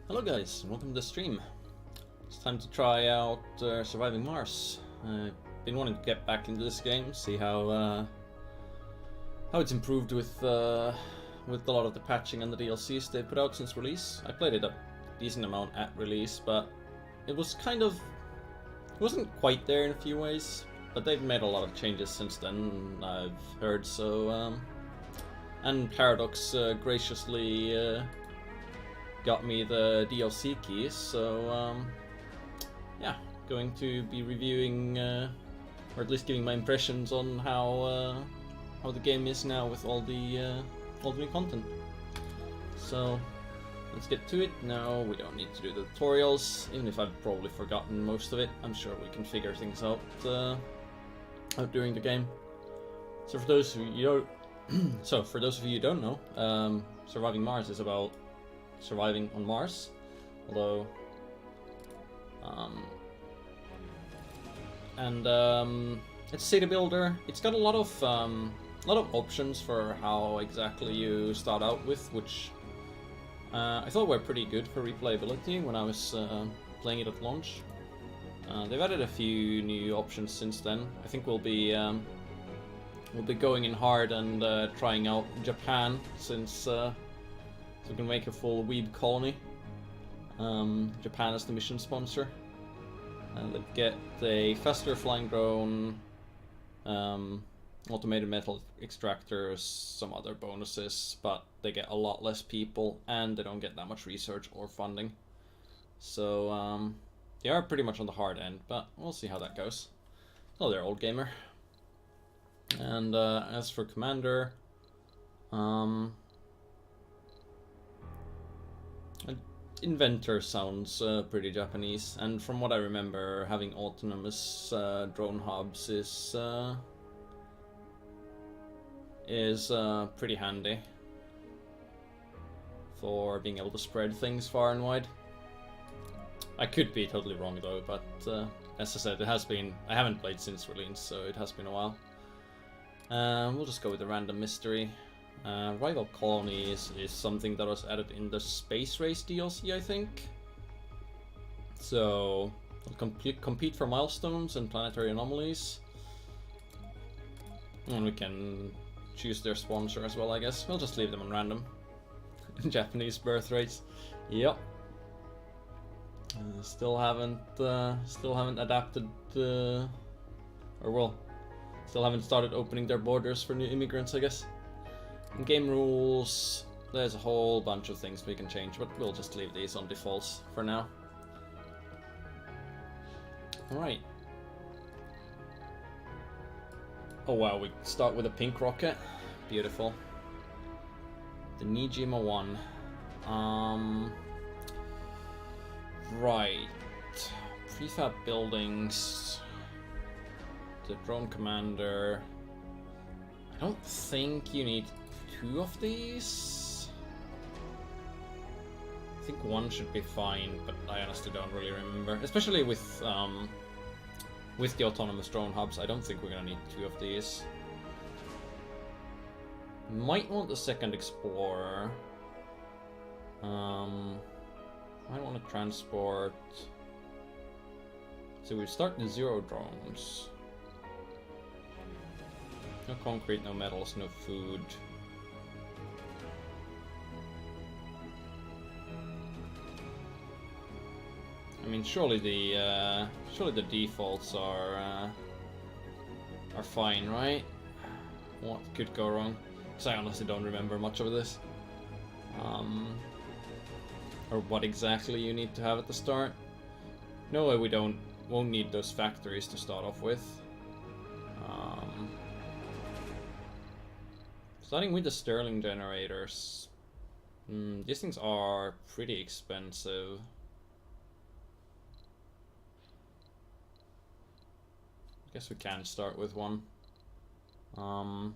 Hello guys, and welcome to the stream. It's time to try out Surviving Mars. I've been wanting to get back into this game, see how it's improved with a lot of the patching and the DLCs they put out since release. I played it a decent amount at release, but it wasn't quite there in a few ways. But they've made a lot of changes since then, I've heard. So, and Paradox graciously got me the DLC keys, so yeah, going to be reviewing, or at least giving my impressions on how the game is now with all the new content. So let's get to it. No, we don't need to do the tutorials, even if I've probably forgotten most of it. I'm sure we can figure things out during the game. So for those of you who don't know, Surviving Mars is about surviving on Mars, although it's a city builder. It's got a lot of options for how exactly you start out with, which I thought were pretty good for replayability when I was playing it at launch. They've added a few new options since then. I think we'll be going in hard and trying out Japan, since so we can make a full weeb colony. Japan is the mission sponsor. And they get a faster flying drone, automated metal extractors, some other bonuses, but they get a lot less people and they don't get that much research or funding. So they are pretty much on the hard end, but we'll see how that goes. Oh, they're old gamer. And as for Commander, Inventor sounds pretty Japanese, and from what I remember, having autonomous drone hubs is pretty handy for being able to spread things far and wide. I could be totally wrong though, but as I said, I haven't played since release, so it has been a while. We'll just go with the random mystery. Rival Colonies is something that was added in the Space Race DLC, I think. So, we'll compete for milestones and planetary anomalies. And we can choose their sponsor as well, I guess. We'll just leave them on random. Japanese birth rates. Yep. Still haven't adapted, or well, still haven't started opening their borders for new immigrants, I guess. In game rules, there's a whole bunch of things we can change, but we'll just leave these on defaults for now. Alright. Oh wow, we start with a pink rocket. Beautiful. The Nijima 1. Right. Prefab buildings. The drone commander. I don't think you need 2 of these. I think 1 should be fine, but I honestly don't really remember. Especially with the autonomous drone hubs, I don't think we're gonna need 2 of these. Might want the second explorer. Might want to transport. So we start the 0 drones. No concrete, no metals, no food. I mean, surely the defaults are fine, right? What could go wrong? Because I honestly don't remember much of this. Or what exactly you need to have at the start. No way, we won't need those factories to start off with. Starting with the Stirling generators. These things are pretty expensive. I guess we can start with 1. From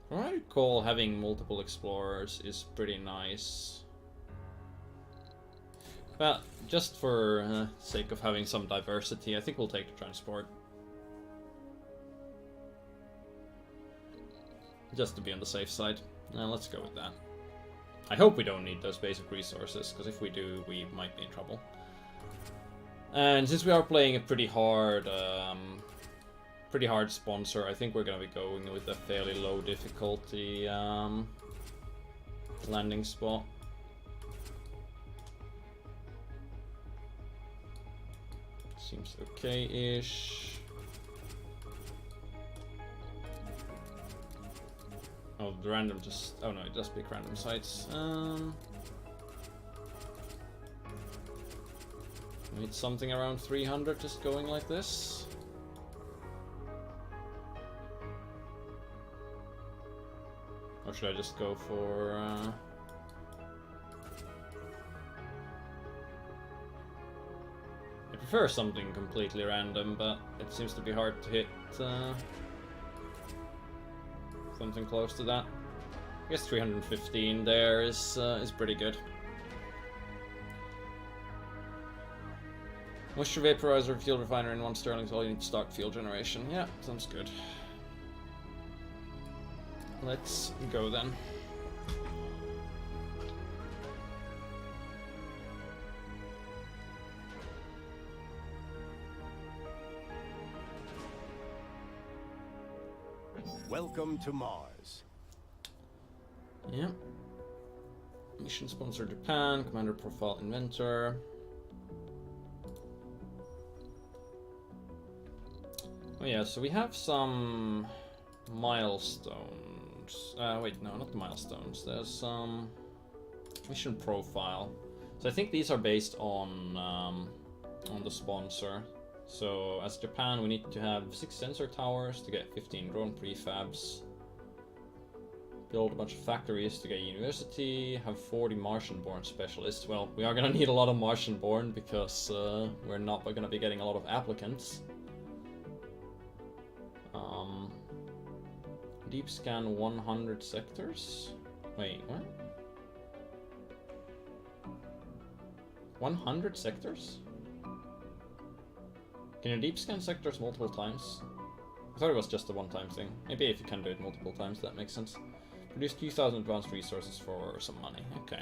what I recall, having multiple explorers is pretty nice. But just for sake of having some diversity, I think we'll take the transport. just to be on the safe side. Let's go with that. I hope we don't need those basic resources, because if we do, we might be in trouble. And since we are playing a pretty hard sponsor, I think we're gonna be going with a fairly low difficulty landing spot. Seems okay-ish. Oh, the random just... Oh no, it does pick random sites. Need something around 300 just going like this. Or should I just go for... I prefer something completely random, but it seems to be hard to hit something close to that. I guess 315 there is pretty good. Moisture vaporizer, fuel refiner, and 1 sterling, so all you need to start fuel generation. Yeah, sounds good. Let's go then. Welcome to Mars. Yeah. Mission sponsor Japan, commander profile inventor. Oh yeah, so we have some milestones. Wait, no, not the milestones. There's some mission profile. So I think these are based on the sponsor. So as Japan, we need to have 6 sensor towers to get 15 drone prefabs. Build a bunch of factories to get a university. Have 40 Martian-born specialists. Well, we are gonna need a lot of Martian-born because we're gonna be getting a lot of applicants. Deep scan 100 sectors? Wait, what? 100 sectors? Can you deep scan sectors multiple times? I thought it was just a one-time thing. Maybe if you can do it multiple times, that makes sense. Produce 2,000 advanced resources for some money. Okay.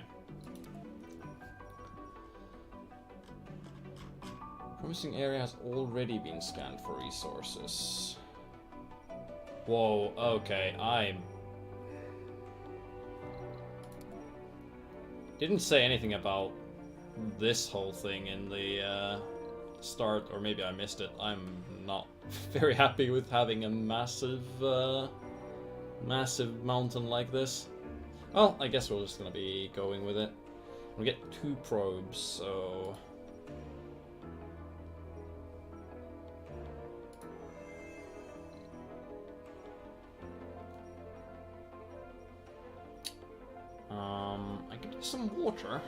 Promising area has already been scanned for resources. Whoa, okay, didn't say anything about this whole thing in the start, or maybe I missed it. I'm not very happy with having a massive mountain like this. Well, I guess we're just gonna be going with it. We get 2 probes, so... I could get some water.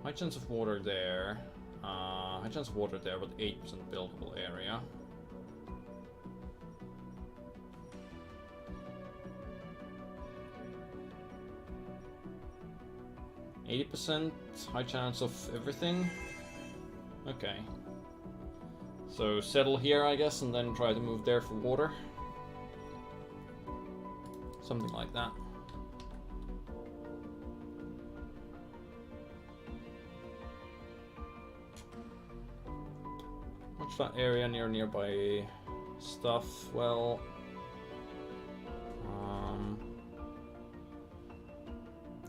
High chance of water there. High chance of water there, but 8% buildable area. %, high chance of everything. Okay. So settle here, I guess, and then try to move there for water. Something like that. Watch that area near nearby stuff. Well,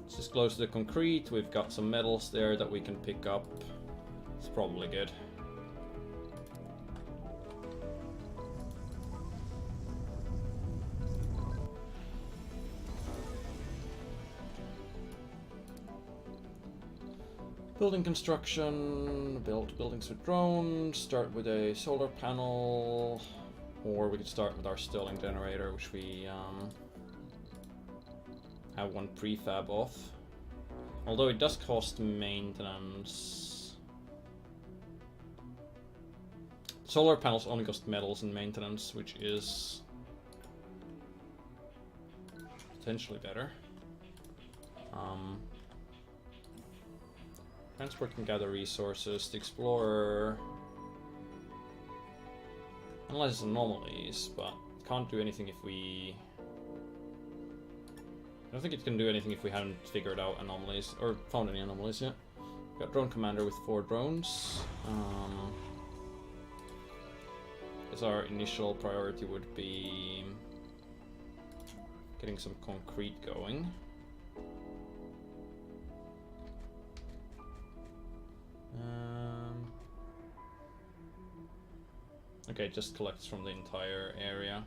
it's just close to the concrete. We've got some metals there that we can pick up. It's probably good. Building construction, build buildings with drones, start with a solar panel, or we could start with our Stirling generator, which we have 1 prefab of. Although it does cost maintenance. Solar panels only cost metals and maintenance, which is potentially better. Transport can gather resources. The Explorer... analyzes anomalies, but can't do anything if we... I don't think it can do anything if we haven't figured out anomalies, or found any anomalies yet. Got drone commander with 4 drones. Guess our initial priority would be getting some concrete going. Okay, just collects from the entire area.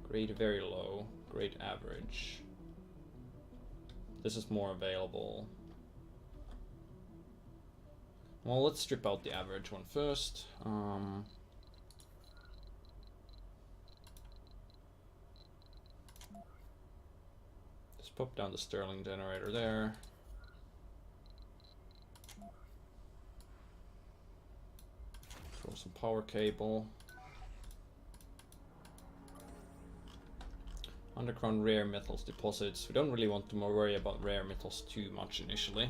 Grade very low, grade average. This is more available. Well, let's strip out the average one first. Just pop down the Stirling generator there. Throw some power cable. Underground rare metals deposits. We don't really want to worry about rare metals too much initially.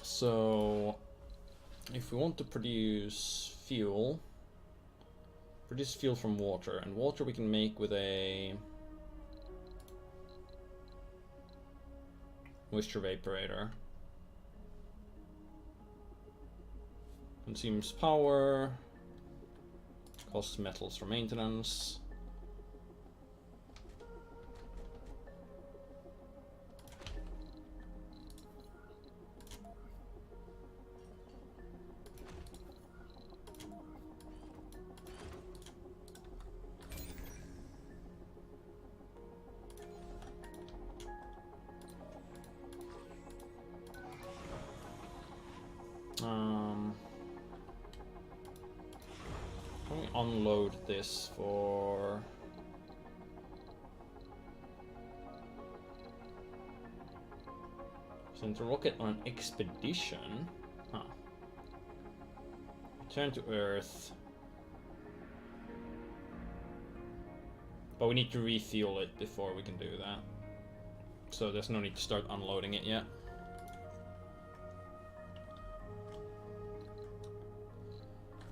So, if we want to produce fuel from water, and water we can make with a moisture vaporator. Consumes power, costs metals for maintenance. Can we unload this for... Send a rocket on an expedition? Huh. Return to Earth. But we need to refuel it before we can do that. So there's no need to start unloading it yet.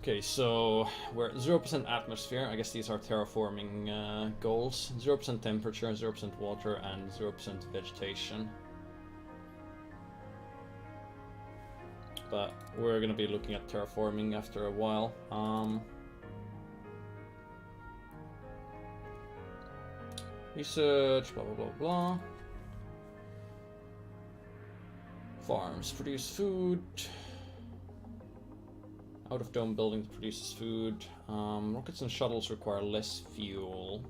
Okay, so we're at 0% atmosphere. I guess these are terraforming goals. 0% temperature, 0% water, and 0% vegetation. But we're gonna be looking at terraforming after a while. Research, blah blah blah blah. Farms produce food. Out of dome building produces food. Rockets and shuttles require less fuel.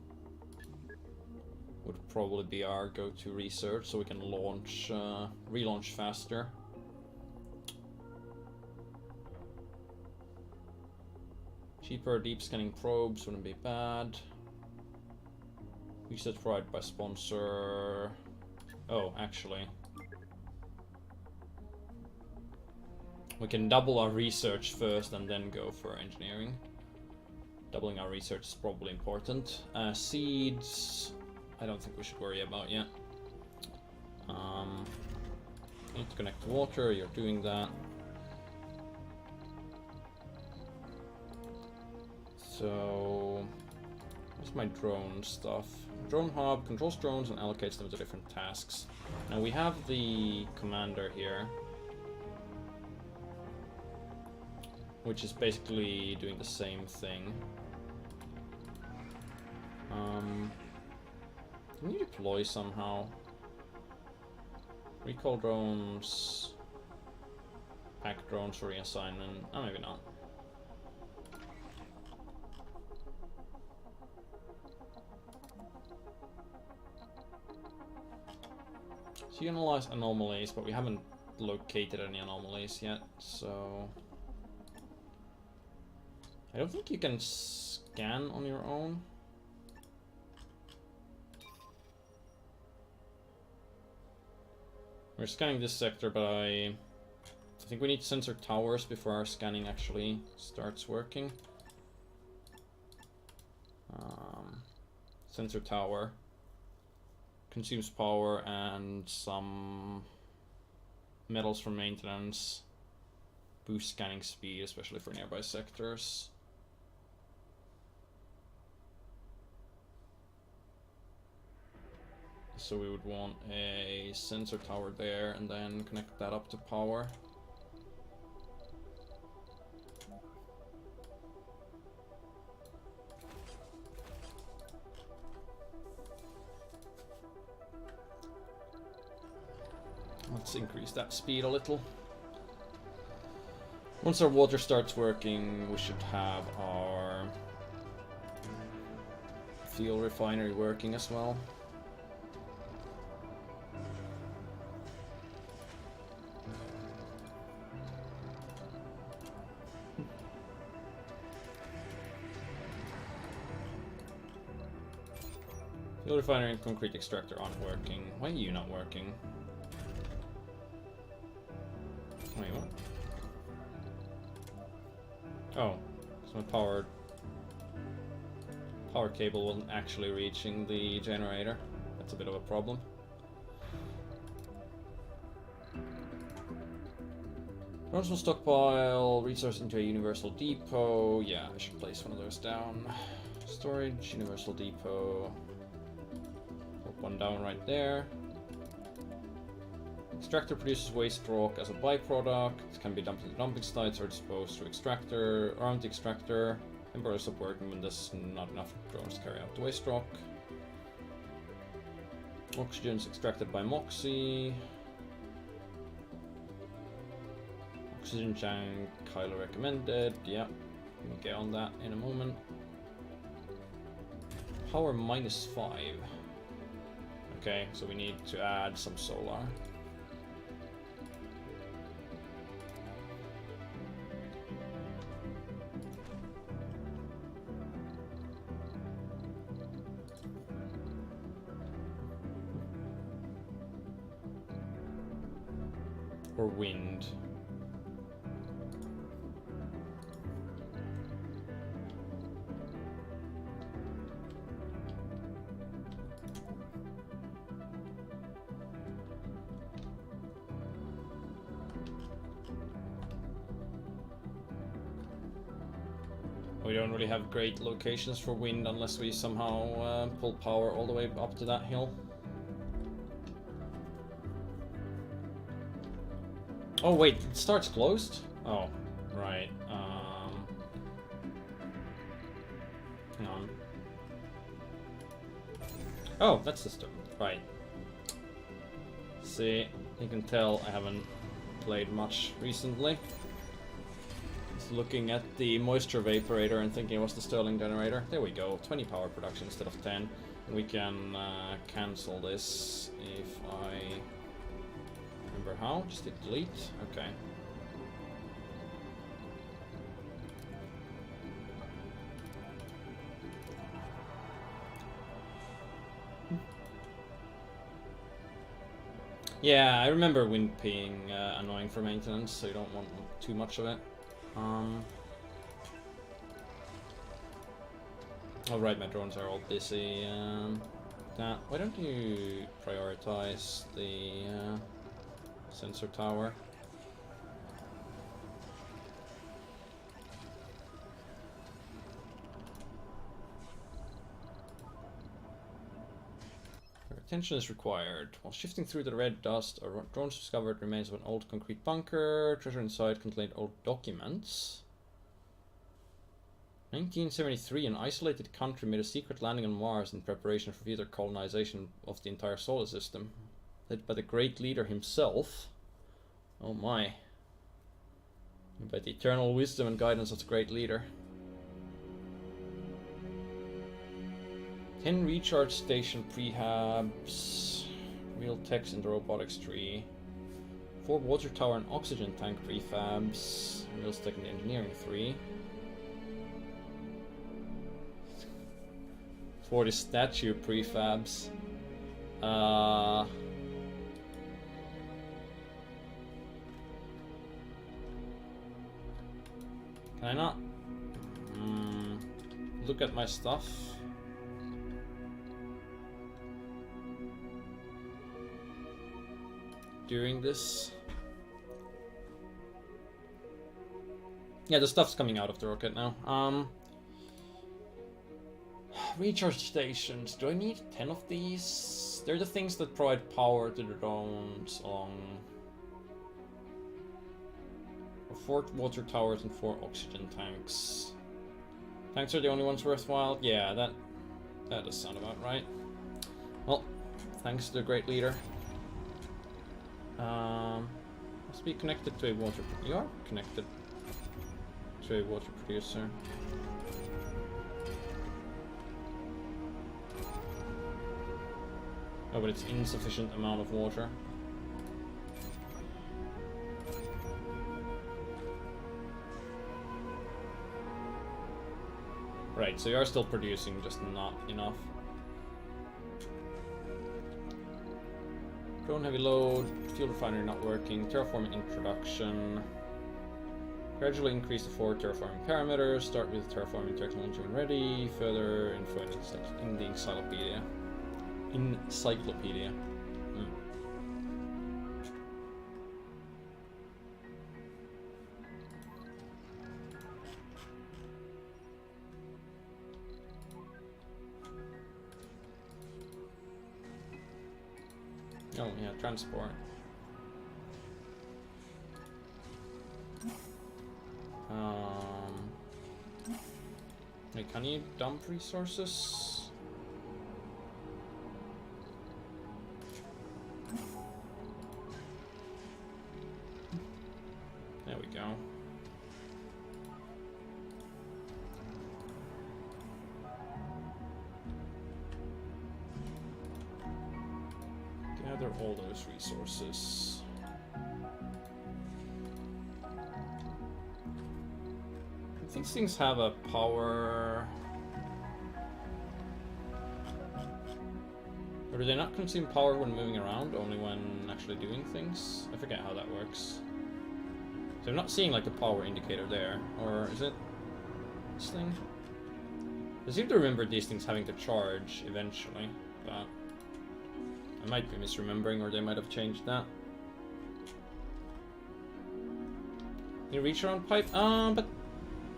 Would probably be our go-to research, so we can launch, relaunch faster. Cheaper deep scanning probes wouldn't be bad. Research provided by sponsor. Oh, actually. We can double our research first and then go for engineering. Doubling our research is probably important. Seeds, I don't think we should worry about yet. Need to connect to water, you're doing that. So, what's my drone stuff? Drone hub controls drones and allocates them to different tasks. Now we have the commander here, which is basically doing the same thing. Can you deploy somehow? Recall drones, pack drones for reassignment. Oh, maybe not. So you analyze anomalies, but we haven't located any anomalies yet, so... I don't think you can scan on your own. We're scanning this sector, but I think we need sensor towers before our scanning actually starts working. Sensor tower consumes power and some metals for maintenance. boost scanning speed, especially for nearby sectors. So we would want a sensor tower there and then connect that up to power. Let's increase that speed a little. Once our water starts working, we should have our fuel refinery working as well. Fuel refinery and concrete extractor aren't working. Why are you not working? Wait, what? Oh, so my power cable wasn't actually reaching the generator. That's a bit of a problem. Drones will stockpile resource into a universal depot. Yeah, I should place one of those down. Storage, universal depot. Put one down right there. Extractor produces waste rock as a byproduct. It can be dumped into dumping sites or disposed to extractor. Around the extractor, temporarily stop working when there's not enough drones to carry out the waste rock. Oxygen is extracted by Moxie. Oxygen tank, Kylo recommended. Yeah, we'll get on that in a moment. Power -5. Okay, so we need to add some solar. Or wind. We don't really have great locations for wind unless we somehow pull power all the way up to that hill. Oh wait, it starts closed? Oh, right. Hang on. Oh, that's the stuff. Right. See, you can tell I haven't played much recently. Just looking at the moisture evaporator and thinking it was the Stirling generator. There we go, 20 power production instead of 10. We can cancel this if I remember how. Just hit delete. Okay. Yeah, I remember wind being annoying for maintenance, so you don't want too much of it. Oh right, my drones are all busy. Why don't you prioritize the sensor tower? Attention is required. While shifting through the red dust, a drones discovered remains of an old concrete bunker. Treasure inside contained old documents. 1973, an isolated country made a secret landing on Mars in preparation for future colonization of the entire solar system. Led by the great leader himself. Oh my. By the eternal wisdom and guidance of the great leader. 10 recharge station prehabs, real techs in the robotics tree, 4 water tower and oxygen tank prefabs, real tech in the engineering 3, 40 statue prefabs, can I not look at my stuff? During this, Yeah, the stuff's coming out of the rocket now. Recharge stations. Do I need 10 of these? They're the things that provide power to the drones along... 4 water towers and 4 oxygen tanks. Tanks are the only ones worthwhile? Yeah, that does sound about right. Well, thanks to the great leader. Must be connected to a water... You are connected to a water producer. Oh, but it's insufficient amount of water. Right, so you are still producing, just not enough. Drone heavy load, fuel refinery not working, terraforming introduction. Gradually increase the 4 terraforming parameters, start with terraforming technology when ready, further info in the encyclopedia. Encyclopedia. Oh, yeah, transport. Wait, can you dump resources? There we go. Gather all those resources. These things have a power... Or do they not consume power when moving around, only when actually doing things? I forget how that works. So I'm not seeing like a power indicator there, or is it this thing? I seem to remember these things having to charge eventually, but I might be misremembering, or they might have changed that. Can you reach around pipe? But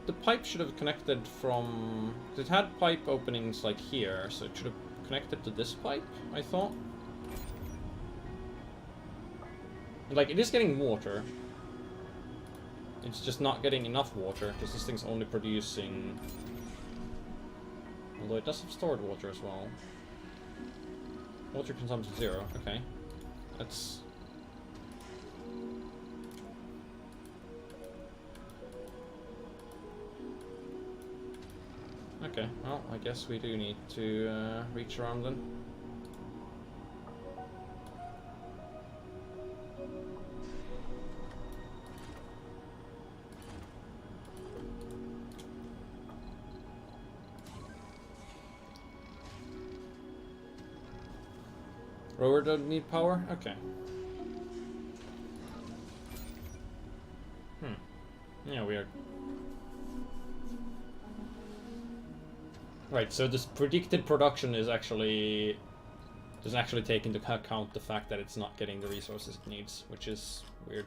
the pipe should have connected from... It had pipe openings like here, so it should have connected to this pipe, I thought. Like, it is getting water. It's just not getting enough water, because this thing's only producing... Although it does have stored water as well. Water consumption 0, okay. That's... Okay, well, I guess we do need to reach around then. Rower doesn't need power? Okay. Yeah, weird. Right, so this predicted production is actually... doesn't actually take into account the fact that it's not getting the resources it needs, which is weird.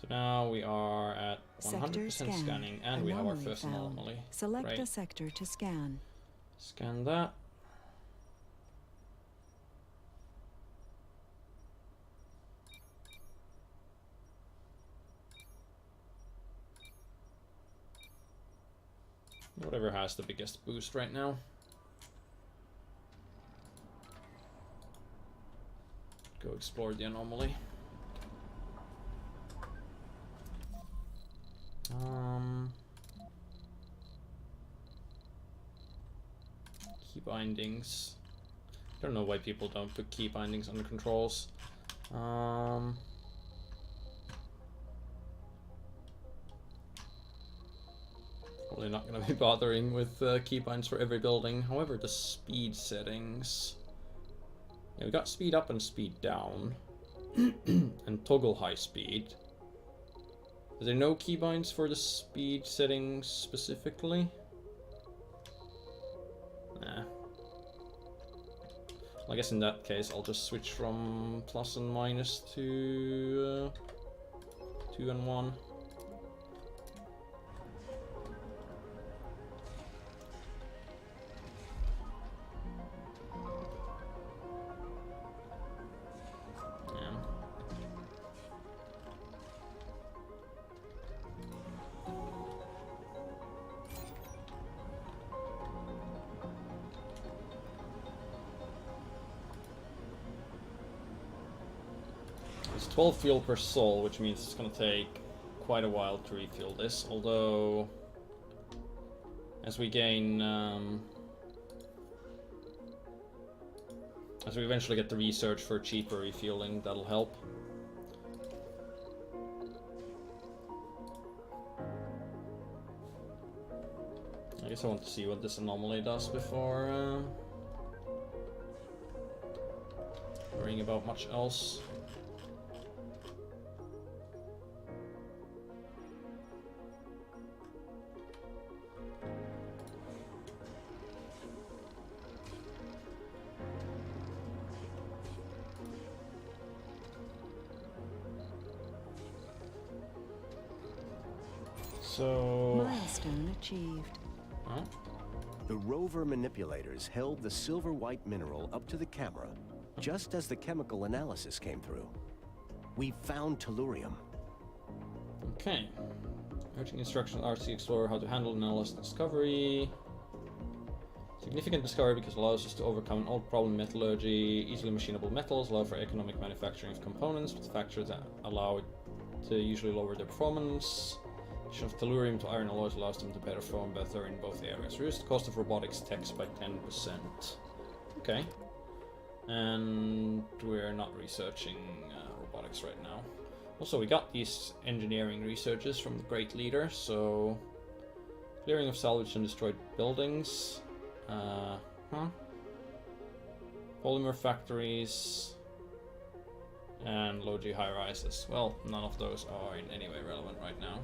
So now we are at 100% scanning, and we have our first anomaly. Select a sector to scan. Scan that. Whatever has the biggest boost right now. Go explore the anomaly. Key bindings. I don't know why people don't put key bindings on the controls. Probably not going to be bothering with keybinds for every building. However, the speed settings... Yeah, we got speed up and speed down. And toggle high speed. Is there no keybinds for the speed settings specifically? Nah. Well, I guess in that case I'll just switch from plus and minus to 2 and 1. 12 fuel per soul, which means it's gonna take quite a while to refuel this, although as we gain as we eventually get the research for cheaper refueling, that'll help. I guess I want to see what this anomaly does before worrying about much else. So... Milestone achieved. Huh? The rover manipulators held the silver white mineral up to the camera just as the chemical analysis came through. We found tellurium. Okay. Urging instructions RC Explorer how to handle and analyze discovery. Significant discovery because it allows us to overcome an old problem in metallurgy. Easily machinable metals allow for economic manufacturing of components with factors that allow it to usually lower their performance. Addition of tellurium to iron alloys allows them to better perform better in both areas. Reduce the cost of robotics techs by 10%. Okay. And we're not researching robotics right now. Also, we got these engineering researches from the Great Leader, so... Clearing of salvaged and destroyed buildings. Polymer factories. And low-G high-rises. Well, none of those are in any way relevant right now.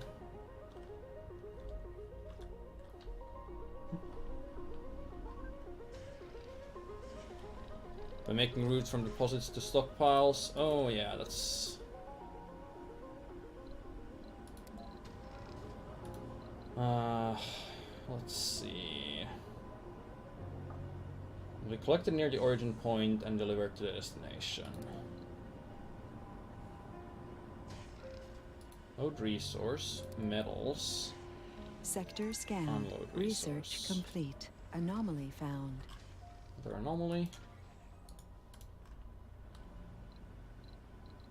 By making routes from deposits to stockpiles. Oh yeah, that's... let's see... Will be collected near the origin point and delivered to the destination. Load resource, metals. Sector scanned. Unload Research resource. complete. Anomaly found. Another anomaly.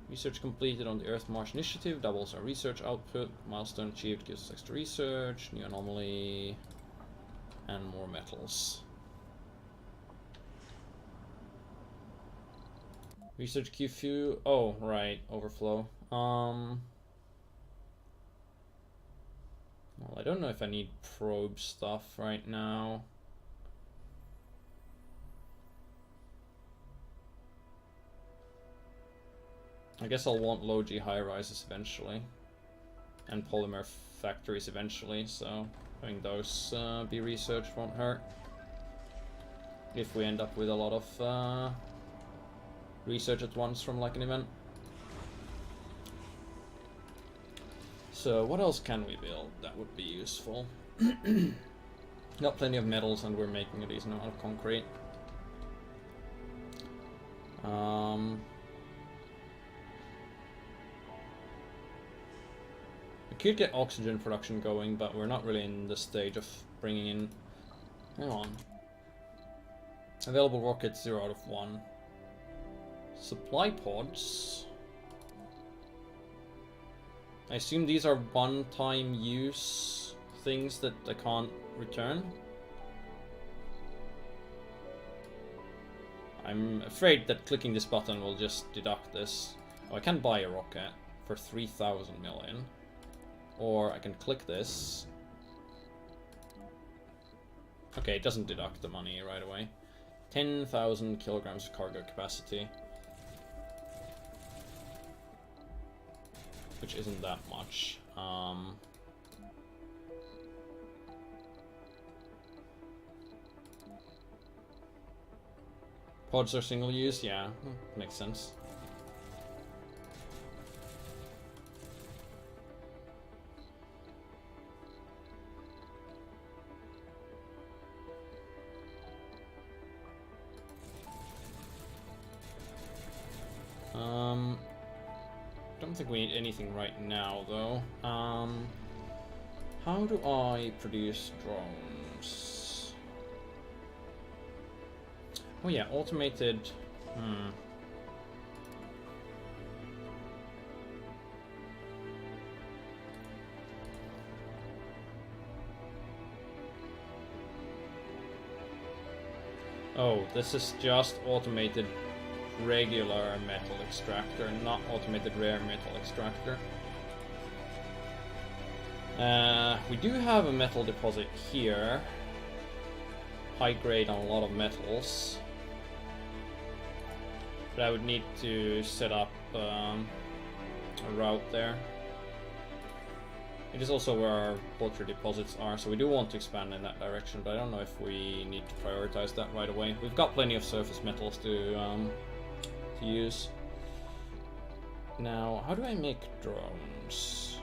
Research completed on the Earth-Mars initiative, doubles our research output. Milestone achieved gives us extra research, new anomaly, and more metals. Research queue few. Oh, right, overflow. Well, I don't know if I need probe stuff right now. I guess I'll want low-G high-rises eventually, and polymer factories eventually, so having those be researched won't hurt. If we end up with a lot of research at once from like an event. So what else can we build that would be useful? Got plenty of metals and we're making a decent amount of concrete. We could get oxygen production going, but we're not really in the stage of bringing in... Hang on. Available rockets 0 out of 1. Supply pods. I assume these are one-time use things that I can't return. I'm afraid that clicking this button will just deduct this. Oh, I can buy a rocket for 3,000 million. Or I can click this. Okay, it doesn't deduct the money right away. 10,000 kilograms of cargo capacity. Which isn't that much. Pods are single use? Yeah, makes sense. Don't think we need anything right now, though. How do I produce drones? Oh yeah, automated... Oh, this is just automated regular metal extractor, not automated rare metal extractor. We do have a metal deposit here. High grade on a lot of metals. But I would need to set up a route there. It is also where our water deposits are, so we do want to expand in that direction, but I don't know if we need to prioritize that right away. We've got plenty of surface metals to use. Now, how do I make drones?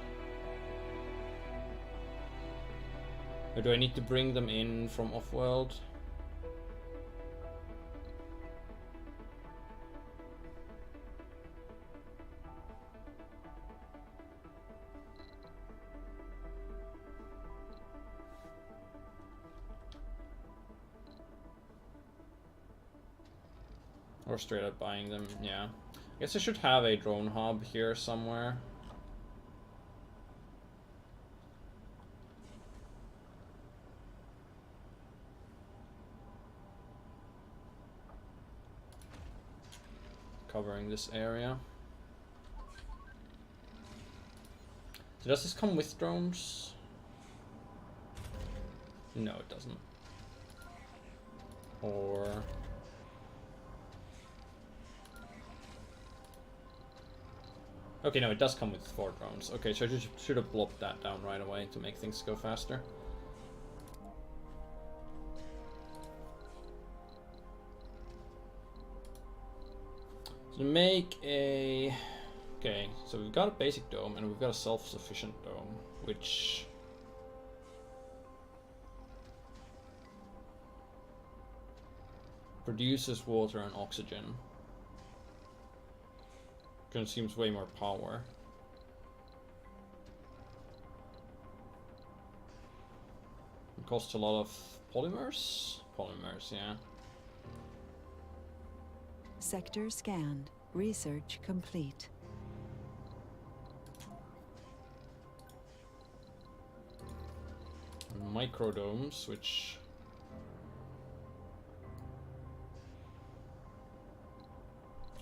Or do I need to bring them in from off-world? Or straight up buying them, yeah. I guess I should have a drone hub here somewhere. Covering this area. So does this come with drones? No, it doesn't. Or... okay, no, it does come with 4 drones. Okay, so I should have blocked that down right away to make things go faster. So to make a... okay, so we've got a basic dome and we've got a self-sufficient dome, which... produces water and oxygen. Consumes way more power. It costs a lot of polymers? Polymers, yeah. Sector scanned. Research complete. Microdomes, which...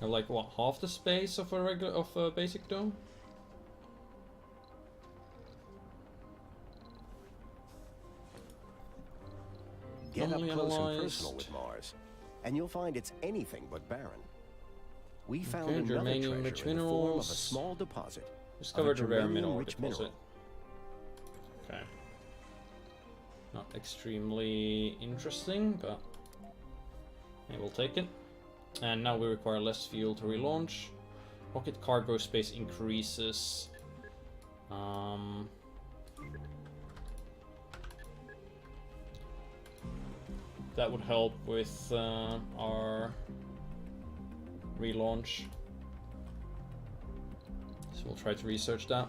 are like what, half the space of a basic dome? Get up Normally close and analyzed. personal with Mars, and you'll find it's anything but barren. We found Okay, another germanium rich treasure in the form of a minerals. small deposit. Discovered a rare germanium mineral rich deposit. mineral. Okay. Not extremely interesting, but I will take it. And now we require less fuel to relaunch. Rocket cargo space increases. That would help with our relaunch. So we'll try to research that.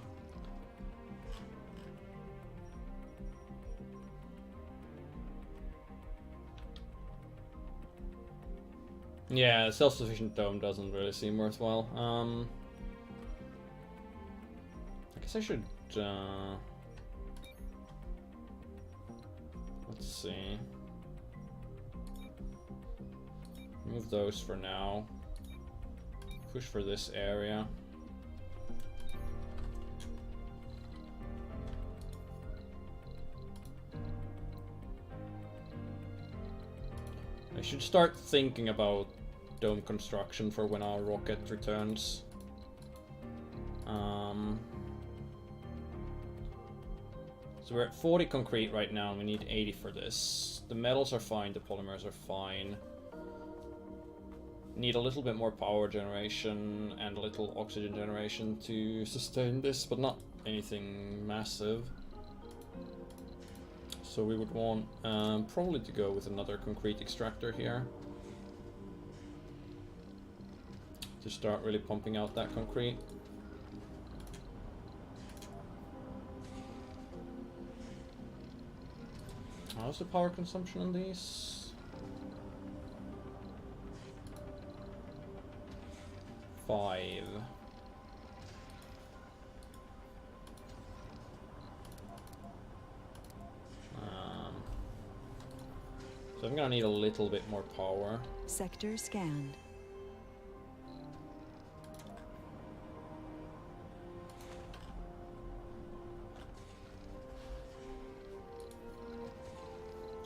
Yeah, a self-sufficient dome doesn't really seem worthwhile. I guess I should... let's see. Move those for now. Push for this area. I should start thinking about dome construction for when our rocket returns. So we're at 40 concrete right now, and we need 80 for this. The metals are fine, the polymers are fine. Need a little bit more power generation and a little oxygen generation to sustain this, but not anything massive. So we would want probably to go with another concrete extractor here to start really pumping out that concrete. How's the power consumption on these? 5. So I'm gonna need a little bit more power. Sector scanned.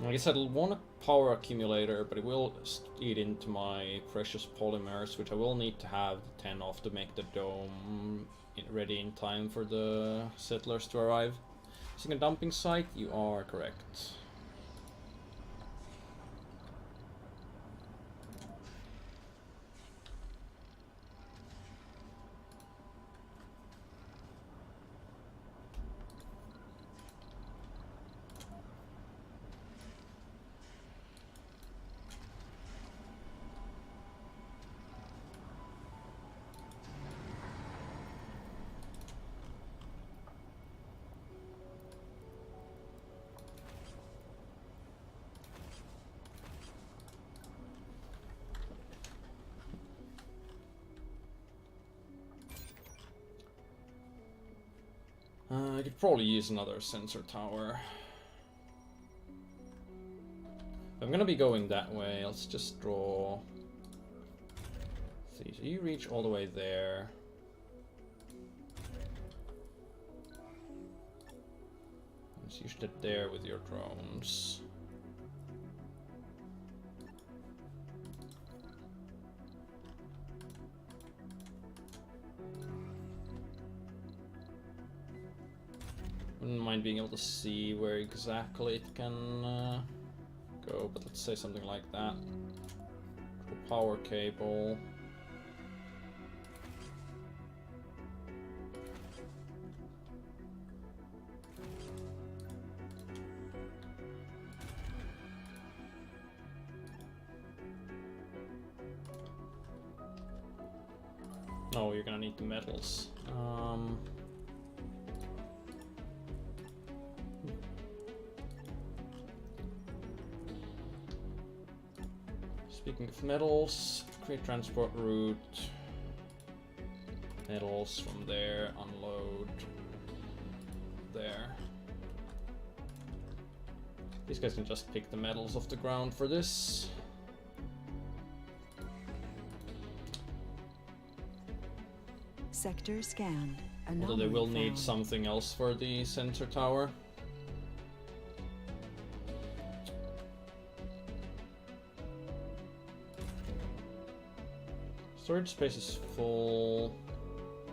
I guess I'll want a power accumulator, but it will eat into my precious polymers, which I will need to have 10 of to make the dome ready in time for the settlers to arrive. Using a dumping site, you are correct. I could probably use another sensor tower. If I'm gonna be going that way, let's just draw. Let's see, so you reach all the way there. So you should get there with your drones. Wouldn't mind being able to see where exactly it can go, but let's say something like that. Power cable. Oh, you're gonna need the metals. Speaking of metals, create transport route. Metals from there, unload. There. These guys can just pick the metals off the ground for this. Sector scanned. Although they will need found. something else for the sensor tower. Storage space is full.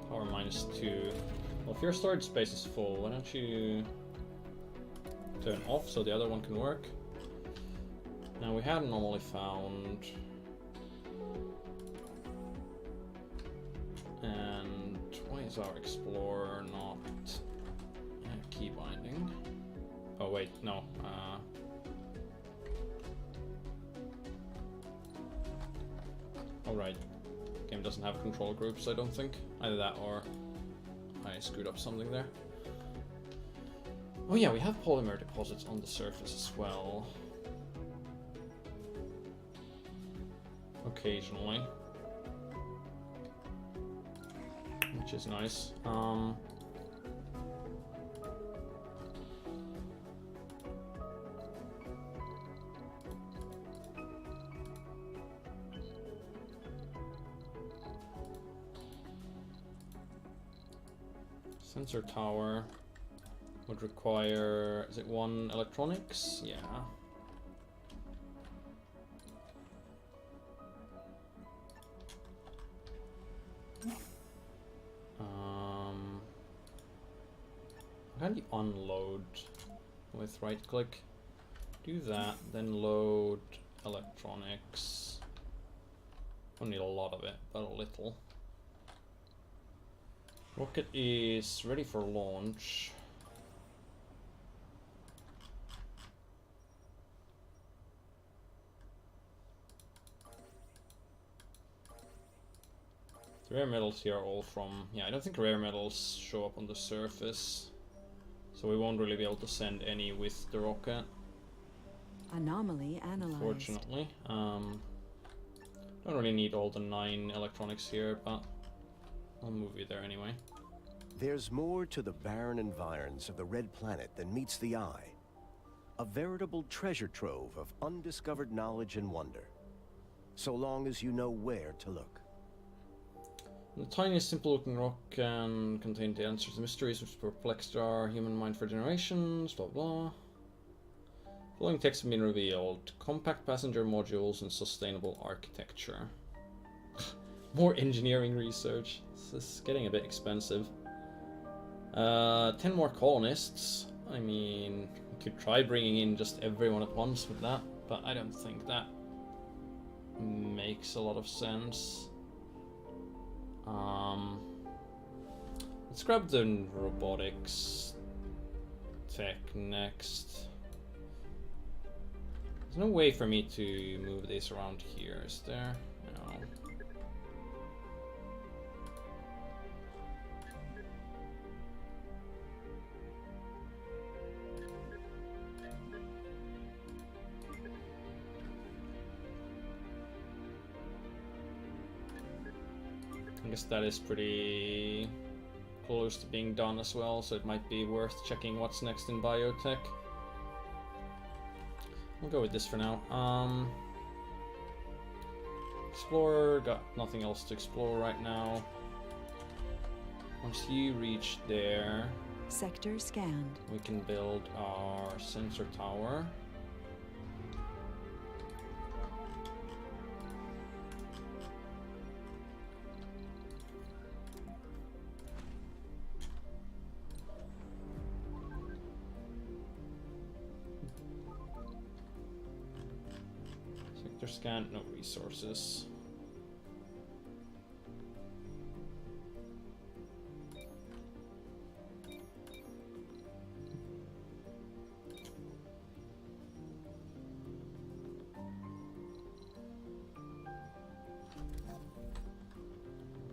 Power -2. Well, if your storage space is full, why don't you turn off so the other one can work? Now we had normally found. And why is our Explorer not key binding? Oh wait, no. Alright. Game doesn't have control groups, I don't think. Either that or I screwed up something there. Oh yeah, we have polymer deposits on the surface as well. Occasionally. Which is nice. Sensor tower would require, is it 1 electronics? Yeah. How do you unload with right click? Do that, then load electronics. Don't need a lot of it, but a little. Rocket is ready for launch. The rare metals here are all from... Yeah, I don't think rare metals show up on the surface. So we won't really be able to send any with the rocket. Anomaly analyzed. Fortunately. Don't really need all the 9 electronics here, but I'll move you there anyway. There's more to the barren environs of the Red Planet than meets the eye. A veritable treasure trove of undiscovered knowledge and wonder. So long as you know where to look. The tiniest, simple-looking rock can contain the answers to mysteries which perplexed our human mind for generations, blah blah. Following text have been revealed. Compact passenger modules and sustainable architecture. More engineering research. This is getting a bit expensive. 10 more colonists. I mean, we could try bringing in just everyone at once with that, but I don't think that makes a lot of sense. Let's grab the robotics tech next. There's no way for me to move this around here, is there? No. I guess that is pretty close to being done as well, so it might be worth checking what's next in biotech. We'll go with this for now. Explorer, got nothing else to explore right now. Once you reach there, Sector scanned. we can build our sensor tower. Sector scan, no resources.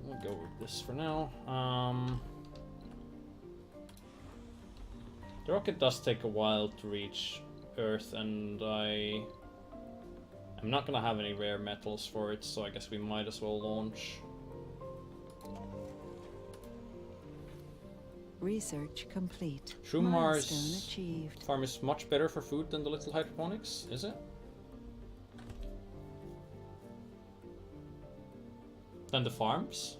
We'll go with this for now. The rocket does take a while to reach Earth, and I'm not gonna have any rare metals for it, so I guess we might as well launch. Research complete. Shroom Mars Milestone achieved. farm is much better for food than the little hydroponics, is it? Than the farms?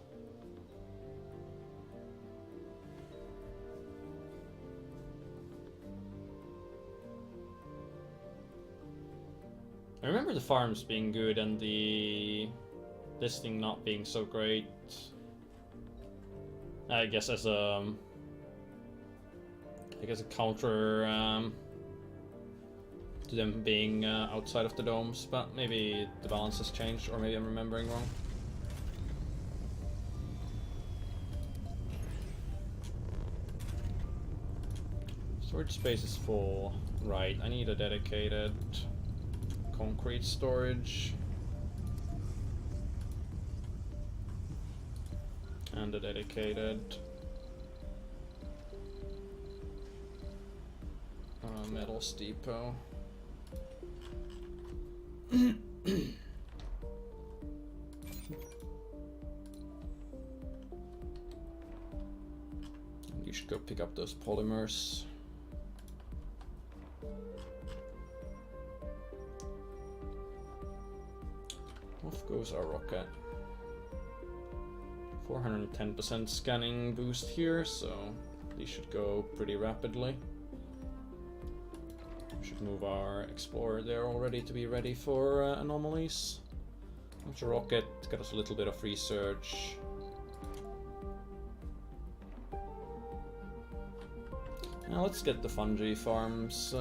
I remember the farms being good and this thing not being so great. I guess as a counter to them being outside of the domes, but maybe the balance has changed, or maybe I'm remembering wrong. Storage space is full. Right, I need a dedicated concrete storage. And a dedicated metals depot. You should go pick up those polymers. Off goes our rocket. 410% scanning boost here, so these should go pretty rapidly. We should move our explorer there already to be ready for anomalies. Launch a rocket, got us a little bit of research. Now let's get the fungi farms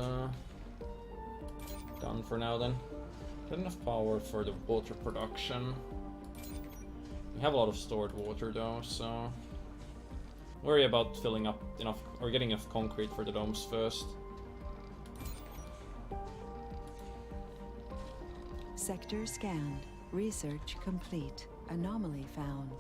done for now then. Got enough power for the water production. We have a lot of stored water though, so worry about filling up enough or getting enough concrete for the domes first. Sector scanned. Research complete. Anomaly found.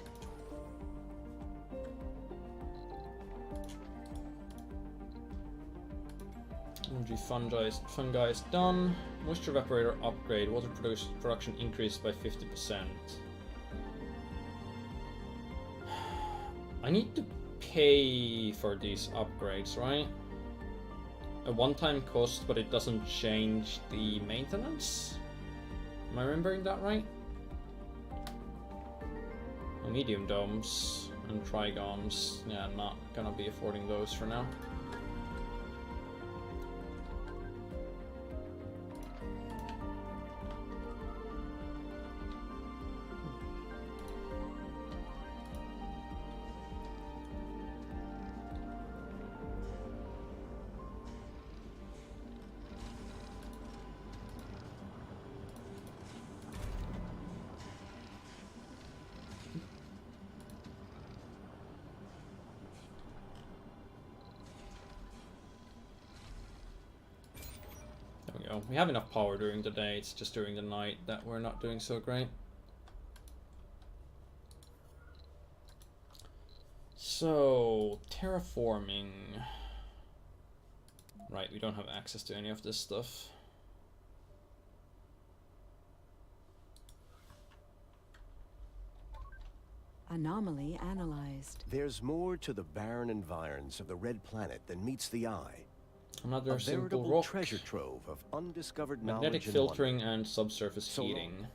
Energy fungi is done. Moisture evaporator upgrade. Water production increased by 50%. I need to pay for these upgrades, right? a one-time cost, but it doesn't change the maintenance. Am I remembering that right? Oh, medium domes and trigons. Yeah, not gonna be affording those for now. We have enough power during the day, it's just during the night that we're not doing so great. So, terraforming. Right, we don't have access to any of this stuff. Anomaly analyzed. There's more to the barren environs of the Red Planet than meets the eye. Another A simple veritable rock. treasure trove of undiscovered Magnetic knowledge and filtering wonder. and subsurface So long. heating.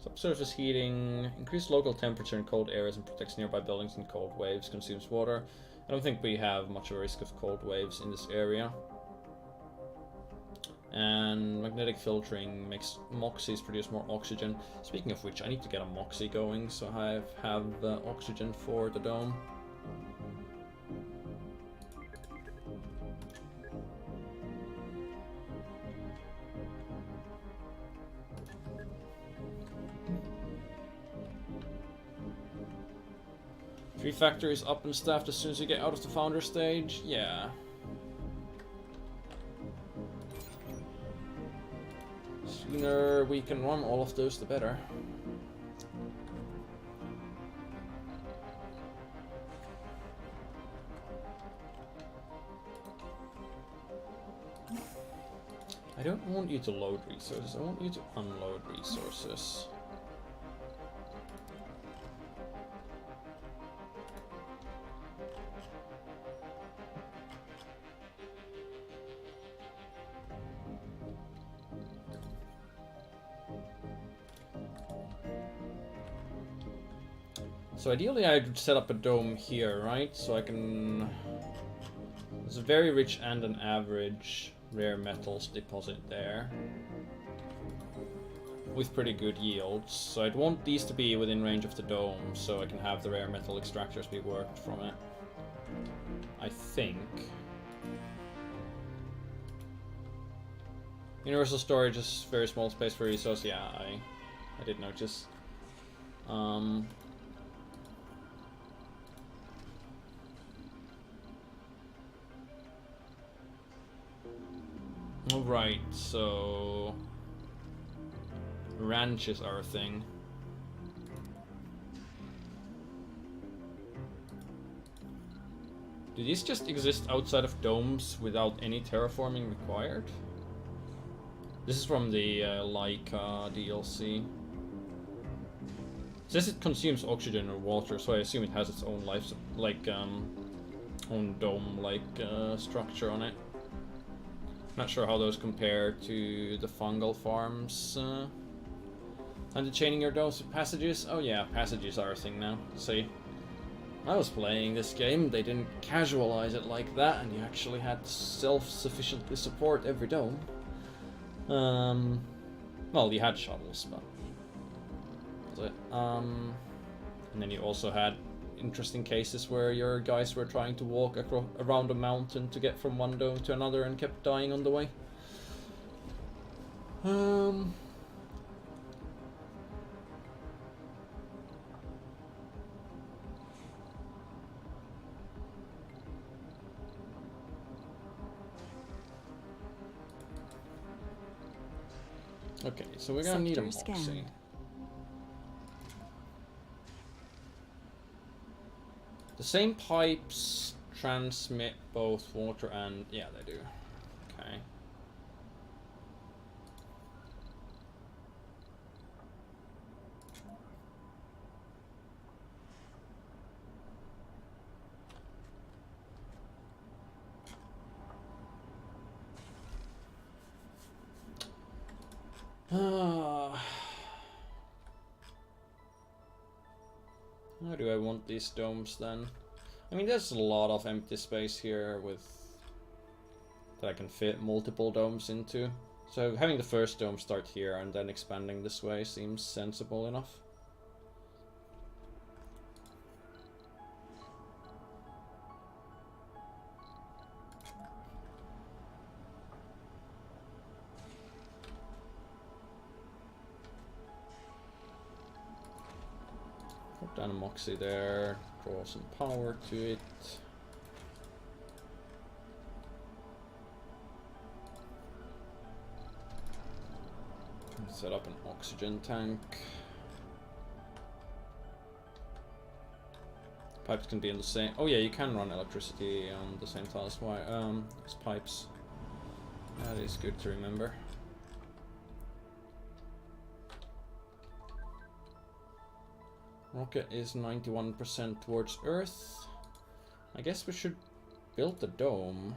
Subsurface heating increases local temperature in cold areas and protects nearby buildings in cold waves. Consumes water. I don't think we have much of a risk of cold waves in this area. And magnetic filtering makes moxies produce more oxygen. Speaking of which, I need to get a moxie going so I have oxygen for the dome. Three factories up and staffed as soon as you get out of the founder stage? Yeah. Sooner we can run all of those, the better. I don't want you to load resources, I want you to unload resources. So ideally I'd set up a dome here, right? So I can... There's a very rich and an average rare metals deposit there. With pretty good yields. So I'd want these to be within range of the dome so I can have the rare metal extractors be worked from it. I think. Universal storage is very small space for resource. Yeah, I did notice. Alright, so... ranches are a thing. Do these just exist outside of domes without any terraforming required? This is from the Laika DLC. It says it consumes oxygen or water, so I assume it has its own life, like, own dome-like structure on it. Not sure how those compare to the fungal farms. And the chaining your domes with passages? Oh yeah, passages are a thing now. See, I was playing this game, they didn't casualize it like that, and you actually had to self-sufficiently support every dome. Well, you had shuttles, but that was it. And then you also had interesting cases where your guys were trying to walk around a mountain to get from one dome to another and kept dying on the way. Okay, so we're gonna need a Sector moxie. scanned. The same pipes transmit both water and... yeah, they do. Okay. How do I want these domes then? I mean, there's a lot of empty space here with that I can fit multiple domes into. So having the first dome start here and then expanding this way seems sensible enough. Put down a Moxie there, draw some power to it. Set up an oxygen tank. Pipes can be in the same. Oh yeah, you can run electricity on the same tile as as pipes. That is good to remember. Rocket is 91% towards Earth. I guess we should build the dome.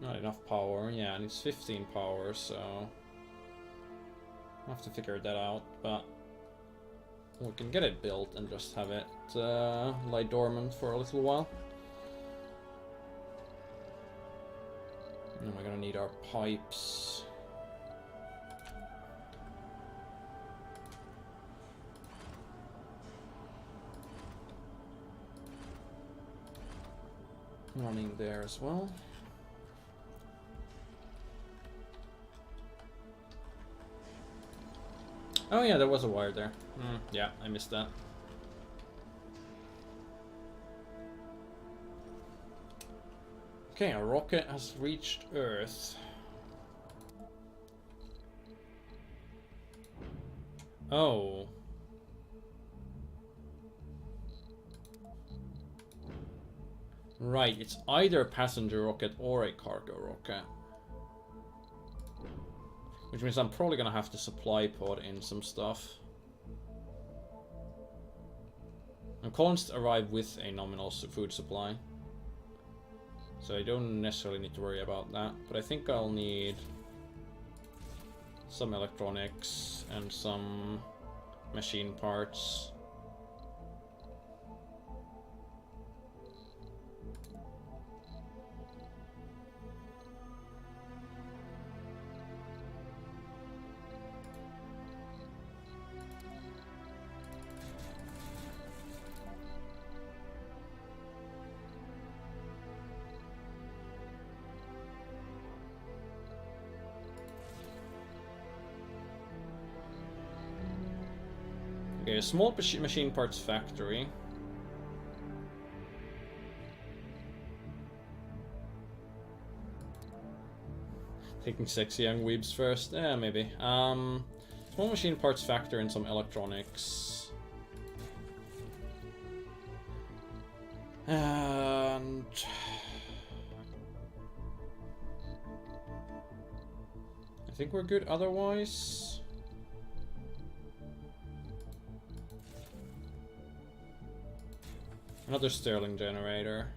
Not enough power. Yeah, it needs 15 power, so I'll have to figure that out, but we can get it built and just have it lie dormant for a little while. And we're gonna need our pipes. Running there as well. Oh yeah, there was a wire there. Yeah, I missed that. Okay, our rocket has reached Earth. Oh. Right, it's either a passenger rocket or a cargo rocket. Which means I'm probably gonna have to supply pod in some stuff. And colonists arrive with a nominal food supply. So I don't necessarily need to worry about that. But I think I'll need some electronics and some machine parts. Okay, a small machine parts factory. Taking sexy young weebs first? Yeah, maybe. Small machine parts factory and some electronics. And I think we're good otherwise. Another Stirling generator.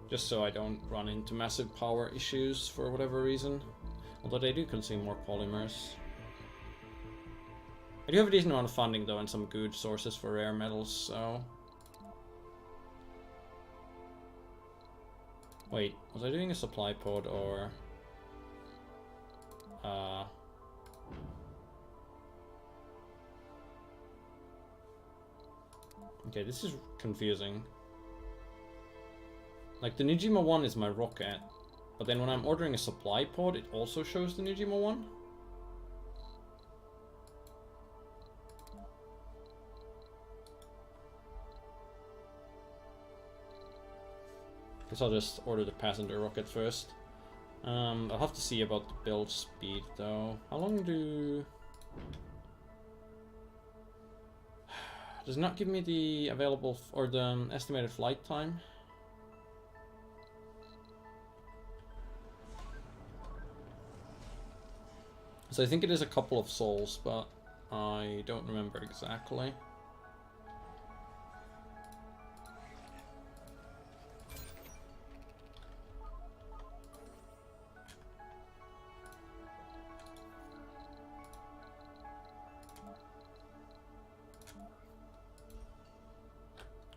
Just so I don't run into massive power issues for whatever reason. Although they do consume more polymers. I do have a decent amount of funding though and some good sources for rare metals, so... Wait, was I doing a supply pod or... Okay, this is confusing. Like, the Nijima 1 is my rocket, but then when I'm ordering a supply pod, it also shows the Nijima 1? Guess I'll just order the passenger rocket first. I'll have to see about the build speed, though. How long do... Does it not give me the available or the estimated flight time? So I think it is a couple of sols, but I don't remember exactly.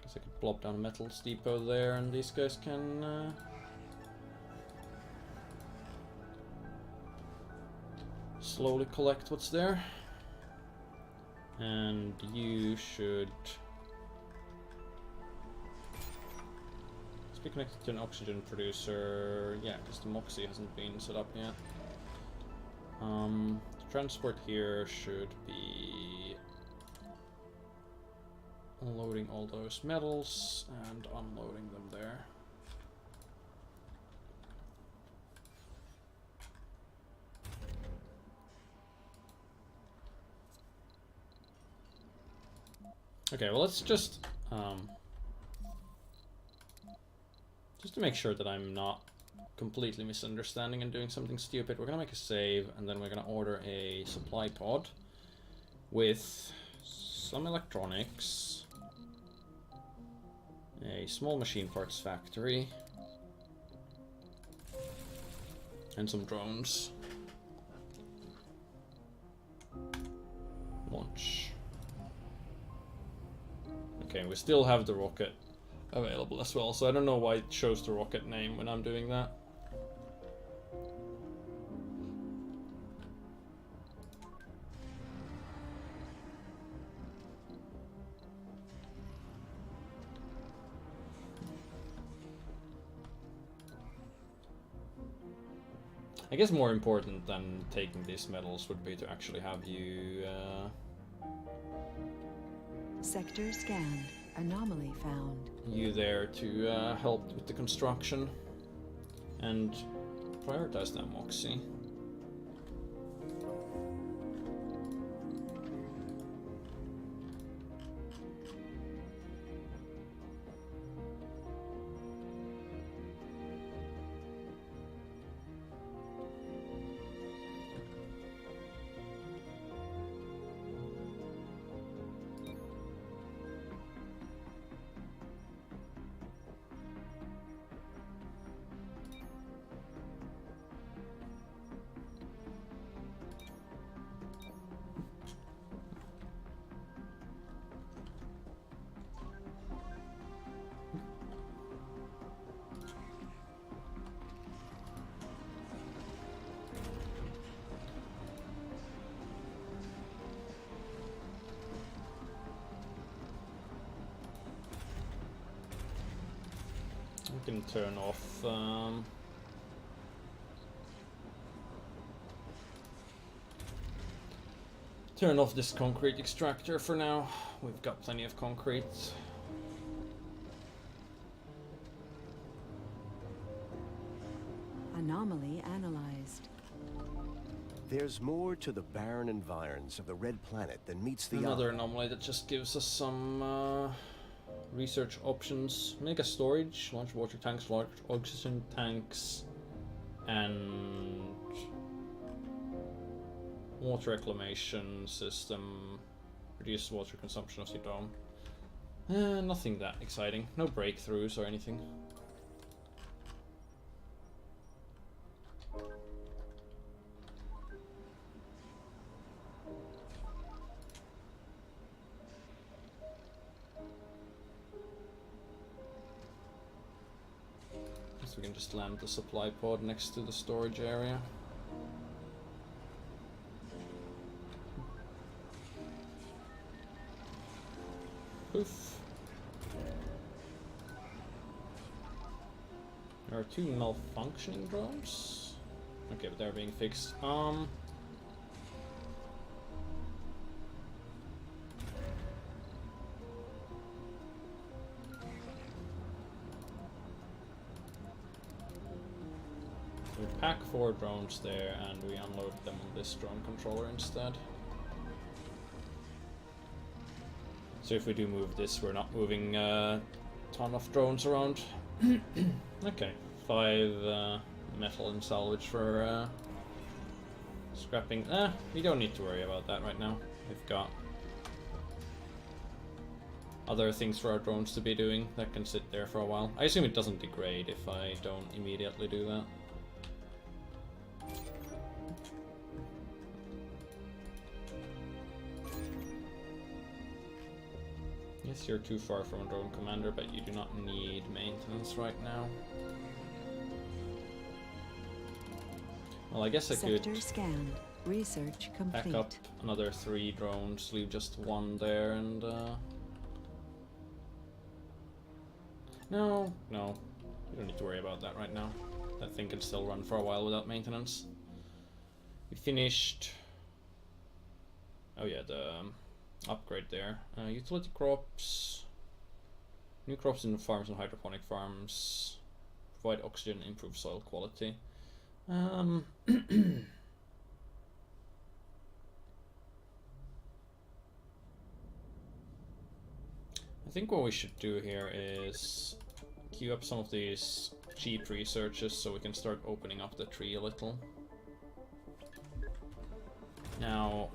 Guess I could plop down a metals depot there, and these guys can slowly collect what's there. And you should be connected to an oxygen producer. Yeah, because the Moxie hasn't been set up yet. Transport here should be unloading all those metals and unloading them there. Okay, well, let's just to make sure that I'm not completely misunderstanding and doing something stupid, we're gonna make a save, and then we're gonna order a supply pod with some electronics, a small machine parts factory, and some drones. Launch. Okay, we still have the rocket available as well, so I don't know why it shows the rocket name when I'm doing that. I guess more important than taking these medals would be to actually have you Sector scanned. Anomaly found. you there to help with the construction and prioritize that Moxie. We can turn off this concrete extractor for now. We've got plenty of concrete. Anomaly analyzed. There's more to the barren environs of the Red Planet than meets the eye. Another anomaly that just gives us some research options. Mega storage, large water tanks, large oxygen tanks, and water reclamation system. Reduce water consumption of the dome. Nothing that exciting. No breakthroughs or anything. We can just land the supply pod next to the storage area. Poof. There are 2 malfunctioning drones. Okay, but they're being fixed. We pack 4 drones there, and we unload them on this drone controller instead. So if we do move this, we're not moving a ton of drones around. Okay, 5 metal and salvage for scrapping. We don't need to worry about that right now. We've got other things for our drones to be doing that can sit there for a while. I assume it doesn't degrade if I don't immediately do that. Yes, you're too far from a drone commander, but you do not need maintenance right now. Well, I guess I could Sector scanned. Research back complete. up another 3 drones, leave just 1 there, and no, you don't need to worry about that right now. That thing can still run for a while without maintenance. We finished. Oh yeah, the upgrade there. Utility crops. New crops in farms and hydroponic farms. Provide oxygen, improve soil quality. I think what we should do here is queue up some of these cheap researches so we can start opening up the tree a little. Now,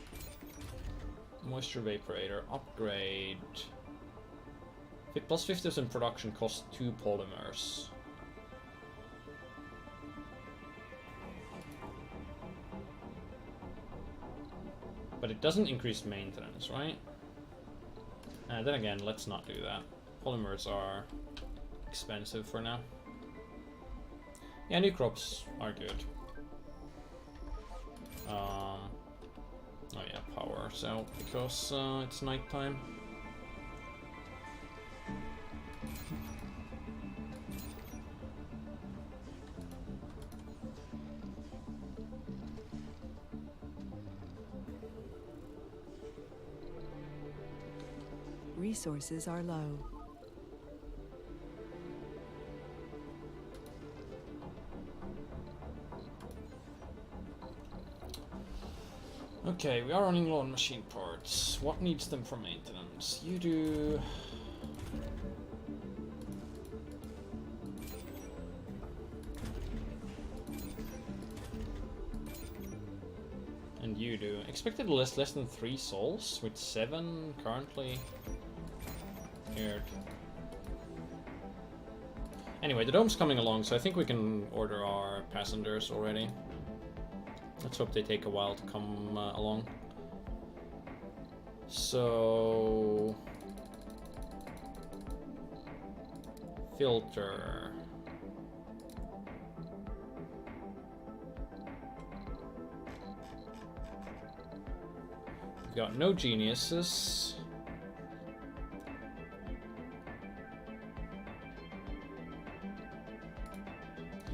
moisture evaporator upgrade. Plus 50% production costs 2 polymers. But it doesn't increase maintenance, right? Then again, let's not do that. Polymers are expensive for now. Yeah, new crops are good. Oh yeah, power. So because it's nighttime. Resources are low. Okay, we are running low on machine parts. What needs them for maintenance? You do. And you do. Expected less than 3 souls with 7 currently. Weird. Anyway, the dome's coming along, so I think we can order our passengers already. Let's hope they take a while to come along. So... filter. We've got no geniuses.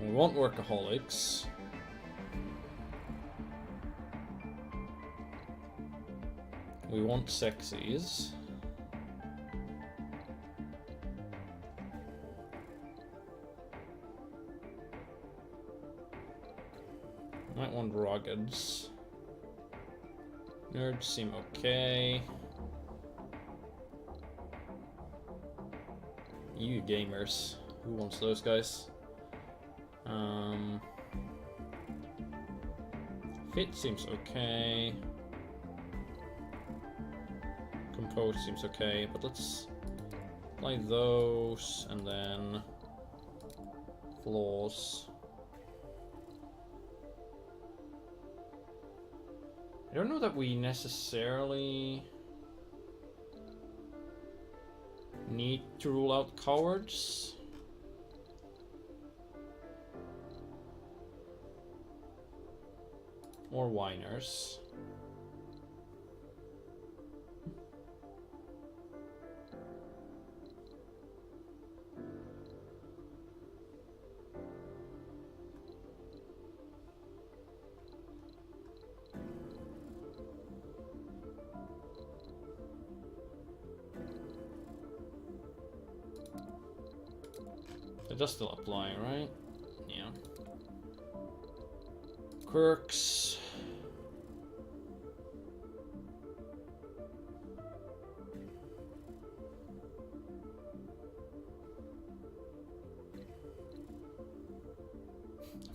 We want workaholics. We want sexies. Might want ruggeds. Nerds seem okay. You gamers. Who wants those guys? Fit seems okay. Compose seems okay, but let's apply those and then flaws. I don't know that we necessarily need to rule out cowards. Or whiners. It does still apply, right? Yeah. Quirks.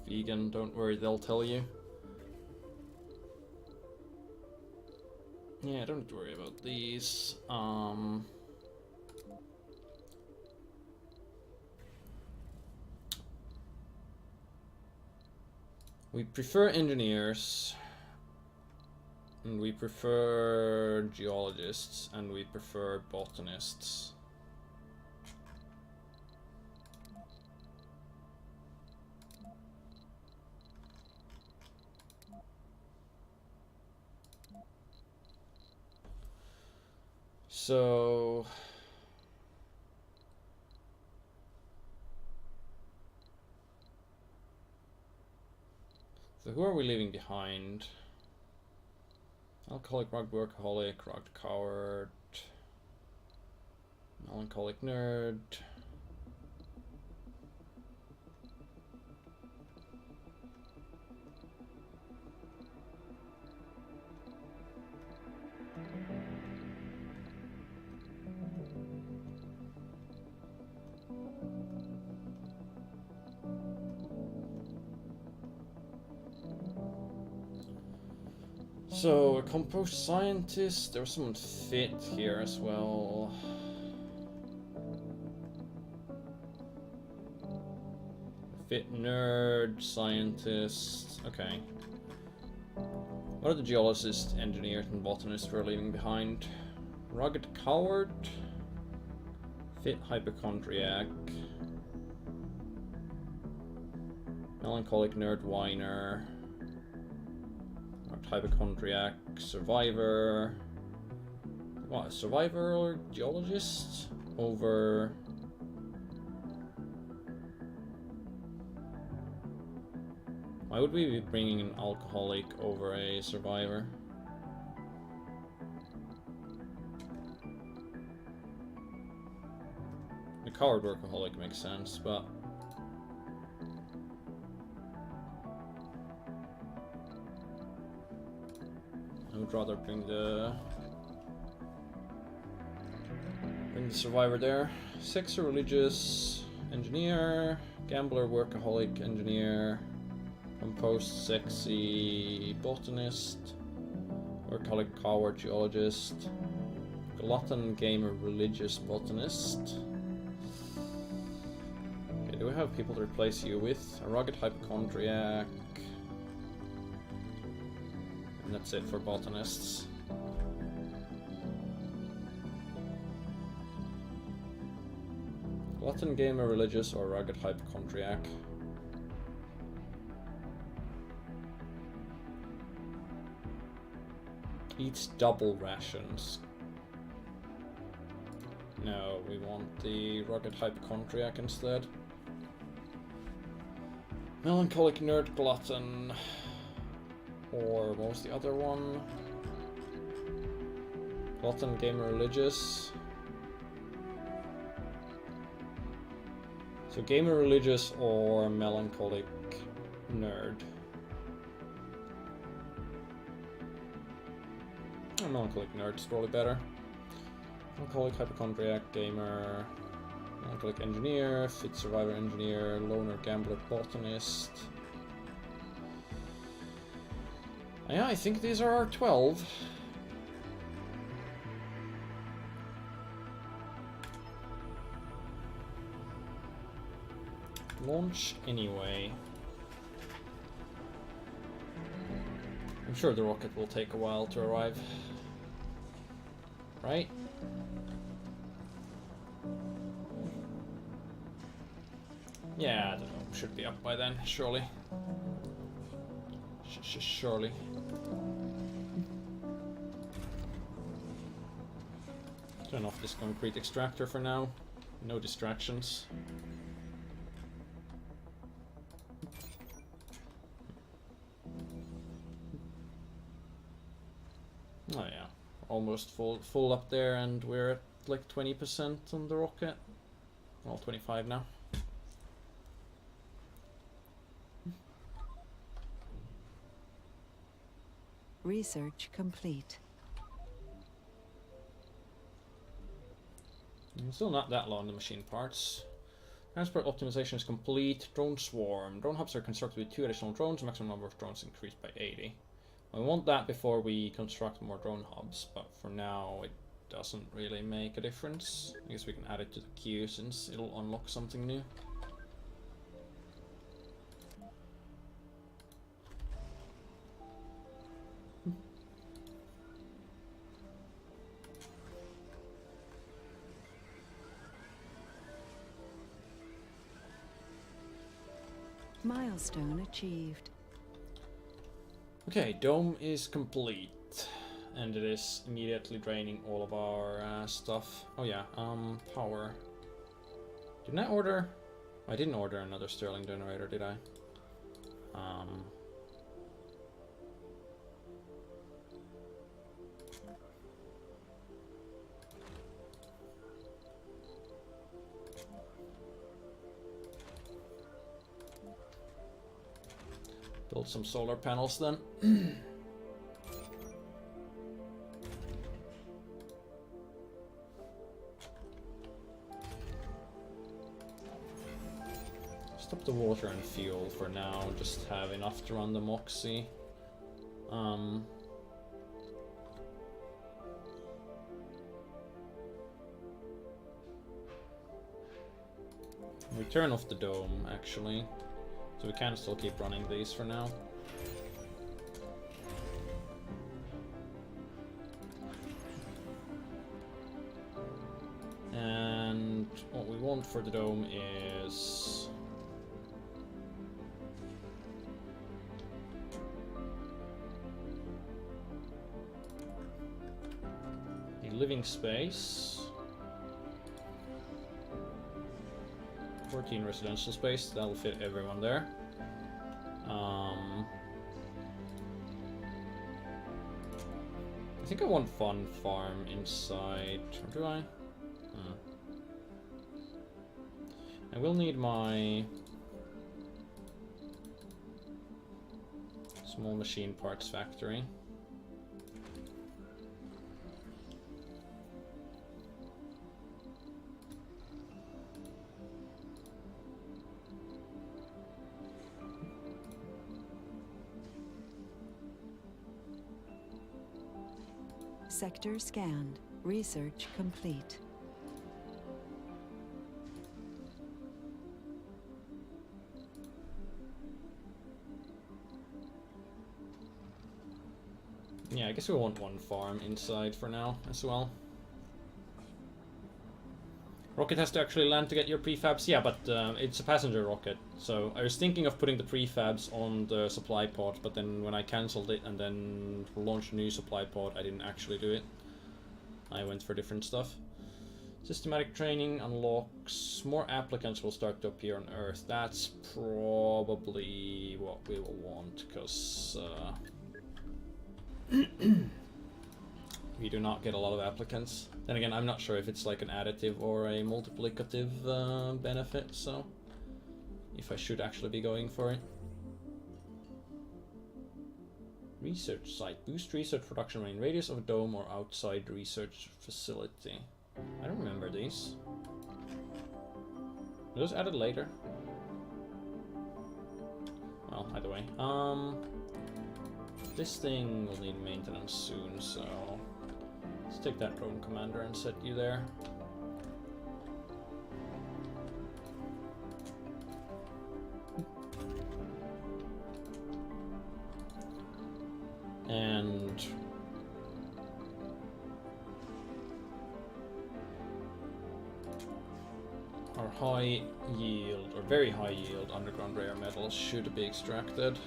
Vegan, don't worry, they'll tell you. Yeah, I don't have to worry about these. We prefer engineers, and we prefer geologists, and we prefer botanists. So who are we leaving behind? Alcoholic, rugged workaholic, rugged coward, melancholic nerd. So, a composed scientist, there was someone fit here as well. Fit nerd, scientist, okay. What are the geologists, engineers, and botanists we're leaving behind? Rugged coward, fit hypochondriac, melancholic nerd whiner, hypochondriac, survivor. What, a survivor or geologist? Over... Why would we be bringing an alcoholic over a survivor? The coward workaholic makes sense, but... I would rather bring the survivor there. Sexer, religious, engineer, gambler, workaholic, engineer, composed, sexy, botanist, workaholic, coward, geologist, glutton, gamer, religious, botanist. Okay, do we have people to replace you with? A rugged hypochondriac. And that's it for botanists. Glutton, gamer, religious, or rugged hypochondriac. Eats double rations. No, we want the rugged hypochondriac instead. Melancholic nerd, glutton. Or what was the other one? Glutton, gamer, religious. So gamer, religious, or melancholic nerd. Oh, melancholic nerd is probably better. Melancholic, hypochondriac, gamer, melancholic engineer, fit survivor engineer, loner, gambler, botanist. Yeah, I think these are our 12. Launch anyway. I'm sure the rocket will take a while to arrive. Right? Yeah, I don't know. Should be up by then, surely. Surely. Turn off this concrete extractor for now. No distractions. Oh yeah, almost full up there, and we're at like 20% on the rocket. Well, 25 now. Research complete. Still not that low on the machine parts. Transport optimization is complete. Drone swarm. Drone hubs are constructed with 2 additional drones. Maximum number of drones increased by 80. I want that before we construct more drone hubs, but for now it doesn't really make a difference. I guess we can add it to the queue since it'll unlock something new. Milestone achieved. Okay, dome is complete. And it is immediately draining all of our stuff. Oh yeah, power. Didn't I order? I didn't order another Stirling generator, did I? Build some solar panels then. Stop the water and fuel for now, just have enough to run the Moxie. We turn off the dome actually, so we can still keep running these for now. And what we want for the dome is a living space, 14 residential space, that'll fit everyone there. I think I want fun farm inside, or do I? I will need my small machine parts factory. Sector scanned. Research complete. Yeah, I guess we want one farm inside for now as well. Rocket has to actually land to get your prefabs. Yeah, but it's a passenger rocket. So I was thinking of putting the prefabs on the supply pod, but then when I cancelled it and then launched a new supply pod, I didn't actually do it. I went for different stuff. Systematic training unlocks. More applicants will start to appear on Earth. That's probably what we will want, because we do not get a lot of applicants. Then again, I'm not sure if it's like an additive or a multiplicative benefit, so if I should actually be going for it. Research site. Boost research production within radius of a dome or outside research facility. I don't remember these. Were those added later? Well, either way. This thing will need maintenance soon, so let's take that drone commander and set you there. And our high yield, or very high yield underground rare metals should be extracted.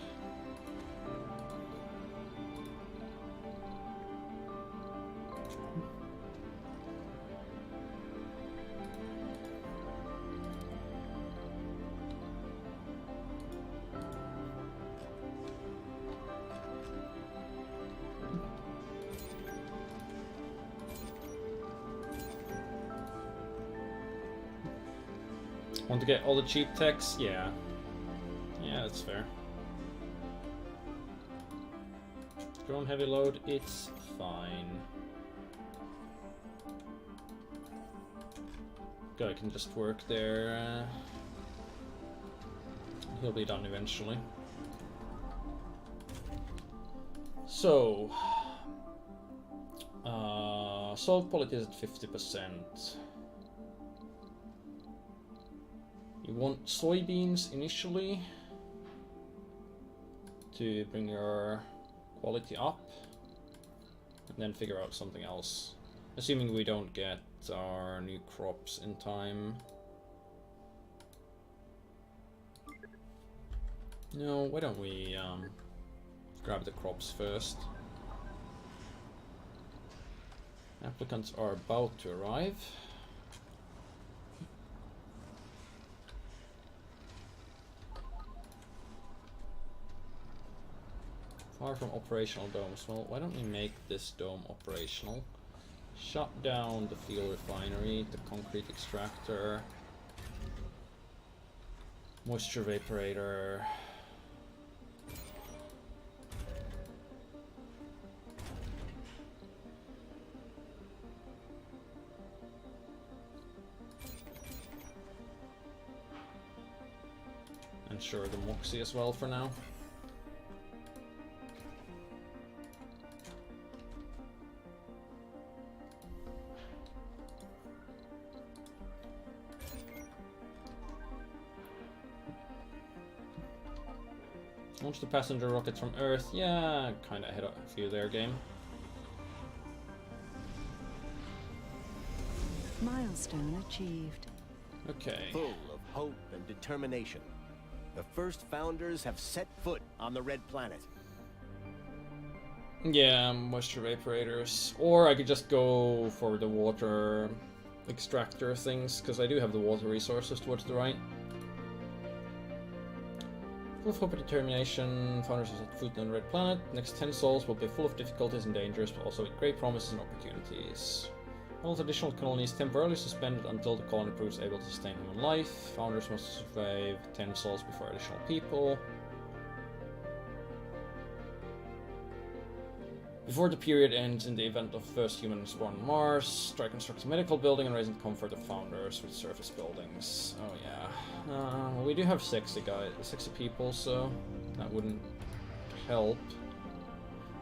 Want to get all the cheap techs? Yeah. Yeah, that's fair. Drone heavy load, it's fine. Guy can just work there. He'll be done eventually. So, salt quality is at 50%. You want soybeans initially to bring your quality up, and then figure out something else. Assuming we don't get our new crops in time. No, why don't we grab the crops first? Applicants are about to arrive. Far from operational domes. Well, why don't we make this dome operational? Shut down the fuel refinery, the concrete extractor, moisture evaporator. And sure, the Moxie as well for now. Launch the passenger rockets from Earth. Yeah, kinda ahead of a few there, game. Milestone achieved. Okay. Full of hope and determination, the first founders have set foot on the Red Planet. Yeah, moisture evaporators. Or I could just go for the water extractor things, because I do have the water resources towards the right. Full of hope and determination, founders have set foot on the Red Planet. Next 10 sols will be full of difficulties and dangers, but also with great promises and opportunities. All additional colonies temporarily suspended until the colony proves able to sustain human life. Founders must survive 10 sols before additional people. Before the period ends, in the event of first human spawn on Mars, try constructing a medical building and raising the comfort of founders with surface buildings. Oh yeah. Well, we do have sexy people, so that wouldn't help.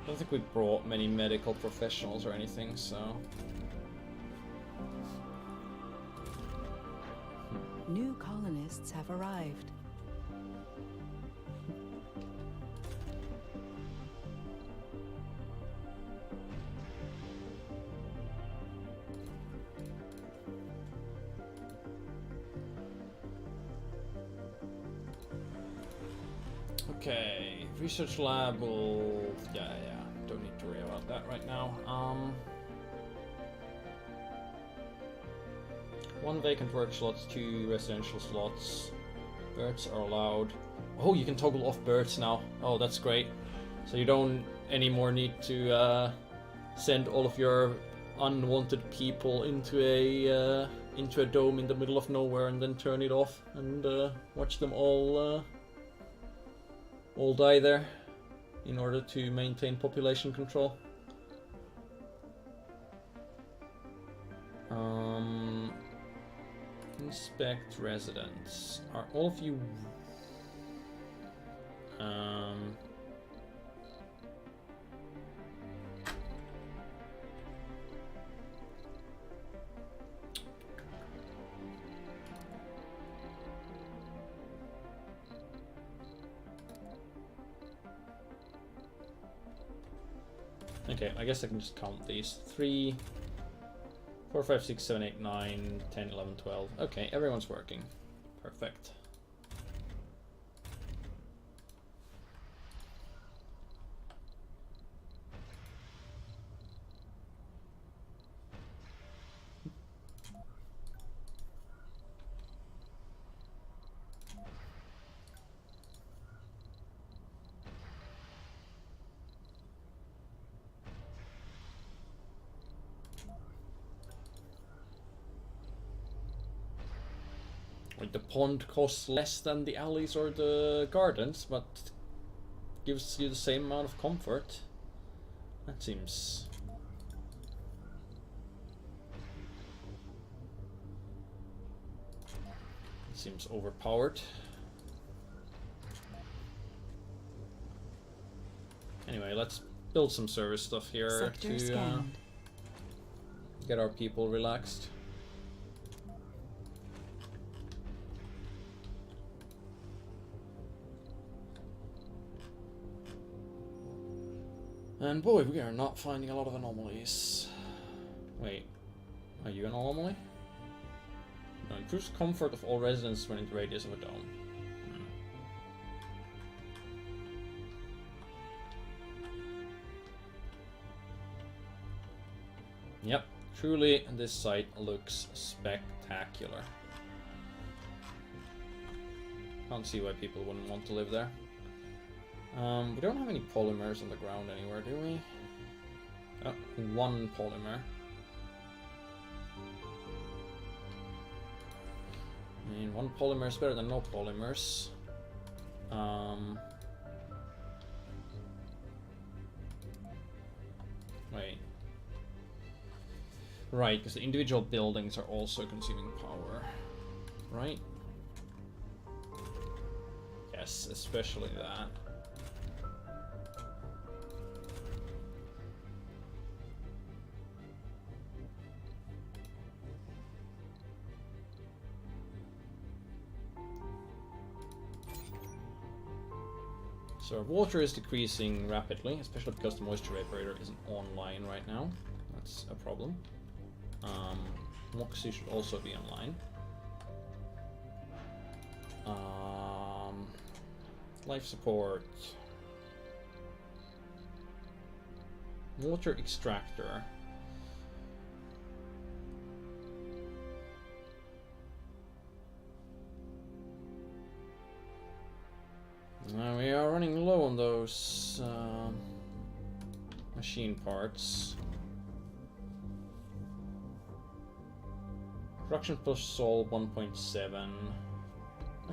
I don't think we brought many medical professionals or anything, so... New colonists have arrived. Okay, research lab will... yeah, don't need to worry about that right now. One vacant work slots, 2 residential slots. Birds are allowed. Oh, you can toggle off birds now. Oh, that's great. So you don't anymore need to send all of your unwanted people into a dome in the middle of nowhere and then turn it off and watch them all die there in order to maintain population control. Inspect residents. Are all of you... Okay, I guess I can just count these. 3, 4, 5, 6, 7, 8, 9, 10, 11, 12. Okay, everyone's working. Perfect. The pond costs less than the alleys or the gardens, but gives you the same amount of comfort. That seems... overpowered. Anyway, let's build some service stuff here Sector to scanned. get our people relaxed. And boy, we are not finding a lot of anomalies. Wait, are you an anomaly? No, improves comfort of all residents when in the radius of a dome. Yep, truly this site looks spectacular. Can't see why people wouldn't want to live there. We don't have any polymers on the ground anywhere, do we? Oh, one polymer. I mean, one polymer is better than no polymers. Wait. Right, because the individual buildings are also consuming power. Right? Yes, especially that. So our water is decreasing rapidly, especially because the moisture evaporator isn't online right now. That's a problem. Moxie should also be online. Life support. Water extractor. We are running low on those machine parts. Production plus Sol 1.7.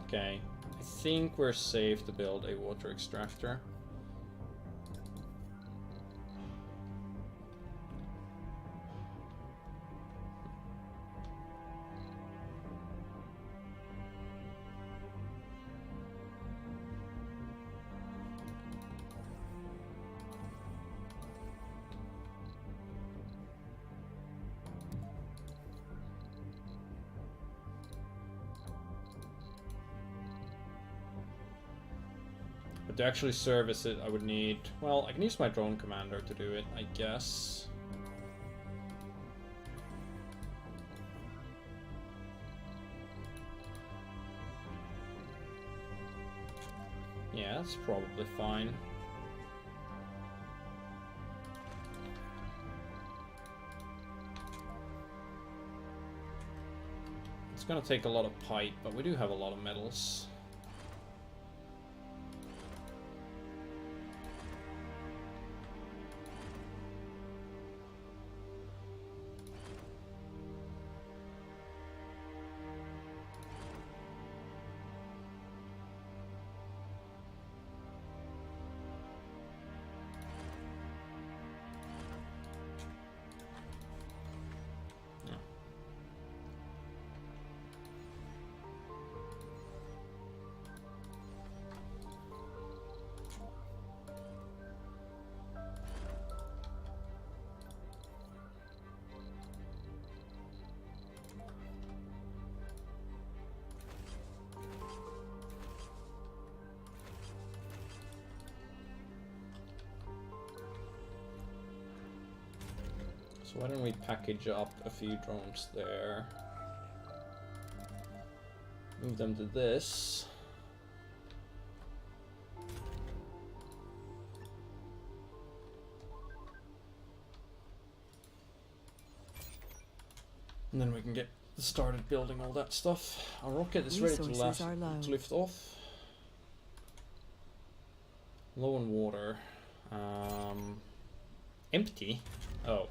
Okay, I think we're safe to build a water extractor. But to actually service it, I would need... Well, I can use my drone commander to do it, I guess. Yeah, that's probably fine. It's gonna take a lot of pipe, but we do have a lot of metals. So why don't we package up a few drones there? Move them to this. And then we can get started building all that stuff. Our rocket is ready to lift off. Low on water. Empty? Oh.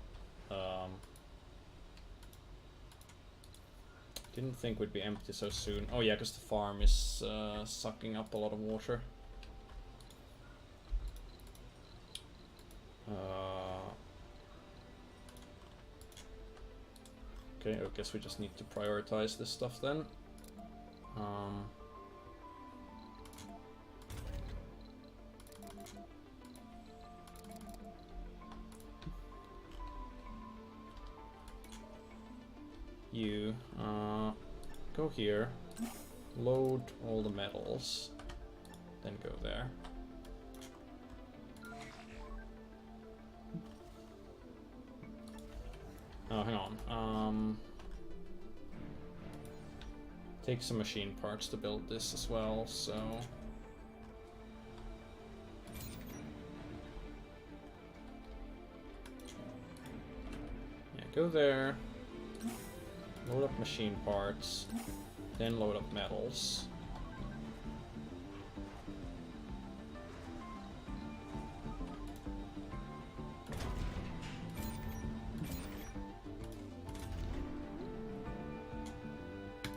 Didn't think we'd be empty so soon. Oh yeah, because the farm is sucking up a lot of water. Okay, I guess we just need to prioritize this stuff then. You go here, load all the metals, then go there. Oh, hang on. Take some machine parts to build this as well, so... yeah, go there, load up machine parts, then load up metals.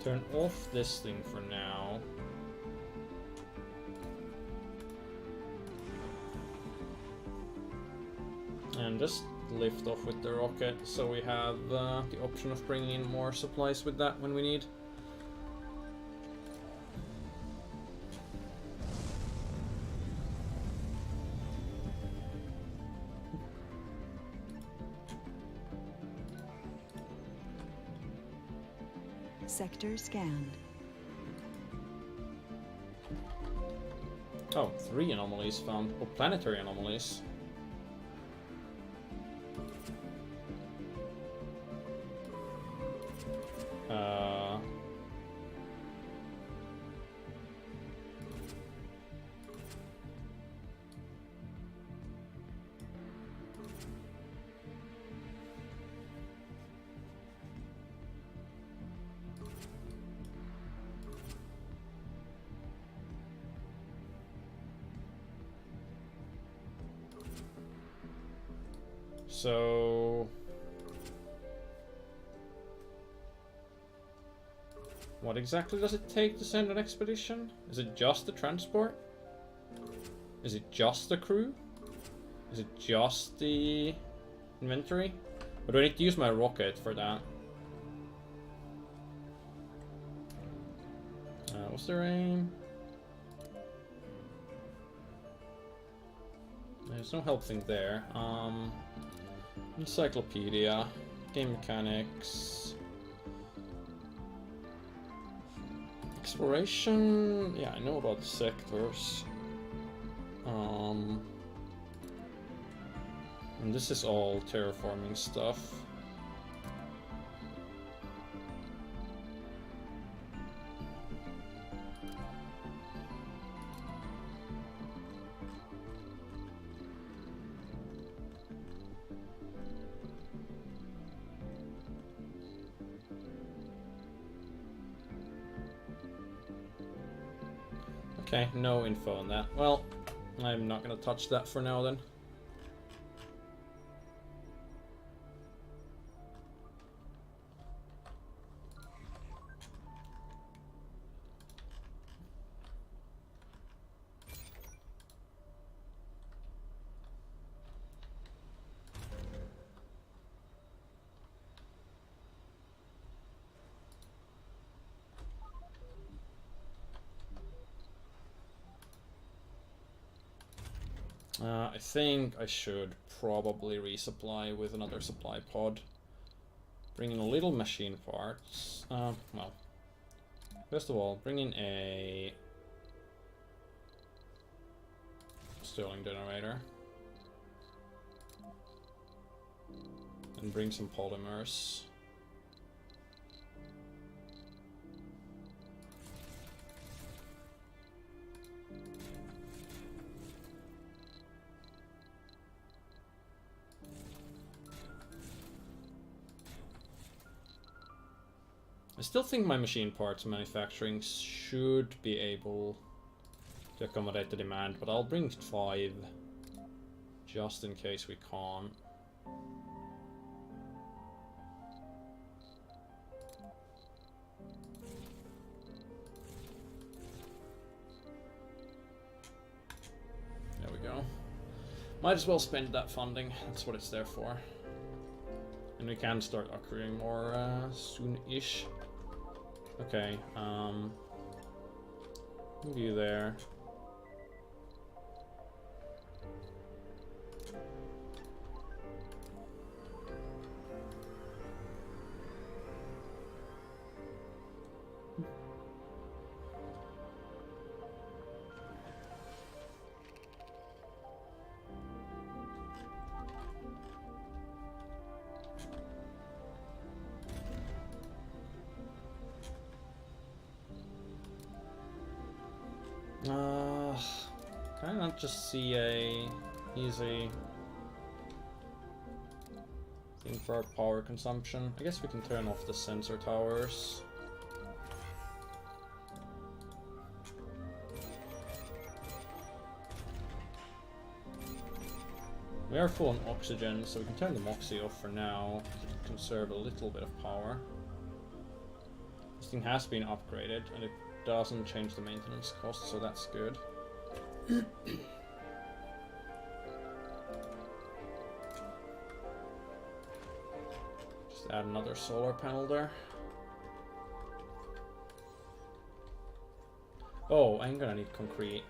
Turn off this thing for now. And just lift off with the rocket, so we have the option of bringing in more supplies with that when we need. Sector scanned. Oh, 3 anomalies found. Oh, planetary anomalies. So... what exactly does it take to send an expedition? Is it just the transport? Is it just the crew? Is it just the inventory? Or do I need to use my rocket for that? What's their aim? There's no help thing there. Encyclopedia, game mechanics, exploration. Yeah, I know about the sectors. And this is all terraforming stuff. Okay, no info on that. Well, I'm not gonna touch that for now then. I think I should probably resupply with another supply pod. Bring in a little machine parts. Well, first of all, bring in a Stirling generator. And bring some polymers. I still think my machine parts manufacturing should be able to accommodate the demand, but I'll bring 5 just in case we can't. There we go. Might as well spend that funding, that's what it's there for. And we can start accruing more soon-ish. Okay, move you there. Can I not just see a easy thing for our power consumption? I guess we can turn off the sensor towers. We are full on oxygen, so we can turn the Moxie off for now to conserve a little bit of power. This thing has been upgraded, and it doesn't change the maintenance cost, so that's good. Just add another solar panel there. Oh, I'm gonna need concrete.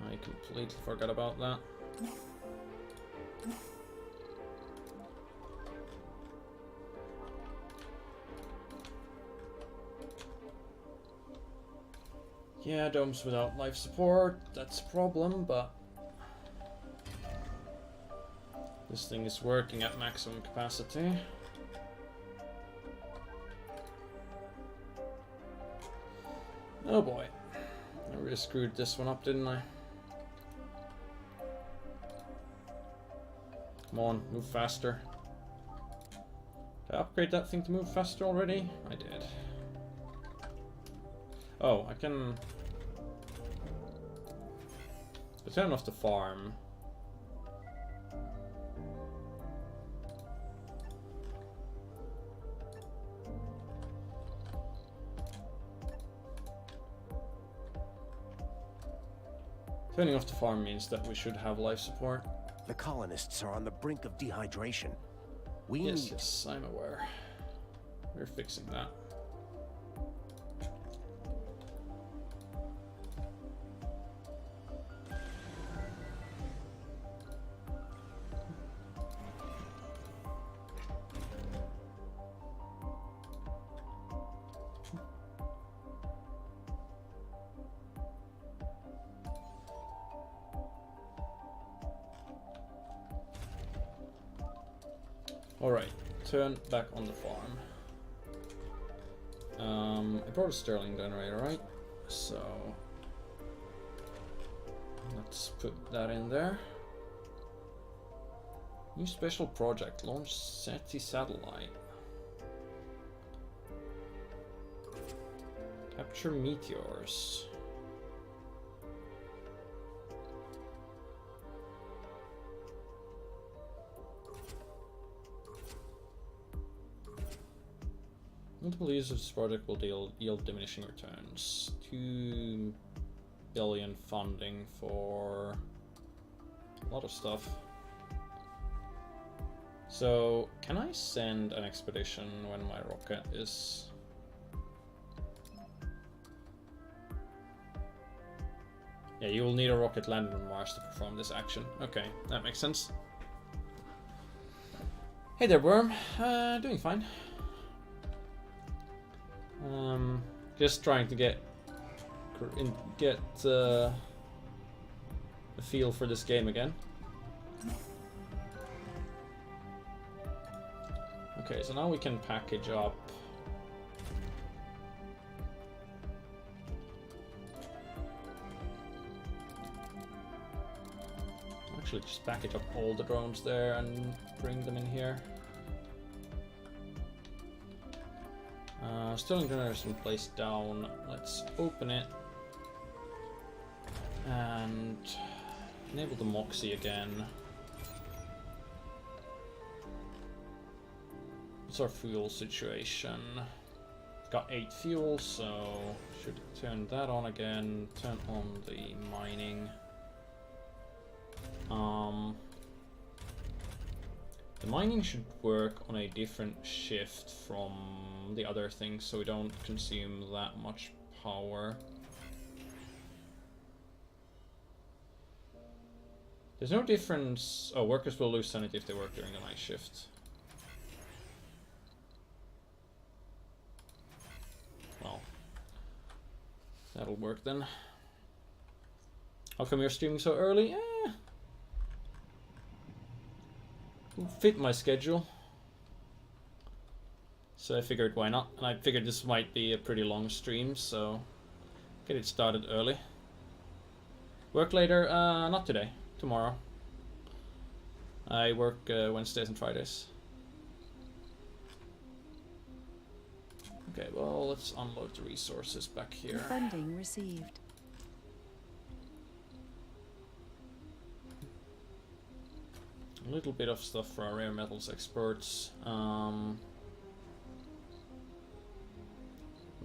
I completely forgot about that. Yeah, domes without life support, that's a problem, but this thing is working at maximum capacity. Oh boy, I really screwed this one up, didn't I? Come on, move faster. Did I upgrade that thing to move faster already? I did. Oh, I can turn off the farm. Turning off the farm means that we should have life support. The colonists are on the brink of dehydration. We Yes, need... yes, I'm aware. We're fixing that. Alright, turn back on the farm. I brought a Stirling generator, right? So let's put that in there. New special project, launch SETI satellite. Capture meteors. Multiple use of this project will yield diminishing returns. 2 billion funding for a lot of stuff. So, can I send an expedition when my rocket is... Yeah, you will need a rocket landed on Mars to perform this action. Okay, that makes sense. Hey there, Worm. Doing fine. Just trying to get a feel for this game again. Okay, so now we can package up. Actually, just package up all the drones there and bring them in here. Stirling generator has been placed down. Let's open it and enable the Moxie again. What's our fuel situation? Got 8 fuel, so should turn that on again. Turn on the mining. The mining should work on a different shift from the other things, so we don't consume that much power. There's no difference. Oh, workers will lose sanity if they work during the night shift. Well, that'll work then. How come you're streaming so early? Fit my schedule. So I figured why not, and I figured this might be a pretty long stream, so Get it started early. Work later? Not today. Tomorrow. I work Wednesdays and Fridays. Okay, well, let's unload the resources back here. Funding received. A little bit of stuff for our rare metals experts. We're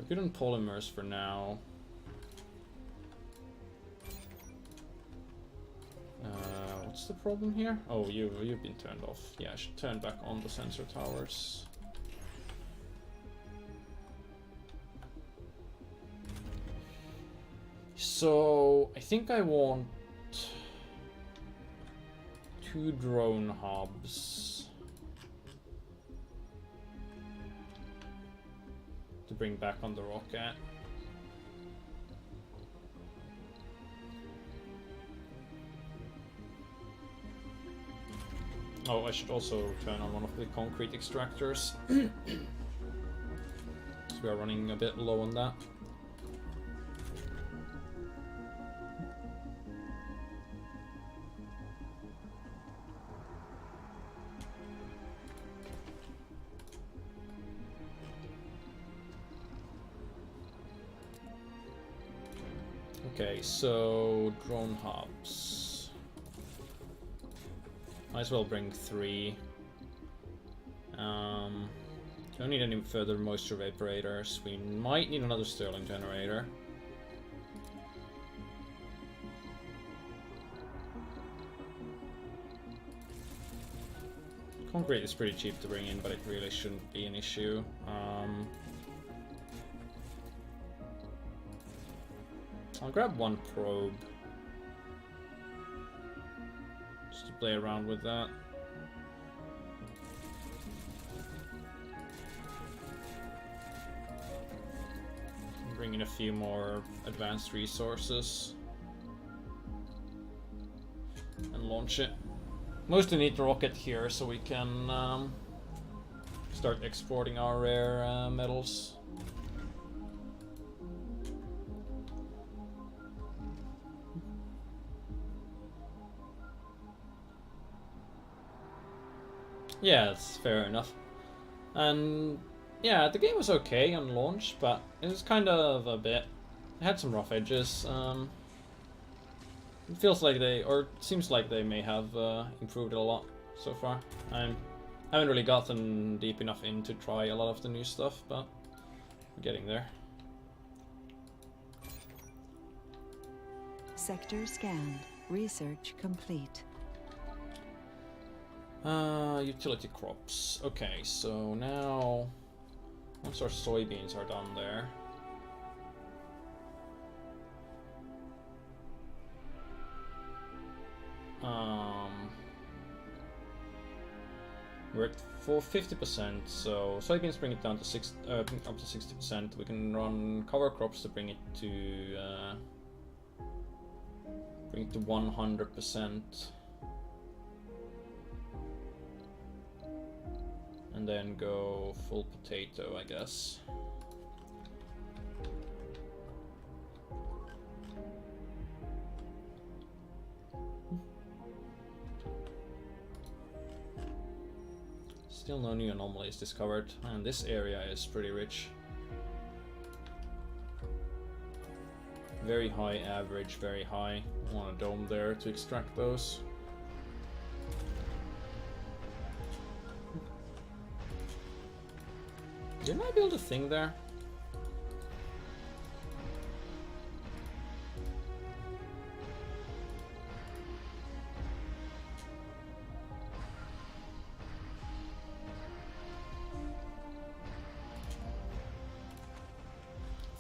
good on polymers for now. What's the problem here? Oh, you've been turned off. Yeah, I should turn back on the sensor towers. So I think I want 2 drone hubs to bring back on the rocket. Oh, I should also turn on one of the concrete extractors. So we are running a bit low on that. Okay, so drone hubs. Might as well bring 3. Don't need any further moisture evaporators. We might need another Stirling generator. Concrete is pretty cheap to bring in, but it really shouldn't be an issue. I'll grab 1 probe. Just to play around with that. Bring in a few more advanced resources. And launch it. Mostly need the rocket here so we can start exporting our rare metals. Yeah, that's fair enough. And yeah, the game was okay on launch, but it was kind of a bit... It had some rough edges. It feels like they, or it seems like they may have improved it a lot so far. I haven't really gotten deep enough in to try a lot of the new stuff, but we're getting there. Sector scanned. Research complete. Utility crops. Okay, so now once our soybeans are done there, we're at 50%. So soybeans bring it down to up to 60%. We can run cover crops to bring it to 100%. And then go full potato, I guess. Still no new anomalies discovered, and this area is pretty rich. Very high average, very high. I want a dome there to extract those. Didn't I build a thing there?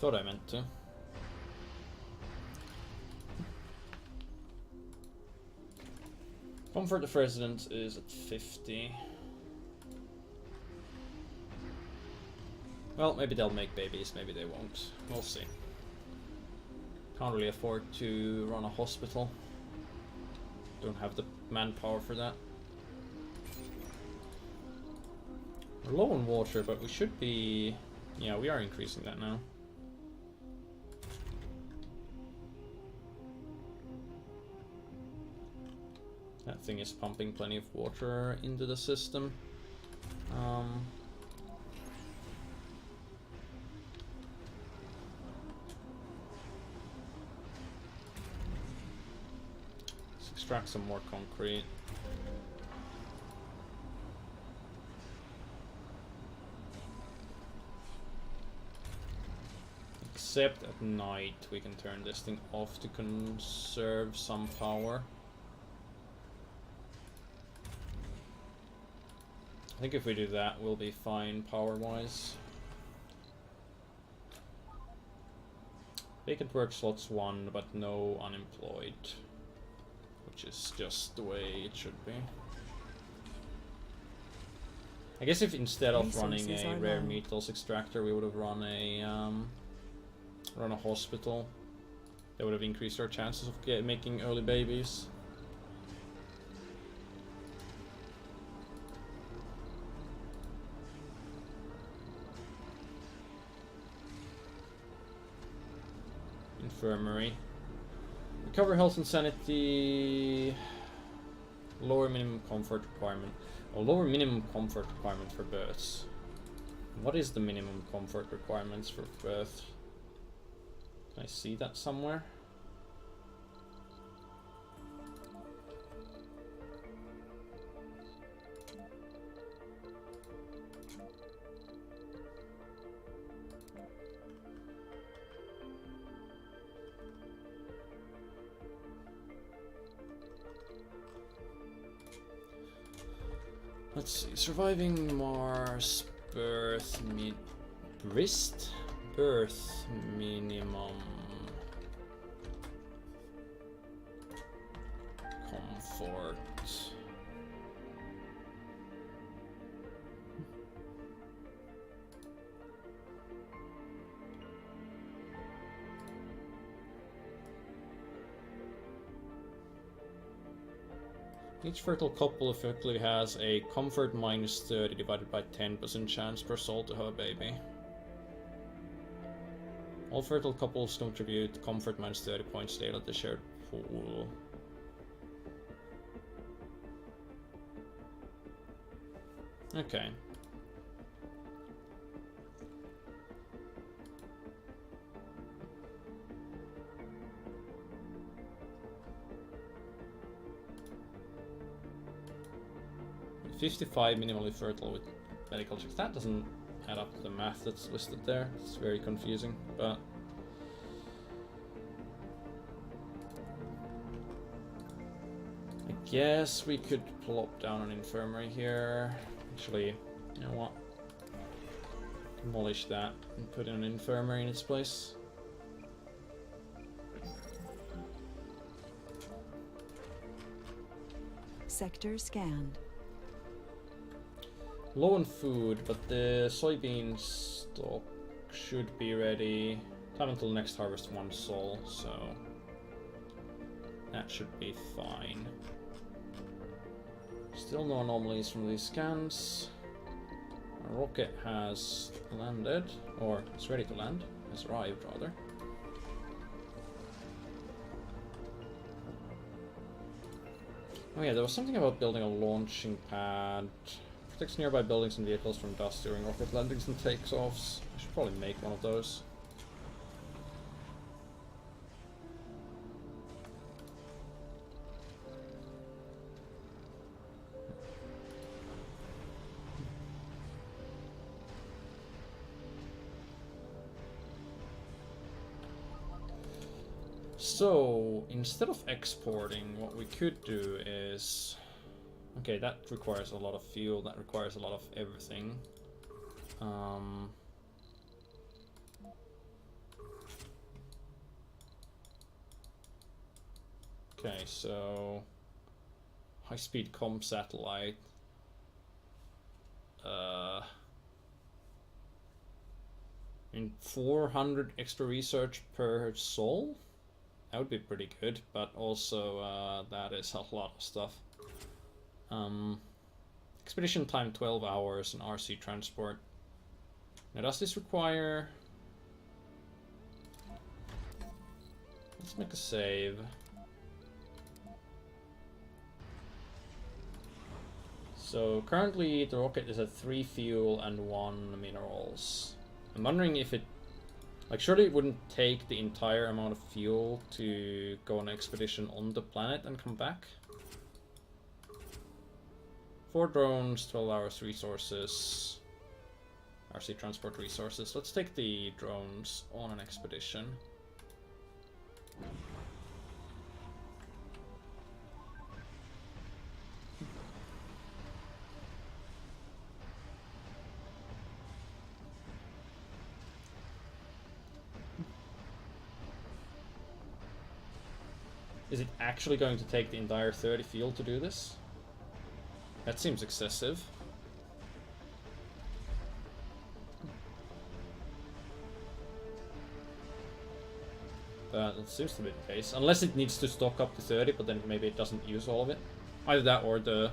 Thought I meant to. Comfort of residents is at 50. Well, maybe they'll make babies, maybe they won't. We'll see. Can't really afford to run a hospital. Don't have the manpower for that. We're low on water, but we should be... Yeah, we are increasing that now. That thing is pumping plenty of water into the system. Let's extract some more concrete. Except at night we can turn this thing off to conserve some power. I think if we do that, we'll be fine power-wise. Vacant work slots 1, but no unemployed. Which is just the way it should be. I guess if instead of running a rare metals extractor, we would have run a hospital, that would have increased our chances of making early babies. Infirmary. Recover health and sanity. Lower minimum comfort requirement. Or lower minimum comfort requirement for births. What is the minimum comfort requirements for birth? Can I see that somewhere? Let's see, surviving Mars, birth minimum comfort. Each fertile couple effectively has a comfort minus 30 divided by 10% chance per soul to have a baby. All fertile couples contribute comfort minus 30 points daily at the shared pool. Okay. $55 minimally fertile with medical checks. That doesn't add up to the math that's listed there. It's very confusing, but I guess we could plop down an infirmary here. Actually, you know what? Demolish that and put in an infirmary in its place. Sector scanned. Low on food, but the soybean stock should be ready. Time until next harvest 1 soul, so that should be fine. Still no anomalies from these scans. Our rocket has landed, or it's ready to land. Has arrived, rather. Oh yeah, there was something about building a launching pad. Protects nearby buildings and vehicles from dust during rocket landings and takes-offs. I should probably make one of those. So, instead of exporting, what we could do is... Okay, that requires a lot of fuel, that requires a lot of everything. Okay, so... high-speed comm satellite. In 400 extra research per soul? That would be pretty good, but also that is a lot of stuff. Expedition time 12 hours and RC transport. Now does this require... Let's make a save. So currently the rocket is at 3 fuel and 1 minerals. I'm wondering if it... Like, surely it wouldn't take the entire amount of fuel to go on an expedition on the planet and come back. 4 drones, 12 hours resources. RC transport resources. Let's take the drones on an expedition. Is it actually going to take the entire 30 fuel to do this? That seems excessive. But it seems to be the case. Unless it needs to stock up to 30, but then maybe it doesn't use all of it. Either that or the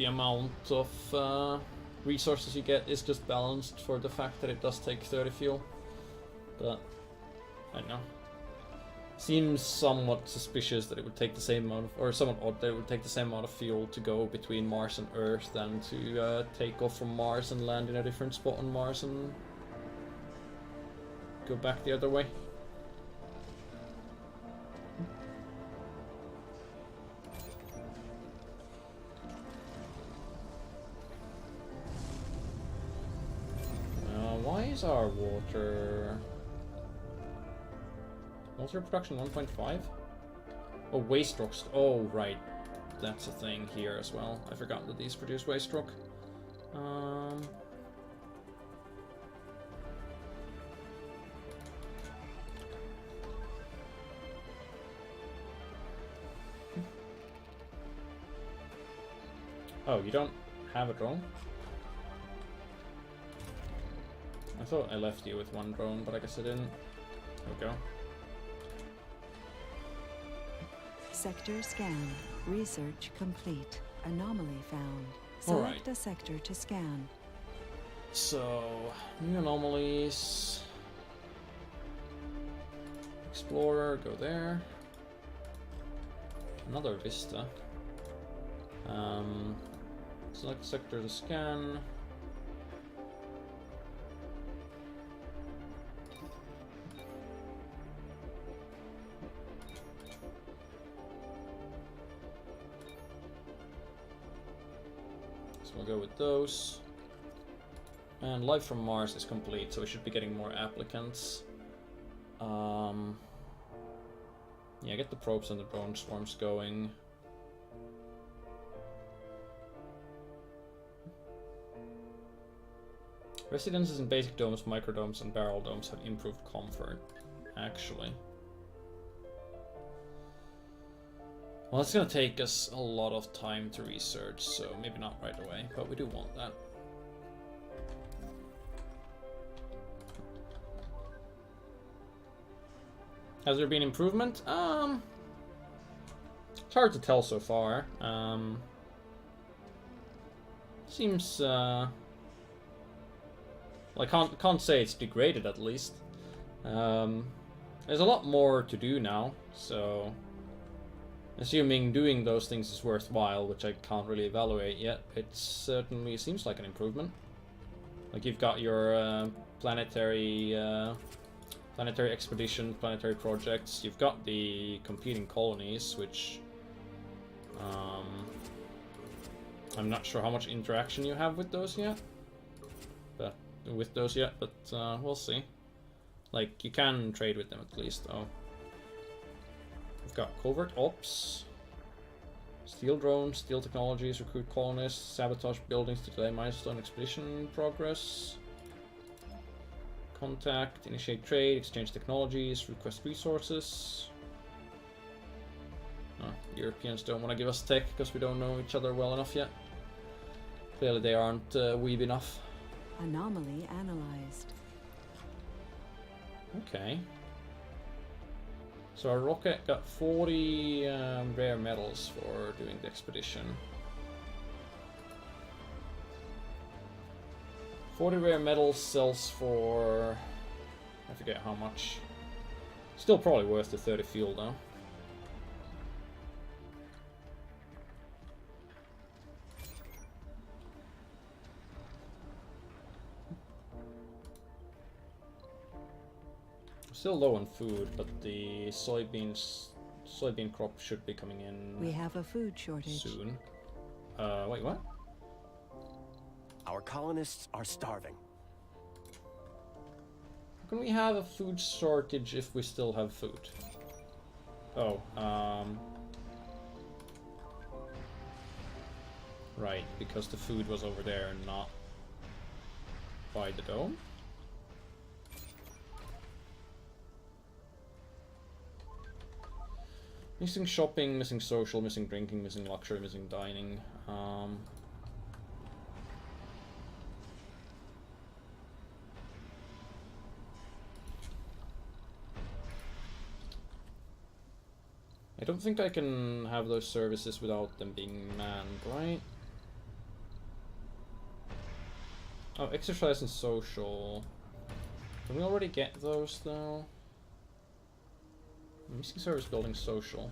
amount of resources you get is just balanced for the fact that it does take 30 fuel. But I don't know. Seems somewhat suspicious that it would take the same amount of, or somewhat odd that it would take the same amount of fuel to go between Mars and Earth than to take off from Mars and land in a different spot on Mars and go back the other way. Why is our water production 1.5? Oh, waste rocks. Oh, right. That's a thing here as well. I forgot that these produce waste rock. Oh, you don't have a drone? I thought I left you with 1 drone, but I guess I didn't. There we go. Sector scanned. Research complete. Anomaly found. Select a sector to scan. So, new anomalies. Explorer, go there. Another vista. Select sector to scan. So we'll go with those. And Life from Mars is complete, so we should be getting more applicants. Yeah, get the probes and the drone swarms going. Residences in basic domes, microdomes, and barrel domes have improved comfort, actually. Well, it's gonna take us a lot of time to research, so maybe not right away, but we do want that. Has there been improvement? It's hard to tell so far. Seems, well, I can't say it's degraded, at least. There's a lot more to do now, so assuming doing those things is worthwhile, which I can't really evaluate yet, it certainly seems like an improvement. Like, you've got your planetary expedition, planetary projects. You've got the competing colonies, which I'm not sure how much interaction you have with those yet. But we'll see. Like, you can trade with them at least, though. We've got covert ops, steal drones, steal technologies, recruit colonists, sabotage buildings to delay milestone expedition progress, contact, initiate trade, exchange technologies, request resources. Europeans don't want to give us tech because we don't know each other well enough yet. Clearly they aren't weeb enough. Anomaly analyzed. Okay. So our rocket got 40 rare metals for doing the expedition. 40 rare metals sells for... I forget how much. Still probably worth the 30 fuel though. Still low on food, but the soybean crop should be coming in. We have a food shortage soon. Wait, what? Our colonists are starving. How can we have a food shortage if we still have food? Oh, right, because the food was over there and not by the dome? Missing shopping, missing social, missing drinking, missing luxury, missing dining. I don't think I can have those services without them being manned, right? Oh, exercise and social. Can we already get those though? Missing service building social.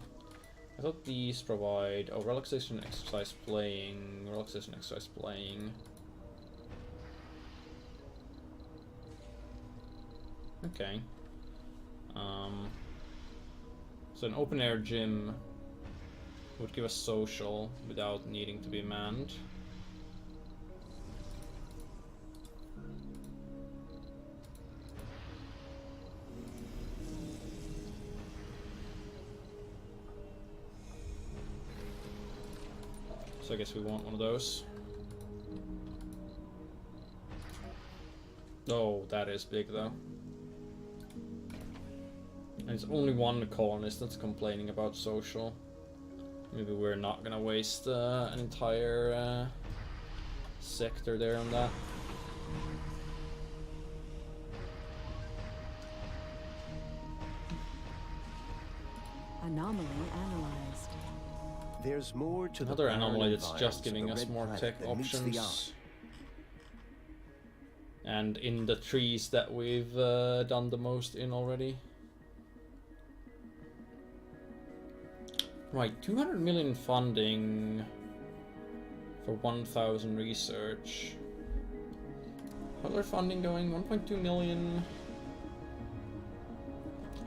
I thought these provide relaxation, exercise, playing. Relaxation, exercise, playing. Okay. So an open air gym would give us social without needing to be manned. So I guess we want one of those. Oh, that is big though. And it's only one colonist that's complaining about social. Maybe we're not gonna waste an entire sector there on that. anomaly analyzed. There's more to Another the anomaly that's barren just environs of giving the us red more planet tech that meets the eye. options. And in the trees that we've done the most in already. Right, 200 million funding for 1,000 research. How's our funding going? 1.2 million.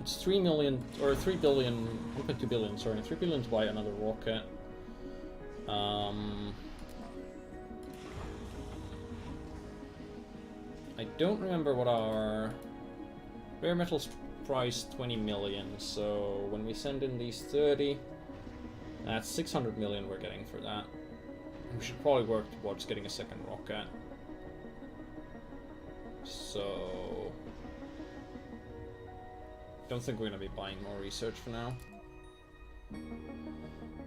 It's 3 million, or 3 billion, 1.2 billion, sorry, 3 billion to buy another rocket. I don't remember what our rare metals price 20 million, so when we send in these 30, that's 600 million we're getting for that. We should probably work towards getting a second rocket. So don't think we're gonna be buying more research for now.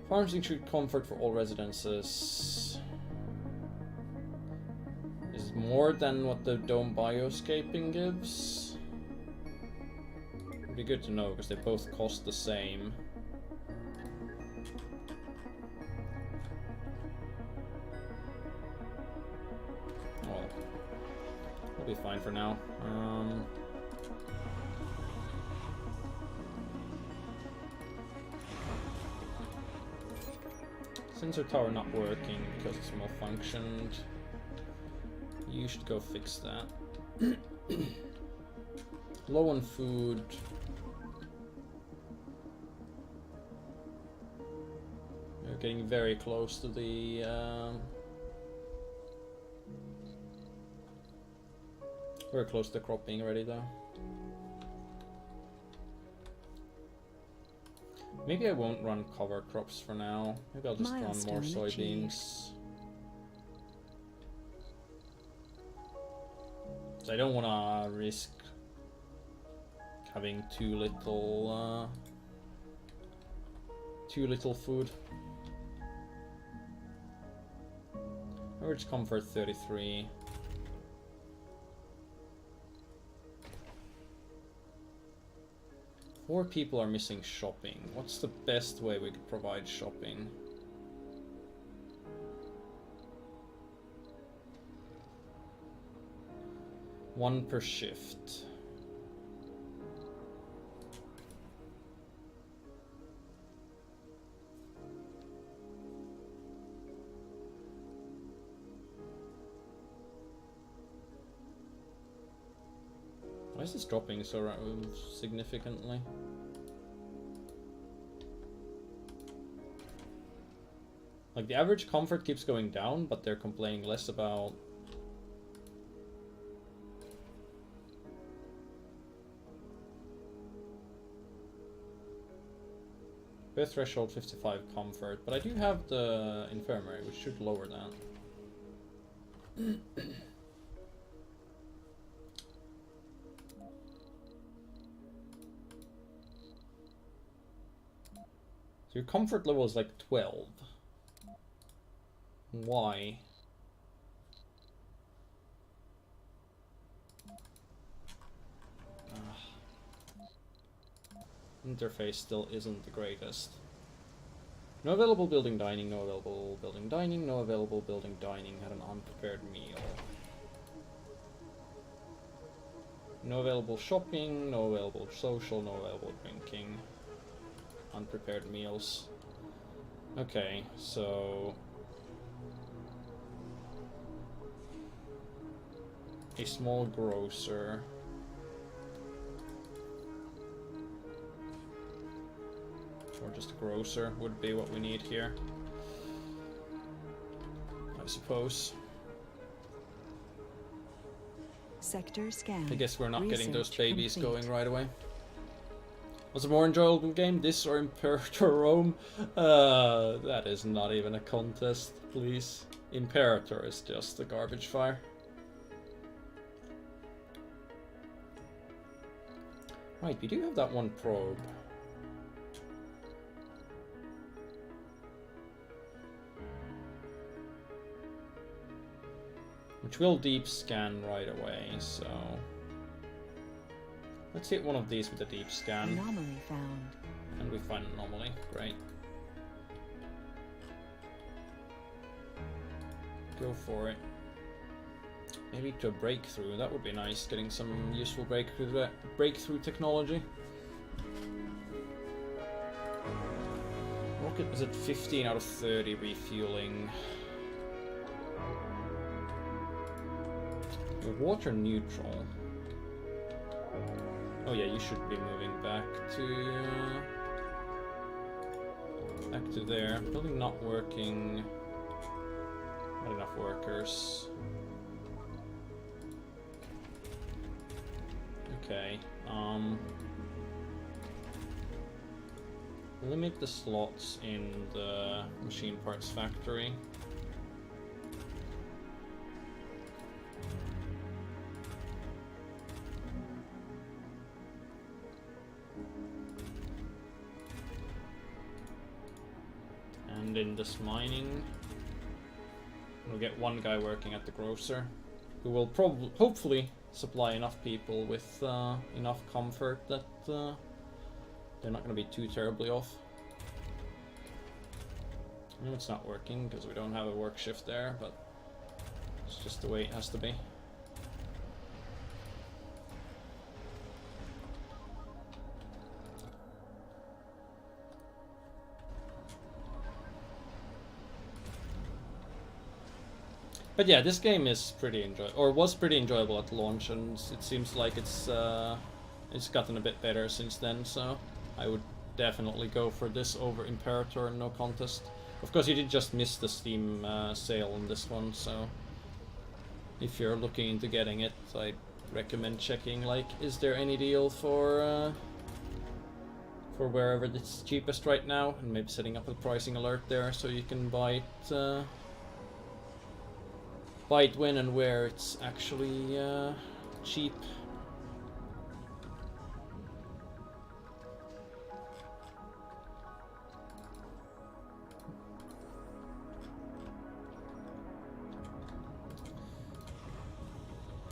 Farms include comfort for all residences. Is more than what the dome bioscaping gives. It'd be good to know because they both cost the same. Well, we'll be fine for now. Sensor tower not working because it's malfunctioned. You should go fix that. Low on food. We're getting very close to the very close to the crop being ready though. Maybe I won't run cover crops for now. Maybe I'll just run more soybeans. So I don't want to risk having too little food. Average comfort 33. Four people are missing shopping. What's the best way we could provide shopping? One per shift. Why is this dropping so significantly? Like, the average comfort keeps going down, but they're complaining less about... Birth threshold 55 comfort, but I do have the infirmary, which should lower that. So your comfort level is like 12. Why? Interface still isn't the greatest. No available building dining, no available building dining, no available building dining, had an unprepared meal. No available shopping, no available social, no available drinking. Unprepared meals. Okay, so... a small grocer. Or just a grocer would be what we need here, I suppose. Sector scan. I guess we're not getting those Research babies complete. going right away. Was a more enjoyable game, this or Imperator Rome? That is not even a contest, please. Imperator is just a garbage fire. Right, we do have that one probe. Which will deep scan right away, so... let's hit one of these with a deep scan. Anomaly found. And we find an anomaly, great. Go for it. Maybe to a breakthrough, that would be nice, getting some useful breakthrough technology. Rocket was at 15 out of 30 refueling. You're water neutral. Oh yeah, you should be moving back to there. Building not working. Not enough workers. Okay. Limit the slots in the machine parts factory. And in this mining, we'll get one guy working at the grocer, who will hopefully supply enough people with enough comfort that they're not going to be too terribly off. I know it's not working because we don't have a work shift there, but it's just the way it has to be. But yeah, this game is pretty enjoyable, or was pretty enjoyable at launch, and it seems like it's gotten a bit better since then. So I would definitely go for this over Imperator, no contest. Of course, you did just miss the Steam sale on this one, so if you're looking into getting it, I'd recommend checking, like, is there any deal for wherever it's cheapest right now, and maybe setting up a pricing alert there so you can buy it when and where it's actually cheap.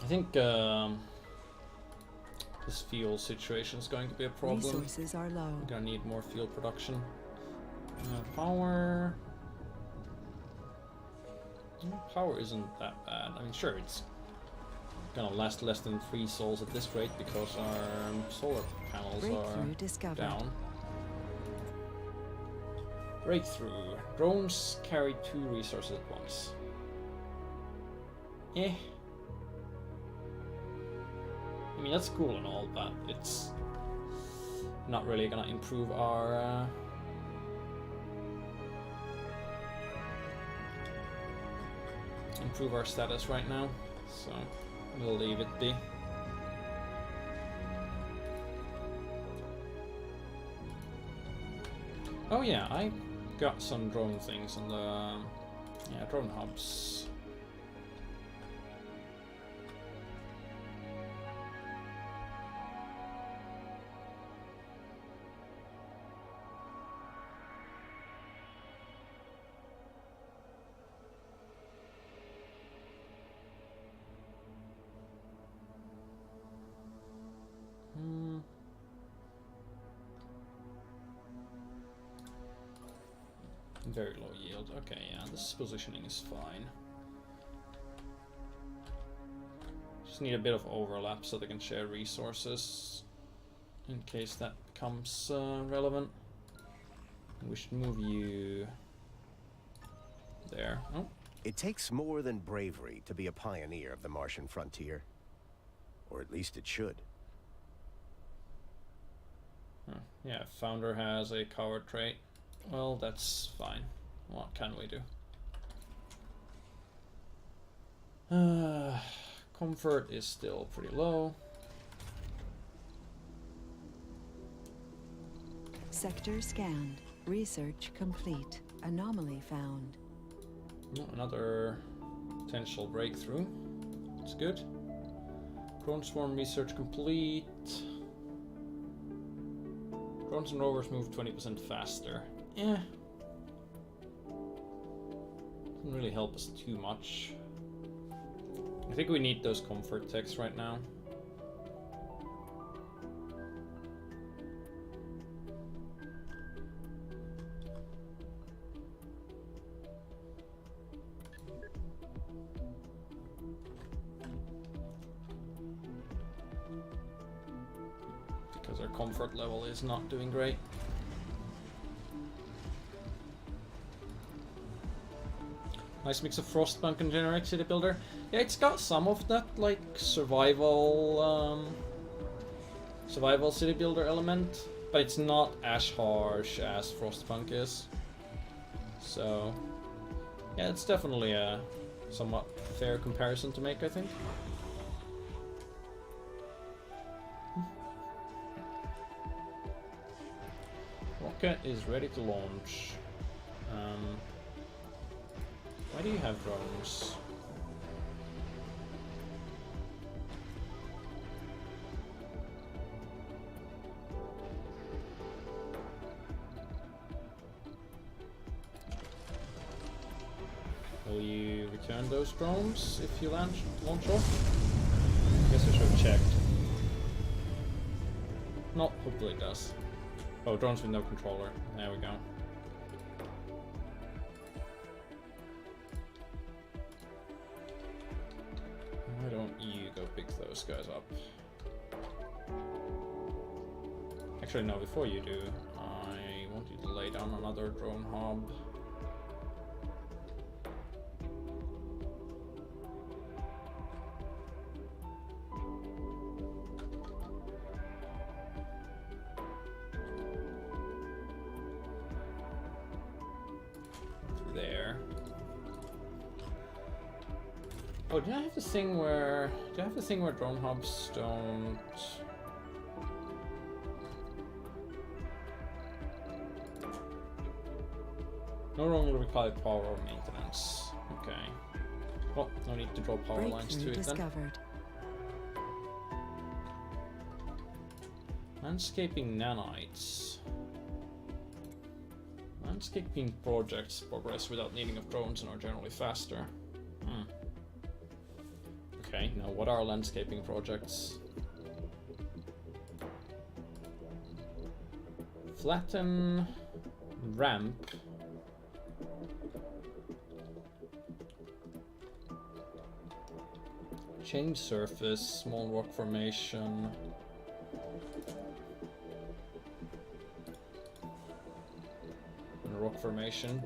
I think this fuel situation is going to be a problem. Resources are low. We're gonna need more fuel production. Power. Power isn't that bad. I mean, sure, it's gonna last less than 3 souls at this rate because our solar panels are discovered. down. Breakthrough. Drones carry 2 resources at once. I mean, that's cool and all, but it's not really gonna improve our status right now, so we'll leave it be. Oh yeah, I got some drone things on the drone hubs. Very low yield. Okay, yeah, this positioning is fine. Just need a bit of overlap so they can share resources in case that becomes relevant. We should move you there. Oh. It takes more than bravery to be a pioneer of the Martian frontier. Or at least it should. Huh. Yeah, founder has a coward trait. Well, that's fine. What can we do? Comfort is still pretty low. Sector scanned. Research complete. Anomaly found. Oh, another potential breakthrough. That's good. Drone swarm research complete. Drones and rovers move 20% faster. Yeah. Doesn't really help us too much. I think we need those comfort techs right now. Because our comfort level is not doing great. Nice mix of Frostpunk and Generic City Builder. Yeah, it's got some of that like survival city builder element, but it's not as harsh as Frostpunk is. So yeah, it's definitely a somewhat fair comparison to make, I think. Rocket is ready to launch. Why do you have drones? Will you return those drones if you launch off? I guess I should have checked. No, hopefully it does. Oh, drones with no controller. There we go. Why don't you go pick those guys up? Actually, no, before you do, I want you to lay down another drone hub. There. Oh, do I have the thing where... Do I have the thing where drone hubs don't... No longer require power or maintenance. Okay. Well, no need to draw power lines to it discovered. then. Landscaping nanites. Landscaping projects progress without needing of drones and are generally faster. Okay, now what are landscaping projects? Flatten ramp. Change surface, small rock formation. And rock formation.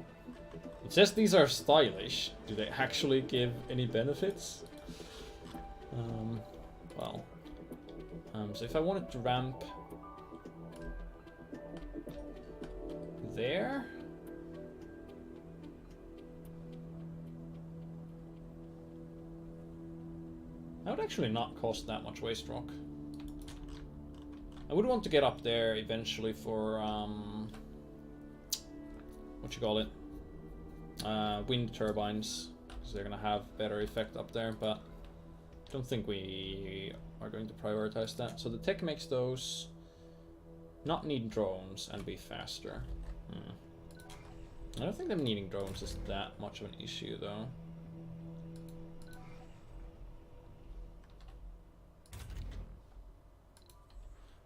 It says these are stylish. Do they actually give any benefits? Well, So if I wanted to ramp there, that would actually not cost that much waste rock. I would want to get up there eventually for what you call it, wind turbines, because they're gonna have better effect up there, but I don't think we are going to prioritize that. So the tech makes those not need drones and be faster. I don't think them needing drones is that much of an issue though.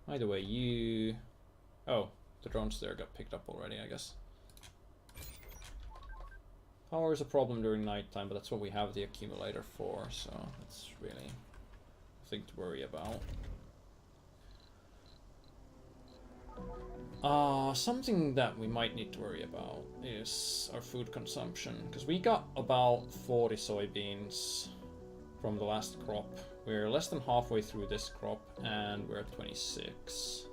Either way, you... Oh, the drones there got picked up already, I guess. Power is a problem during nighttime, but that's what we have the accumulator for, so that's really nothing to worry about. Something that we might need to worry about is our food consumption, because we got about 40 soybeans from the last crop. We're less than halfway through this crop, and we're at 26.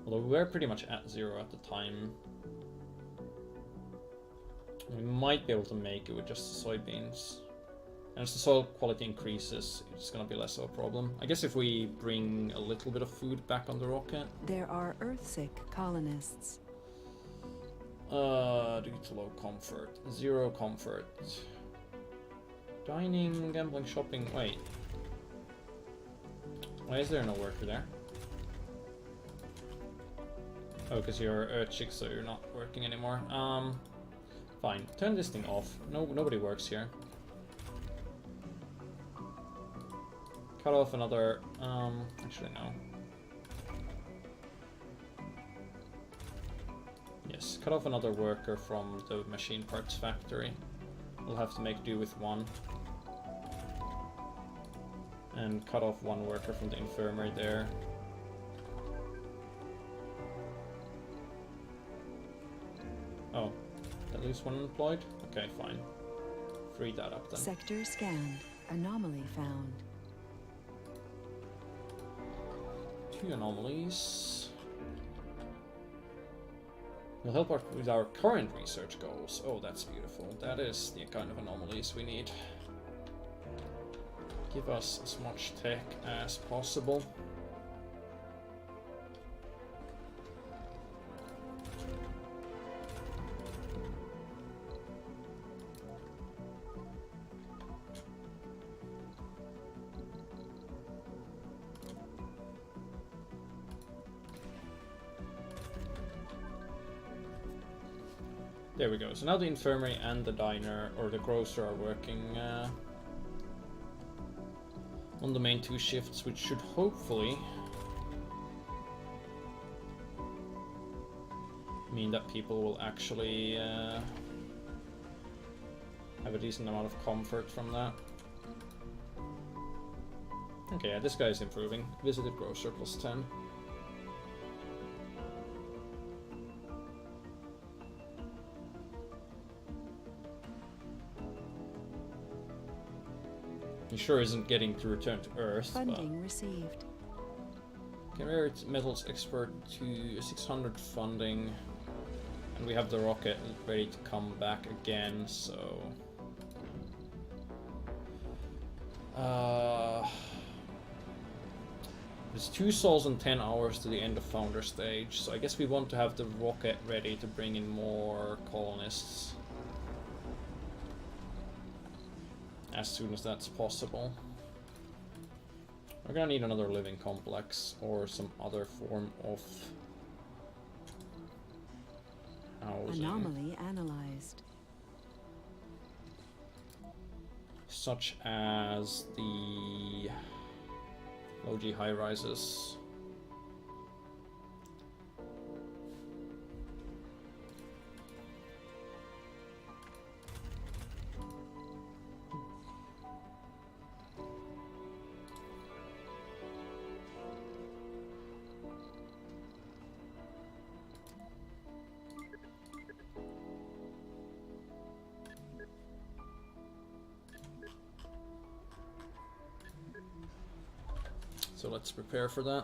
Although we were pretty much at 0 at the time. We might be able to make it with just the soybeans. And as the soil quality increases, it's going to be less of a problem. I guess if we bring a little bit of food back on the rocket. There are Earthsick colonists. Due to low comfort. 0 comfort. Dining, gambling, shopping. Wait. Why is there no worker there? Oh, because you're Earthsick, so you're not working anymore. Fine. Turn this thing off. Nobody works here. Cut off another, actually no. Yes, cut off another worker from the machine parts factory. We'll have to make do with one. And cut off one worker from the infirmary there. Oh, at least one employed? Okay, fine. Free that up then. Sector scanned. Anomaly found. 2 anomalies. Will help us with our current research goals. Oh, that's beautiful. That is the kind of anomalies we need. Give us as much tech as possible. There we go. So now the infirmary and the diner, or the grocer, are working on the main 2 shifts, which should hopefully mean that people will actually have a decent amount of comfort from that. Okay, yeah, this guy is improving. Visited grocer plus 10. He sure isn't getting to return to Earth. Funding received. Okay, rare metals expert to 600 funding, and we have the rocket ready to come back again. So, it's 2 souls and 10 hours to the end of founder stage. So I guess we want to have the rocket ready to bring in more colonists as soon as that's possible. We're gonna need another living complex or some other form of housing. Anomaly analyzed. Such as the low-G high-rises. So let's prepare for that.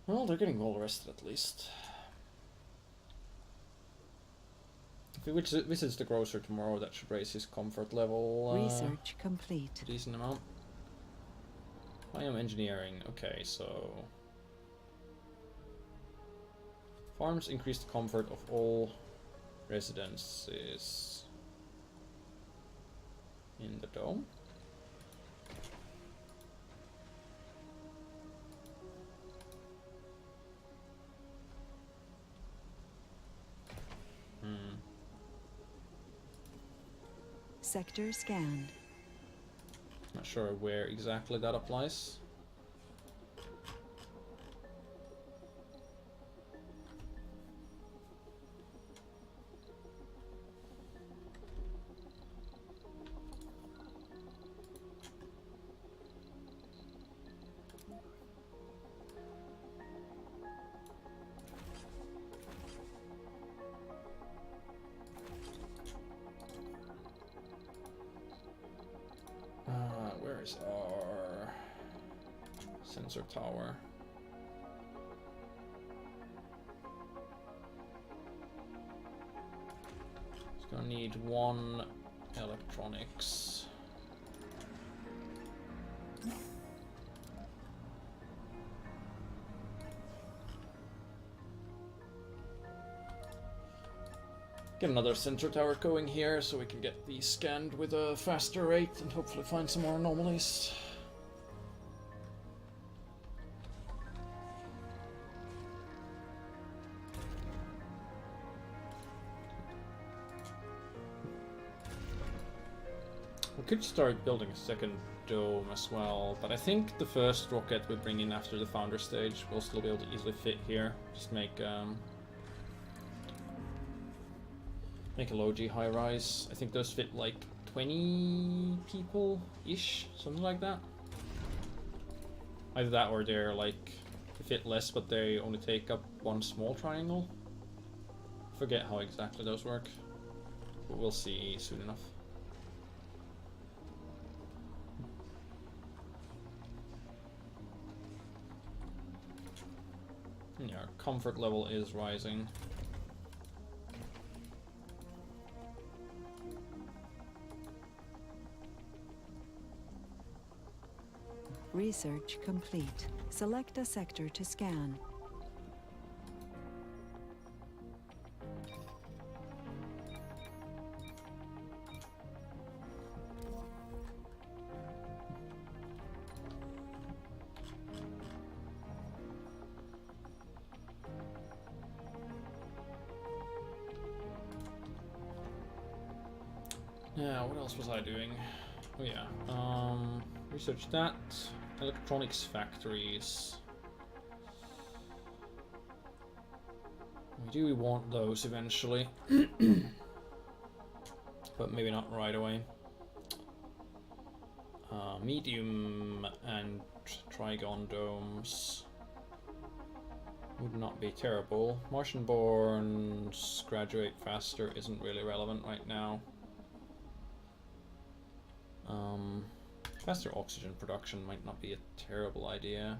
Well, they're getting well rested at least. If he visits the grocer tomorrow, that should raise his comfort level. Research complete. A decent amount. I am engineering. Okay, so farms increase the comfort of all residences in the dome. Sector scanned. Not sure where exactly that applies. Where is our sensor tower? It's gonna need one electronics. Get another sensor tower going here so we can get these scanned with a faster rate and hopefully find some more anomalies. We could start building a second dome as well, but I think the first rocket we bring in after the founder stage will still be able to easily fit here. Just make a low-G high-rise. I think those fit like 20 people-ish, something like that. Either that or they're like, they fit less but they only take up one small triangle. Forget how exactly those work, but we'll see soon enough. Yeah, our comfort level is rising. Research complete. Select a sector to scan. Yeah, what else was I doing? Oh yeah, research that. Electronics factories. Do we want those eventually? But maybe not right away. Medium and Trigon domes would not be terrible. Martian-borns graduate faster isn't really relevant right now. Faster oxygen production might not be a terrible idea.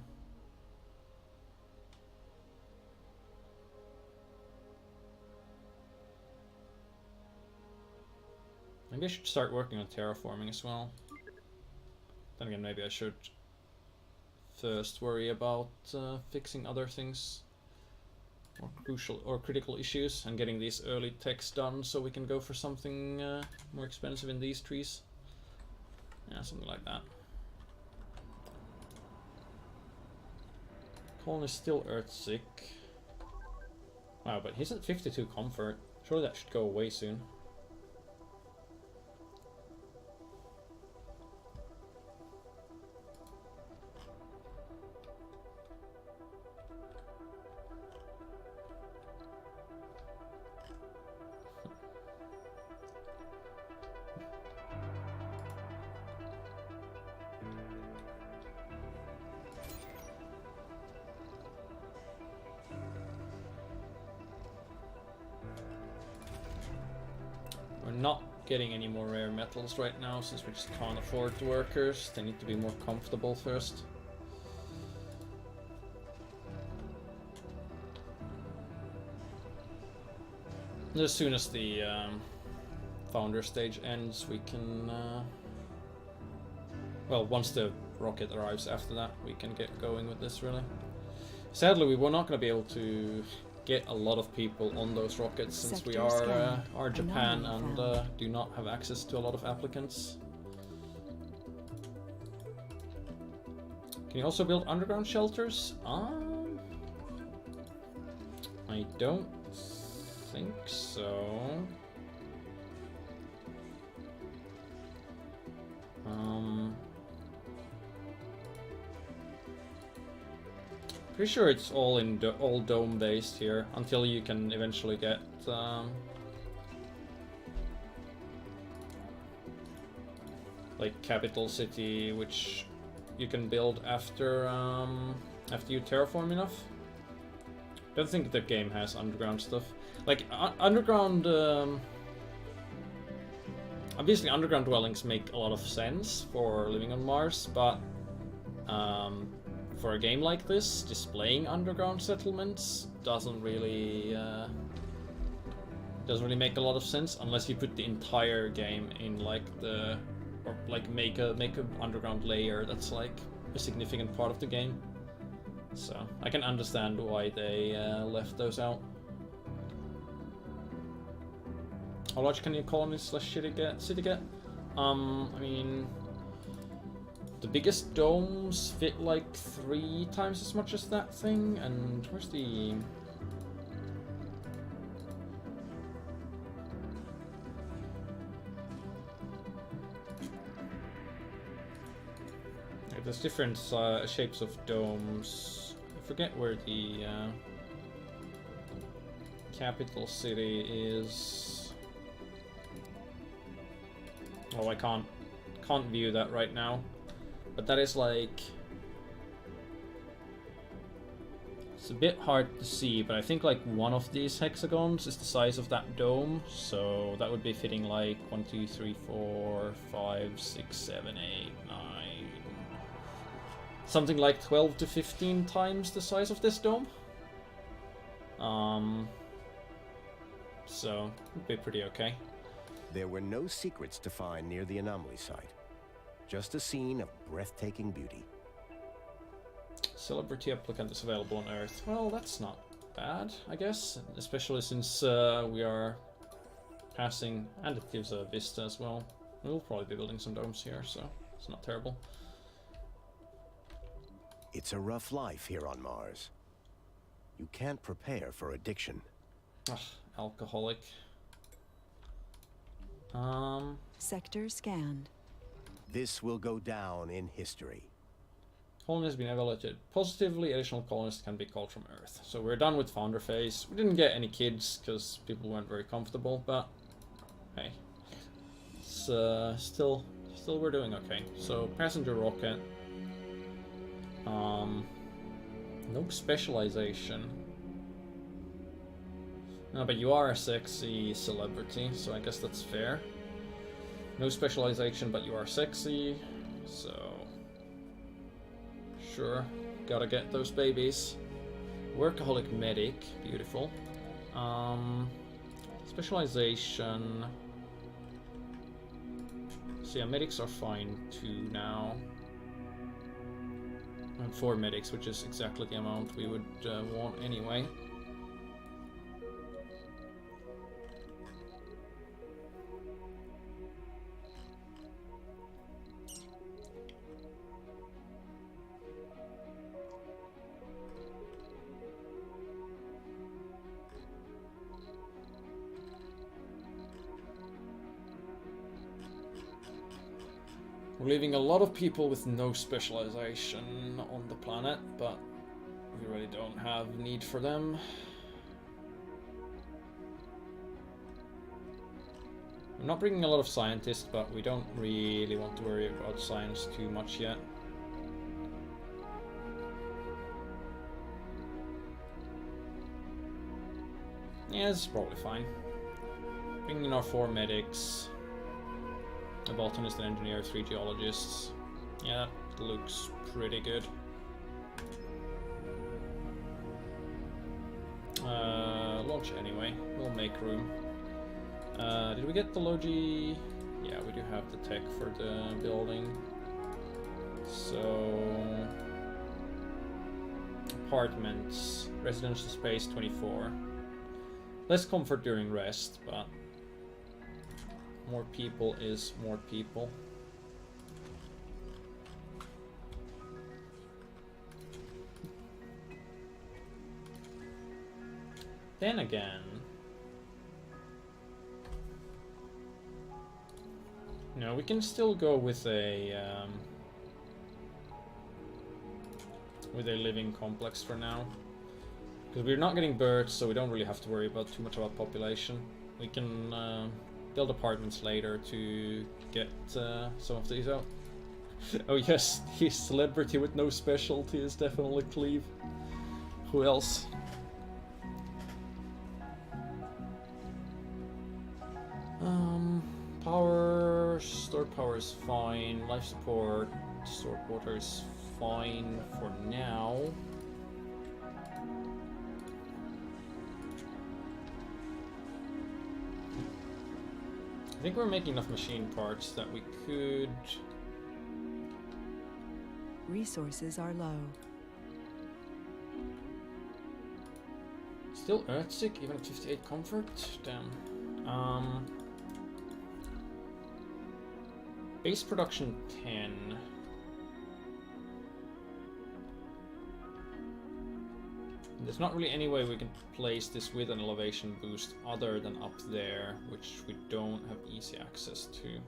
Maybe I should start working on terraforming as well. Then again, maybe I should first worry about fixing other things, more crucial or critical issues, and getting these early techs done so we can go for something more expensive in these trees. Yeah, something like that. Colin is still Earthsick. Wow, but he's at 52 comfort. Surely that should go away soon. not getting any more rare metals right now since we just can't afford the workers. They need to be more comfortable first. As soon as the founder stage ends, we can well, once the rocket arrives after that, we can get going with this really. Sadly, we were not going to be able to get a lot of people on those rockets since we are Japan and do not have access to a lot of applicants. Can you also build underground shelters? I don't think so. Pretty sure it's all in all dome based here until you can eventually get like capital city, which you can build after you terraform enough. Don't think the game has underground stuff. Like underground. Obviously, underground dwellings make a lot of sense for living on Mars, but for a game like this, displaying underground settlements doesn't really make a lot of sense unless you put the entire game in like or like make a underground layer that's like a significant part of the game. So I can understand why they left those out. How large can your colony / city get? I mean, the biggest domes fit like 3 times as much as that thing, and where's the... There's different shapes of domes. I forget where the capital city is. Oh, I can't view that right now. But that is like... It's a bit hard to see, but I think like one of these hexagons is the size of that dome. So that would be fitting like 1, 2, 3, 4, 5, 6, 7, 8, 9... Something like 12 to 15 times the size of this dome. So, it'd be pretty okay. There were no secrets to find near the anomaly site. Just a scene of breathtaking beauty. Celebrity applicant is available on Earth. Well, that's not bad, I guess. Especially since we are passing, and it gives a vista as well. We'll probably be building some domes here, so it's not terrible. It's a rough life here on Mars. You can't prepare for addiction. Ugh, alcoholic. Sector scanned. This will go down in history. Colony has been evaluated positively. Additional colonists can be called from Earth. So we're done with founder phase. We didn't get any kids because people weren't very comfortable, but hey, it's still we're doing okay. So passenger rocket. No specialization. No, but you are a sexy celebrity, so I guess that's fair. No specialization, but you are sexy, so... Sure, gotta get those babies. Workaholic medic, beautiful. Specialization... So yeah, medics are fine too now. And 4 medics, which is exactly the amount we would want anyway. We're leaving a lot of people with no specialization on the planet, but we really don't have need for them. I'm not bringing a lot of scientists, but we don't really want to worry about science too much yet. Yeah, this is probably fine. Bringing in our 4 medics, a botanist, an engineer, 3 geologists. Yeah, that looks pretty good. Launch anyway. We'll make room. Did we get the Logi? Yeah, we do have the tech for the building. So apartments, residential space 24. Less comfort during rest, but more people is more people. Then again, no, we can still go with a living complex for now, because we're not getting birds, so we don't really have to worry about too much about population. We can build apartments later to get some of these out. Oh yes, the celebrity with no specialty is definitely Cleve. Who else? Power, stored power is fine. Life support, stored water is fine for now. I think we're making enough machine parts that we could... Resources are low. Still Earthsick, even at 58 comfort? Damn. Base production 10. There's not really any way we can place this with an elevation boost other than up there, which we don't have easy access to.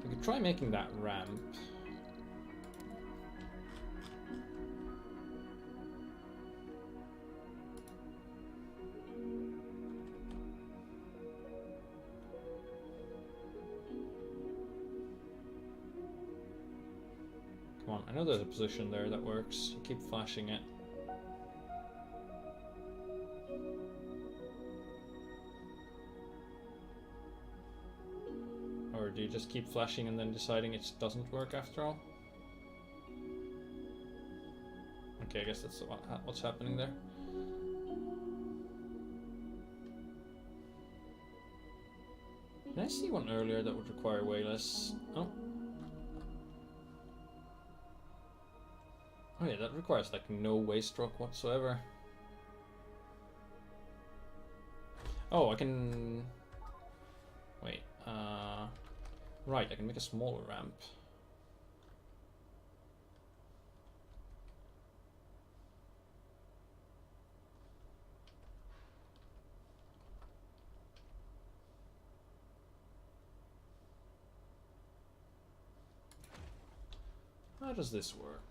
We could try making that ramp. Come on, I know there's a position there that works. You keep flashing it. Or do you just keep flashing and then deciding it doesn't work after all? Okay, I guess that's what's happening there. Did I see one earlier that would require way less? Oh. Oh yeah, that requires like no waste stroke whatsoever. Oh, I can... Wait, right, I can make a smaller ramp. How does this work?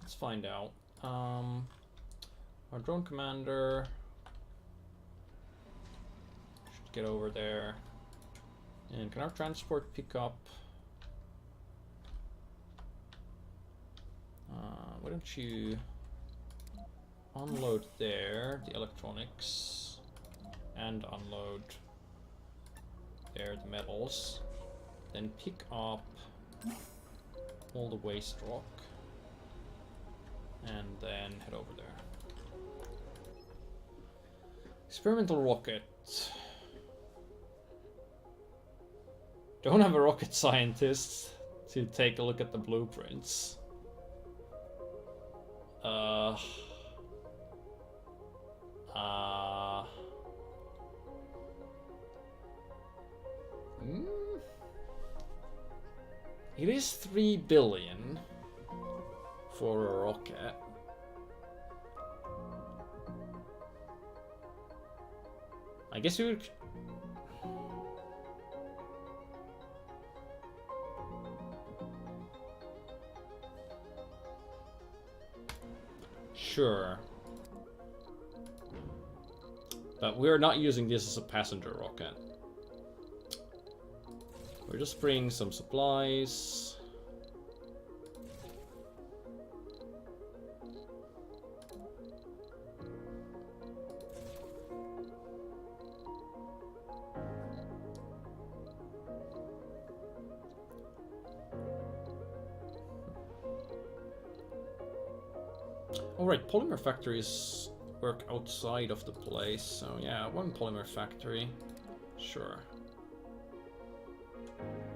Let's find out. Our drone commander should get over there. And can our transport pick up? Why don't you unload there, the electronics, and unload there, the metals. Then pick up all the waste rock. And then head over there. Experimental rocket. Don't have a rocket scientist to take a look at the blueprints. It is 3 billion for a rocket. I guess we would... Sure. But we're not using this as a passenger rocket. We're just bringing some supplies. Alright, polymer factories work outside of the place, so yeah, one polymer factory. Sure.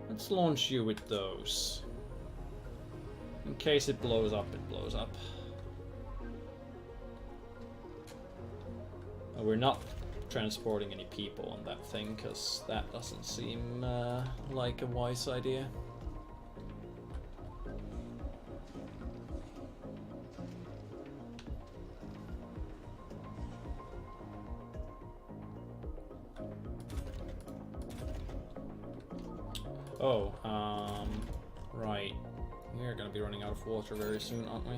Let's launch you with those. In case it blows up, it blows up. We're not transporting any people on that thing, because that doesn't seem like a wise idea. Oh, right. We're gonna be running out of water very soon, aren't we?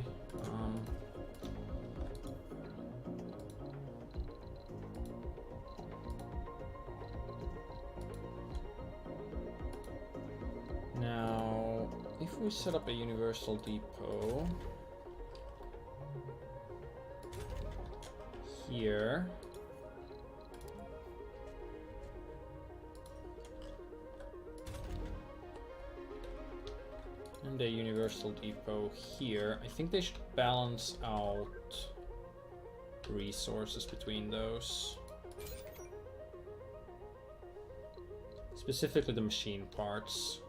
Now, if we set up a universal depot here, and a universal depot here, I think they should balance out resources between those. Specifically the machine parts,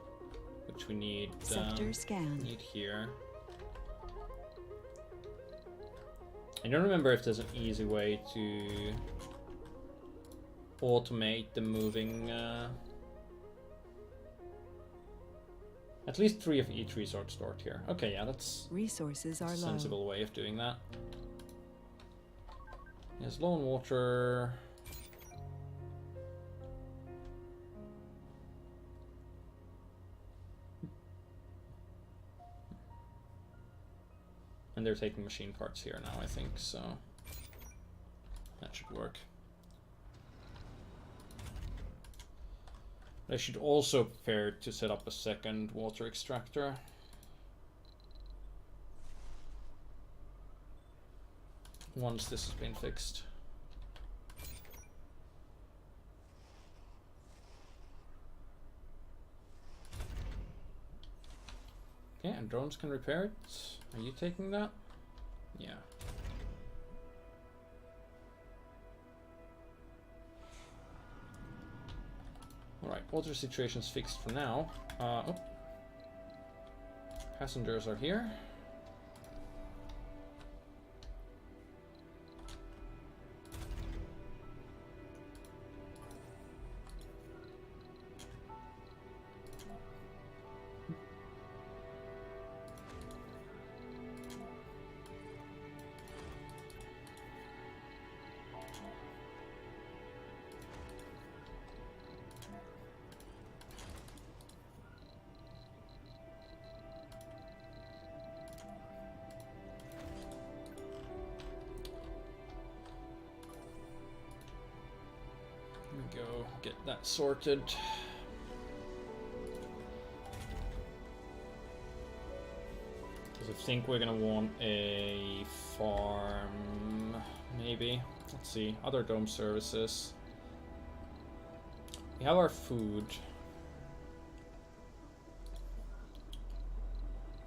which we need, Sector scan. need here. I don't remember if there's an easy way to automate the moving. At least 3 of each resource stored here. Okay, yeah, that's Resources are a low. sensible way of doing that. Yes, low on water. And they're taking machine parts here now, I think, so that should work. I should also prepare to set up a second water extractor. Once this has been fixed. Okay, and drones can repair it. Are you taking that? Yeah. Alright, water situation's fixed for now. Oh. Passengers are here. Go get that sorted. Because I think we're gonna want a farm, maybe. Let's see, other dome services. We have our food.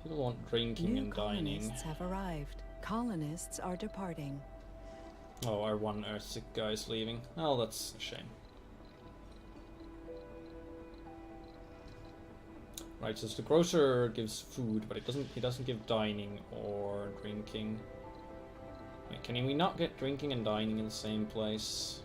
People want drinking New and dining. colonists have arrived. Colonists are departing. Oh, our one Earthsick guy is leaving. Oh, that's a shame. Right, so the grocer gives food, but he doesn't give dining or drinking. Wait, can we not get drinking and dining in the same place?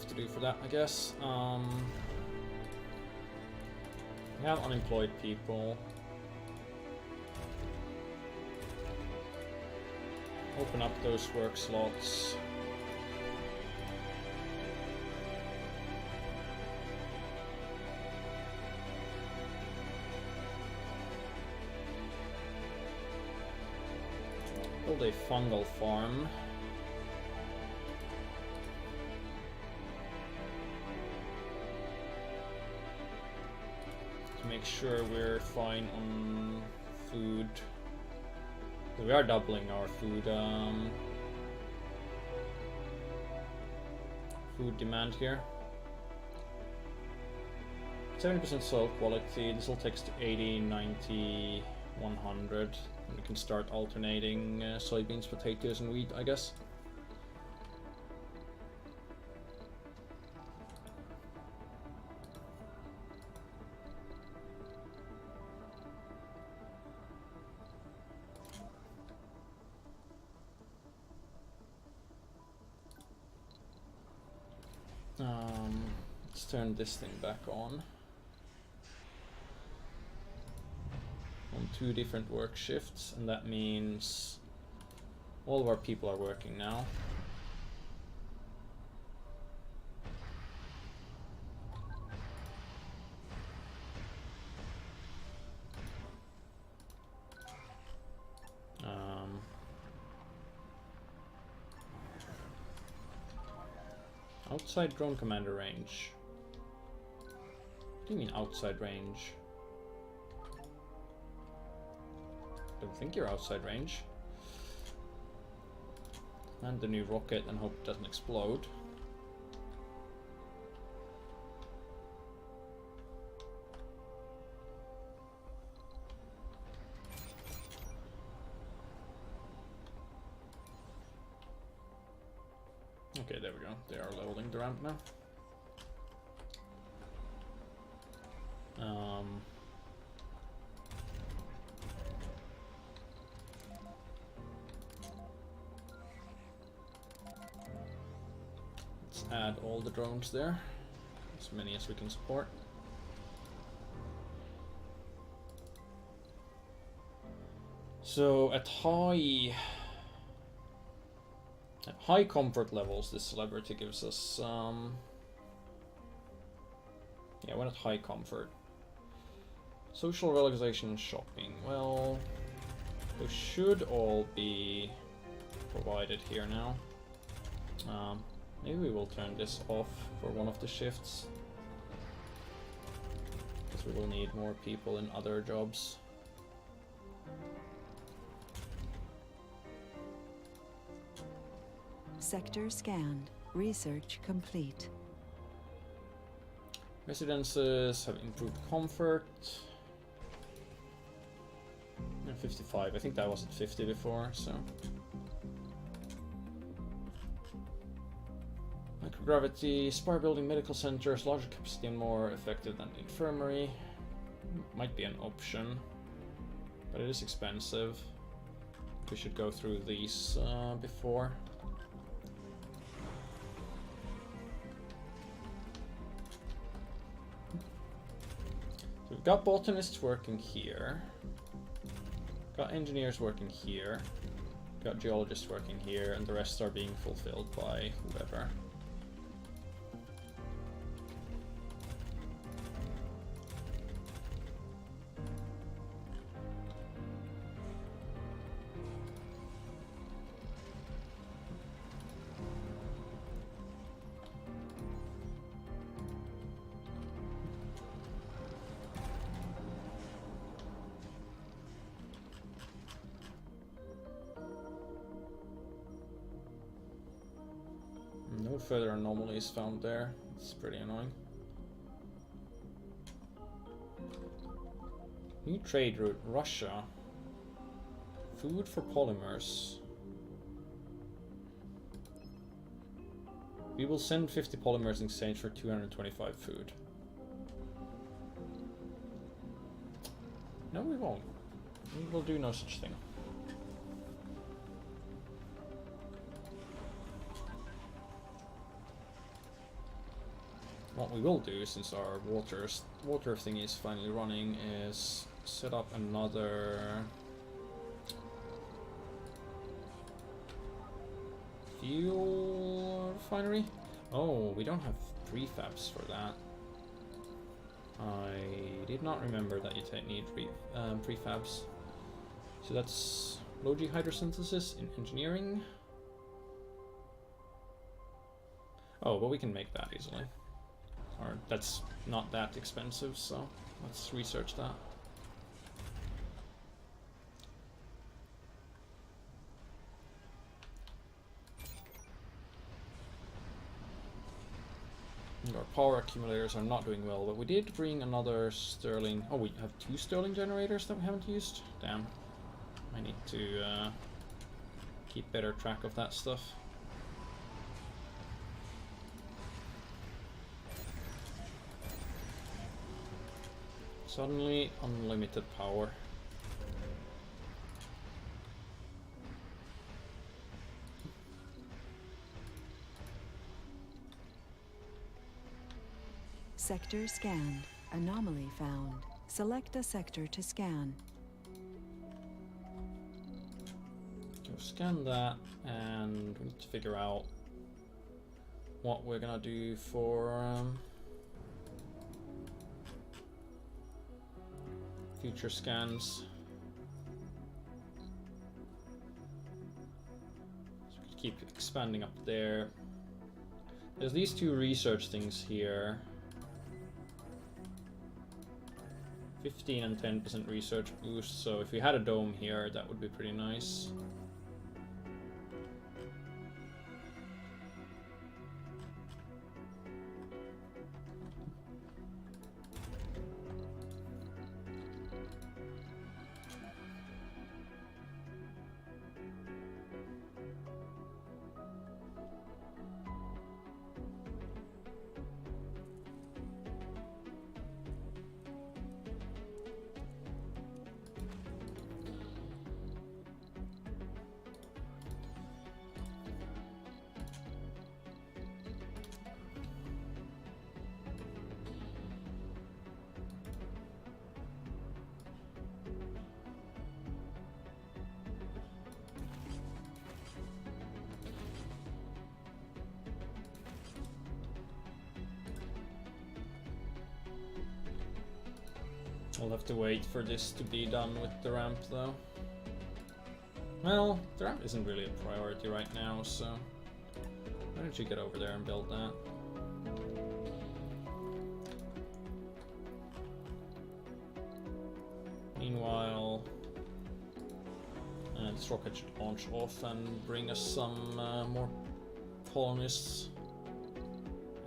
To do for that, I guess. We have unemployed people. Open up those work slots. Build a fungal farm. make sure we're fine on food. We are doubling our food food demand here. 70% soil quality. This will take us to 80, 90, 100. And we can start alternating soybeans, potatoes, and wheat, I guess. Let's turn this thing back on 2 different work shifts, and that means all of our people are working now. Outside drone commander range. What do you mean outside range? Don't think you're outside range. And the new rocket and hope it doesn't explode. Okay, there we go. They are leveling the ramp now. Let's add all the drones there, as many as we can support. So at high comfort levels, this celebrity gives us yeah, when at high comfort. Social relaxation and shopping. Well, those should all be provided here now. Maybe we will turn this off for one of the shifts, because we will need more people in other jobs. Sector scanned. Research complete. Residences have improved comfort. 55. I think that was at 50 before, so. Microgravity, spire building, medical centers, larger capacity and more effective than the infirmary. Might be an option, but it is expensive. We should go through these before. So we've got botanists working here. Got engineers working here. Got geologists working here, and the rest are being fulfilled by whoever. No further anomalies found there. It's pretty annoying. New trade route, Russia. Food for polymers. We will send 50 polymers in exchange for 225 food. No, we won't. We will do no such thing. What we will do, since our water thing is finally running, is set up another fuel refinery. Oh, we don't have prefabs for that. I did not remember that you need prefabs. So that's low-G hydrosynthesis in engineering. Oh, but we can make that easily. Or that's not that expensive, so Let's research that. And our power accumulators are not doing well, but we did bring another Stirling. Oh, we have 2 Stirling generators that we haven't used? Damn. I need to keep better track of that stuff. Suddenly, unlimited power. Sector scanned. Anomaly found. Select a sector to scan. Go scan that, and we need to figure out what we're gonna do for future scans. So we keep expanding up there. There's these 2 research things here. 15 and 10% research boost, so if we had a dome here, that would be pretty nice. I'll have to wait for this to be done with the ramp though. Well, the ramp isn't really a priority right now, so why don't you get over there and build that? Meanwhile, this rocket should launch off and bring us some more colonists.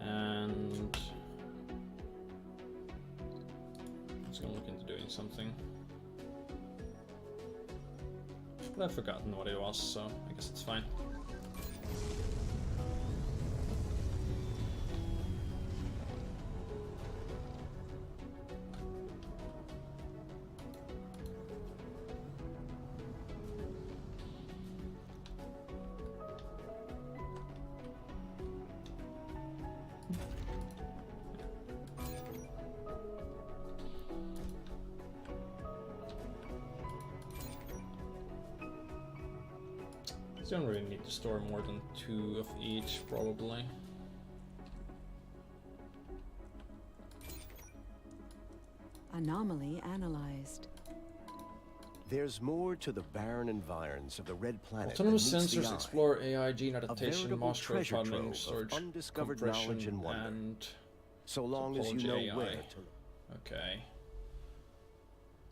And gonna look into doing something. But I've forgotten what it was, so I guess it's fine. Don't really need to store more than 2 of each, probably. Anomaly analyzed. There's more to the barren environs of the Red Planet. Autonomous than meets the sensors eye. explore AI, gene adaptation, veritable master treasure farming, trove of storage, undiscovered knowledge and wonder. and So long as you know topology where AI. to. Okay.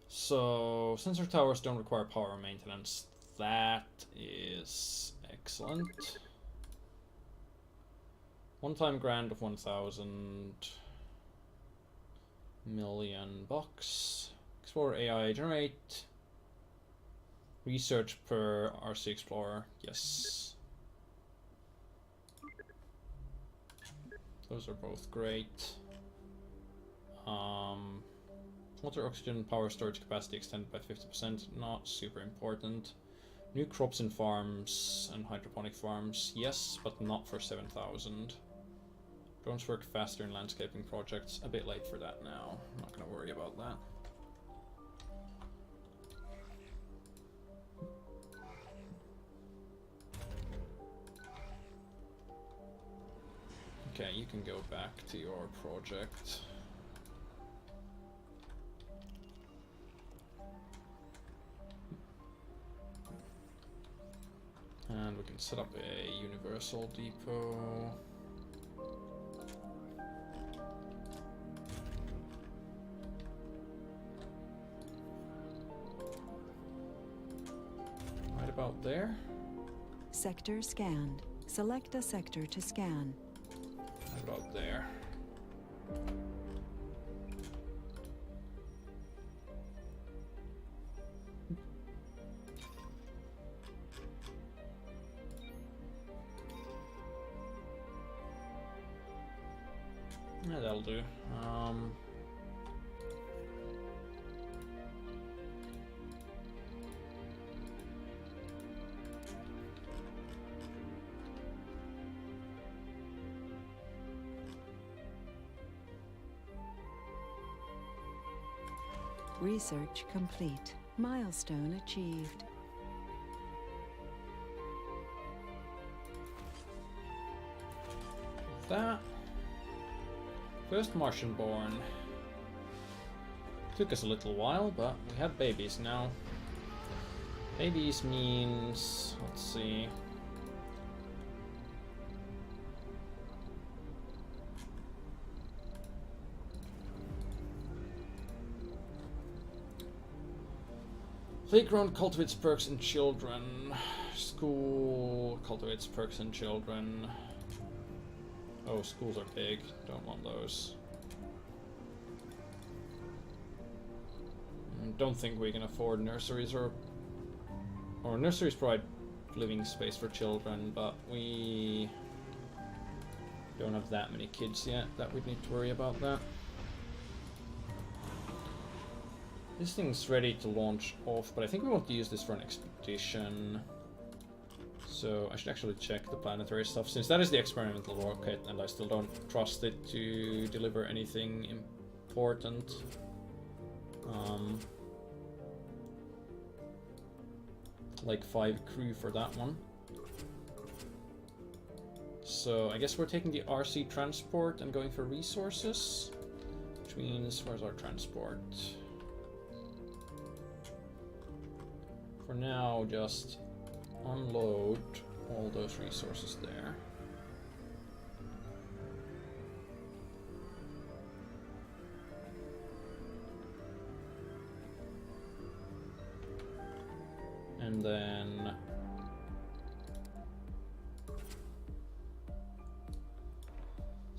So sensor towers don't require power maintenance. That is excellent. One-time grant of 1,000 million bucks. Explore AI, generate research per RC Explorer. Yes. Those are both great. Water, oxygen, power storage capacity extended by 50%. Not super important. New crops in farms and hydroponic farms. Yes, but not for 7,000. Drones work faster in landscaping projects. A bit late for that now. I'm not going to worry about that. Okay, you can go back to your project. And we can set up a universal depot. about there. Sector scanned. Select a sector to scan. Right about there. Yeah, that'll do. Research complete. Milestone achieved. That first Martian born. Took us a little while, but we have babies now. Babies means, let's see. Playground cultivates perks in children. School cultivates perks in children. Oh, schools are big. Don't want those. Don't think we can afford nurseries or nurseries provide living space for children, but we don't have that many kids yet that we'd need to worry about that. This thing's ready to launch off, but I think we want to use this for an expedition. So I should actually check the planetary stuff, since that is the experimental rocket, and I still don't trust it to deliver anything important. Like 5 crew for that one. So I guess we're taking the RC transport and going for resources, which means where's our transport? For now, just unload all those resources there. And then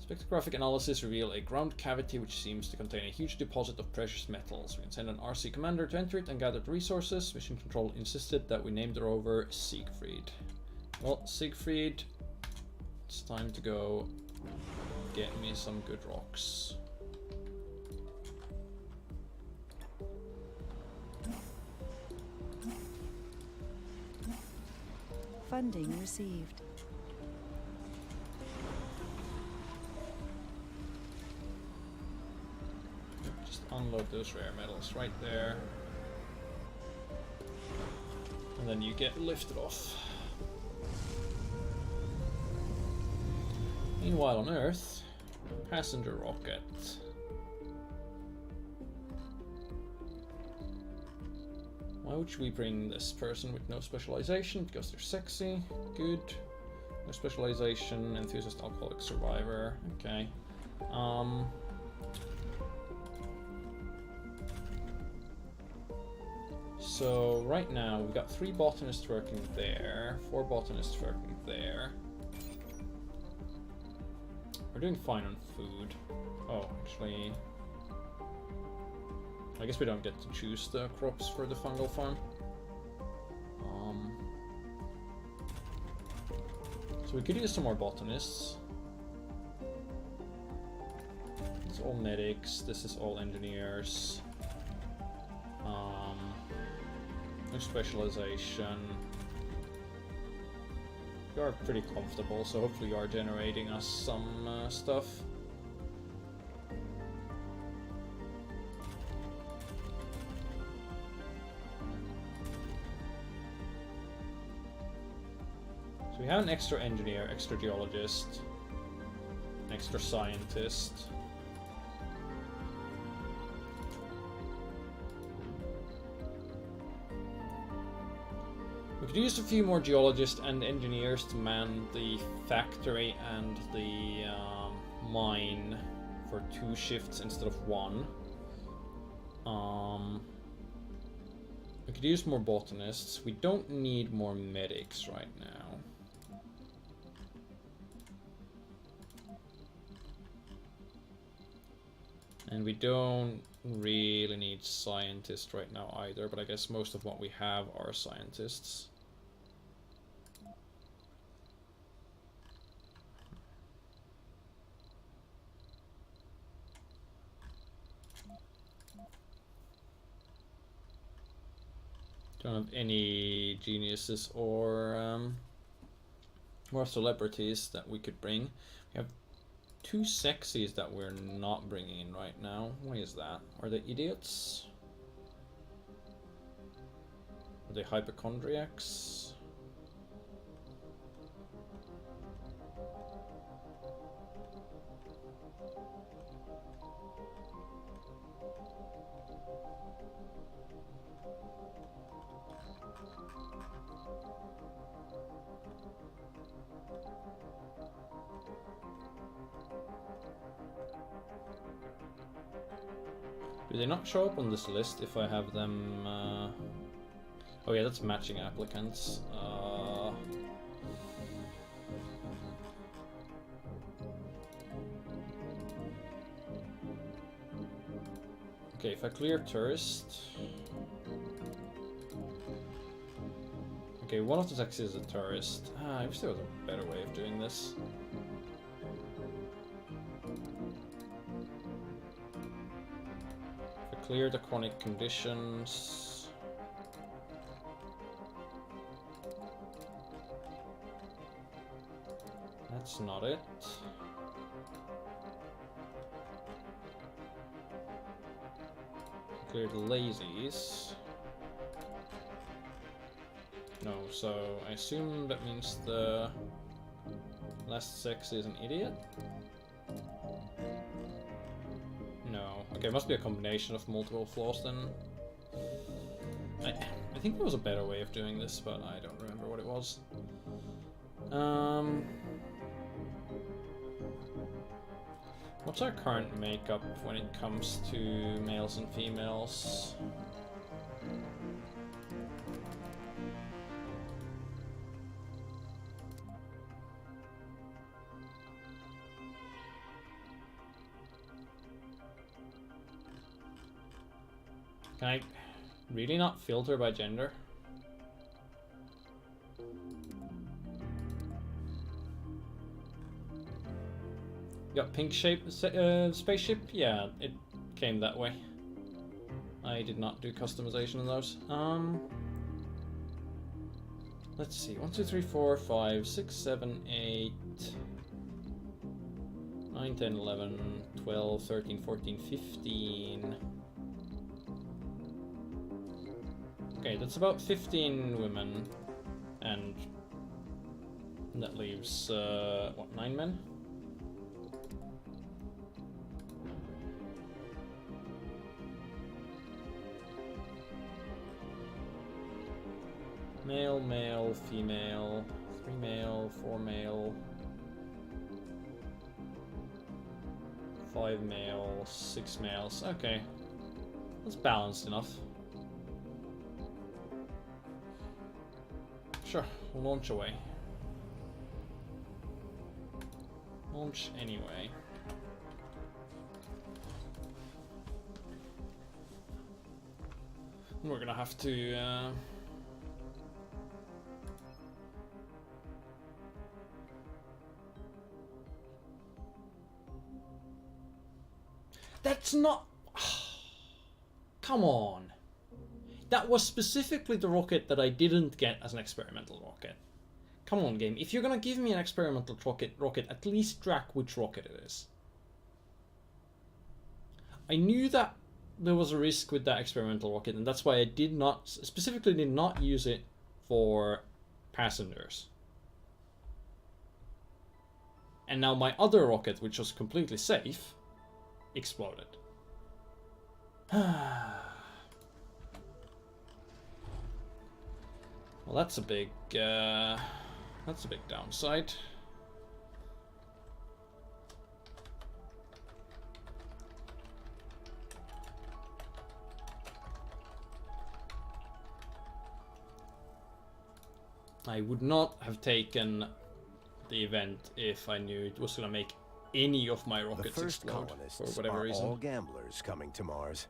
spectrographic analysis reveal a ground cavity which seems to contain a huge deposit of precious metals. We can send an RC commander to enter it and gather the resources. Mission Control insisted that we name the rover Siegfried. Well, Siegfried, it's time to go get me some good rocks. Funding received. Just unload those rare metals right there. And then you get lifted off. Meanwhile on Earth, passenger rocket. Why would we bring this person with no specialization? Because they're sexy, good. No specialization, enthusiast, alcoholic, survivor. Okay. So right now we've got 3 botanists working there, 4 botanists working there. We're doing fine on food. Oh, actually, I guess we don't get to choose the crops for the fungal farm. So we could use some more botanists. It's all medics, this is all engineers. No specialization. You are pretty comfortable, so hopefully you are generating us some stuff. So we have an extra engineer, extra geologist, an extra scientist. We could use a few more geologists and engineers to man the factory and the mine for 2 shifts instead of 1. We could use more botanists. We don't need more medics right now. And we don't really need scientists right now either, but I guess most of what we have are scientists. Don't have any geniuses or celebrities that we could bring. We have 2 sexies that we're not bringing in right now. Why is that? Are they idiots? Are they hypochondriacs? Do they not show up on this list if I have them? Oh yeah, that's matching applicants. Okay, if I clear tourist. Okay, one of the taxis is a tourist. I wish there was a better way of doing this. Clear the chronic conditions. That's not it. Clear the lazies. No, so I assume that means the last sex is an idiot? No. Okay, it must be a combination of multiple flaws then. I think there was a better way of doing this, but I don't remember what it was. What's our current makeup when it comes to males and females? Can I really not filter by gender? Got pink shape spaceship? Yeah, it came that way. I did not do customization on those. Let's see. 1, 2, 3, 4, 5, 6, 7, 8, 9, 10, 11, 12, 13, 14, 15. Okay, that's about 15 women. And that leaves, what, 9 men? Male, male, female, 3 male, 4 male, 5 male, 6 males. Okay, that's balanced enough. Sure, we'll launch away. Launch anyway. We're gonna have to That's not... Come on. That was specifically the rocket that I didn't get as an experimental rocket. Come on, game. If you're gonna give me an experimental rocket, at least track which rocket it is. I knew that there was a risk with that experimental rocket, and that's why I specifically did not use it for passengers. And now my other rocket, which was completely safe, exploded. Well, that's a big downside. I would not have taken the event if I knew it was going to make any of my rockets The first explode colonists for whatever are reason. all gamblers coming to Mars.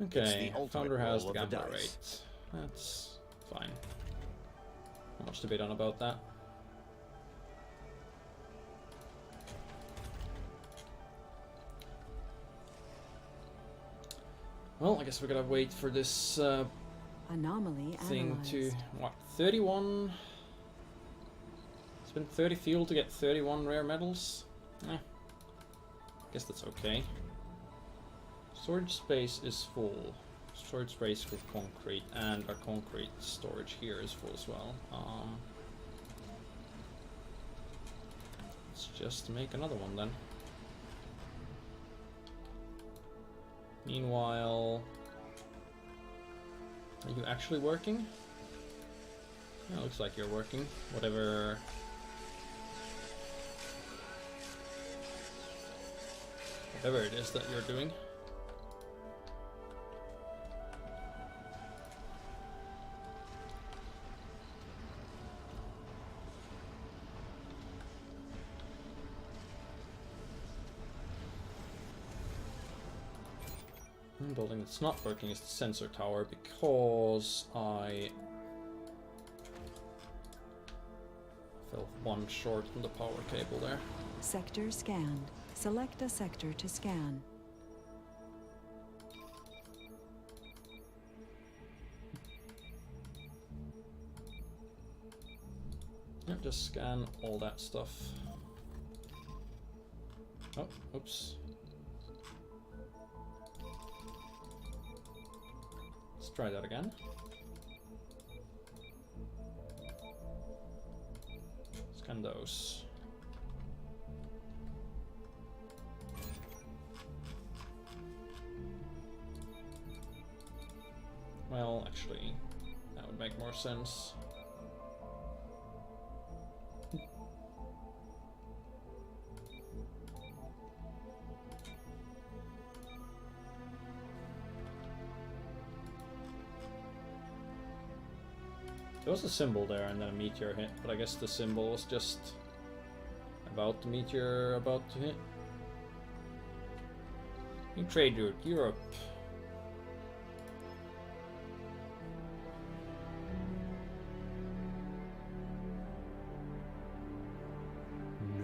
Okay, the ultimate Founder has the roll of the gambler dice. rate. That's fine. Not much to be done about that. Well, I guess we gotta wait for this Anomaly thing analyzed. to... What? 31? Spent 30 fuel to get 31 rare metals? Guess that's okay. Storage space is full. Storage space with concrete, and our concrete storage here is full as well. Let's just make another one then. Meanwhile, are you actually working? Yeah, looks like you're working. Whatever it is that you're doing. One building that's not working is the sensor tower because I fell one short on the power cable there. Sector scanned. Select a sector to scan. Yep, just scan all that stuff. Oh, oops. Let's try that again. Scan those. Well, actually, that would make more sense. There was a symbol there and then a meteor hit, but I guess the symbol was just about the meteor about to hit. New trade route, Europe.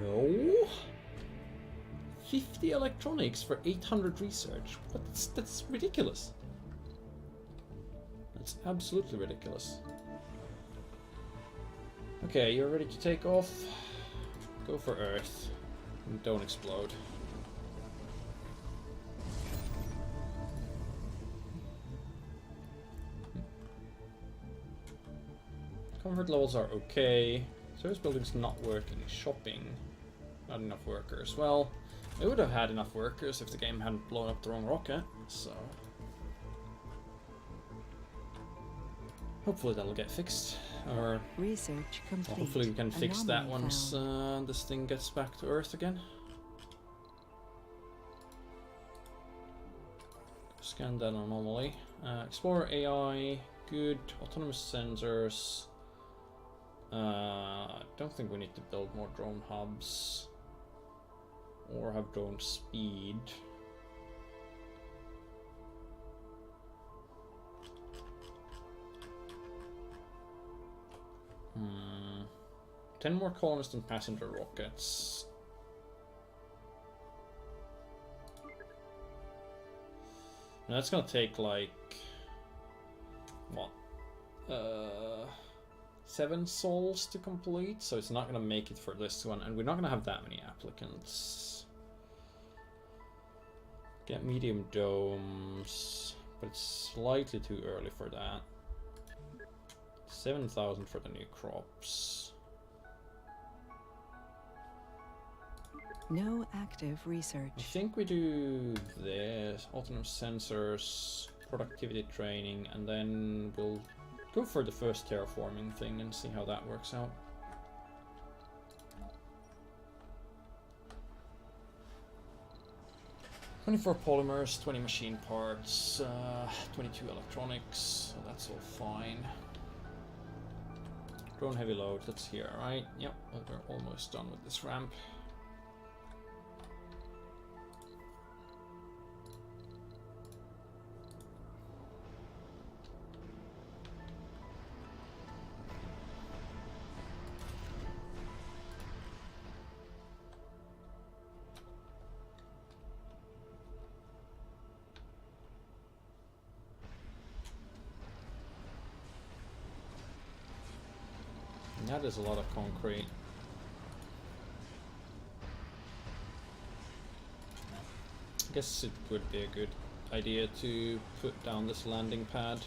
No. 50 electronics for 800 research. That's ridiculous. That's absolutely ridiculous. Okay, you're ready to take off. Go for Earth. And don't explode. Comfort levels are okay. Service building's not working. Shopping. Not enough workers. Well, we would have had enough workers if the game hadn't blown up the wrong rocket, so... Hopefully that'll get fixed. Or Research complete. hopefully we can fix that Anomaly once found. this thing gets back to Earth again. Scan that anomaly. Explorer AI, good. Autonomous sensors. I don't think we need to build more drone hubs. Or have drone speed. Hmm. 10 more colonist and passenger rockets. And that's gonna take like what? 7 souls to complete, so it's not gonna make it for this one, and we're not gonna have that many applicants. Get medium domes, but it's slightly too early for that. 7,000 for the new crops. No active research. I think we do this, autonomous sensors, productivity training, and then we'll go for the first terraforming thing and see how that works out. "24 polymers, 20 machine parts, 22 electronics, so that's all fine. Drone heavy load, that's here, right? Yep, we're almost done with this ramp. That is a lot of concrete. I guess it would be a good idea to put down this landing pad.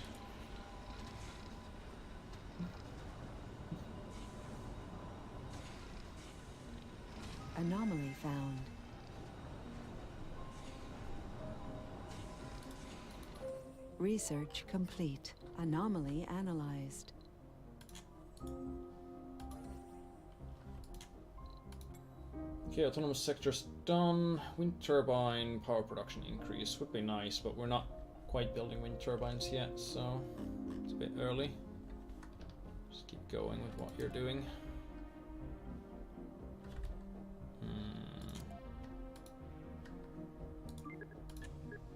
Anomaly found. Research complete. Anomaly analyzed. Okay, autonomous sector's done. Wind turbine power production increase would be nice, but we're not quite building wind turbines yet, so it's a bit early. Just keep going with what you're doing.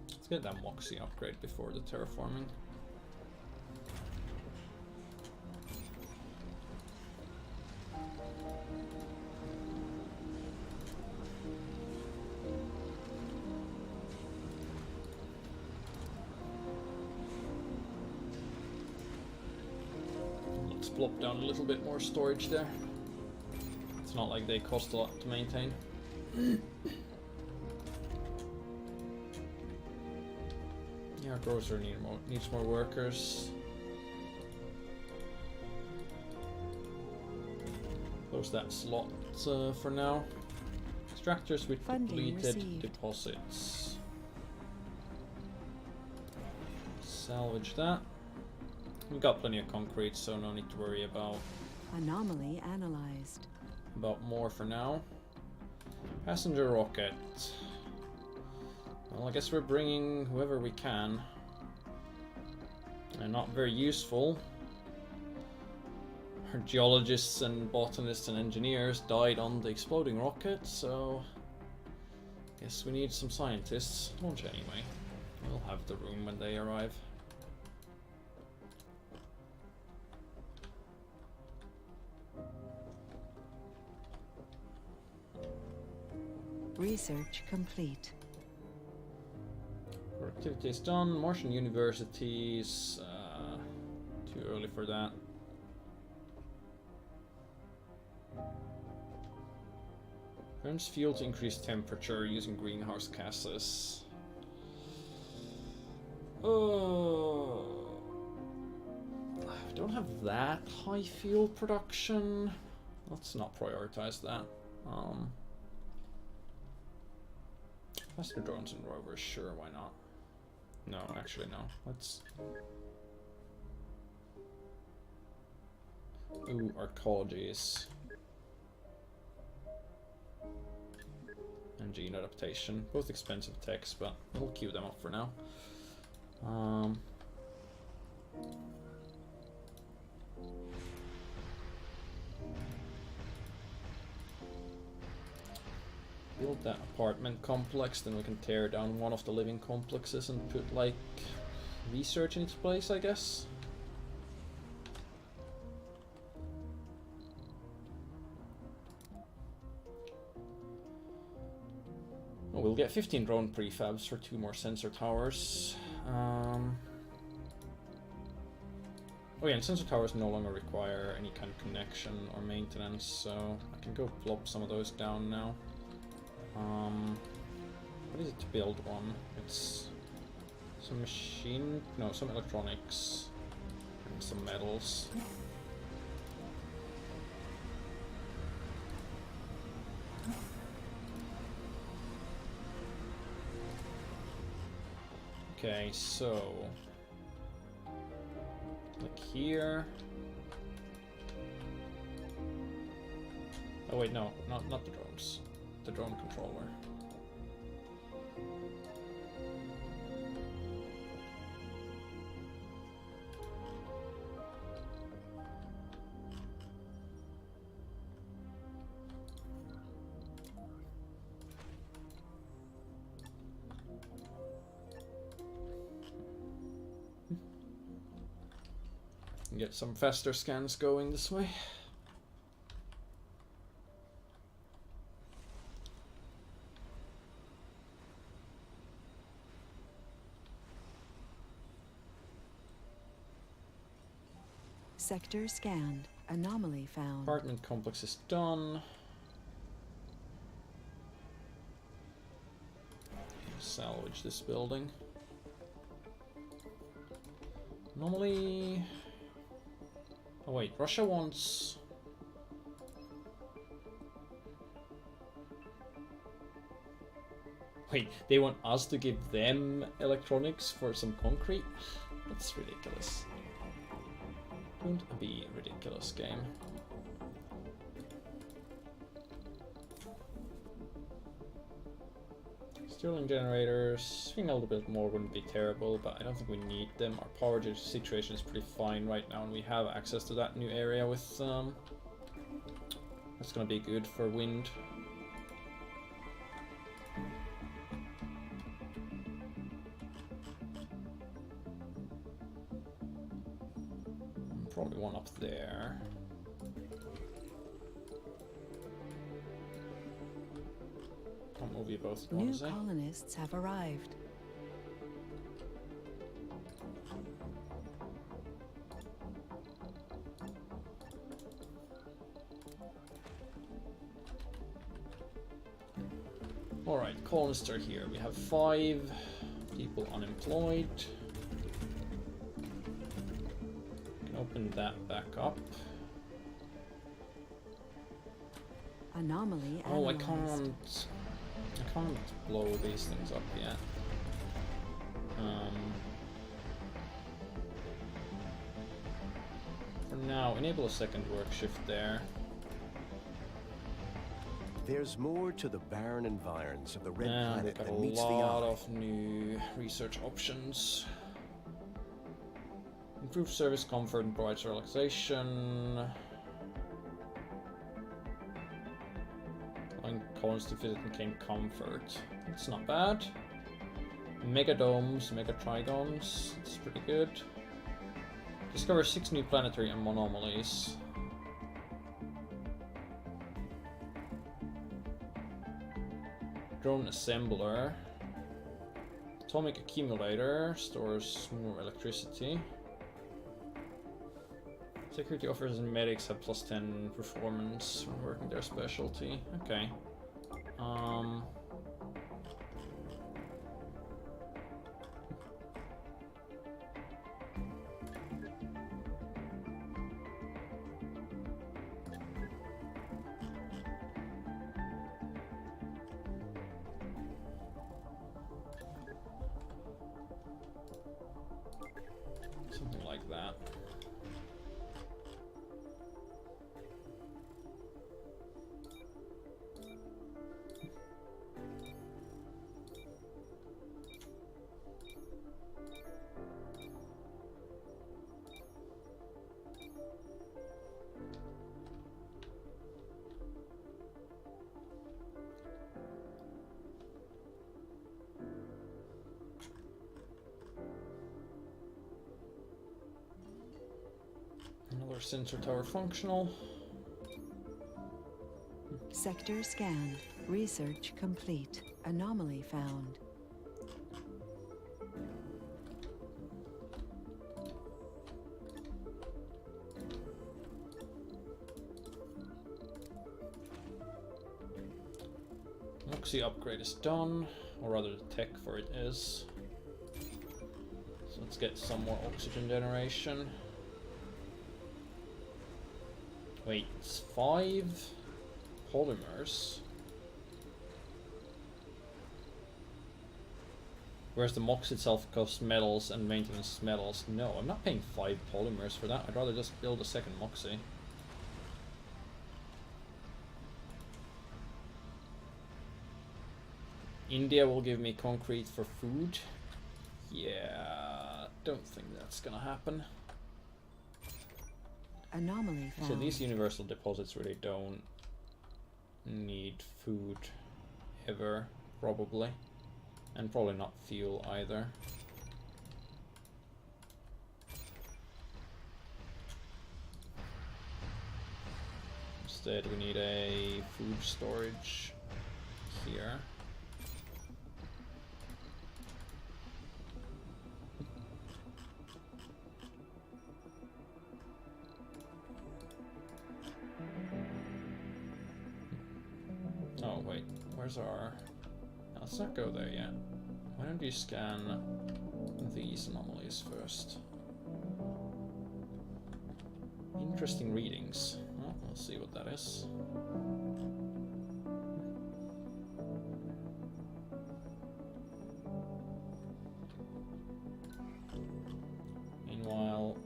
Let's get that Moxie upgrade before the terraforming. Plop down a little bit more storage there. It's not like they cost a lot to maintain. Yeah, grocer needs more workers. Close that slot for now. Extractors with depleted deposits. Salvage that. We've got plenty of concrete, so no need to worry about anomaly analyzed. About more for now. Passenger rocket. Well, I guess we're bringing whoever we can. They're not very useful. Our geologists and botanists and engineers died on the exploding rocket, so guess we need some scientists. Launch anyway. We'll have the room when they arrive. Research complete. Productivity is done. Martian universities. Too early for that. Burns fuel to increase temperature using greenhouse gases. Oh, I don't have that high fuel production. Let's not prioritize that. Faster drones and rovers, sure, why not? No, actually no. Let's... Ooh, arcologies. And gene adaptation. Both expensive techs, but we'll queue them up for now. Build that apartment complex, then we can tear down one of the living complexes and put, like, research in its place, I guess. Oh, we'll get 15 drone prefabs for 2 more sensor towers. Oh yeah, and sensor towers no longer require any kind of connection or maintenance, so I can go plop some of those down now. What is it to build one? It's some machine, no, some electronics and some metals. Okay, so like here. Oh wait, no, not the drones. The drone controller. Get some faster scans going this way. Sector scanned. Anomaly found. Apartment complex is done. Salvage this building. Anomaly. Oh wait, Russia wants. Wait, they want us to give them electronics for some concrete? That's ridiculous. Don't be ridiculous, game. Stirling generators. I think a little bit more wouldn't be terrible, but I don't think we need them. Our power situation is pretty fine right now, and we have access to that new area with that's gonna be good for wind. Probably one up there. I'll move you both at New once, eh? colonists have arrived. Alright, colonists are here. We have 5 people unemployed. Open that back up. Anomaly Oh, I analyzed. can't blow these things up yet. For now, enable a second work shift there. There's more to the barren environs of the red And planet we've got a than meets the lot eye. of new research options. Improve service comfort and provides relaxation. Allowing colonists to visit and gain comfort. That's not bad. Megadomes, megatrigons. That's pretty good. Discover 6 new planetary anomalies. Drone assembler. Atomic accumulator. Stores more electricity. Security officers and medics have +10 performance when working their specialty. Okay. Something like that. Another sensor tower functional. Sector scanned. Research complete. Anomaly found. Moxie upgrade is done, or rather the tech for it is. So let's get some more oxygen generation. Wait, it's 5 polymers. Whereas the MOX itself costs metals and maintenance metals. No, I'm not paying 5 polymers for that. I'd rather just build a second Moxie. India will give me concrete for food. Yeah, don't think that's gonna happen. Anomaly found. So these universal deposits really don't need food ever, probably. And probably not fuel either. Instead, we need a food storage here. Oh, wait, where's our... Let's not go there yet. Why don't you scan these anomalies first? Interesting readings. Well, we'll see what that is. Meanwhile,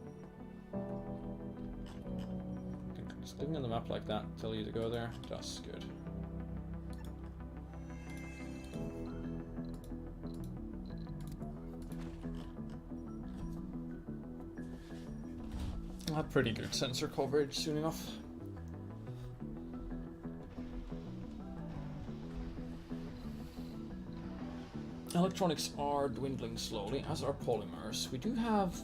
just clicking on the map like that tell you to go there? That's good. I'll have pretty good sensor coverage soon enough. Electronics are dwindling slowly, as are polymers. We have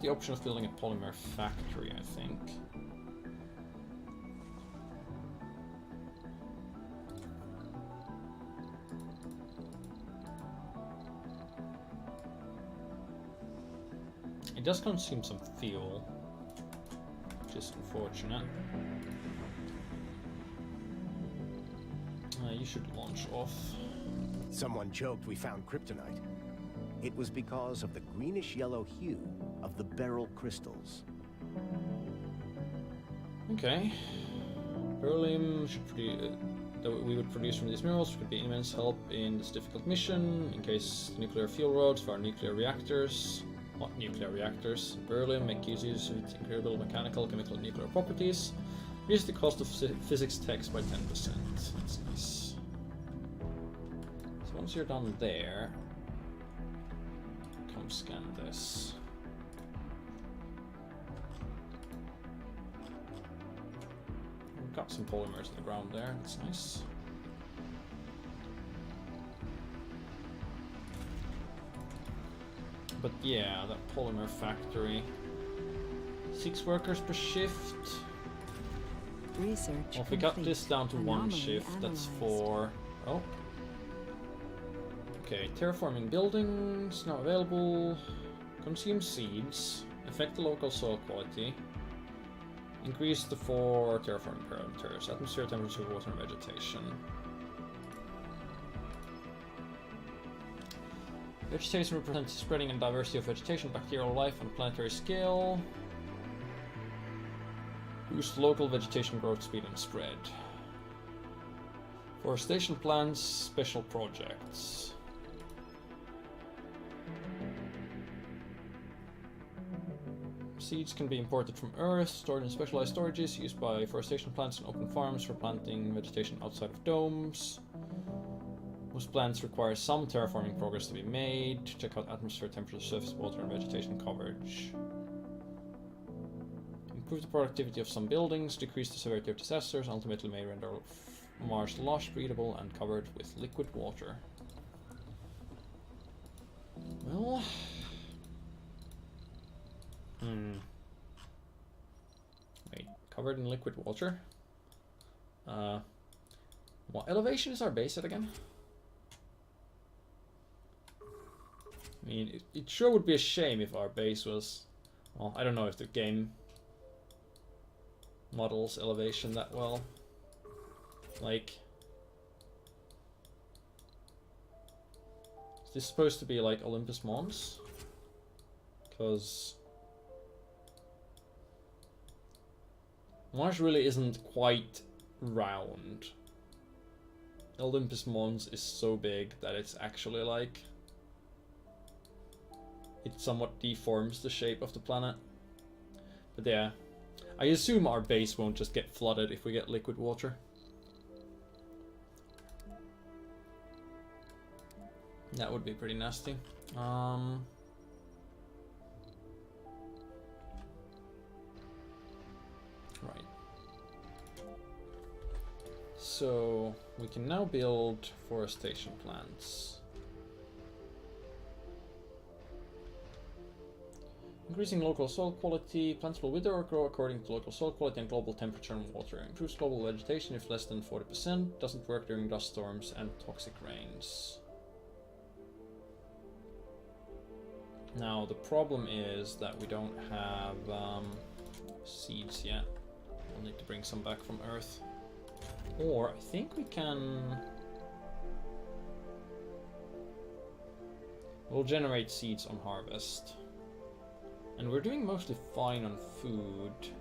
the option of building a polymer factory, I think. It does consume some fuel, which is unfortunate. You should launch off. Someone joked we found kryptonite. It was because of the greenish-yellow hue of the beryl crystals. Okay. Beryllium that we would produce from these minerals could be immense help in this difficult mission, in case nuclear fuel rods for our nuclear reactors. What nuclear reactors? Beryllium make use of its incredible mechanical, chemical, and nuclear properties. Reduce the cost of physics text by 10%. That's nice. So once you're done there, come scan this. We've got some polymers in the ground there. That's nice. But yeah, that polymer factory. 6 workers per shift. Research Well, if we got this down to 1 shift, that's 4. Oh. Okay, terraforming buildings, now available. Consume seeds. Affect the local soil quality. Increase the 4 terraforming parameters. Atmosphere, temperature, water, and vegetation. Vegetation represents spreading and diversity of vegetation, bacterial life on a planetary scale. Boost local vegetation growth speed and spread. Forestation plans, special projects. Seeds can be imported from Earth, stored in specialized storages, used by forestation plants and open farms for planting vegetation outside of domes. Most plants require some terraforming progress to be made. Check out atmosphere, temperature, surface water, and vegetation coverage. Improve the productivity of some buildings, decrease the severity of disasters, ultimately may render Mars lush, breathable, and covered with liquid water. Well... Wait, covered in liquid water? What elevation is our base at again? I mean, it sure would be a shame if our base was... Well, I don't know if the game models elevation that well. Like... Is this supposed to be like Olympus Mons? Because... Mars really isn't quite round. Olympus Mons is so big that it's actually like... It somewhat deforms the shape of the planet. But yeah, I assume our base won't just get flooded if we get liquid water. That would be pretty nasty. Right. So we can now build forestation plants. Increasing local soil quality. Plants will wither or grow according to local soil quality and global temperature and water. Improves global vegetation if less than 40%. Doesn't work during dust storms and toxic rains. Now the problem is that we don't have seeds yet. We'll need to bring some back from Earth. Or I think we can... We'll generate seeds on harvest. And we're doing mostly fine on food.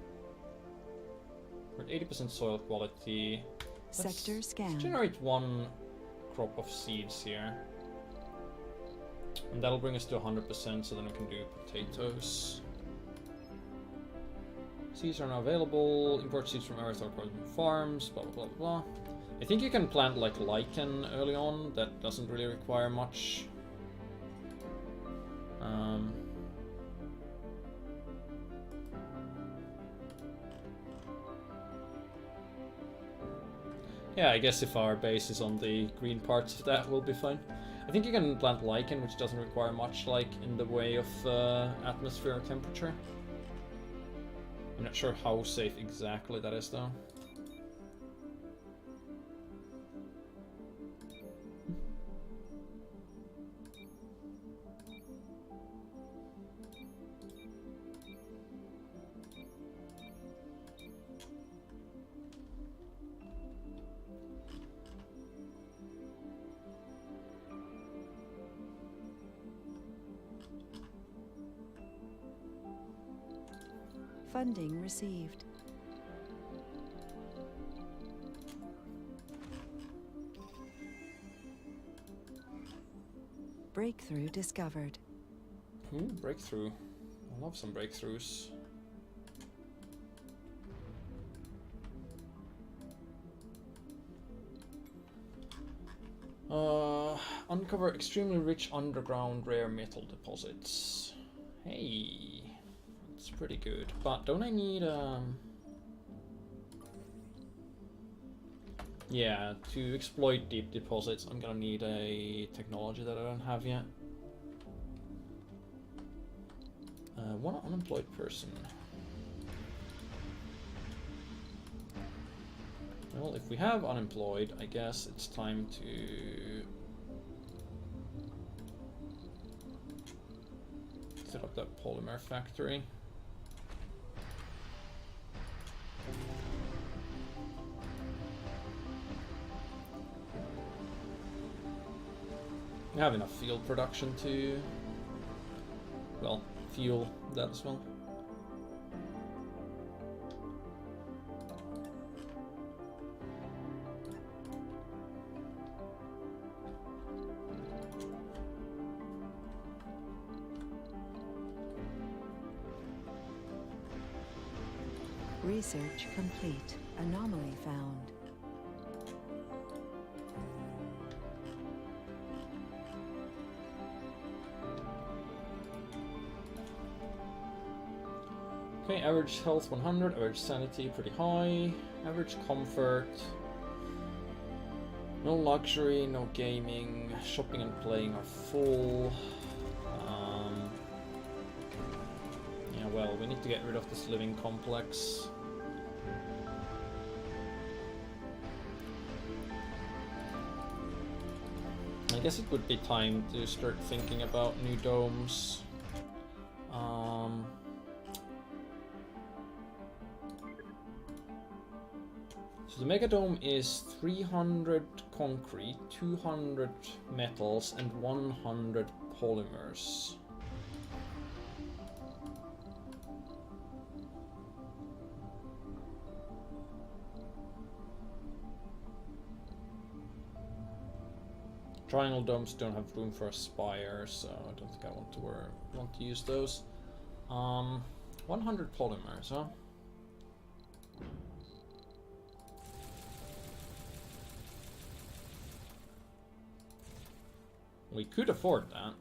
We're at 80% soil quality. Sector scan. Let's generate one crop of seeds here. And that'll bring us to 100%, so then we can do potatoes. Seeds are now available. Import seeds from Earth or from farms, blah blah blah blah. I think you can plant like lichen early on, that doesn't really require much. Yeah, I guess if our base is on the green parts of that, we'll be fine. I think you can plant lichen, which doesn't require much, like, in the way of atmosphere or temperature. I'm not sure how safe exactly that is, though. Funding received. Breakthrough discovered. Ooh, breakthrough. I love some breakthroughs. Uncover extremely rich underground rare metal deposits. Hey, that's pretty good. But don't I need yeah, to exploit deep deposits, I'm gonna need a technology that I don't have yet. One unemployed person. Well, if we have unemployed, I guess it's time to set up that polymer factory. We have enough field production to, well, fuel that as well. Research complete. Anomaly found. Okay, average health 100, average sanity pretty high, average comfort, no luxury, no gaming, shopping and playing are full. Yeah, well, we need to get rid of this living complex. I guess it would be time to start thinking about new domes. So the Megadome is 300 concrete, 200 metals, and 100 polymers. Triangle domes don't have room for a spire, so I don't think I want to use those. 100 polymers, huh? We could afford that.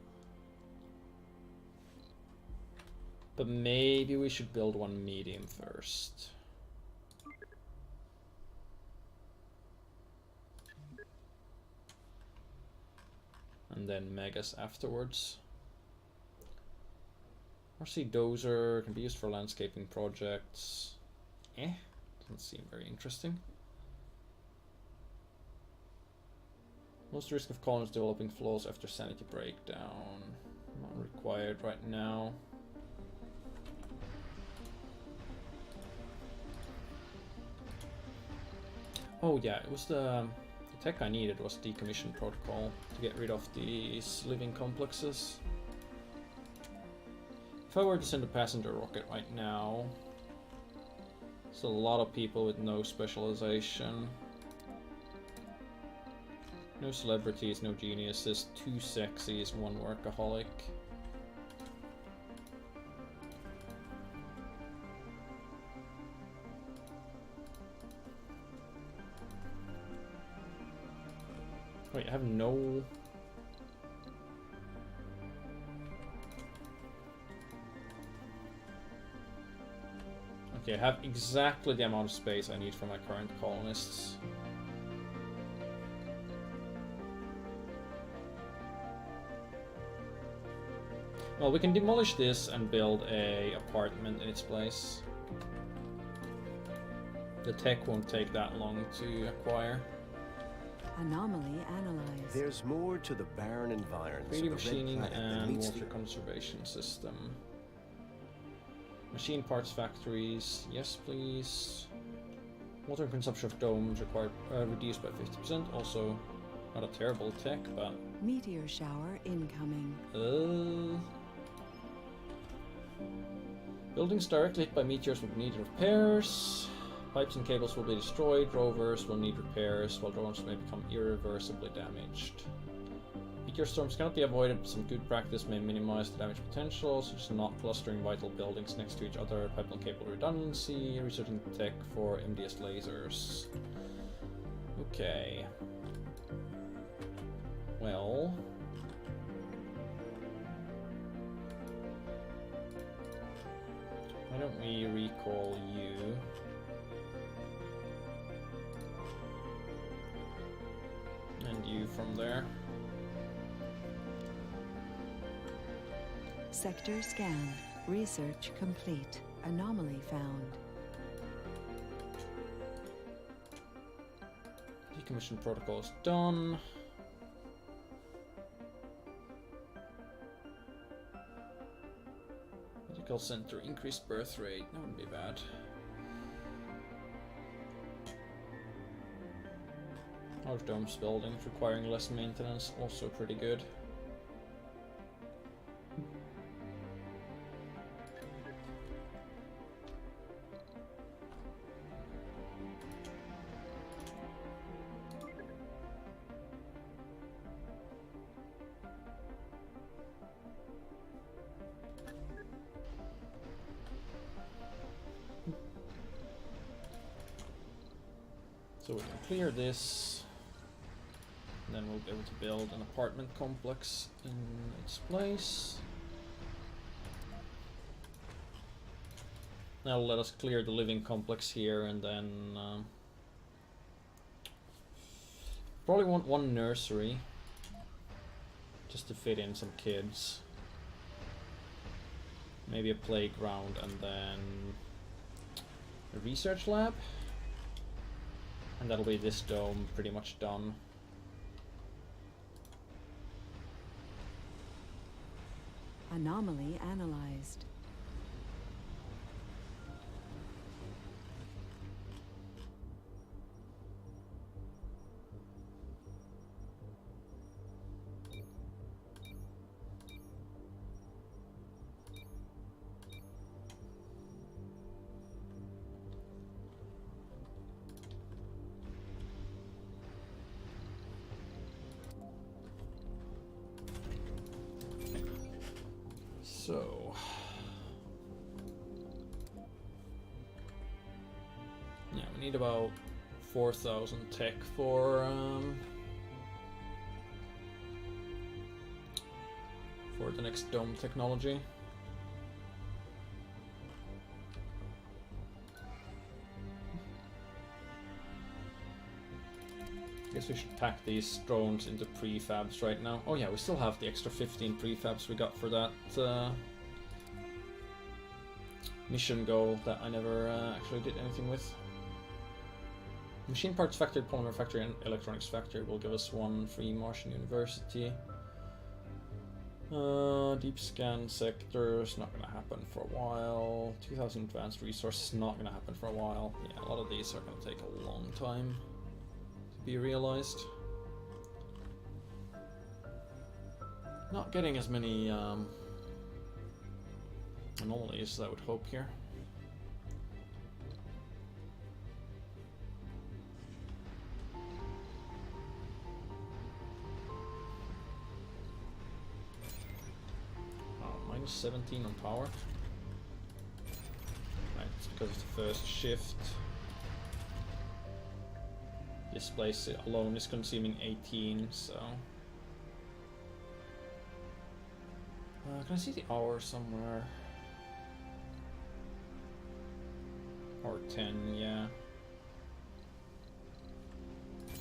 But maybe we should build one medium first. And then megas afterwards. RC Dozer can be used for landscaping projects. Doesn't seem very interesting. Most risk of colonists developing flaws after sanity breakdown. Not required right now. Oh yeah, it was the tech I needed was decommission protocol to get rid of these living complexes. If I were to send a passenger rocket right now, it's a lot of people with no specialization. No celebrities, no geniuses, 2 sexies, 1 workaholic. Wait, I have no... Okay, I have exactly the amount of space I need for my current colonists. Well, we can demolish this and build a apartment in its place. The tech won't take that long to acquire. Anomaly analyzed. There's more to the barren environs 3D of the machining red planet than and meets water the... conservation system. Machine parts factories, yes please. Water consumption of domes required reduced by 50%. Also, not a terrible tech, but Meteor shower incoming. Buildings directly hit by meteors will need repairs. Pipes and cables will be destroyed. Rovers will need repairs, while drones may become irreversibly damaged. Meteor storms cannot be avoided, but some good practice may minimize the damage potential, such as not clustering vital buildings next to each other, pipe and cable redundancy, researching tech for MDS lasers. Okay. Well... why don't we recall you? And you from there. Sector scanned. Research complete. Anomaly found. Decommission protocol is done. Medical center, increased birth rate. That wouldn't be bad. Large domes buildings requiring less maintenance, also pretty good. So we can clear this, and then we'll be able to build an apartment complex in its place. Now let us clear the living complex here, and then probably want 1 nursery just to fit in some kids. Maybe a playground, and then a research lab. And that'll be this dome pretty much done. Anomaly analyzed. So, yeah, we need about 4,000 tech for the next dome technology. I guess we should pack these drones into prefabs right now. Oh yeah, we still have the extra 15 prefabs we got for that mission goal that I never actually did anything with. Machine parts factory, polymer factory, and electronics factory will give us 1 free Martian University. Deep scan sectors, not gonna happen for a while. 2000 advanced resources, not gonna happen for a while. Yeah, a lot of these are gonna take a long time to be realized. Not getting as many anomalies as I would hope here. Minus 17 on power. Right, it's because it's the first shift. This place alone is consuming 18, so... can I see the hour somewhere? Hour 10, yeah. It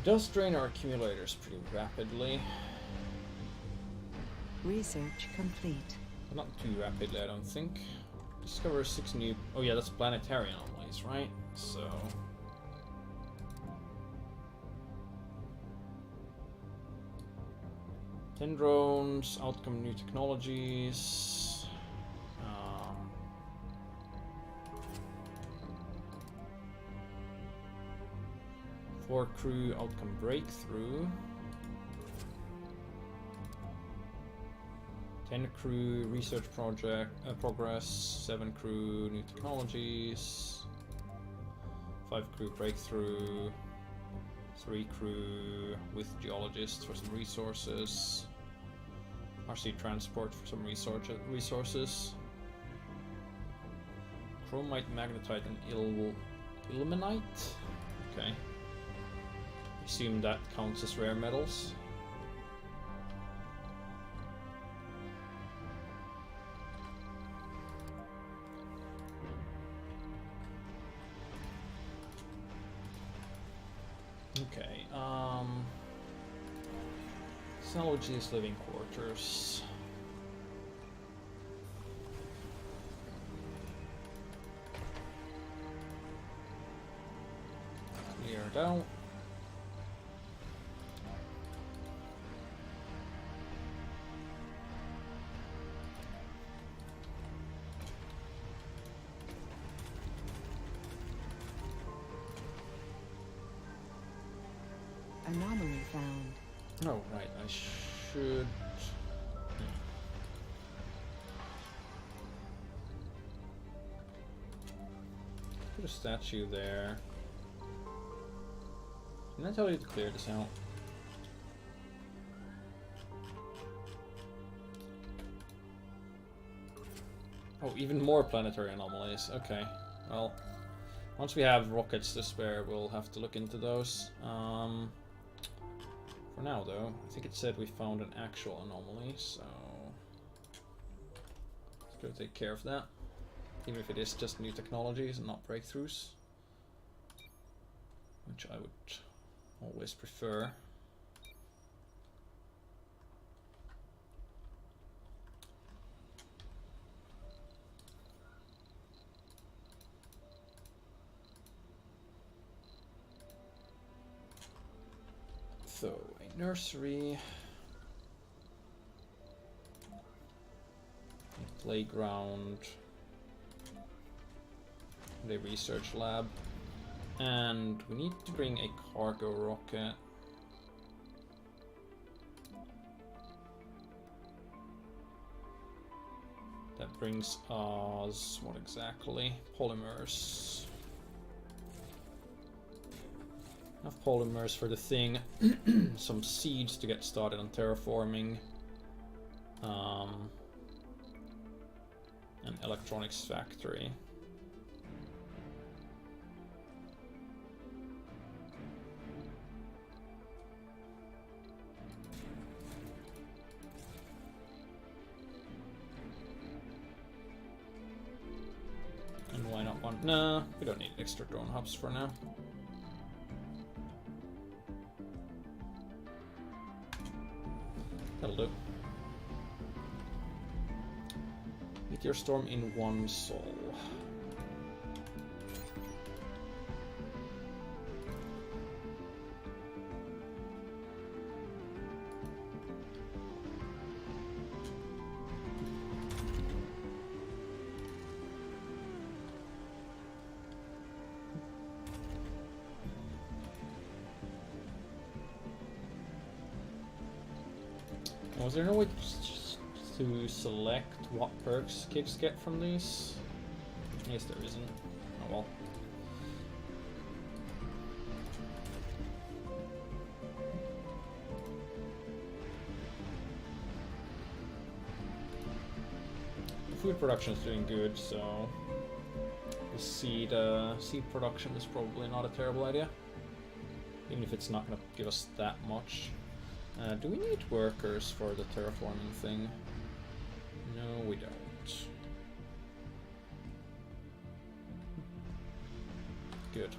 does drain our accumulators pretty rapidly. Research complete. But not too rapidly, I don't think. Discover 6 new... Oh yeah, that's planetary anomalies, right? So... 10 drones, outcome new technologies. 4 crew, outcome breakthrough. 10 crew, research project progress. 7 crew, new technologies. 5 crew, breakthrough. 3 crew with geologists for some resources. RC transport for some resources. Chromite, magnetite, and ilmenite. Okay. Assume that counts as rare metals. Okay, salvage these living quarters. Clear it out. Anomaly found. Oh, right, I should... Put a statue there. Didn't I tell you to clear this out? Oh, even more planetary anomalies. Okay, well, once we have rockets to spare, we'll have to look into those. For now, though, I think it said we found an actual anomaly, so let's go take care of that. Even if it is just new technologies and not breakthroughs, which I would always prefer. So, a nursery, a playground, and a research lab, and we need to bring a cargo rocket. That brings us, what exactly? Polymers. Enough polymers for the thing, some seeds to get started on terraforming, an electronics factory. And why not one? Nah, we don't need extra drone hubs for now. That'll do. Meteor Storm in 1 Sol. Was there no way to select what perks kids get from these? I guess there isn't. Oh well. The food production is doing good, so the seed production is probably not a terrible idea, even if it's not going to give us that much. Do we need workers for the terraforming thing? No, we don't. Good.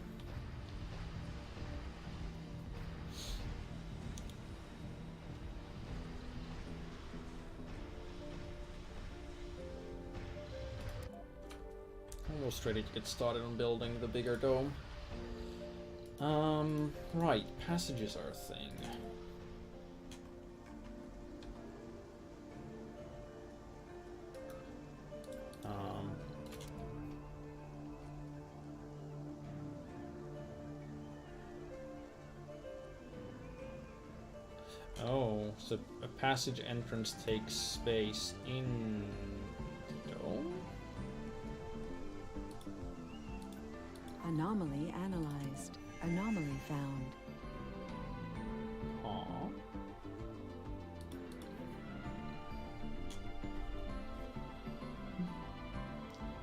Almost ready to get started on building the bigger dome. Right, passages are a thing. Oh, so a passage entrance takes space in the dome? Anomaly analyzed. Anomaly found. Huh.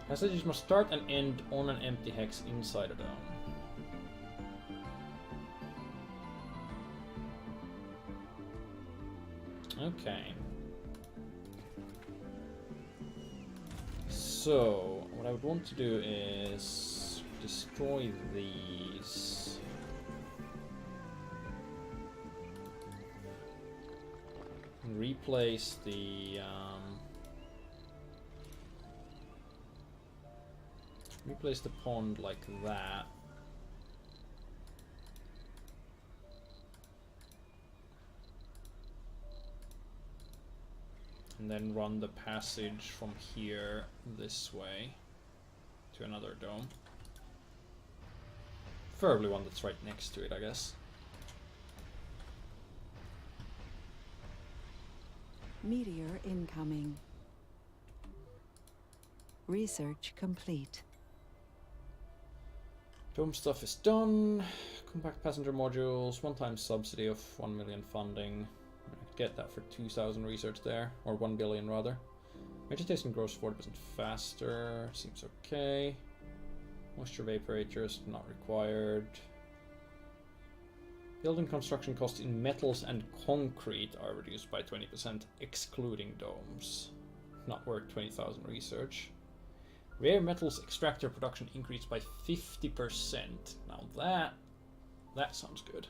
Passages must start and end on an empty hex inside a dome. Okay. So, what I would want to do is destroy these. And replace the pond like that. And then run the passage from here this way to another dome. Preferably one that's right next to it, I guess. Meteor incoming. Research complete. Dome stuff is done. Compact passenger modules, one-time subsidy of 1 million funding. I could get that for 2,000 research there, or 1 billion rather. Vegetation grows 40% faster, seems okay. Moisture evaporators, not required. Building construction costs in metals and concrete are reduced by 20%, excluding domes. Not worth 20,000 research. Rare metals extractor production increased by 50%. Now that sounds good.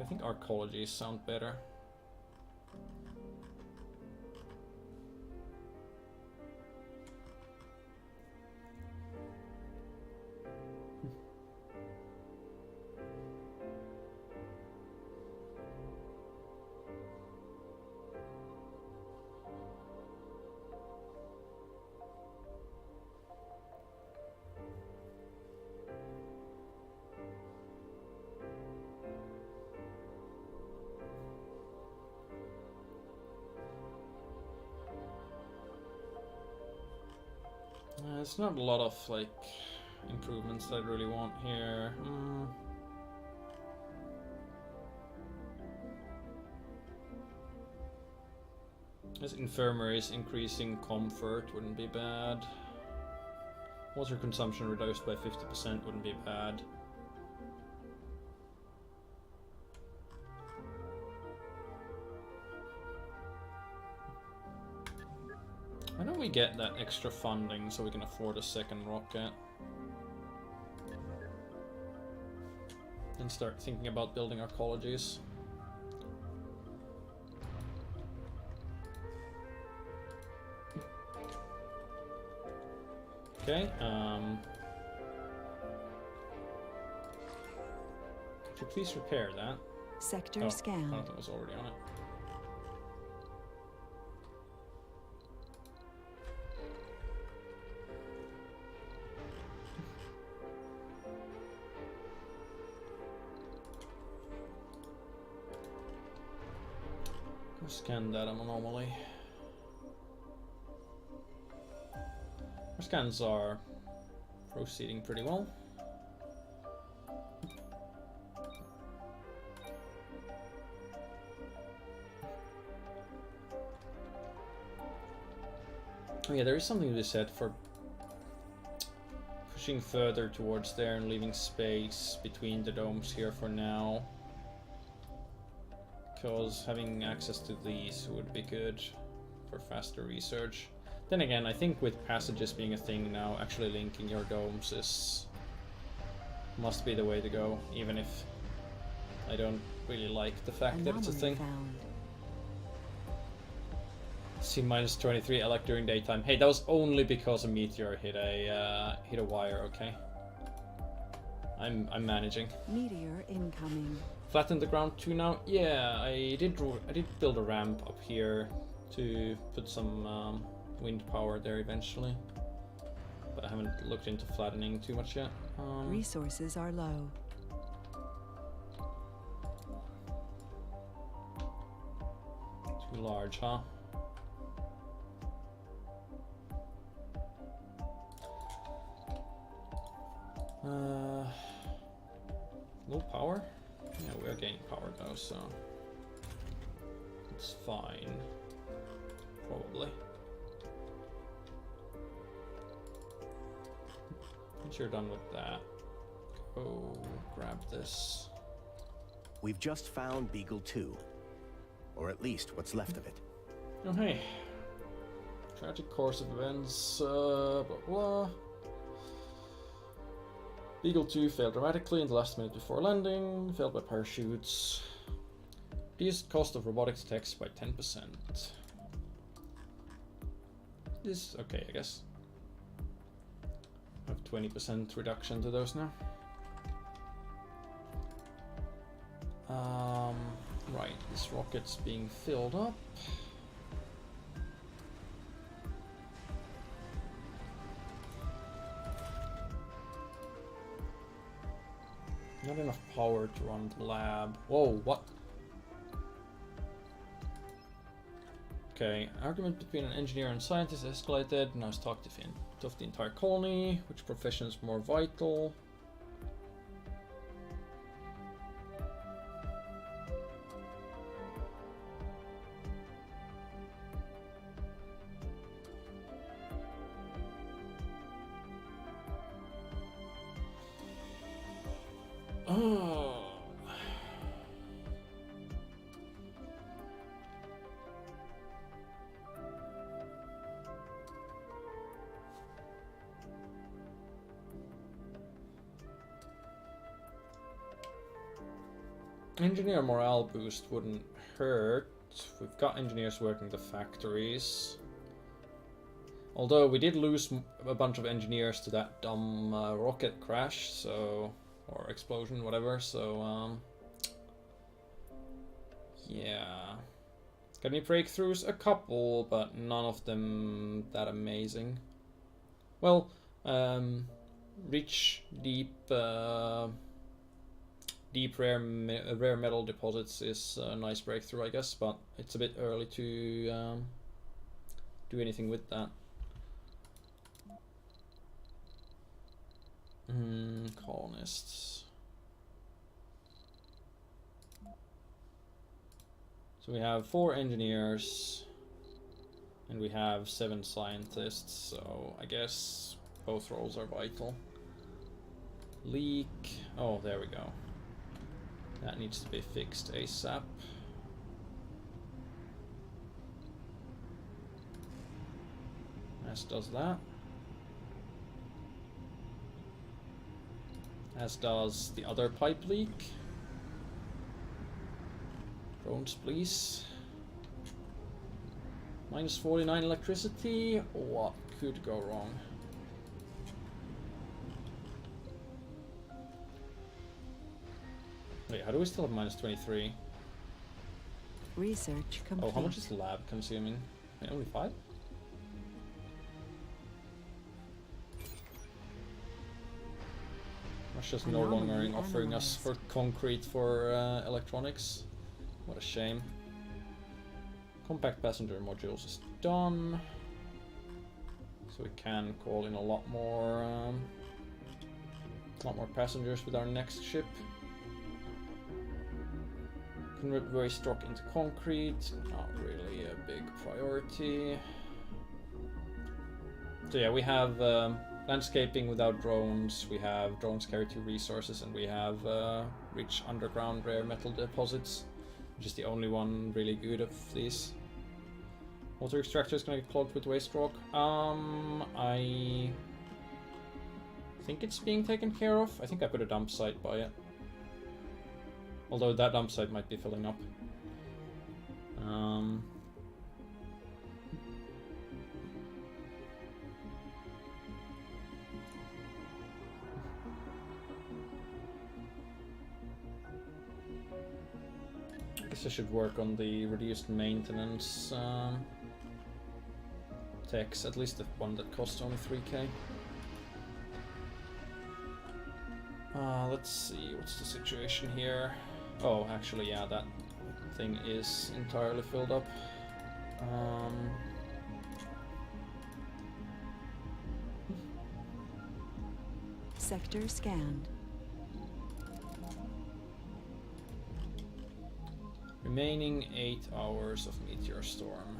I think arcologies sound better. There's not a lot of like improvements that I really want here. This infirmaries increasing comfort wouldn't be bad. Water consumption reduced by 50% wouldn't be bad. Why don't we get that extra funding so we can afford a second rocket? then start thinking about building our colleges. Okay, could you please repair that? Sector scanned. Jonathan was already on it. Go scan that anomaly. Our scans are proceeding pretty well. Oh yeah, there is something to be said for pushing further towards there and leaving space between the domes here for now. Because having access to these would be good for faster research. Then again, I think with passages being a thing now, actually linking your domes must be the way to go, even if I don't really like the fact that it's a thing. Found. C minus 23 elect during daytime. Hey, that was only because a meteor hit a wire. Okay, I'm managing. Meteor incoming. Flatten the ground too now. Yeah, I did build a ramp up here to put some wind power there eventually, but I haven't looked into flattening too much yet. Resources are low. Too large, huh? Low power? Yeah, we're gaining power though, so it's fine. Probably. Once you're done with that, go grab this. We've just found Beagle 2. Or at least what's left of it. Oh hey. Tragic course of events, blah blah. Beagle 2 failed dramatically in the last minute before landing, failed by parachutes. Reduced cost of robotics techs by 10%. This is okay, I guess. I have 20% reduction to those now. Right, this rocket's being filled up. Not enough power to run the lab. Whoa, what? Okay, argument between an engineer and scientist escalated. Now it's talked of the entire colony. Which profession is more vital? Oh. Engineer morale boost wouldn't hurt. We've got engineers working the factories. Although we did lose a bunch of engineers to that dumb rocket crash, so... or explosion, whatever, so, yeah. Got any breakthroughs? A couple, but none of them that amazing. Well, rich, deep rare metal deposits is a nice breakthrough, I guess, but it's a bit early to do anything with that. Colonists. So we have 4 engineers and we have 7 scientists, so I guess both roles are vital. Leak. Oh, there we go. That needs to be fixed ASAP. As does that. as does the other pipe leak. Drones, please. Minus 49 electricity. What could go wrong? Wait, how do we still have minus 23? Research complete. Oh, how much is the lab consuming? Wait, only 5? Russia's no longer offering us for concrete for electronics. What a shame. Compact passenger modules is done. So we can call in a lot more passengers with our next ship. Convert waste rock into concrete, not really a big priority. So yeah, we have landscaping without drones, we have drones carry 2 resources, and we have rich underground rare metal deposits, which is the only one really good of these. Water extractor is gonna get clogged with waste rock. I think it's being taken care of. I think I put a dump site by it. Although that dump site might be filling up. I guess I should work on the reduced maintenance techs, at least the one that costs only 3k. Let's see, what's the situation here? Oh, actually, yeah, that thing is entirely filled up. Sector scanned. Remaining 8 hours of meteor storm.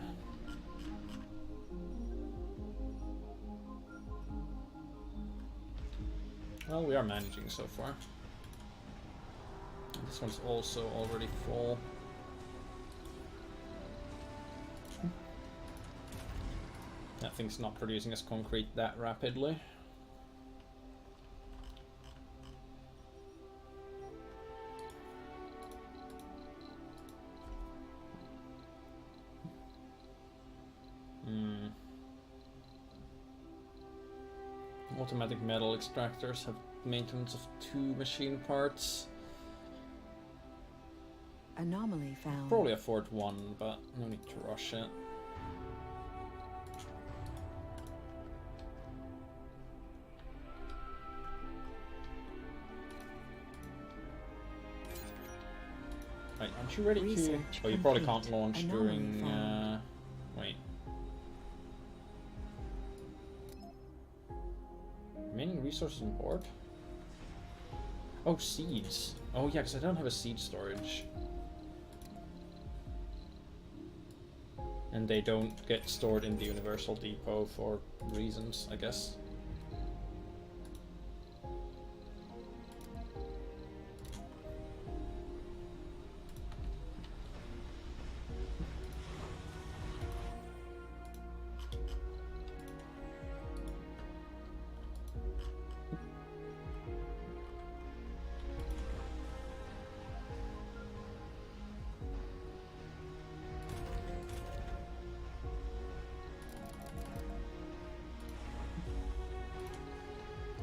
Well, we are managing so far. This one's also already full. That thing's not producing us concrete that rapidly. Automatic metal extractors have maintenance of 2 machine parts. Anomaly found. Probably afford 1, but no need to rush it. Right, aren't you ready to... Oh, you probably can't launch during... wait. Remaining resources on board? Oh, seeds. Oh yeah, because I don't have a seed storage. And they don't get stored in the Universal Depot for reasons, I guess.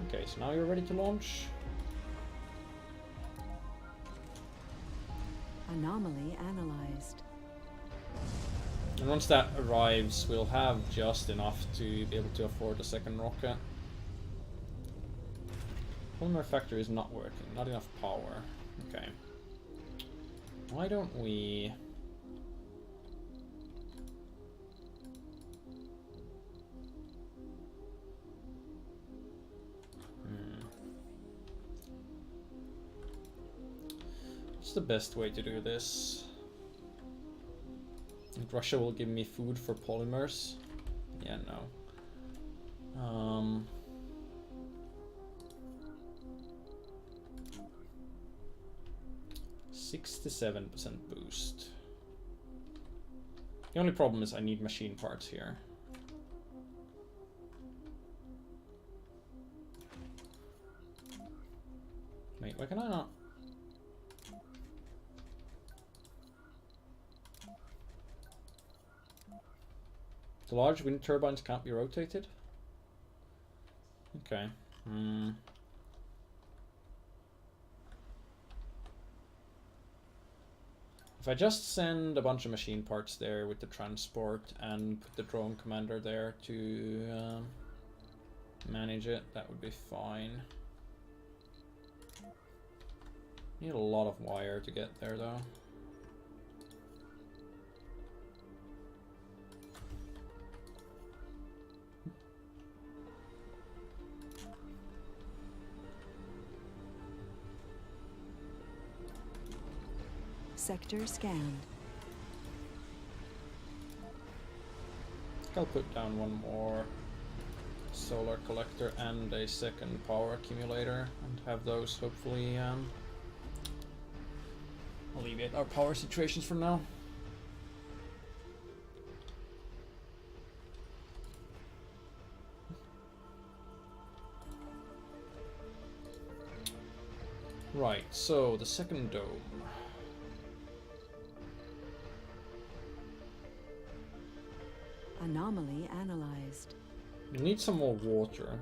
Okay, so now you're ready to launch. Anomaly analyzed. And once that arrives, we'll have just enough to be able to afford a second rocket. Polymer factory is not working, not enough power. Okay. Why don't we... What's the best way to do this? And Russia will give me food for polymers? Yeah, no. 67% boost. The only problem is I need machine parts here. why can I not? The large wind turbines can't be rotated? Okay. If I just send a bunch of machine parts there with the transport and put the drone commander there to manage it, that would be fine. Need a lot of wire to get there though. Sector scanned. I'll put down one more solar collector and a second power accumulator and have those hopefully alleviate our power situations for now. Right, so the second dome. Anomaly analyzed. We need some more water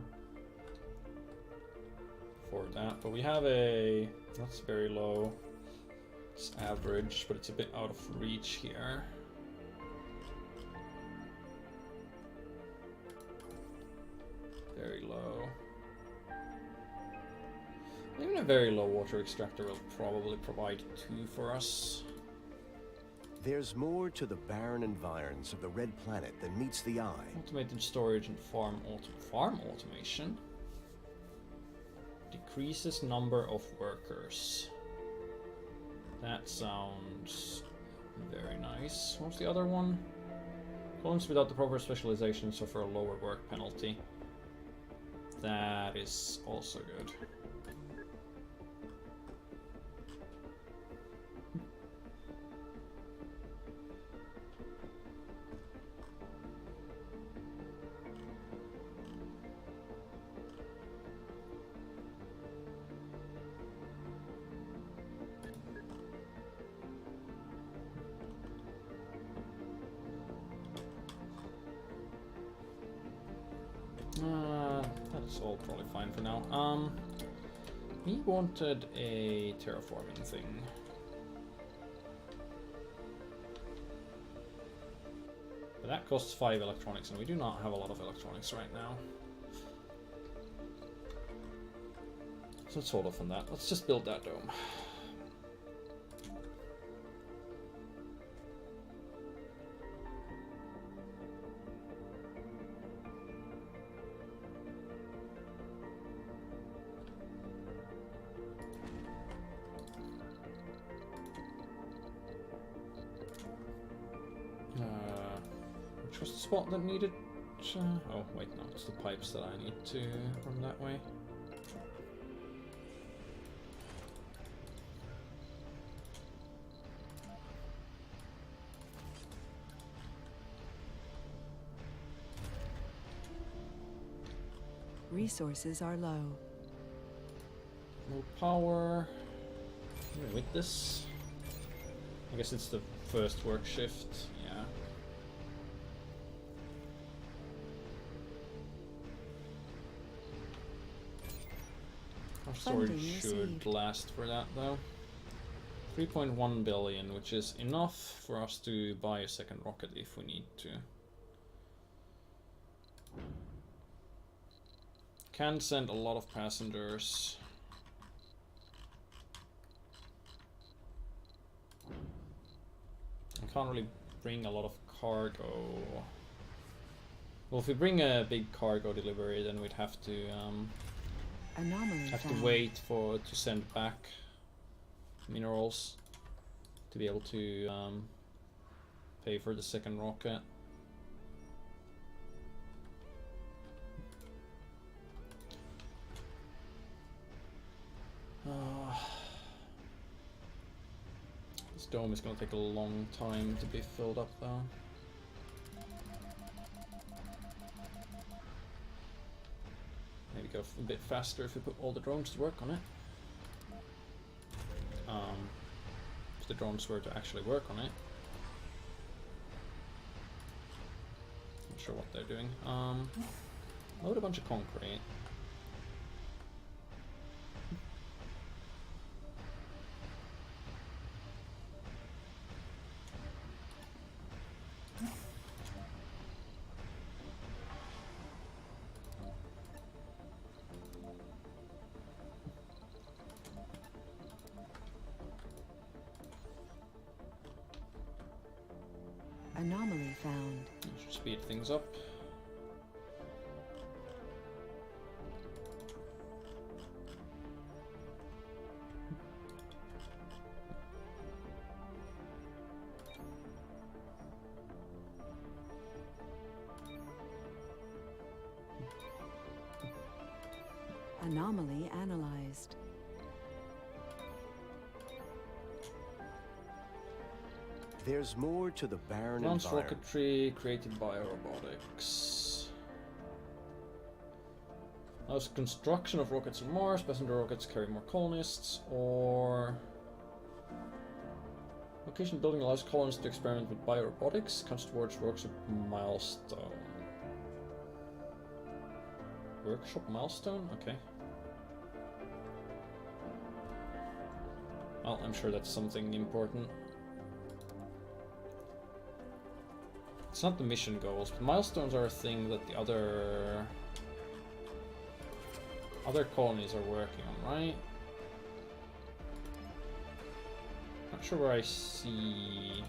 for that, but we have a... that's very low. It's average, but it's a bit out of reach here. Very low. Even a very low water extractor will probably provide 2 for us. There's more to the barren environs of the Red Planet than meets the eye. Automated storage and farm automation. Decreases number of workers. That sounds very nice. What's the other one? Clones without the proper specialization suffer a lower work penalty. That is also good. That's all probably fine for now. He wanted a terraforming thing. But that costs 5 electronics, and we do not have a lot of electronics right now. So let's hold off on that. Let's just build that dome. Which was the spot that needed... oh, wait, no, it's the pipes that I need to run that way. Resources are low. No power. With this, I guess it's the first work shift. Yeah. Our storage should last for that though. 3.1 billion, which is enough for us to buy a second rocket if we need to. Can send a lot of passengers. I can't really bring a lot of cargo. Well, if we bring a big cargo delivery, then we'd have to wait to send back minerals to be able to pay for the second rocket. This dome is going to take a long time to be filled up though. Maybe go a bit faster if we put all the drones to work on it. if the drones were to actually work on it. Not sure what they're doing. Load a bunch of concrete. Anomaly found. Should speed things up. Anomaly analyzed. There's more to the barren Advanced environment. rocketry created by robotics. Allows construction of rockets on Mars. Passenger rockets carry more colonists, or location building allows colonists to experiment with biorobotics. Counts towards workshop milestone. Workshop milestone? Okay. Well, I'm sure that's something important. It's not the mission goals, but milestones are a thing that the other colonies are working on, right? Not sure where I see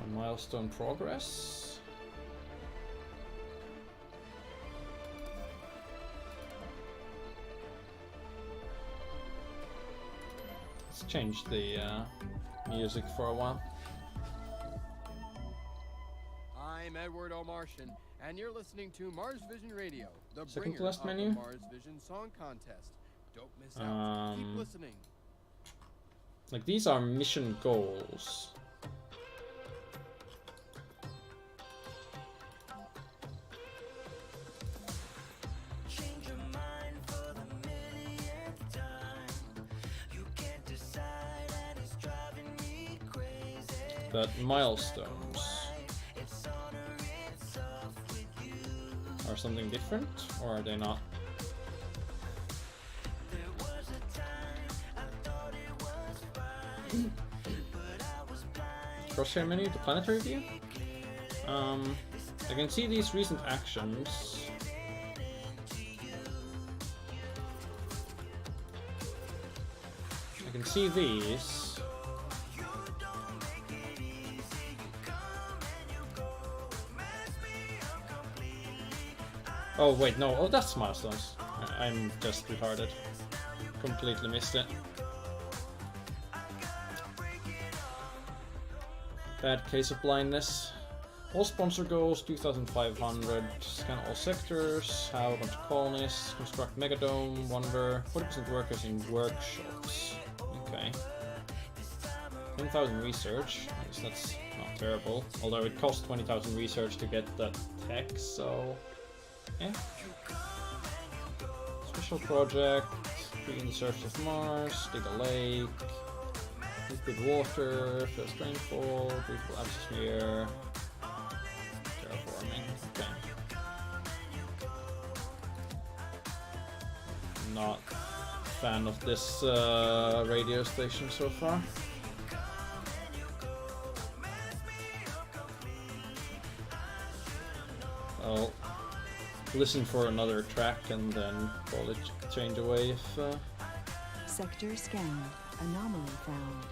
on milestone progress. Let's change the music for a while. I'm Edward O'Martian, and you're listening to Mars Vision Radio, the Second to bringer last of menu. the Mars Vision Song Contest. Don't miss out. Keep listening. Like, these are mission goals. But milestones are something different, or are they not? Crosshair menu, the planetary view. I can see these recent actions. I can see these. Oh wait, no, oh that's milestones. I'm just retarded. Completely missed it. Bad case of blindness. All sponsor goals, 2,500. Scan all sectors, have a bunch of colonists, construct megadome, wonder, 40% workers in workshops. Okay. 10,000 research, I guess that's not terrible. Although it costs 20,000 research to get that tech, so... yeah. Special project, clean the surface of Mars, dig a lake, liquid water, first rainfall, beautiful atmosphere, terraforming, okay. Not a fan of this radio station so far. I'll listen for another track and then call it change away if... Sector scanned. Anomaly found.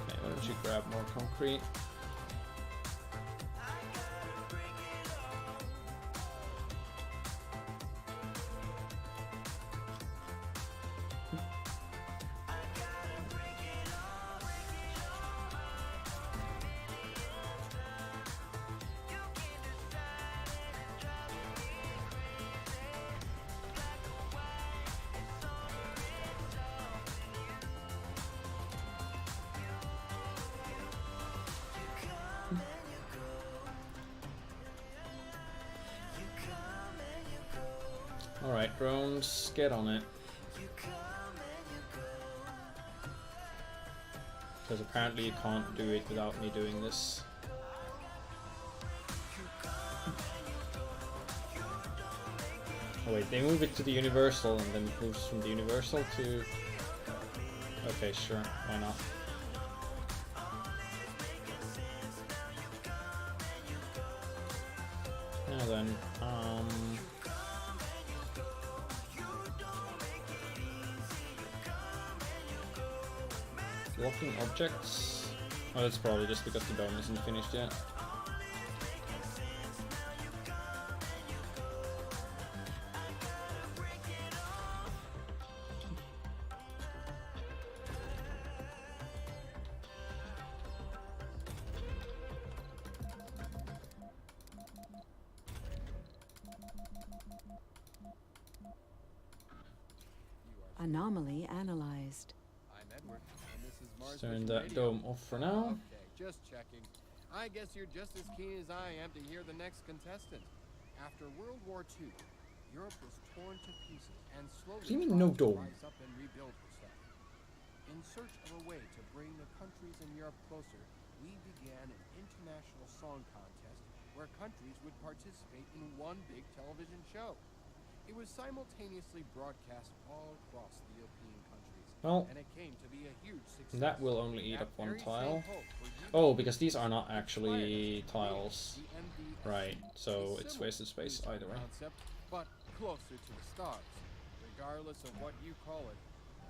Okay, why don't you grab more concrete? Alright, drones, get on it. Because apparently you can't do it without me doing this. Oh wait, they move it to the Universal and then it moves from the Universal to... Okay, sure, why not? Now then, locking objects? Oh, that's probably just because the dome isn't finished yet. Anomaly analyzed. I'm Edward, and this is Mars Turn Vision that Radio. dome off for now. Okay, just checking. I guess you're just as keen as I am to hear the next contestant. After World War II, Europe was torn to pieces and slowly What do you mean, no tried to dome? rise up and rebuild herself. In search of a way to bring the countries in Europe closer, we began an international song contest where countries would participate in one big television show. It was simultaneously broadcast all across the European countries, Well, and it came to be a huge success. that will only eat That up one very tile. same hope for you Oh, because these are not actually tiles. the MDS Right, so is it's similar wasted space musical either way. concept, but closer to the stars, regardless of what you call it.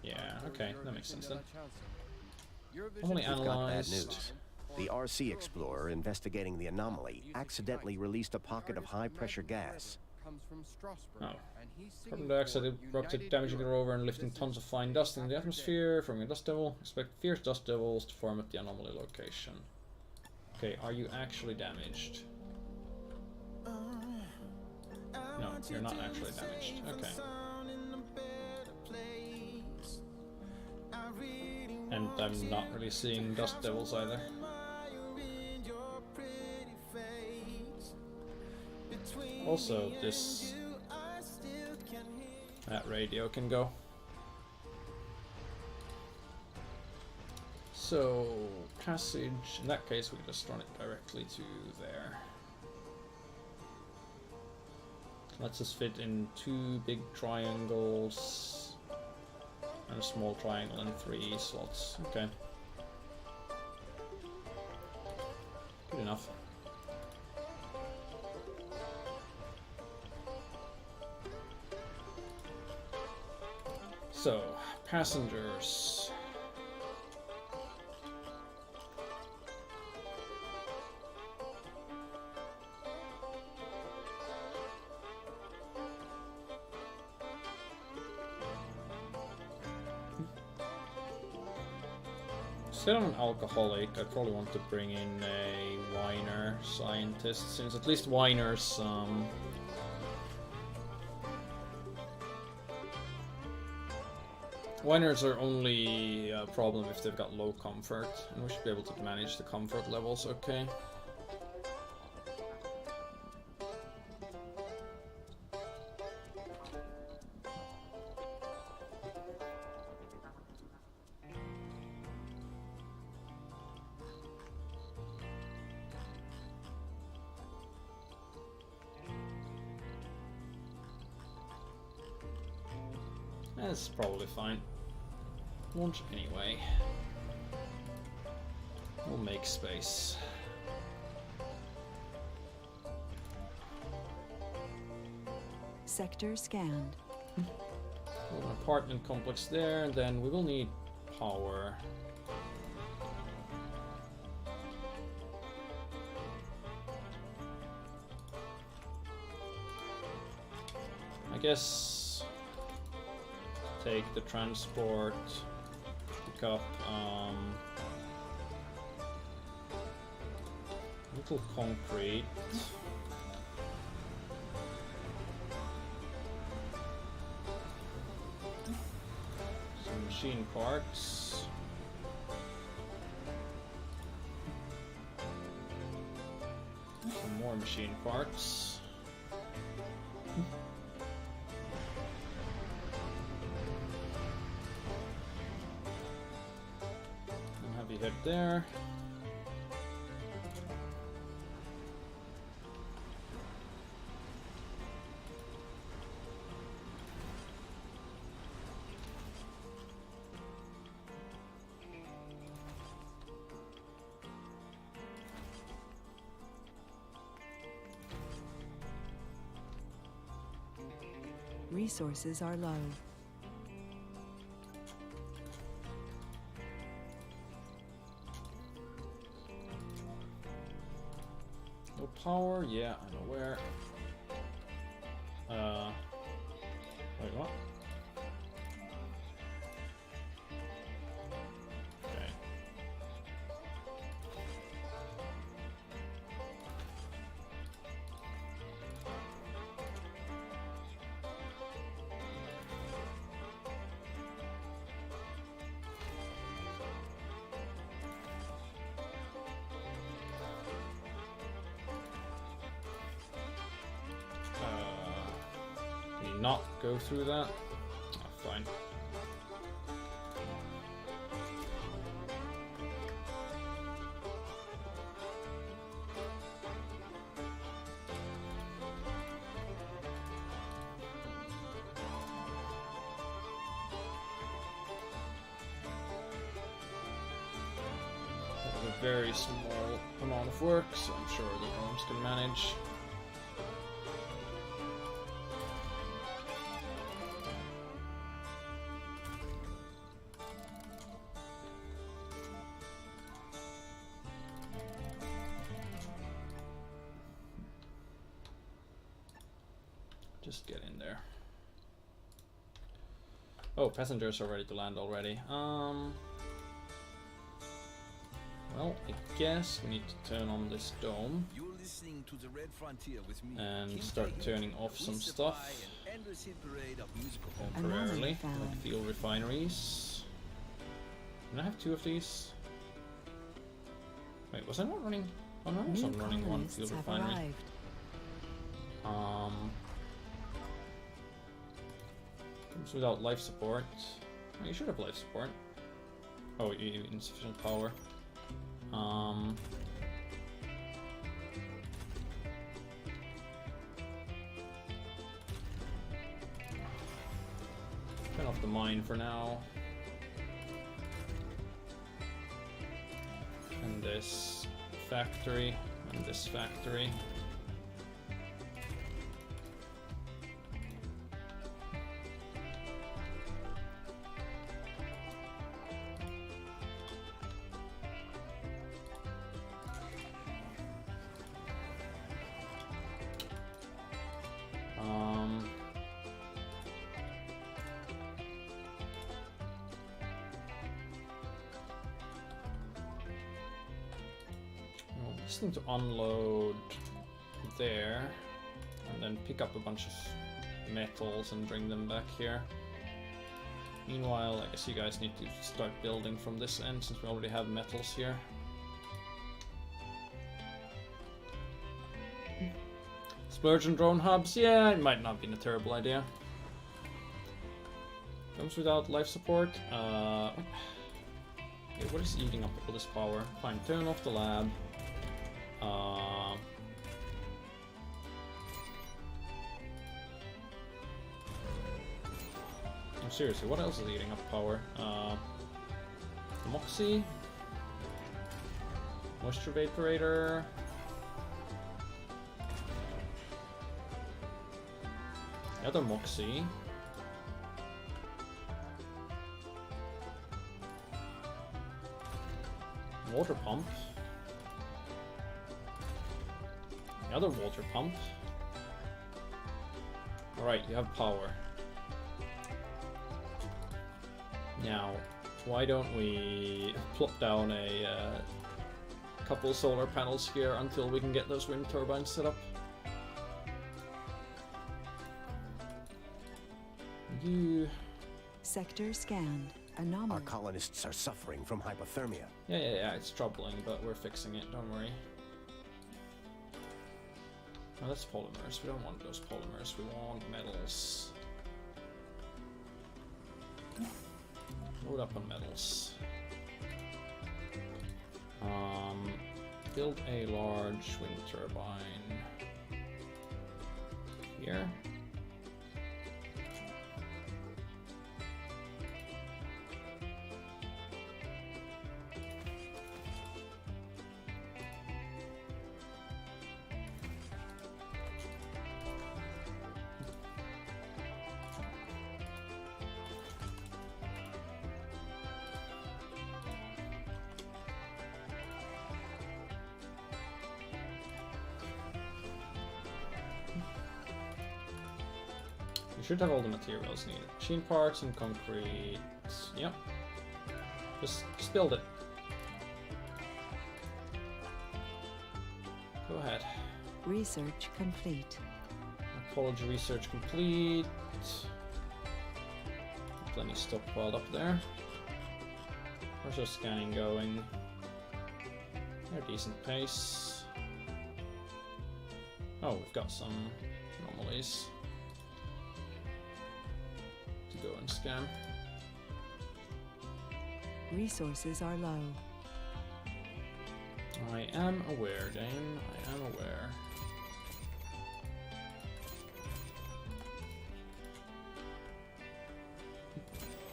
Yeah, Until okay, that makes Eurovision sense de then. la Chanson. Eurovision Only is We've got bad analyzed. news. The RC Explorer investigating the anomaly accidentally released a pocket of high-pressure gas. Comes from Strasbourg, Oh. and he's Carbon singing dioxide for erupted, United damaging the Europe. rover and lifting This is tons of fine day dust in the after day. atmosphere, forming a dust devil. Expect fierce dust devils to form at the anomaly location. Okay, are you actually damaged? No, you're not actually damaged. Okay. And I'm not really seeing dust devils either. Also, that radio can go. So, passage, in that case we can just run it directly to there. Lets us fit in 2 big triangles and a small triangle in 3 slots. Okay. Good enough. So, passengers. Instead of an alcoholic, I probably want to bring in a whiner scientist, since at least whiners, whiners are only a problem if they've got low comfort, and we should be able to manage the comfort levels okay. That's probably fine. Launch anyway. We'll make space. Sector scanned. Build an apartment complex there, and then we will need power. I guess take the transport, pick up little concrete. Some machine parts. Some more machine parts. And heavy there. Resources are low. No power? Yeah, I know where. Wait, what? Okay. Can you not go through that? Oh, fine. That was a very small amount of work, so I'm sure the gnomes can manage. Just get in there. Oh, passengers are ready to land already. Well, I guess we need to turn on this dome You're listening to the Red Frontier with me, and Kim start Tae-hee. turning off some We stuff supply an endless hit parade of musical temporarily, found. like fuel refineries. Can I have 2 of these? Wait, was I not running? Oh no, I was New not running one fuel colonists have refinery. arrived. Comes without life support. Oh, you should have life support. Oh, you insufficient power. Turn off the mine for now. And this factory, and this factory. Just need to unload there and then pick up a bunch of metals and bring them back here. Meanwhile, I guess you guys need to start building from this end since we already have metals here. Splurge on drone hubs? Yeah, it might not be a terrible idea. Comes without life support. Okay, what is eating up all this power? Fine, turn off the lab. No, seriously, what else is eating up power? Moxie? Moisture Vaporator? The other Moxie. Water pump. The other water pump. Alright, you have power. Now, why don't we plop down a couple solar panels here until we can get those wind turbines set up? You... Sector scanned. Anomaly. Our colonists are suffering from hypothermia. Yeah, it's troubling, but we're fixing it, don't worry. Oh, that's polymers. We don't want those polymers, we want metals. Load up on metals. Build a large wind turbine here. Should have all the materials needed. Machine parts and concrete. Yep. Just build it. Go ahead. Research complete. Ecology research complete. Plenty stockpiled up there. Where's our scanning going? They're decent pace. Oh, we've got some anomalies to go and scan. Resources are low. I am aware, Dame. I am aware.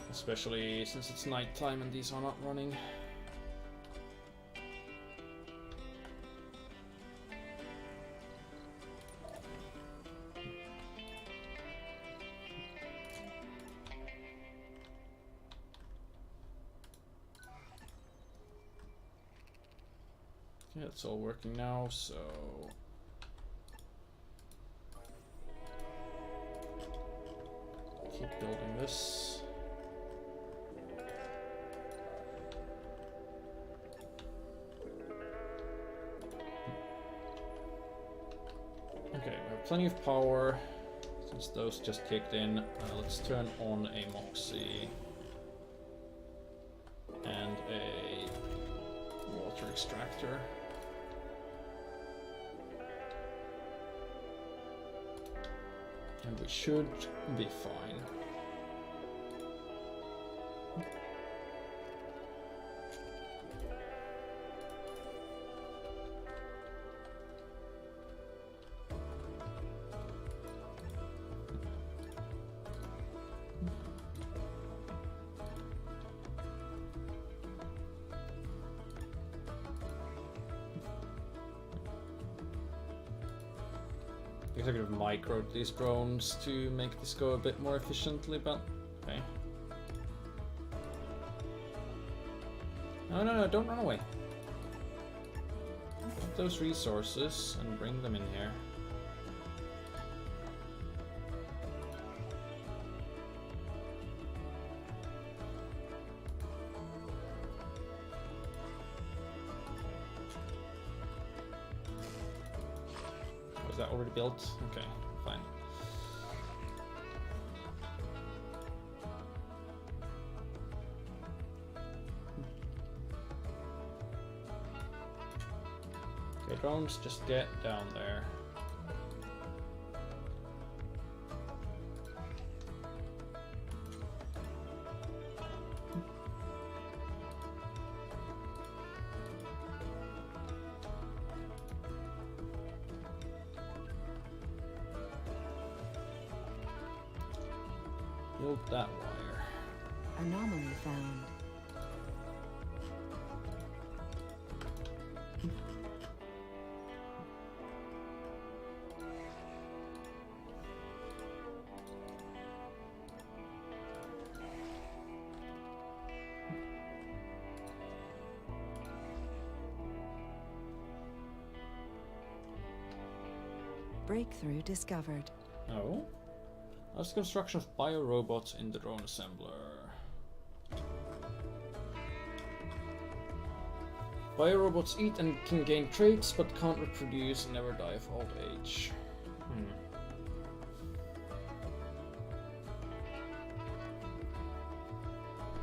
Especially since it's nighttime and these are not running. Yeah, it's all working now, so keep building this. Okay, we have plenty of power since those just kicked in. Let's turn on a Moxie and a water extractor. And we should be fine. I could have microed these drones to make this go a bit more efficiently, but okay. No, don't run away. Get those resources and bring them in here. Is that already built? Okay, fine. Okay, drones, just get down there. Build that wire. Anomaly found. Breakthrough discovered. Oh? That's the construction of biorobots in the drone assembler. Biorobots eat and can gain traits, but can't reproduce and never die of old age.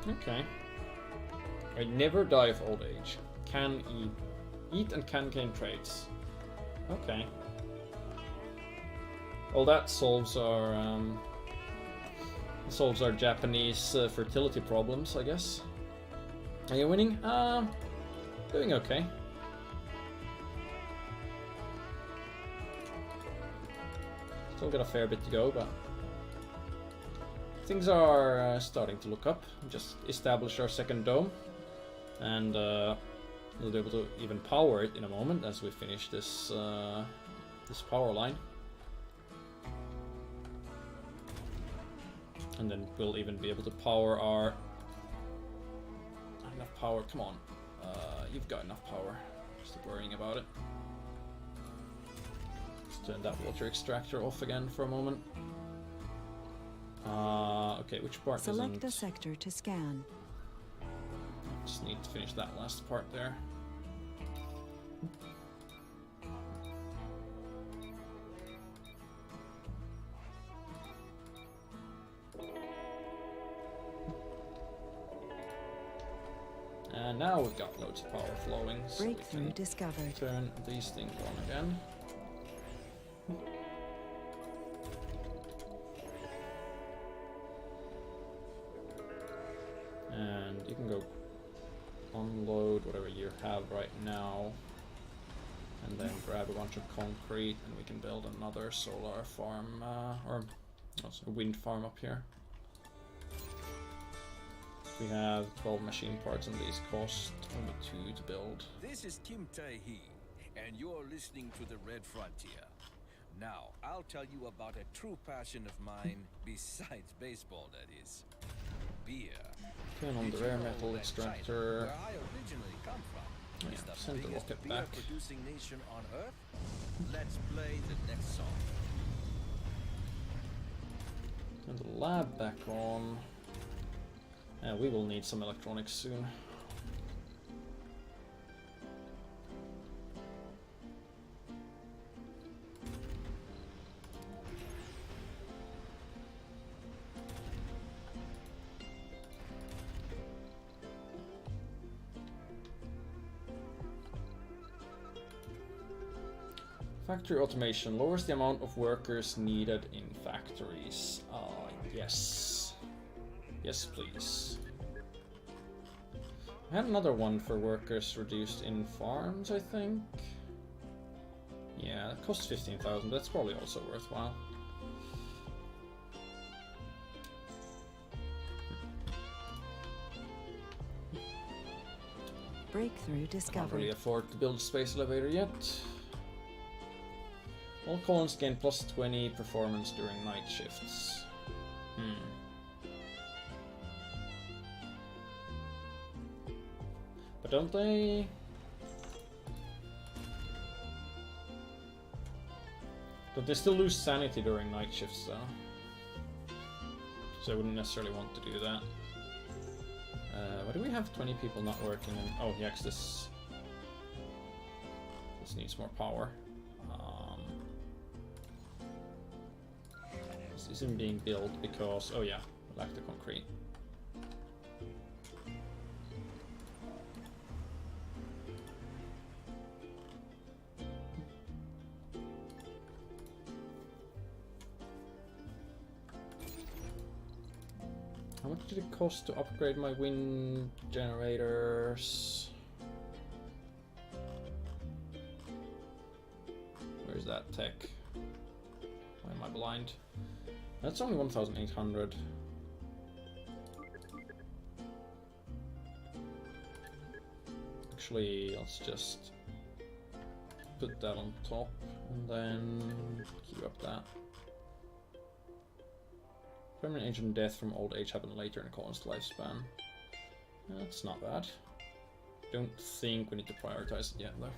Okay. I never die of old age. Can eat and can gain traits. Okay. Well, that solves our Japanese fertility problems, I guess. Are you winning? Doing okay. Still got a fair bit to go, but things are starting to look up. Just established our second dome, and we'll be able to even power it in a moment as we finish this this power line. And then we'll even be able to power our... Not enough power, come on. You've got enough power. Stop worrying about it. Let's turn that water extractor off again for a moment. Okay, which part Select isn't... a sector to scan. Just need to finish that last part there. And now we've got loads of power flowing, so we Breakthrough can discovered. turn these things on again. And you can go unload whatever you have right now, and then grab a bunch of concrete, and we can build another solar farm, or also a wind farm up here. We have 12 machine parts, and these cost only 2 to build. This is Kim Tae-hee, and you're listening to the Red Frontier. Now, I'll tell you about a true passion of mine, besides baseball, that is. Beer. Turn on the rare metal extractor. Where I originally come from. Yeah, Is the send the biggest rocket beer back. producing nation on Earth? Let's play the next song. Turn the lab back on. We will need some electronics soon. Factory automation lowers the amount of workers needed in factories. Yes. Yes, please. I had another one for workers reduced in farms, I think. Yeah, it costs 15,000. That's probably also worthwhile. Breakthrough Can't discovered. really afford to build a space elevator yet. All colons gain plus 20 performance during night shifts. But don't they... Don't they still lose sanity during night shifts though? So I wouldn't necessarily want to do that. Why do we have 20 people not working? And oh, yeah, 'cause this needs more power. This isn't being built because, oh yeah, I lack the concrete. How much did it cost to upgrade my wind generators? Where's that tech? Why am I blind? That's only 1,800. Actually, let's just put that on top and then queue up that. Permanent agent death from old age happened later in a colon's lifespan. That's not bad. Don't think we need to prioritize it yet though.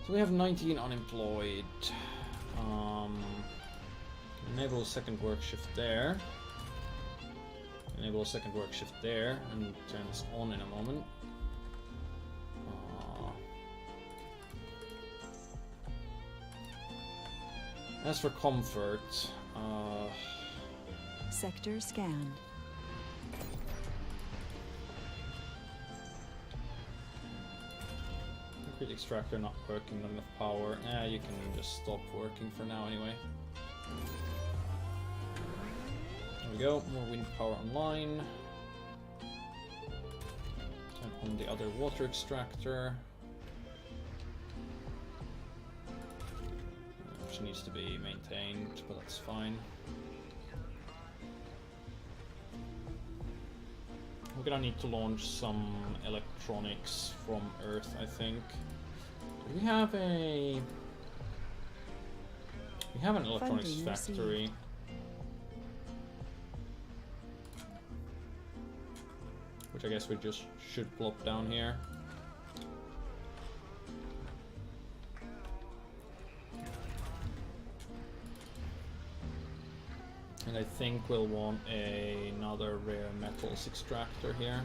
So we have 19 unemployed. Enable a second work shift there. Enable a second work shift there and turn this on in a moment. As for comfort, Sector scanned. concrete extractor not working, not enough power. You can just stop working for now anyway. There we go, more wind power online. Turn on the other water extractor. Which needs to be maintained, but that's fine. We're gonna need to launch some electronics from Earth, I think. Do we have a... We have an electronics factory. Which I guess we just should plop down here. And I think we'll want another rare metals extractor here.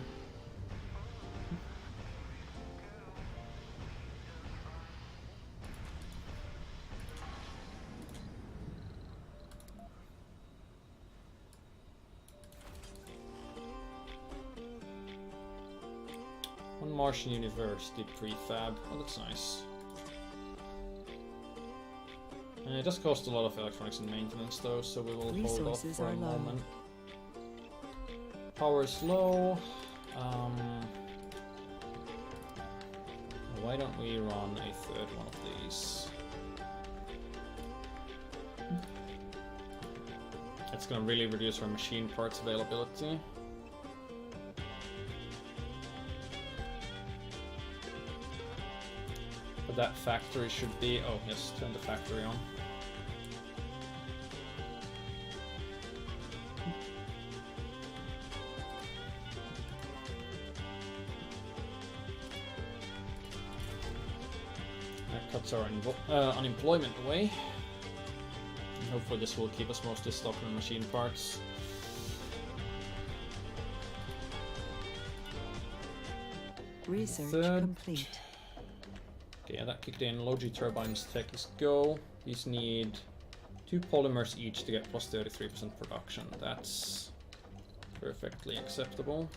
One Martian University prefab. Oh, that's nice. It does cost a lot of electronics and maintenance though, so we will hold off for a moment. Power is low. Why don't we run a third one of these? It's gonna really reduce our machine parts availability. But that factory should be... Oh yes, turn the factory on. That cuts our unemployment away. And hopefully this will keep us mostly stuck on machine parts. Research complete. Okay, yeah, that kicked in. Logi Turbines Tech is go. These need 2 polymers each to get plus 33% production. That's perfectly acceptable.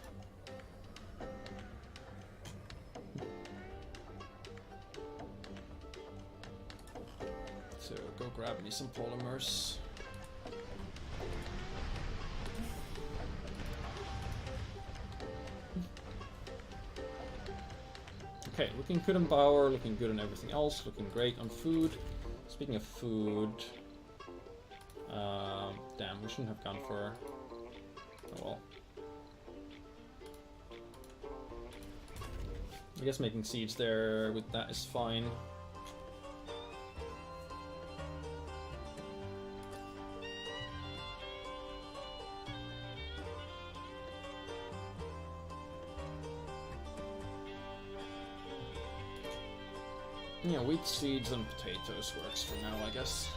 So go grab me some polymers. Okay, looking good on power, looking good on everything else, looking great on food. Speaking of food... damn, we shouldn't have gone for... Oh well. I guess making seeds there with that is fine. Yeah, wheat seeds and potatoes works for now, I guess.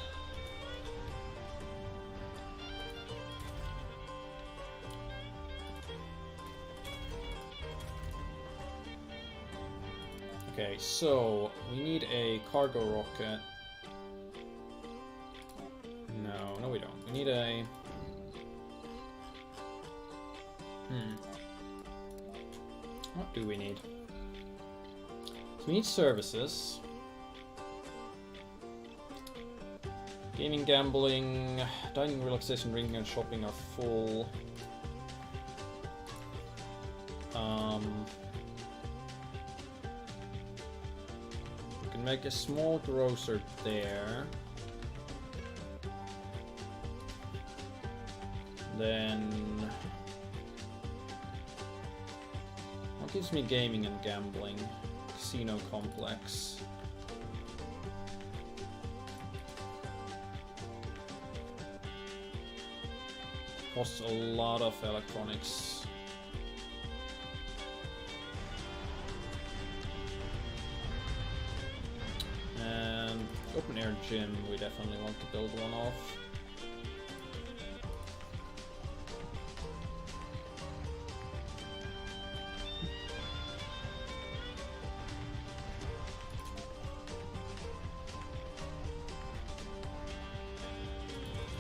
Okay, so we need a cargo rocket. No, we don't. We need a... What do we need? So we need services. Gaming, gambling, dining, relaxation, drinking, and shopping are full. We can make a small grocer there. Then... What gives me gaming and gambling? Casino complex. Costs a lot of electronics. And open air gym, we definitely want to build one off.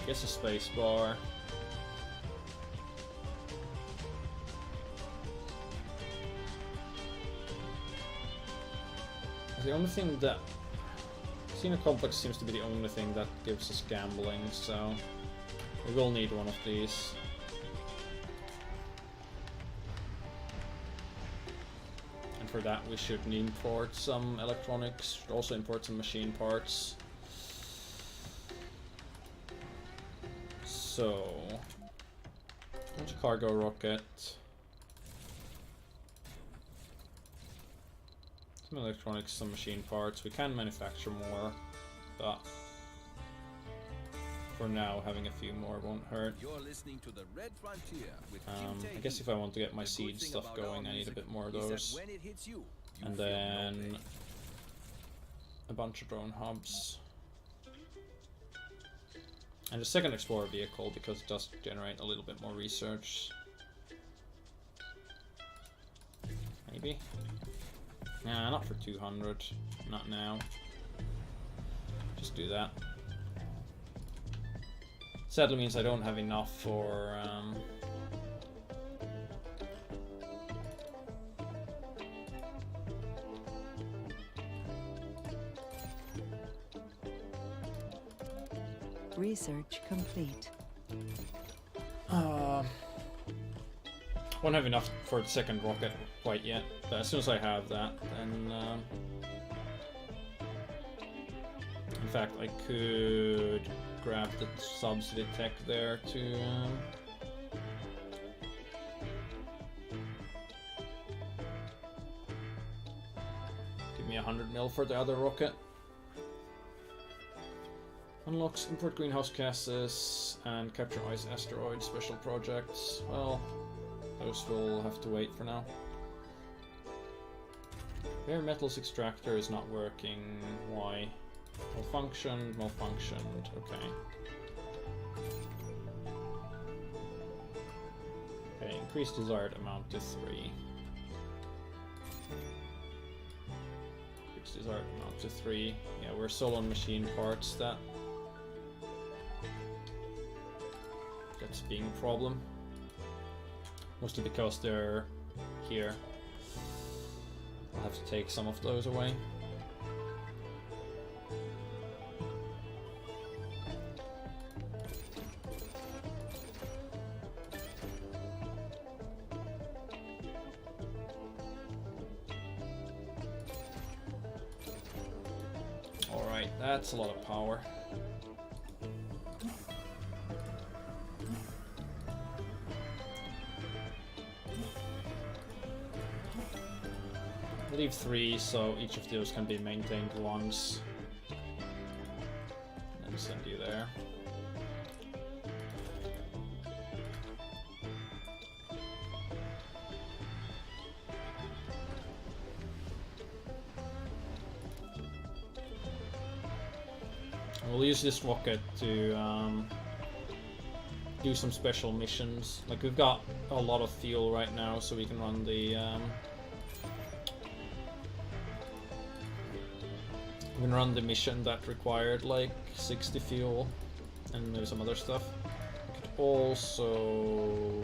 I guess a space bar. The only thing that Casino Complex seems to be the only thing that gives us gambling, so we will need one of these. And for that we should import some electronics, also import some machine parts. So, launch a cargo rocket. Some electronics, some machine parts. We can manufacture more, but for now, having a few more won't hurt. You're listening to the Red Frontier with I guess if I want to get my seed stuff going, I need a bit more of those. And then a bunch of drone hubs. And a second explorer vehicle, because it does generate a little bit more research. Maybe? Nah, not for 200. Not now. Just do that. Sadly means I don't have enough for Research complete. won't have enough for the second rocket quite yet, but as soon as I have that, then in fact I could grab the subsidy tech there to give me 100 mil for the other rocket. Unlocks import greenhouse gases and capture ice asteroid special projects. Well, those will have to wait for now. Bare metals extractor is not working. Why? Malfunctioned, malfunctioned. Okay. Okay, increase desired amount to 3. Increase desired amount to 3. Yeah, we're solo on machine parts. That's being a problem. Mostly because they're here. I'll have to take some of those away. Alright, that's a lot of power. Leave 3 so each of those can be maintained once. And send you there. We'll use this rocket to do some special missions. Like, we've got a lot of fuel right now, so we can run the mission that required like 60 fuel and maybe some other stuff. We could also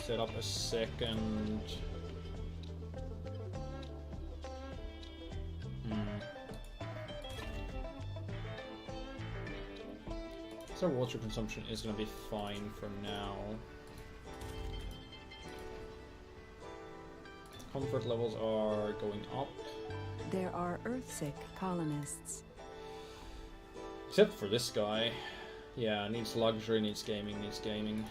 set up a second. So water consumption is going to be fine for now. Comfort levels are going up. There are Earthsick colonists. Except for this guy. Yeah, needs luxury, needs gaming, needs gaming.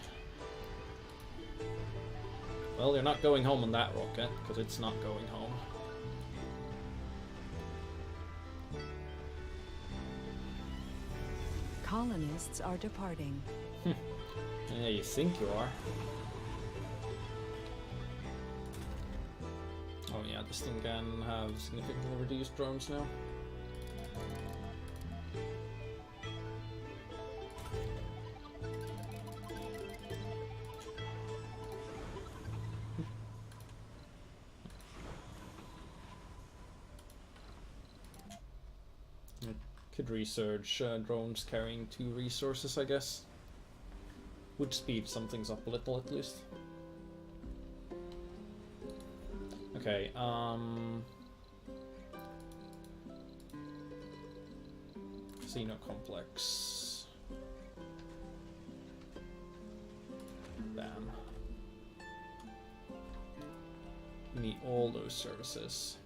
Well, they're not going home on that rocket, because it's not going home. Colonists are departing. Yeah, you think you are. Oh yeah, this thing can have significantly reduced drones now. I could research drones carrying 2 resources, I guess. Would speed some things up a little at least. Okay, casino complex. Bam. You need all those services.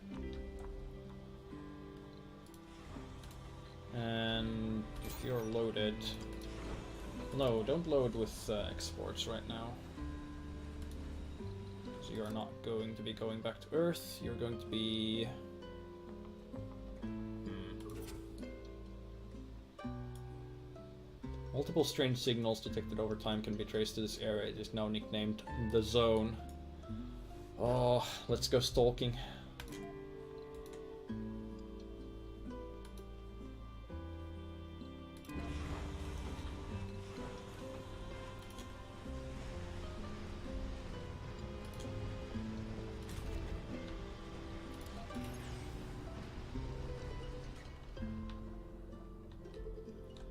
And if you're loaded... No, don't load with exports right now. So you're not going to be going back to Earth, you're going to be... Multiple strange signals detected over time can be traced to this area. It is now nicknamed the Zone. Oh, let's go stalking.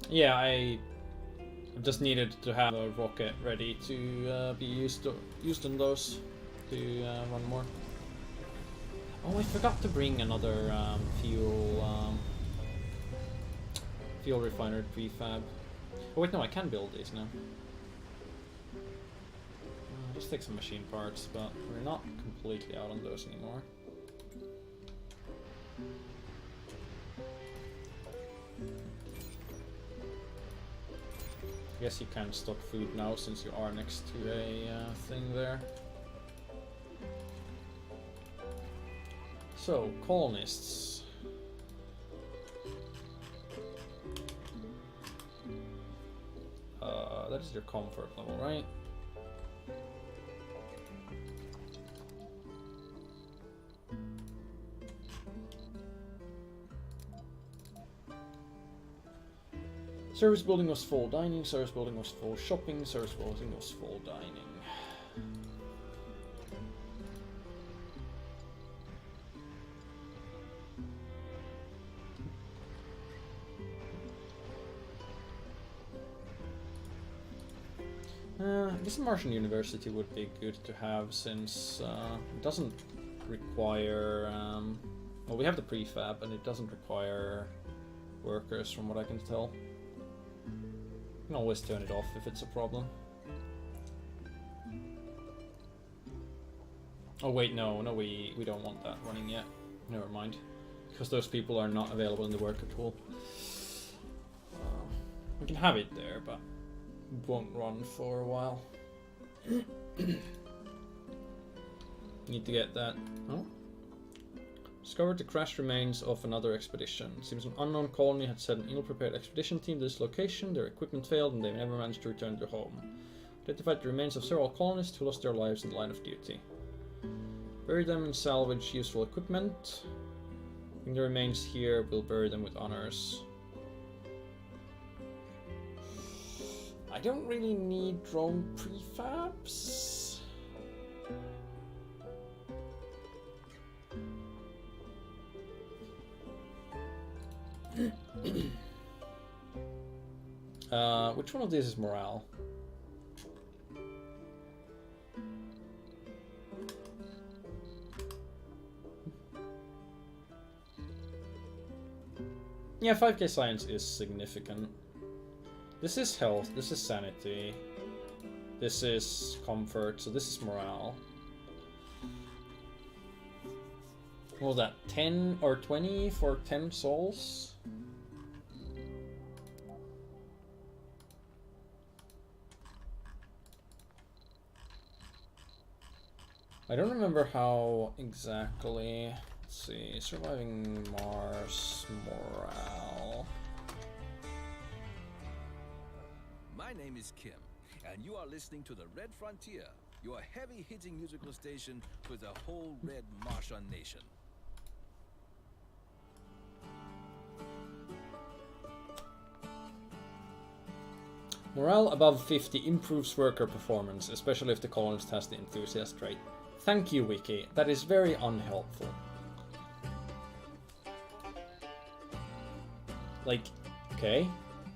Yeah, I just needed to have a rocket ready to be used on those to run more. Oh, I forgot to bring another fuel refinery prefab. Oh wait, no, I can build these now. Just take some machine parts, but we're not completely out on those anymore. I guess you can stock food now since you are next to a thing there. So, colonists. That is your comfort level, right? Service building was full dining, service building was full shopping, service building was full dining. I guess a Martian University would be good to have since it doesn't require... well, we have the prefab and it doesn't require workers from what I can tell. You can always turn it off if it's a problem. Oh wait, no, we don't want that running yet. Never mind. Because those people are not available in the worker tool. We can have it there, but it won't run for a while. Need to get that. Oh. Discovered the crashed remains of another expedition. It seems an unknown colony had sent an ill-prepared expedition team to this location. Their equipment failed and they never managed to return to home. Identified the remains of several colonists who lost their lives in the line of duty. Bury them and salvage useful equipment. Bring the remains here, we'll bury them with honors. I don't really need drone prefabs. Which one of these is morale? Yeah, 5k science is significant. This is health, this is sanity, this is comfort, so this is morale. What was that, 10 or 20 for 10 souls? I don't remember how exactly. Let's see, surviving Mars, morale. My name is Kim, and you are listening to the Red Frontier, your heavy-hitting musical station for the whole Red Martian nation. Morale above 50 improves worker performance, especially if the colonist has the enthusiast trait. Thank you, Wiki. That is very unhelpful. Like, okay,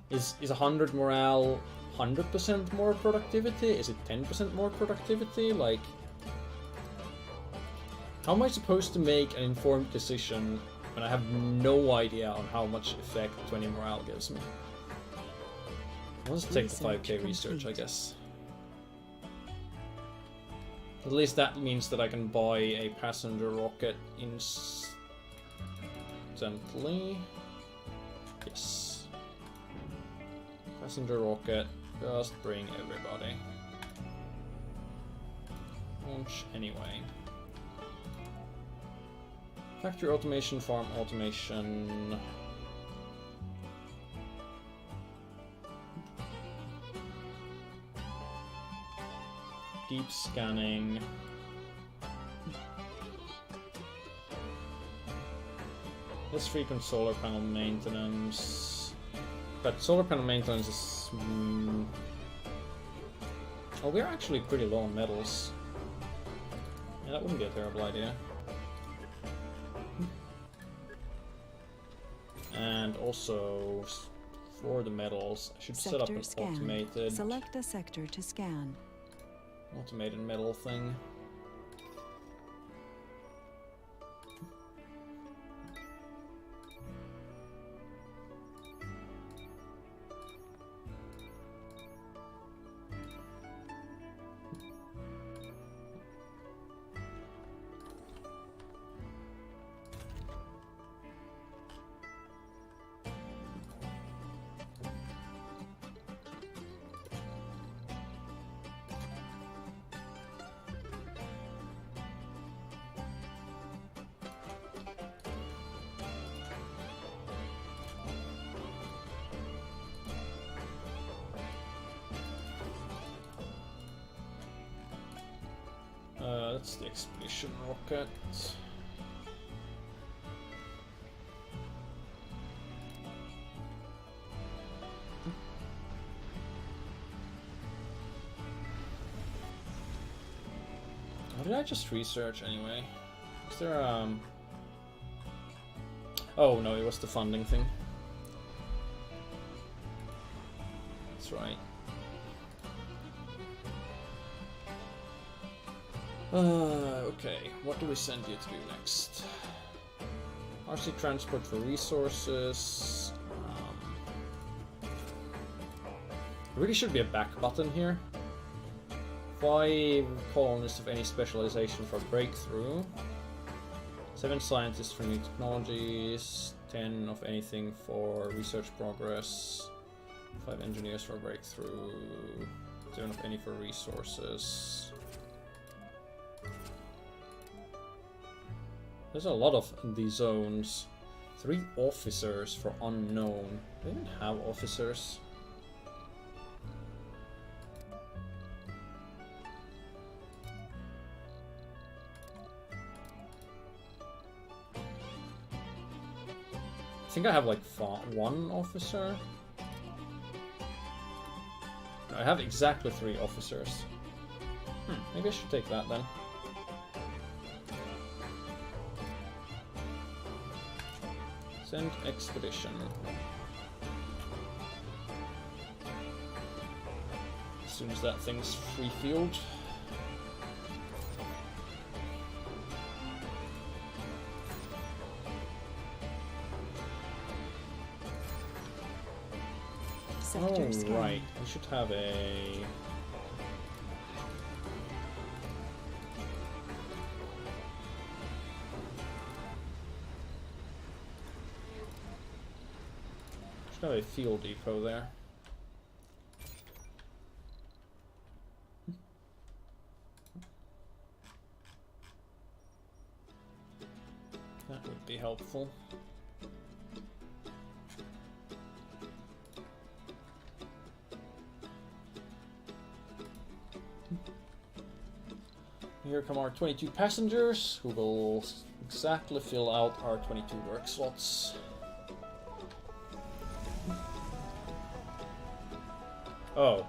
is 100 morale 100% more productivity? Is it 10% more productivity? Like, how am I supposed to make an informed decision And I have no idea on how much effect 20 morale gives me. Let's take the 5k research, I guess. At least that means that I can buy a passenger rocket instantly. Yes. Passenger rocket, just bring everybody. Launch anyway. Factory automation, farm automation. Deep scanning. Less frequent solar panel maintenance. But solar panel maintenance is... Oh, we're actually pretty low on metals. Yeah, that wouldn't be a terrible idea. And also, for the metals, I should set up an automated... Select a sector to scan. Automated metal thing. That's the expedition rocket. What did I just research anyway? Is there Oh no, it was the funding thing. That's right. Okay, what do we send you to do next? RC transport for resources. There really should be a back button here. 5 colonists of any specialization for breakthrough. 7 scientists for new technologies. 10 of anything for research progress. 5 engineers for breakthrough. 7 of any for resources. There's a lot of these zones. 3 officers for unknown. Do they even have officers? I think I have like 1 officer. No, I have exactly 3 officers. Maybe I should take that then. Send expedition. As soon as that thing's free field. Sector scan. Right, we should have a... Should have a fuel depot there. That would be helpful. Here come our 22 passengers, who will exactly fill out our 22 work slots. Oh.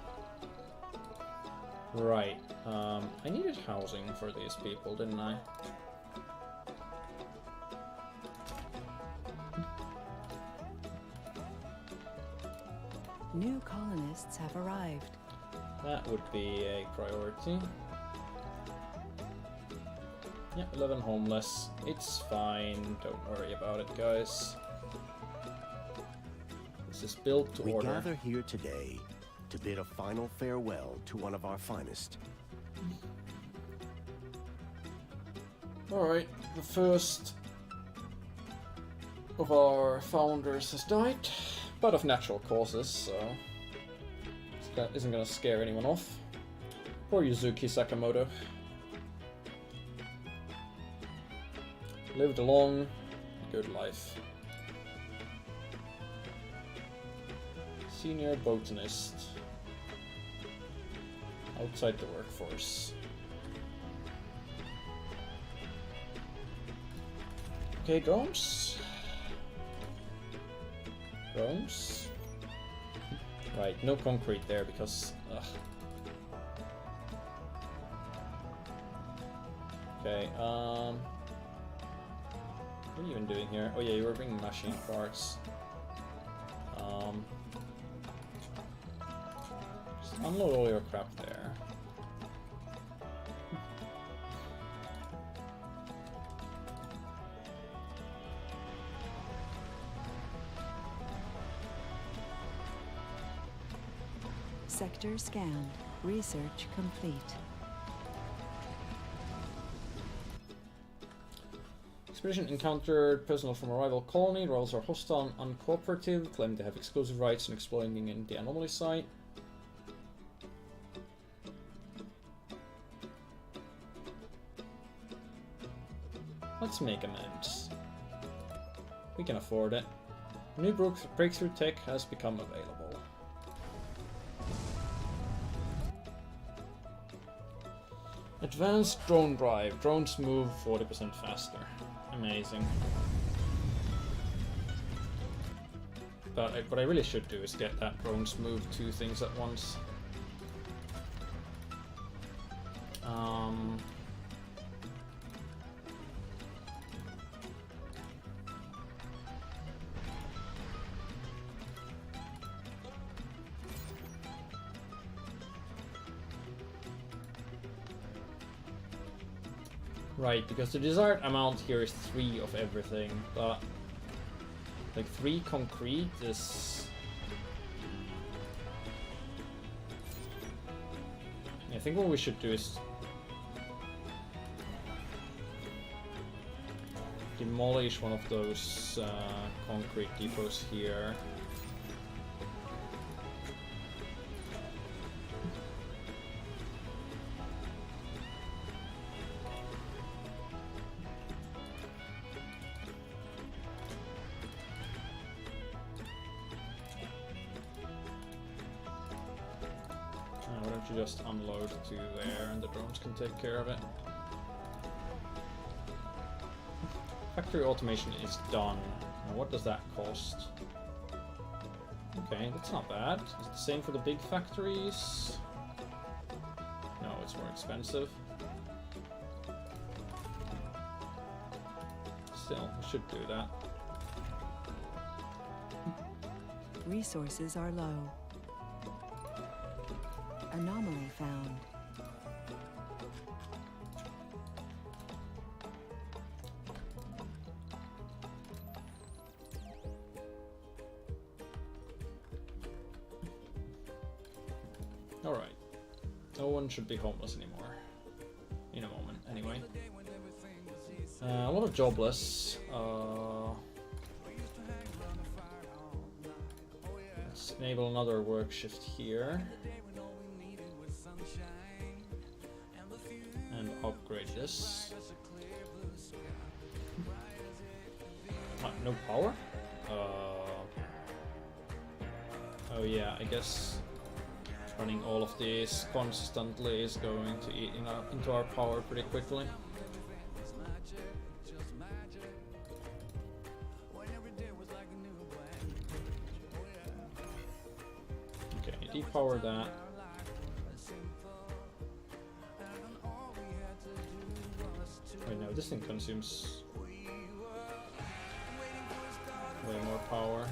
Right. I needed housing for these people, didn't I? New colonists have arrived. That would be a priority. Yeah, 11 homeless. It's fine. Don't worry about it, guys. This is built to We order. gather here today to bid a final farewell to one of our finest. Alright, the first of our founders has died, but of natural causes, so that isn't gonna scare anyone off. Poor Yuzuki Sakamoto. Lived a long, good life. Senior botanist. Outside the workforce. Okay, drones. Drones. Right, no concrete there because... ugh. Okay, what are you even doing here? Oh yeah, you were bringing machine parts. Just unload all your crap there. Sector scanned. Research complete. Expedition encountered personnel from a rival colony. Rebels are hostile and uncooperative, claiming they have exclusive rights in exploiting in the anomaly site. Let's make amends. We can afford it. New breakthrough tech has become available. Advanced drone drive. Drones move 40% faster. Amazing. But what I really should do is get that drones move two things at once. Right, because the desired amount here is 3 of everything, but like 3 concrete is... I think what we should do is demolish one of those concrete depots here. Why don't you just unload to there and the drones can take care of it. Factory automation is done. Now what does that cost? Okay, that's not bad. Is it the same for the big factories? No, it's more expensive. Still, we should do that. Resources are low. Anomaly found. Alright. No one should be homeless anymore. In a moment, anyway. A lot of jobless. Let's enable another work shift here. And upgrade this. What, no power? Oh yeah, I guess running all of these constantly is going to eat into our power pretty quickly. Okay, depower that. Wait, no, this thing consumes way more power.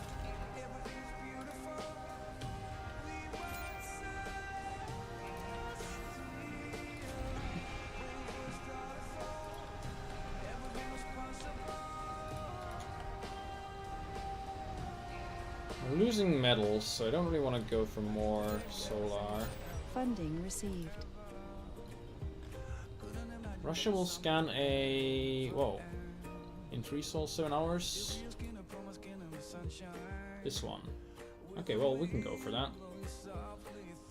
I'm losing metals, so I don't really want to go for more solar. Funding received. Russia will scan a... whoa. In 3 sols, 7 hours? This one. Okay, well, we can go for that.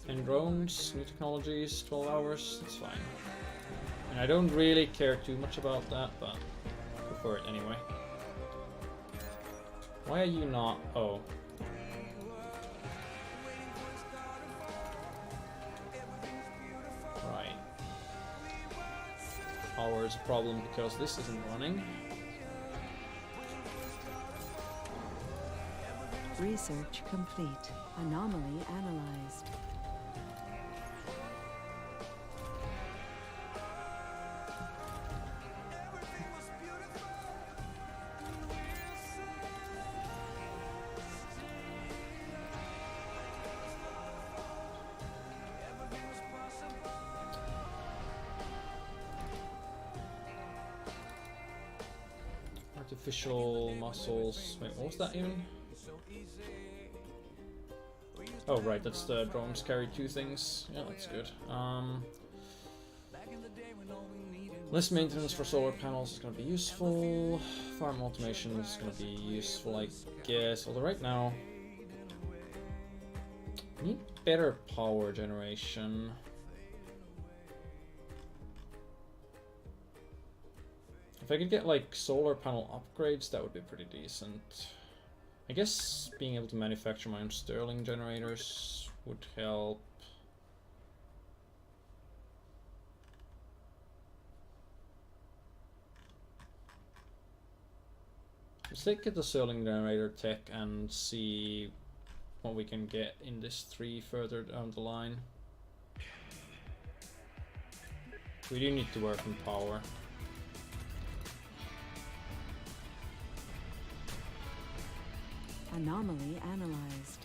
10 drones, new technologies, 12 hours, that's fine. And I don't really care too much about that, but go for it anyway. Why are you not... oh. Right. Power is a problem because this isn't running. Research complete. Anomaly analyzed. Artificial muscles. Wait, what was that even? Oh right, that's the drones carry 2 things. Yeah, that's good. Less maintenance for solar panels is going to be useful. Farm automation is going to be useful, I guess. Although right now, we need better power generation. If I could get like solar panel upgrades, that would be pretty decent. I guess being able to manufacture my own Stirling generators would help. Let's take the Stirling generator tech and see what we can get in this 3 further down the line. We do need to work on power. Anomaly analyzed.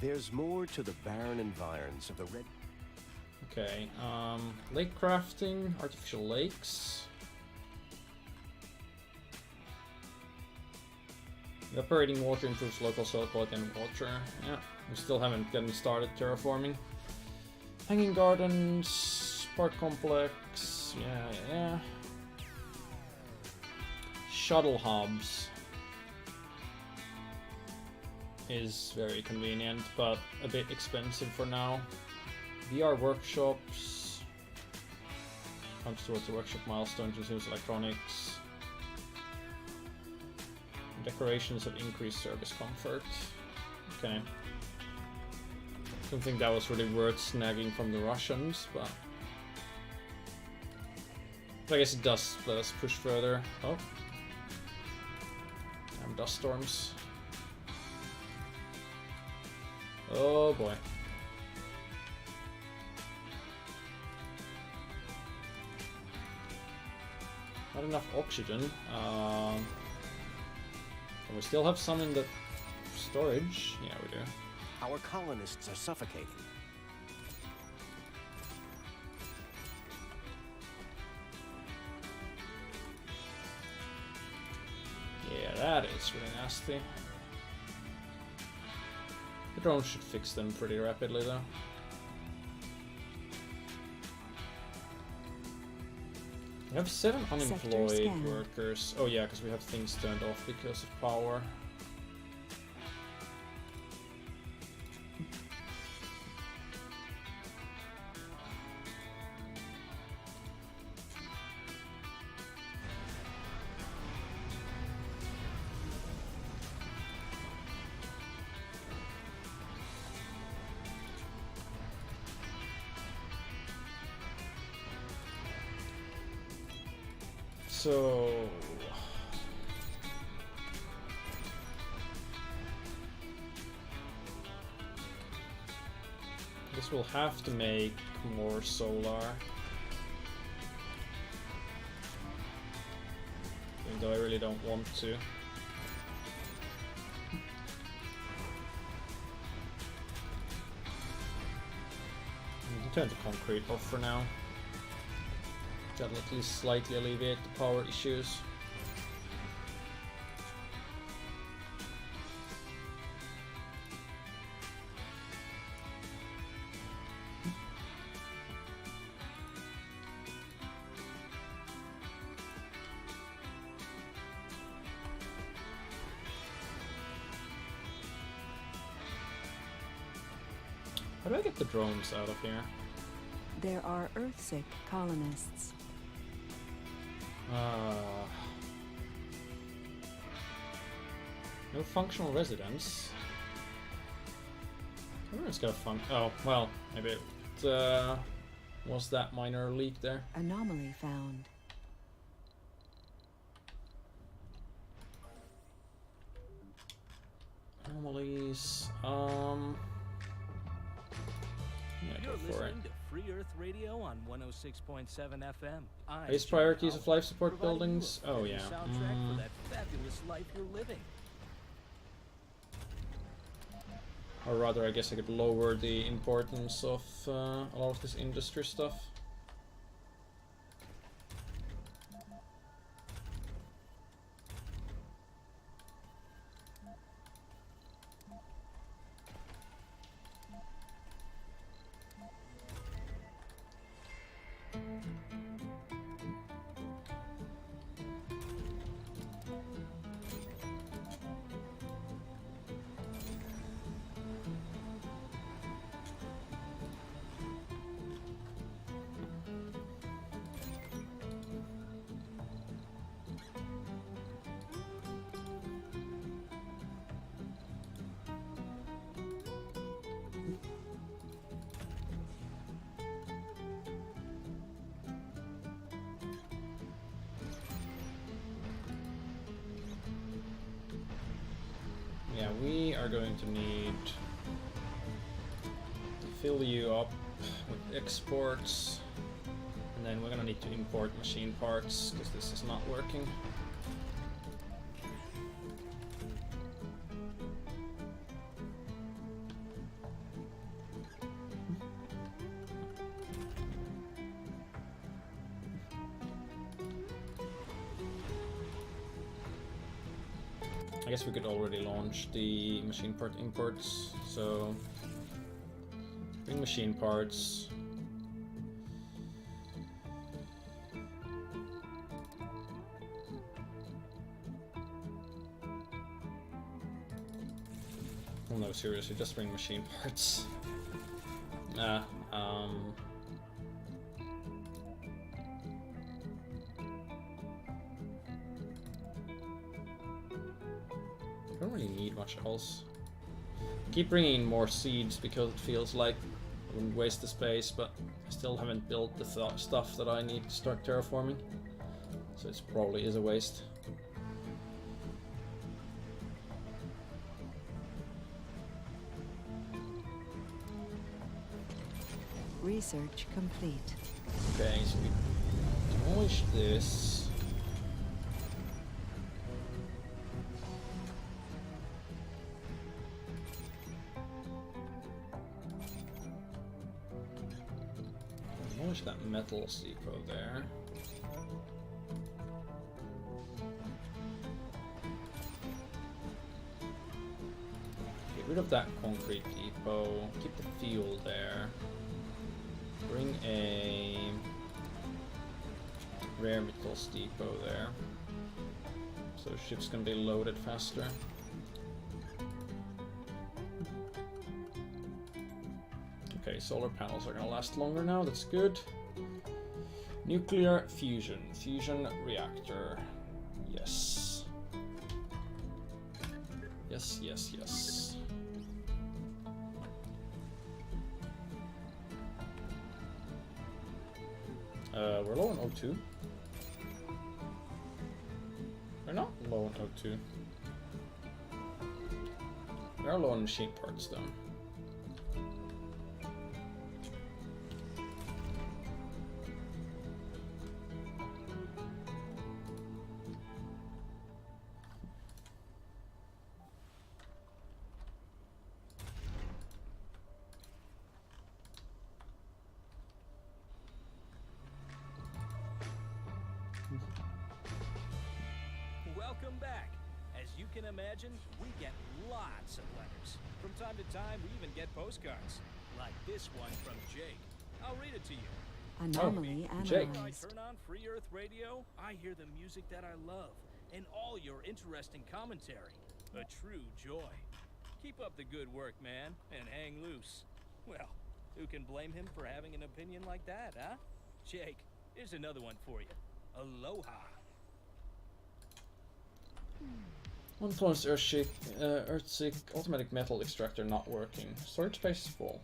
There's more to the barren environs of the Red... Okay, lake crafting, artificial lakes. Evaporating water improves local soil quality and water. Yeah, we still haven't gotten started terraforming. Hanging gardens, park complex, yeah. Shuttle hubs is very convenient, but a bit expensive for now. VR workshops counts towards the workshop milestone to use electronics. Decorations of increased service comfort. Okay. Don't think that was really worth snagging from the Russians, but I guess it does let us push further. Oh. Damn dust storms. Oh boy. Not enough oxygen. We still have some in the storage. Yeah, we do. Our colonists are suffocating. Yeah, that is really nasty. The drone should fix them pretty rapidly though. We have 7 unemployed workers. Oh yeah, because we have things turned off because of power. So this will have to make more solar, even though I really don't want to. Turn the concrete off for now. That'll at least slightly alleviate the power issues. How do I get the drones out of here? There are Earthsick colonists. No functional residents. I wonder if it's got a fun. Oh, well, maybe it was that minor leak there. Anomaly found. Anomalies. Yeah, You're go for it. listening to Free Earth Radio on 106.7 FM. I'm Base Jim priorities Howard, of life support providing you buildings. a Oh fabulous yeah. soundtrack for that fabulous life you're living. Or rather, I guess I could lower the importance of a lot of this industry stuff. Yeah, we are going to need to fill you up with exports, and then we're gonna need to import machine parts because this is not working. I guess we could already launch the machine part imports, so bring machine parts. Oh no, seriously, just bring machine parts. I don't really need much else. Keep bringing in more seeds because it feels like I wouldn't waste the space, but I still haven't built the stuff that I need to start terraforming, so it probably is a waste. Research complete. Okay, so we demolish this. Demolish that metal depot there. Get rid of that concrete depot. Keep the fuel there. Bring a rare metals depot there, so ships can be loaded faster. Okay, solar panels are gonna last longer now, that's good. Nuclear fusion reactor. Yes. Yes, yes, yes. We're low on O2. We're not low on O2. We are low on machine parts though. Welcome back. As you can imagine, we get lots of letters. From time to time, we even get postcards. Like this one from Jake. I'll read it to you. Anomaly Jake. Whenever I analyzed. turn on Free Earth Radio, I hear the music that I love and all your interesting commentary. A true joy. Keep up the good work, man, and hang loose. Well, who can blame him for having an opinion like that, huh? Jake, here's another one for you. Aloha. Unclosed Earthseek automatic metal extractor not working. Storage space full.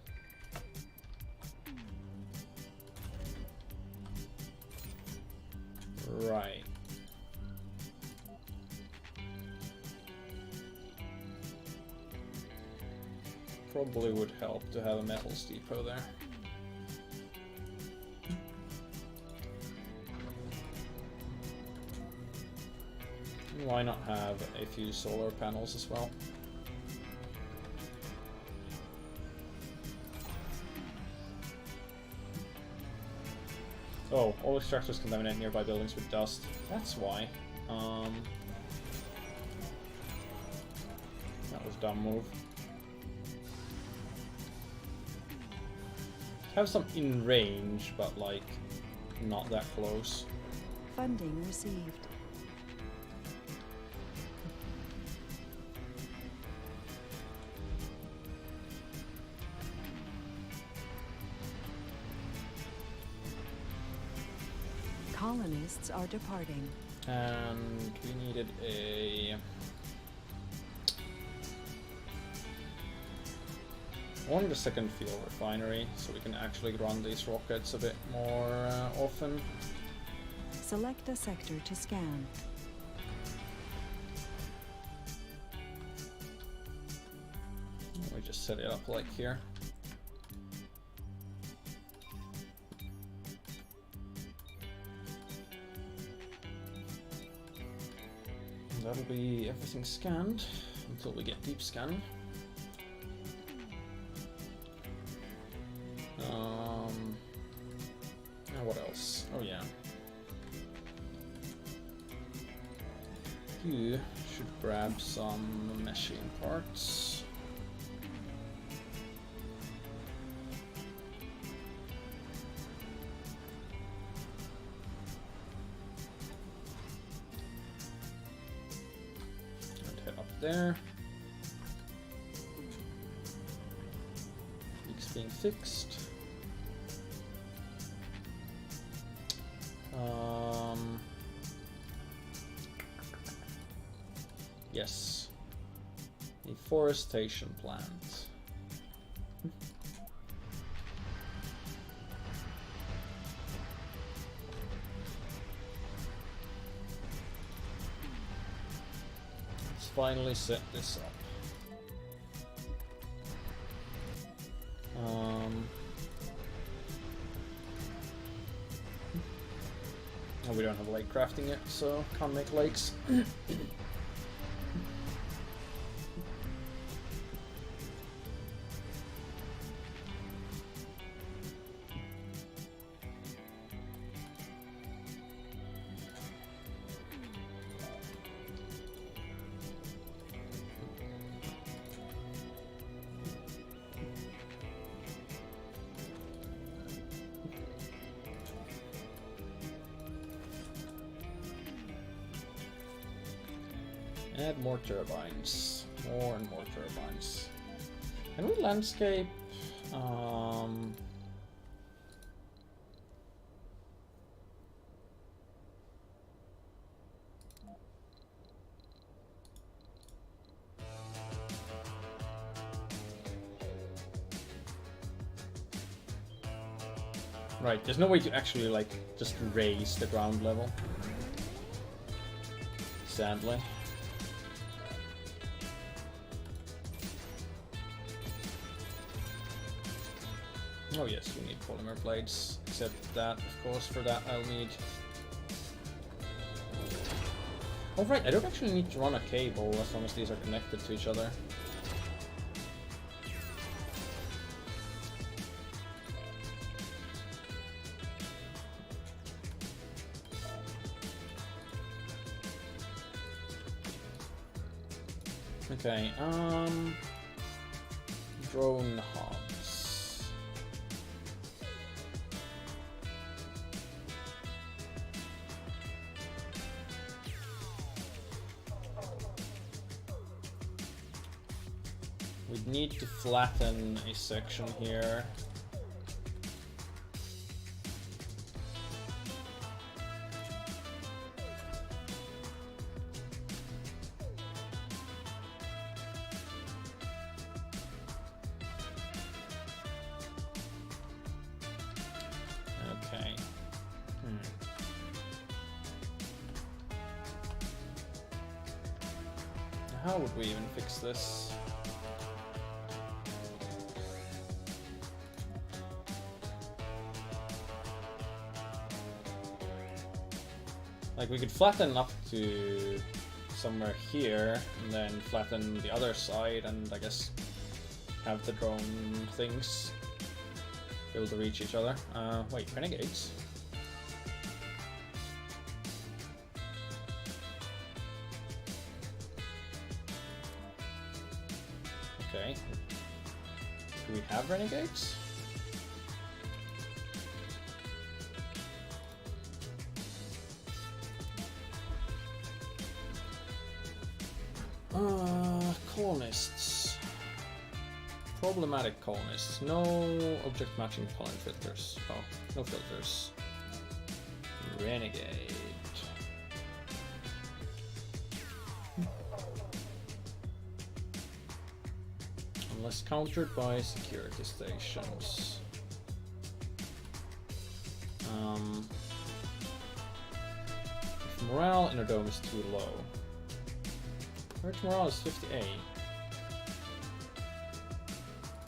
Right. Probably would help to have a metals depot there. Why not have a few solar panels as well? Oh, all extractors contaminate nearby buildings with dust. That's why. That was a dumb move. Have some in range, but like not that close. Funding received. Colonists are departing. And we needed a... I wanted a second fuel refinery, so we can actually run these rockets a bit more often. Select a sector to scan. We just set it up like here. That'll be everything scanned until we get deep scan. What else? Oh yeah. You should grab some machine parts. And head up there. Leaks being fixed. Yes, a forestation plant. Let's finally set this up. Oh, we don't have lake crafting yet, so can't make lakes. Add more turbines. More and more turbines. Can we landscape? Right, there's no way to actually like just raise the ground level. Sadly. Oh yes, we need polymer blades, except that, of course, for that I'll need... Oh right, I don't actually need to run a cable as long as these are connected to each other. Okay, drone hubs. We need to flatten a section here. Okay. How would we even fix this? Like, we could flatten up to somewhere here, and then flatten the other side, and I guess have the drone things be able to reach each other. Wait, renegades? Okay. Do we have renegades? Colonists. Problematic colonists. No object matching pollen filters. Oh, no filters. Renegade. Unless countered by security stations. If morale in a dome is too low. Average morale is 58.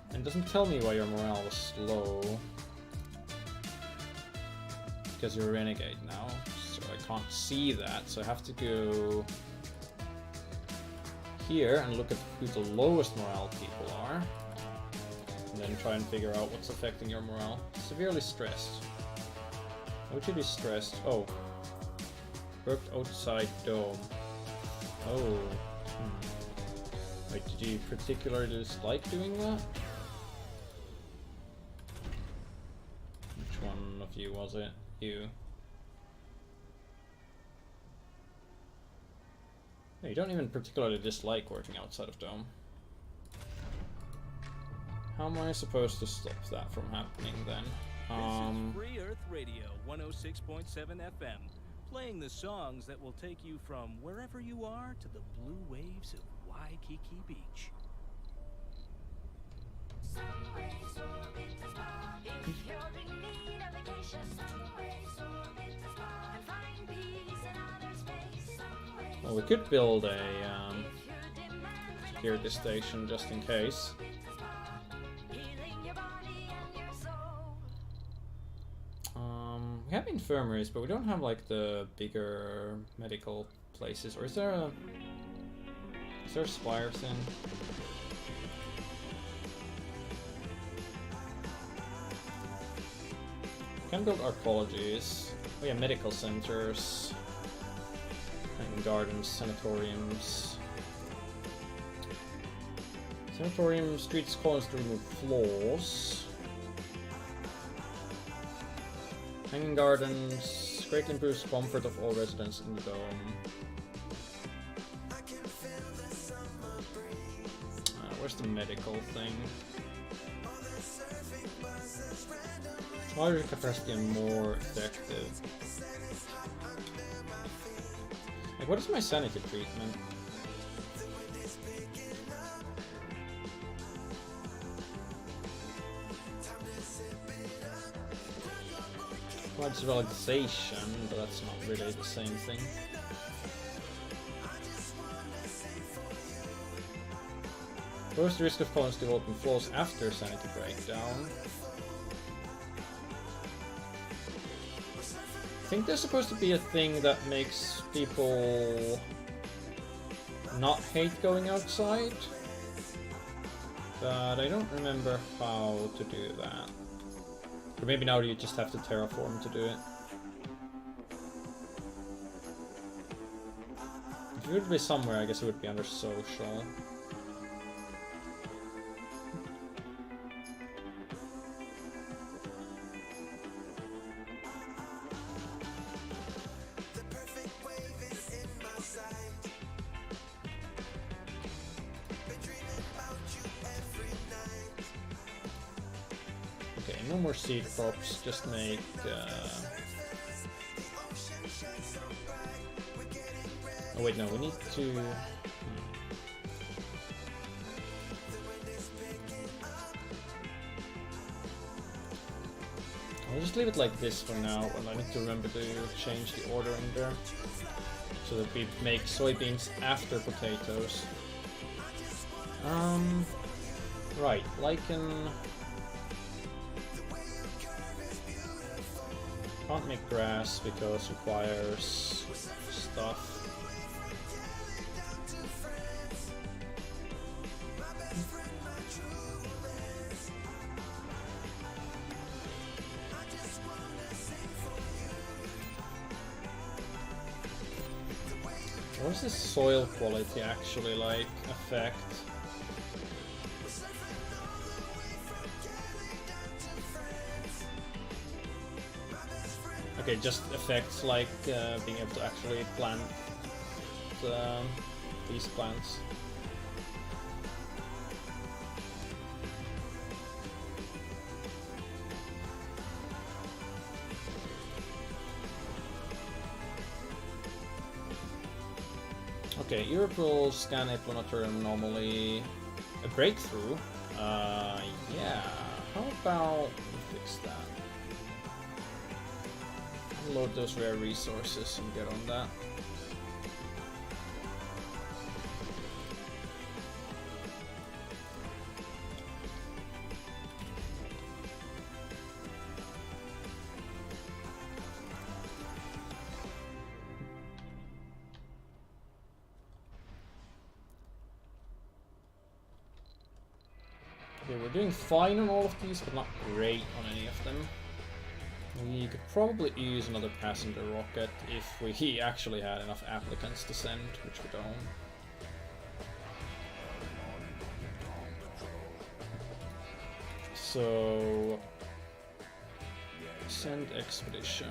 And it doesn't tell me why your morale was low. Because you're a renegade now, so I can't see that, so I have to go here and look at who the lowest morale people are. And then try and figure out what's affecting your morale. Severely stressed. Why would you be stressed? Oh. Worked outside dome. Oh. Wait, did you particularly dislike doing that? Which one of you was it? You. No, you don't even particularly dislike working outside of dome. How am I supposed to stop that from happening then? This is Free Earth Radio 106.7 FM, playing the songs that will take you from wherever you are to the blue waves of Waikiki Beach. Well, we could build a security station just in case. We have infirmaries, but we don't have like the bigger medical places. Or is there a spire thing? We can build arcologies. We have medical centers, and gardens, sanatoriums. Sanatorium streets colonies to remove flaws. Hanging gardens greatly improves comfort of all residents in the dome. Where's the medical thing? Larger capacity and more effective. Like, what is my sanity treatment? Large relaxation, but that's not really the same thing. Lowers the risk of colonies developing flaws after sanity breakdown. I think there's supposed to be a thing that makes people not hate going outside, but I don't remember how to do that. Or maybe now you just have to terraform to do it. If it would be somewhere, I guess it would be under social. no more seed crops, just make... Oh wait, no, we need to... I'll just leave it like this for now, and I need to remember to change the order in there. So that we make soybeans after potatoes. Right, lichen... Can't make grass because it requires stuff. What does this soil quality actually like affect? Okay, just affects like being able to actually plant these plants. Okay, Europe will scan a planetary anomaly. A breakthrough? Yeah. How about we fix that? Load those rare resources and get on that. Okay, we're doing fine on all of these, but not great on any of them. We could probably use another passenger rocket if we actually had enough applicants to send, which we don't. So... send expedition.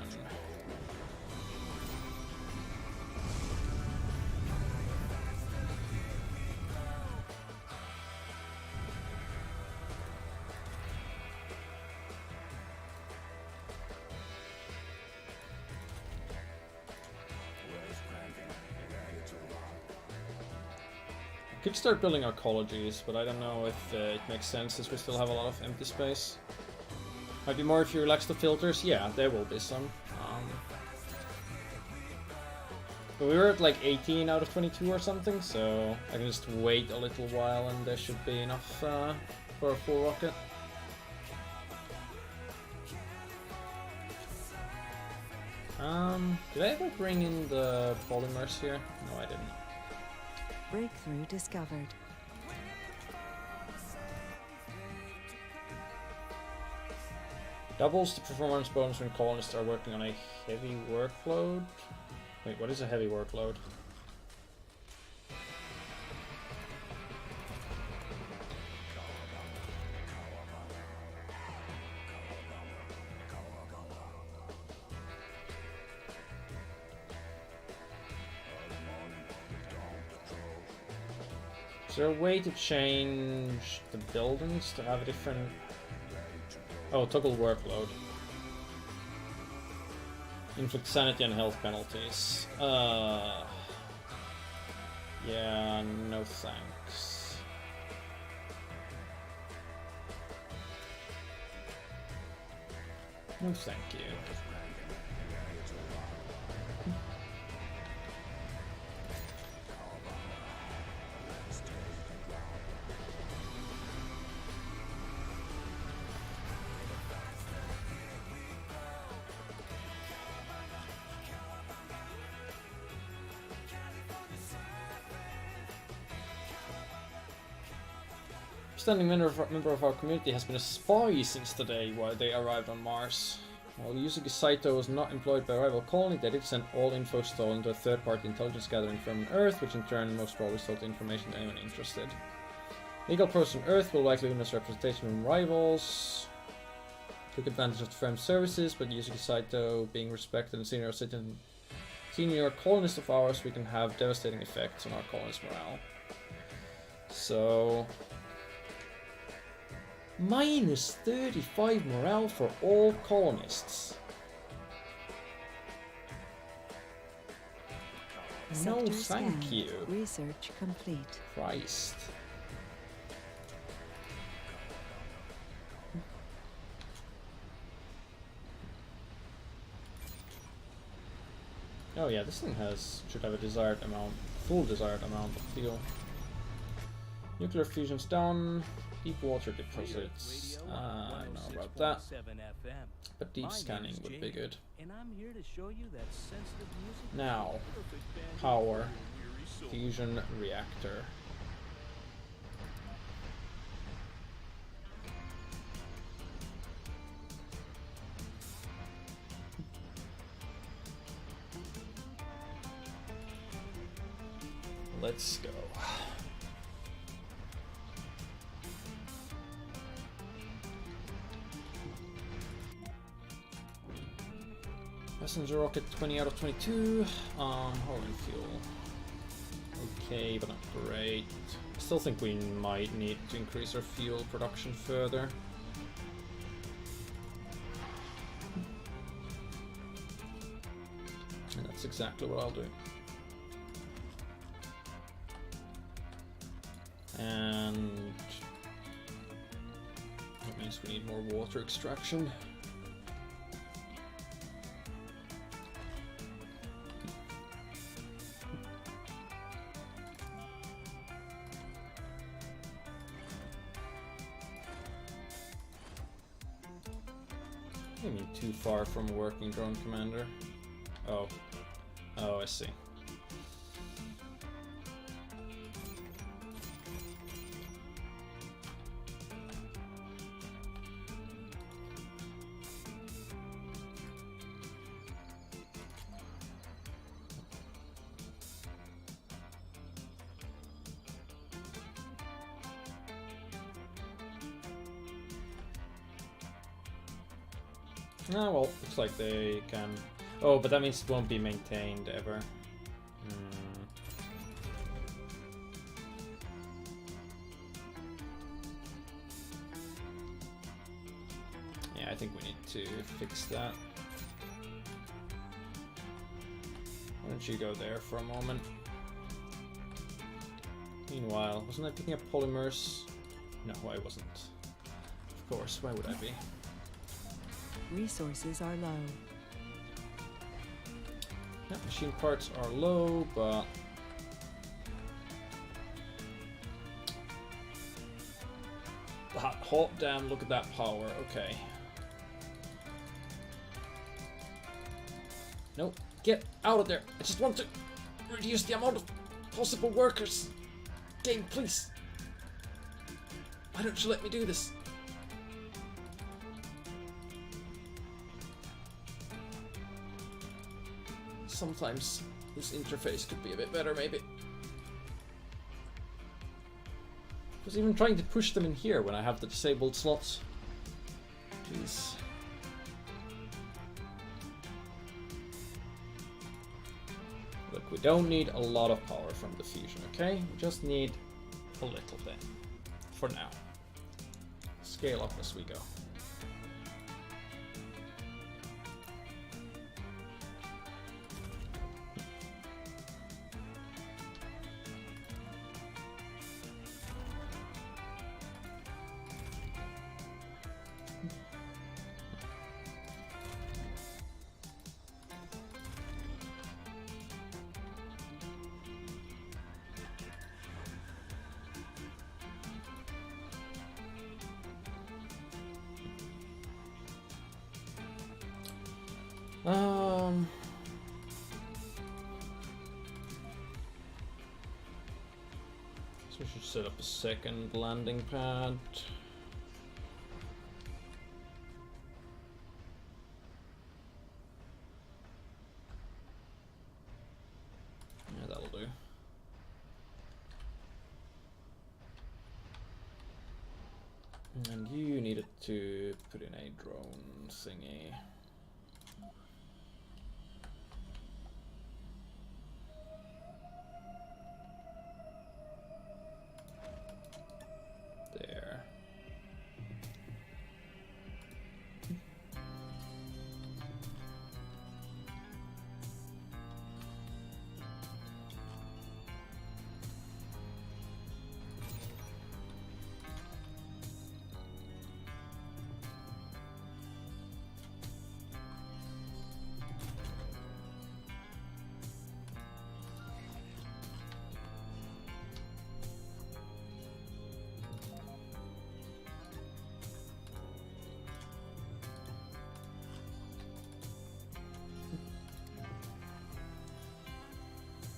Could start building our colleges, but I don't know if it makes sense since we still have a lot of empty space. Might be more if you relax the filters. Yeah, there will be some. But we were at like 18 out of 22 or something, so I can just wait a little while and there should be enough for a full rocket. Did I ever bring in the polymers here? No, I didn't. Breakthrough discovered. Doubles the performance bonus when colonists are working on a heavy workload. Wait, what is a heavy workload? Is there a way to change the buildings to have a different... Oh, toggle workload. Inflict sanity and health penalties. Yeah, no thanks. No thank you. Standing member of our community has been a spy since the day while they arrived on Mars. While Yusuke Saito was not employed by a rival colony, they did send all info stolen to a third-party intelligence gathering firm on Earth, which in turn most probably sold the information to anyone interested. Legal pros on Earth will likely witness representation from rivals. Took advantage of the firm's services, but Yusuke Saito, being respected and senior colonist of ours, we can have devastating effects on our colonist morale. So... Minus 35 morale for all colonists. No, Sector thank scanned. you. Research complete. Christ. Oh yeah, this thing should have a desired amount, full desired amount of fuel. Nuclear fusion's done. Deep water deposits. I don't know about that. But deep scanning would be good. And I'm here to show you that sensitive music. Now, power. Fusion reactor. Let's go. Passenger rocket 20 out of 22. Hull and fuel. Okay, but not great. I still think we might need to increase our fuel production further. And that's exactly what I'll do. And that means we need more water extraction. I mean, too far from a working drone commander. Oh. Oh, I see. Ah, well, looks like they can... Oh, but that means it won't be maintained ever. Yeah, I think we need to fix that. Why don't you go there for a moment? Meanwhile, wasn't I picking up polymers? No, I wasn't. Of course, why would I be? Resources are low. Yeah, machine parts are low, but hot damn, look at that power. Okay. No, get out of there. I just want to reduce the amount of possible workers. Game, please. Why don't you let me do this? Sometimes this interface could be a bit better, maybe. I was even trying to push them in here when I have the disabled slots. Jeez. Look, we don't need a lot of power from the fusion, okay? We just need a little bit. For now. Scale up as we go. So we should set up a second landing pad. Yeah, that'll do. And you needed to put in a drone thingy.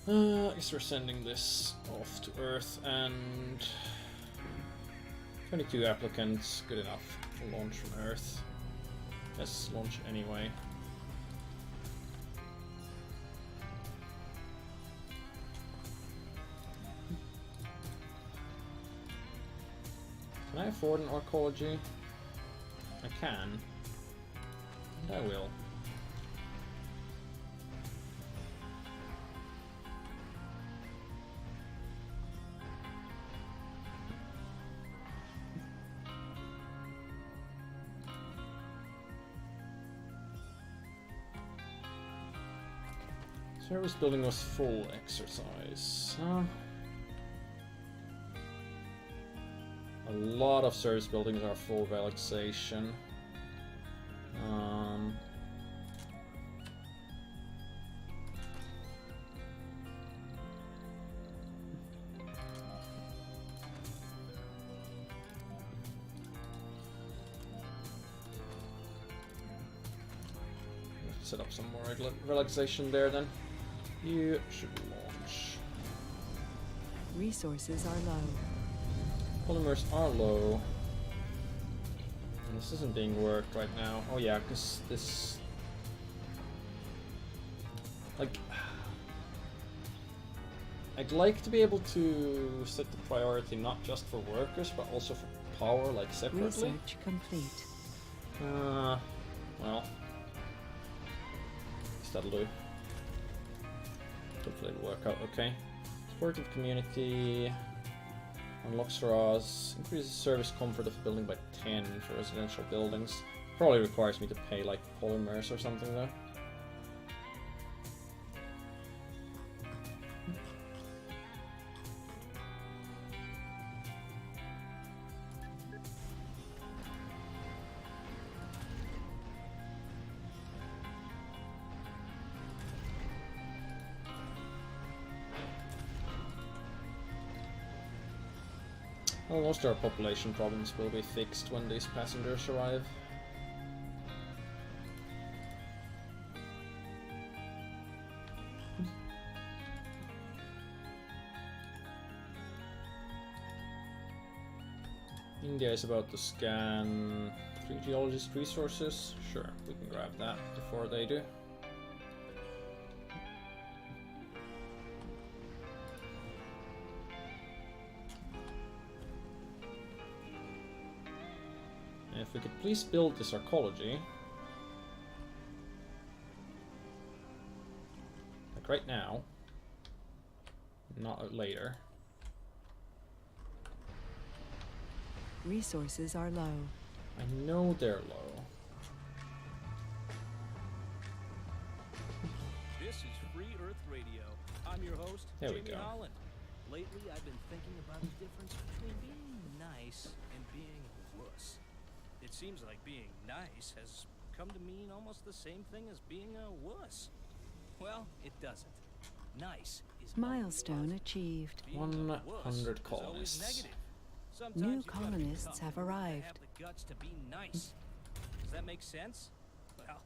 I guess we're sending this off to Earth, and 22 applicants, good enough for launch from Earth. Let's launch anyway. Can I afford an arcology? I can. And I will. Service building was full exercise. A lot of service buildings are full relaxation. Let's set up some more relaxation there then. You should launch. Resources are low. Polymers are low. And this isn't being worked right now. Oh yeah, because this... Like... I'd like to be able to set the priority not just for workers, but also for power, like separately. Research complete. Well... That'll do. Hopefully it'll work out okay. Supportive community... Unlocks for us, increases service comfort of building by 10 for residential buildings. Probably requires me to pay like polymers or something though. Well, most of our population problems will be fixed when these passengers arrive. India is about to scan 3 geologist resources. Sure, we can grab that before they do. If we could please build this arcology. Like right now. Not later. Resources are low. I know they're low. This is Free Earth Radio. I'm your host, There we Jamie go. Holland. Lately, I've been thinking about the difference between being nice and being a wuss. It seems like being nice has come to mean almost the same thing as being a wuss. Well, it doesn't. Nice is Milestone achieved. being a wuss 100 is always colonists. negative. Sometimes New you gotta be colonists tough have to arrived. have the guts to be nice. Does that make sense? Well,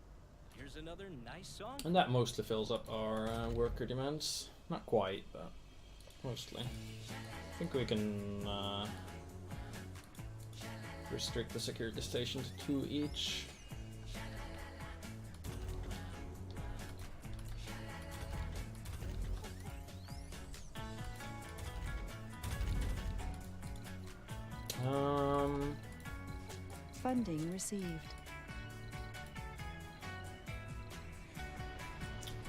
here's another nice song. And that mostly fills up our worker demands. Not quite, but mostly. I think we can restrict the security station to 2 each. Funding received.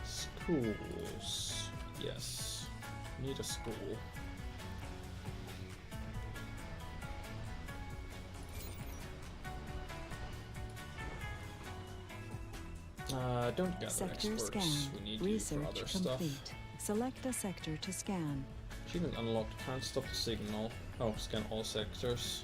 Schools. Yes. Need a school. Don't gather Sector experts. scan. We need you for Research other complete. stuff. Select a sector to scan. Achievement unlocked. Can't stop the signal. Oh, scan all sectors.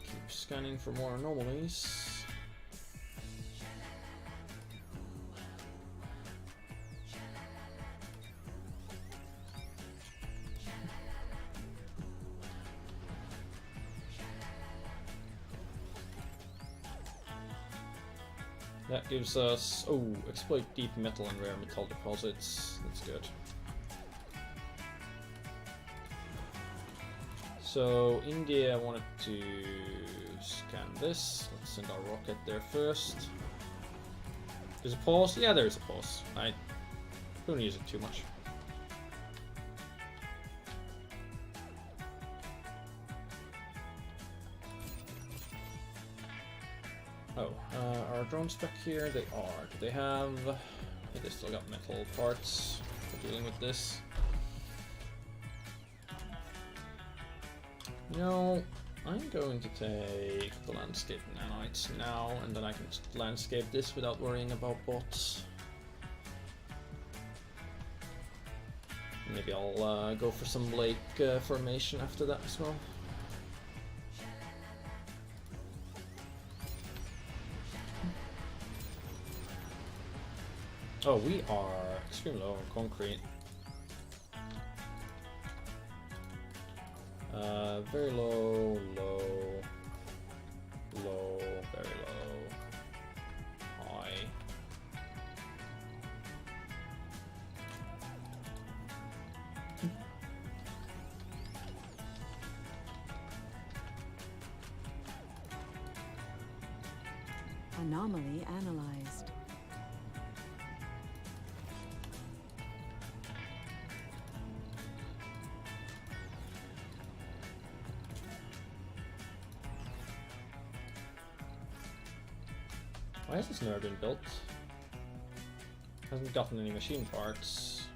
Keep scanning for more anomalies. That gives us... oh, exploit deep metal and rare metal deposits. That's good. So, India wanted to scan this. Let's send our rocket there first. There's a pause? Yeah, there's a pause. I don't use it too much. Oh, are drones back here? They are. Do they have... yeah, they still got metal parts for dealing with this. You know, I'm going to take the landscape nanites now, and then I can landscape this without worrying about bots. Maybe I'll go for some lake formation after that as well. Oh, we are extremely low on concrete. Very low, low, low, very low, high. Anomaly analyzed. Why has this never been built? Hasn't gotten any machine parts.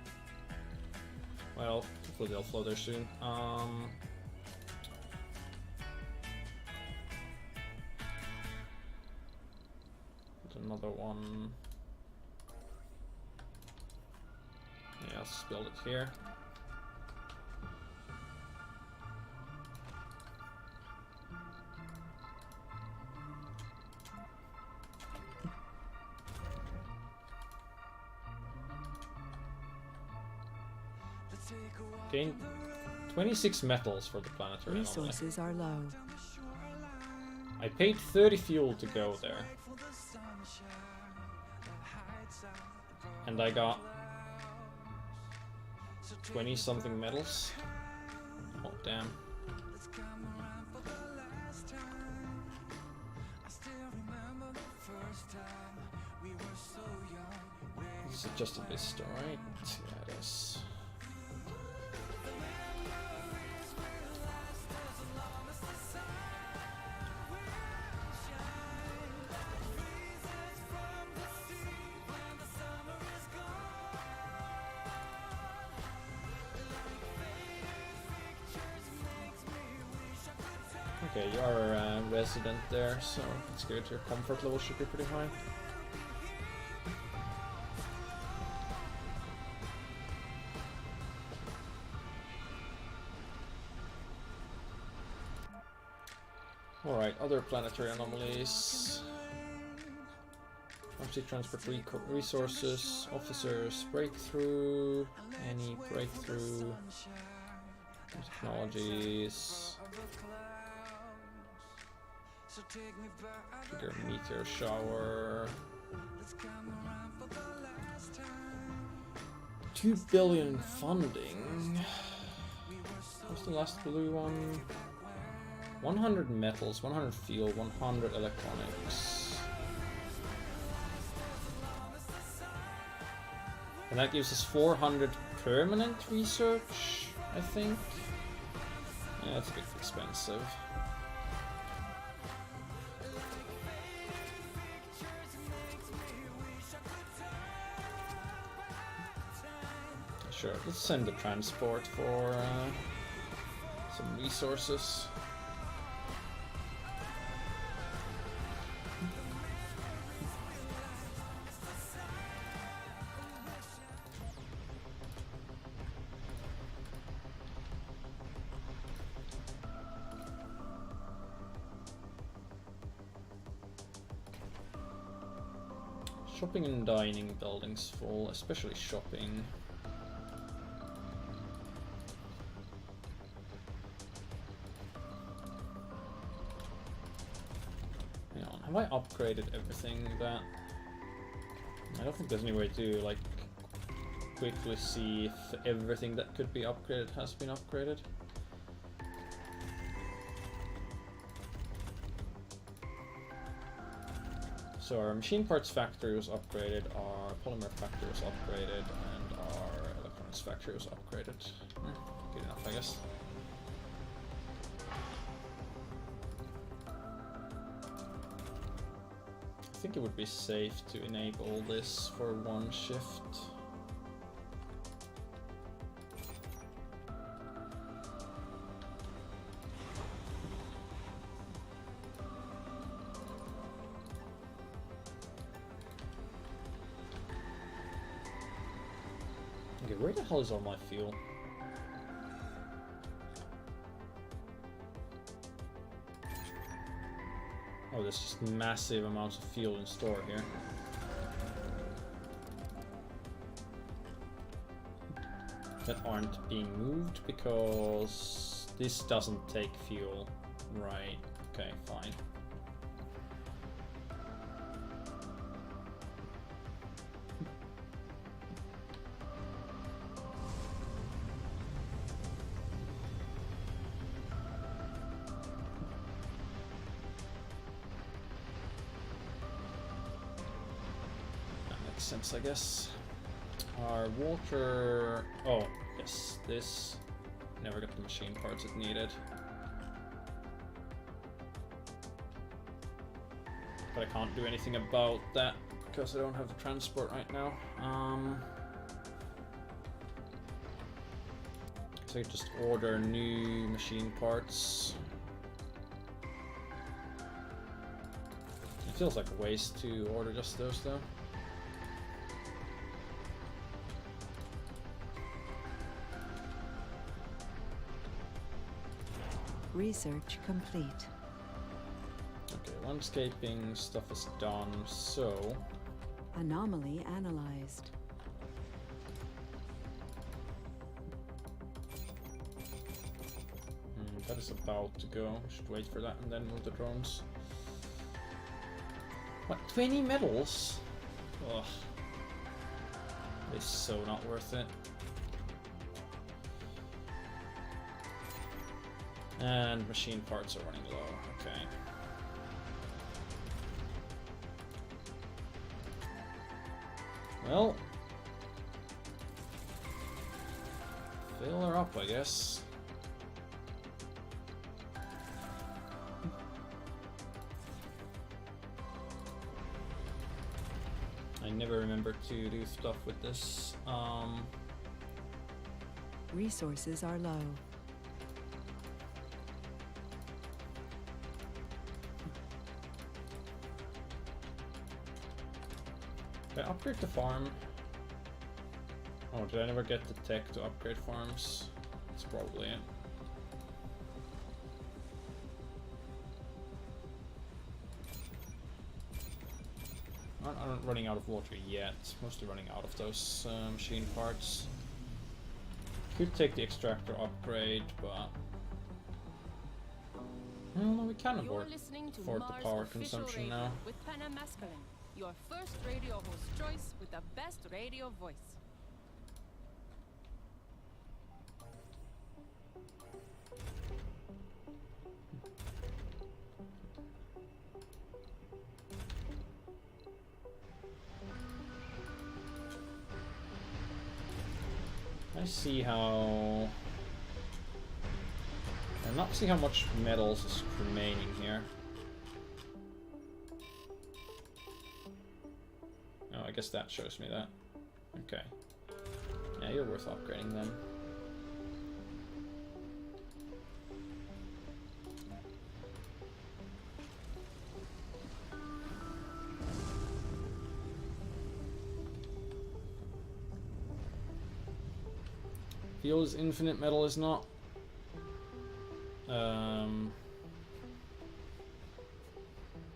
Well, hopefully they'll flow there soon. There's another one. Yeah, let's build it here. Gain 26 metals for the planetary anomaly. Resources are low. I paid 30 fuel to go there. And I got 20 something metals. Oh damn. This is just a vista, right? Yeah, it is. Okay, you are a resident there, so it's good. Your comfort level should be pretty high. Alright, other planetary anomalies. Actually, transport resources, officers, breakthrough, any breakthrough, technologies. Trigger meteor shower. 2 billion funding. What's the last blue one? 100 metals, 100 fuel, 100 electronics. And that gives us 400 permanent research, I think. Yeah, that's a bit expensive. Sure, let's send the transport for some resources. Shopping and dining buildings full, especially shopping. Hang on, have I upgraded everything that I don't think there's any way to like quickly see if everything that could be upgraded has been upgraded. So our machine parts factory was upgraded, our polymer factory was upgraded, and our electronics factory was upgraded. Good enough, I guess. I think it would be safe to enable this for one shift. Okay, where the hell is all my fuel? Oh, there's just massive amounts of fuel in store here. That aren't being moved because this doesn't take fuel. Right, okay, fine. Sense, I guess. Our water... Oh, yes, this... Never got the machine parts it needed. But I can't do anything about that because I don't have the transport right now. So I just order new machine parts. It feels like a waste to order just those though. Research complete. Okay, landscaping stuff is done, so... Anomaly analyzed. That is about to go. Should wait for that and then move the drones. What, 20 medals? Ugh. It's so not worth it. And machine parts are running low, okay. Well, fill her up, I guess. I never remember to do stuff with this. Resources are low. Did I upgrade the farm? Oh, did I never get the tech to upgrade farms? That's probably it. I'm not running out of water yet. Mostly running out of those machine parts. Could take the extractor upgrade, but... Well, no, we can afford the power consumption now. With Panna Masculine, your first radio host choice with the best radio voice. I see how... I'm not seeing how much metals is remaining here. Oh, I guess that shows me that. Okay. Yeah, you're worth upgrading then. Feels infinite metal is not.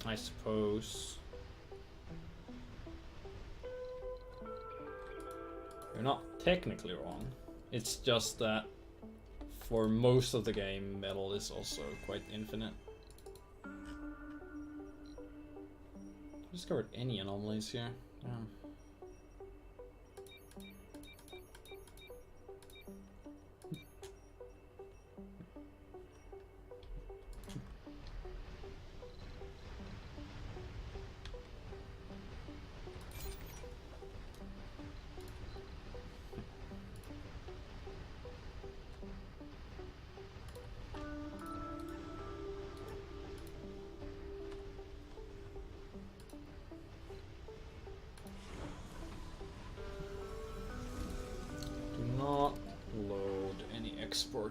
I suppose. You're not technically wrong. It's just that for most of the game, metal is also quite infinite. Discovered any anomalies here? Yeah.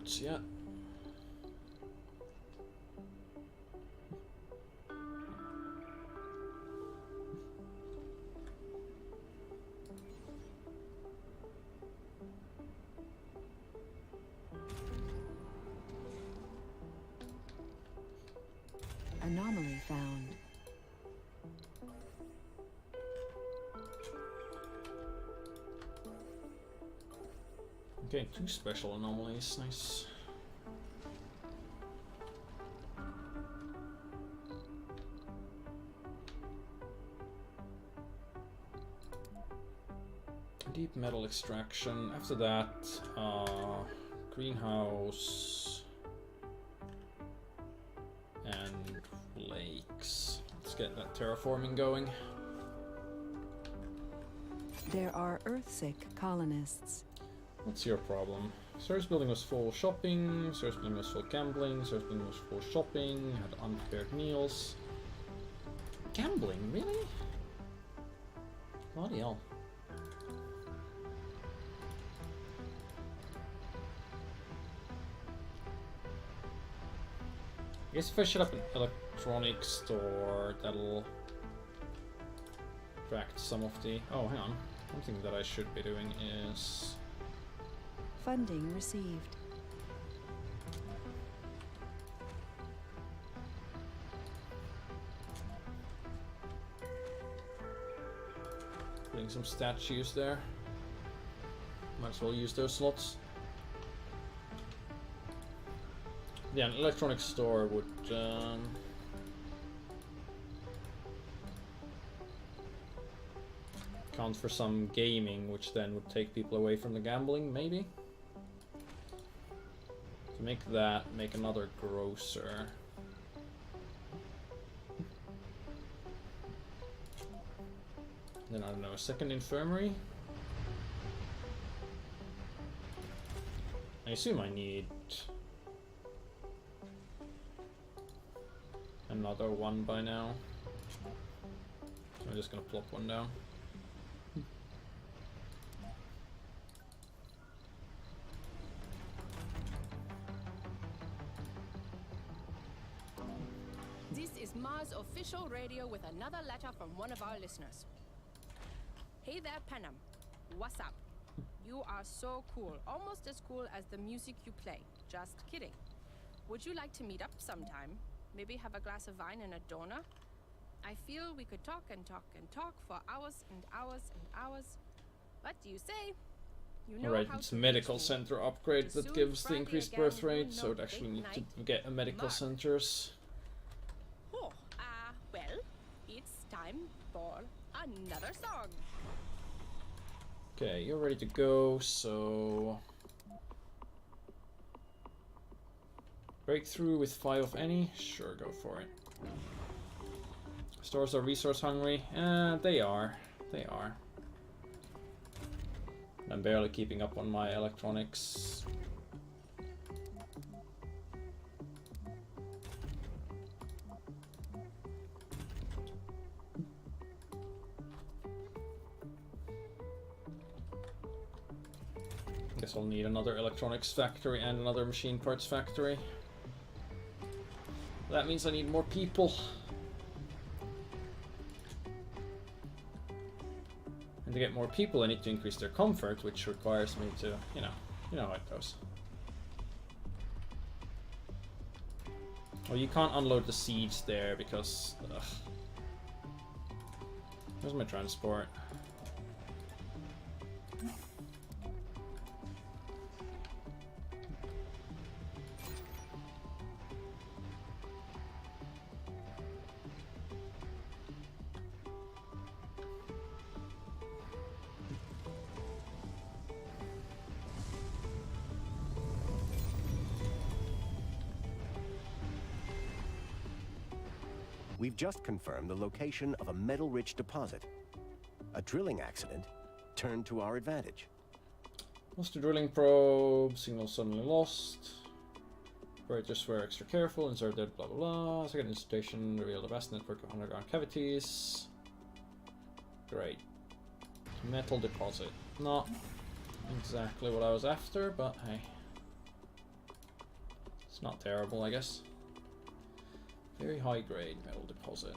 ports yet. Anomaly found. Okay, 2 special anomalies, nice. Deep metal extraction. After that, greenhouse and lakes. Let's get that terraforming going. There are Earthsick colonists. What's your problem? Service building was full shopping, service building was full gambling, service building was full shopping, had unprepared meals. Gambling, really? Bloody hell. I guess if I set up an electronics store, that'll attract some of the... Oh, hang on. One thing that I should be doing is... Funding received. Putting some statues there. Might as well use those slots. Yeah, an electronics store would count for some gaming, which then would take people away from the gambling, maybe? To make that, make another grocer. Then, I don't know, a second infirmary? I assume I need another one by now. So I'm just gonna plop one down. This is Mars Official Radio with another letter from one of our listeners. Hey there, Panam. What's up? You are so cool, almost as cool as the music you play. Just kidding. Would you like to meet up sometime? Maybe have a glass of wine and a donut? I feel we could talk and talk and talk for hours and hours and hours. What do you say? You know Alright, how it's to a reach medical me. cent upgrade that Soon gives the Friday increased again, birth you rate, know, so it actually big need to night. get a medical Mark. centers. Oh, well, it's time for another song. Okay, you're ready to go, so... Breakthrough with 5 of any? Sure, go for it. Stores are resource hungry? They are. They are. I'm barely keeping up on my electronics. Guess I'll need another electronics factory and another machine parts factory. That means I need more people. And to get more people I need to increase their comfort, which requires me to, you know how it goes. Well, you can't unload the seeds there because... Ugh. Where's my transport? We've just confirmed the location of a metal-rich deposit. A drilling accident turned to our advantage. Lost the drilling probe, signal suddenly lost. Operators were extra careful, inserted blah blah blah. Second installation revealed a vast network of underground cavities. Great. Metal deposit. Not exactly what I was after, but hey. It's not terrible, I guess. Very high grade metal deposit.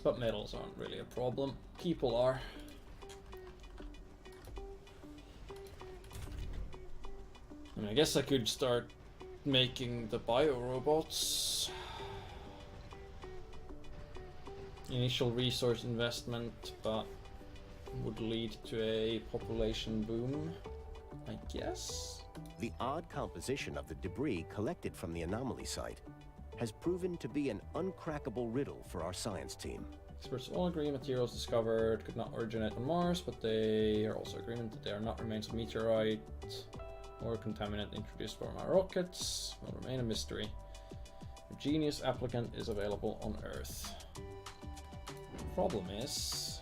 But metals aren't really a problem. People are. I mean, I guess I could start making the bio-robots. Initial resource investment, but would lead to a population boom, I guess? The odd composition of the debris collected from the anomaly site has proven to be an uncrackable riddle for our science team. Experts all agree materials discovered could not originate on Mars, but they are also in agreement that they are not remains of meteorite or contaminant introduced from our rockets. Will remain a mystery. A genius applicant is available on Earth. The problem is,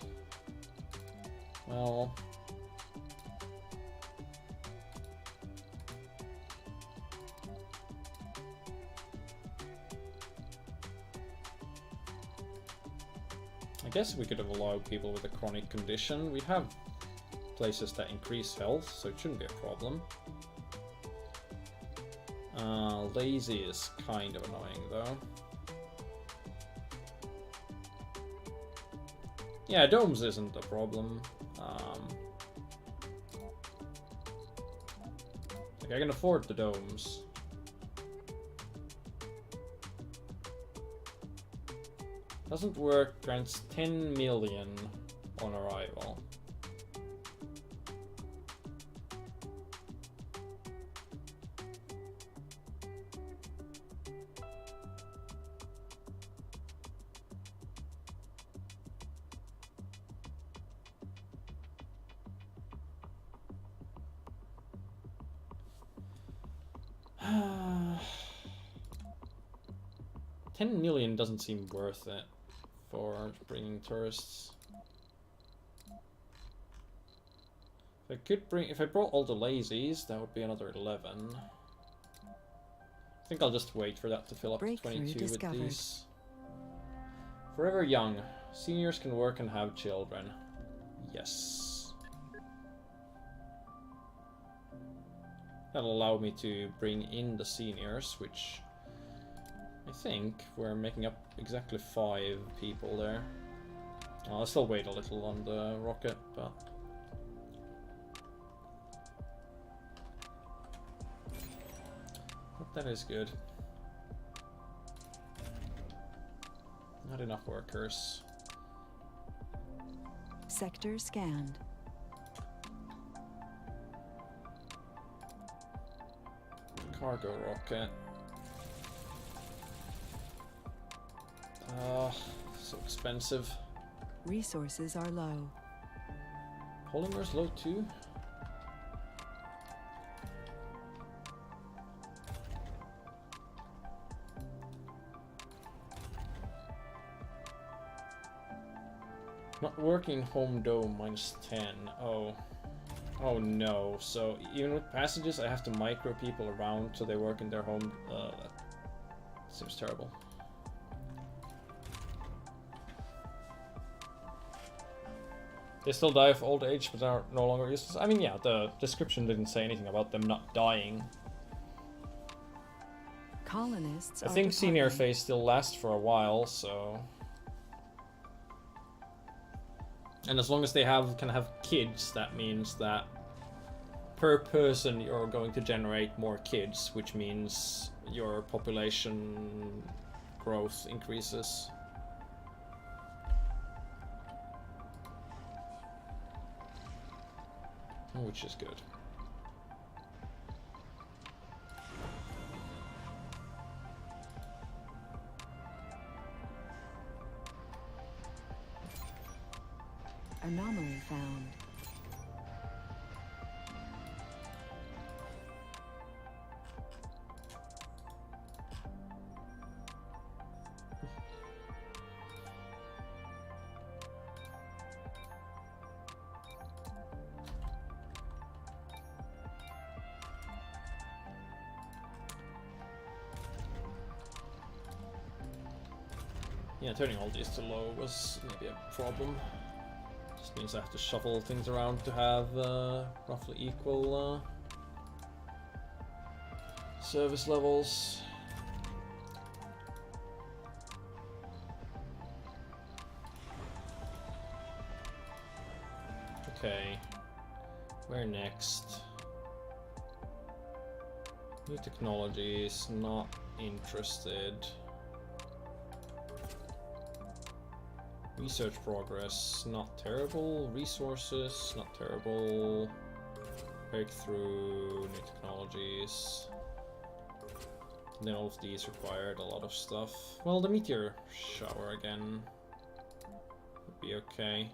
well, I guess we could have allowed people with a chronic condition. We have places that increase health, so it shouldn't be a problem. Lazy is kind of annoying though. Yeah, domes isn't a problem. Like I can afford the domes. Doesn't work, grants 10 million on arrival. $10 million doesn't seem worth it for bringing tourists. If I brought all the lazies, that would be another 11. I think I'll just wait for that to fill up to 22 discovered. with these. Forever young. Seniors can work and have children. Yes. That'll allow me to bring in the seniors, which I think we're making up exactly 5 people there. I'll still wait a little on the rocket, but that is good. Not enough workers. Sector scanned. Cargo rocket. So expensive. Resources are low. Polymers low too? Not working home dome -10. Oh no. So even with passages I have to micro people around so they work in their home. That seems terrible. They still die of old age but are no longer useless. I mean, yeah, the description didn't say anything about them not dying. Colonists I think are senior departing. phase still lasts for a while, so... And as long as they can have kids, that means that per person you're going to generate more kids, which means your population growth increases. Which is good. Anomaly found. Yeah, turning all these to low was maybe a problem. Just means I have to shuffle things around to have roughly equal Service levels. Okay. Where next? New technologies, not interested. Research progress, not terrible. Resources, not terrible. Breakthrough, new technologies. And then all of these required a lot of stuff. Well, the meteor shower again would be okay.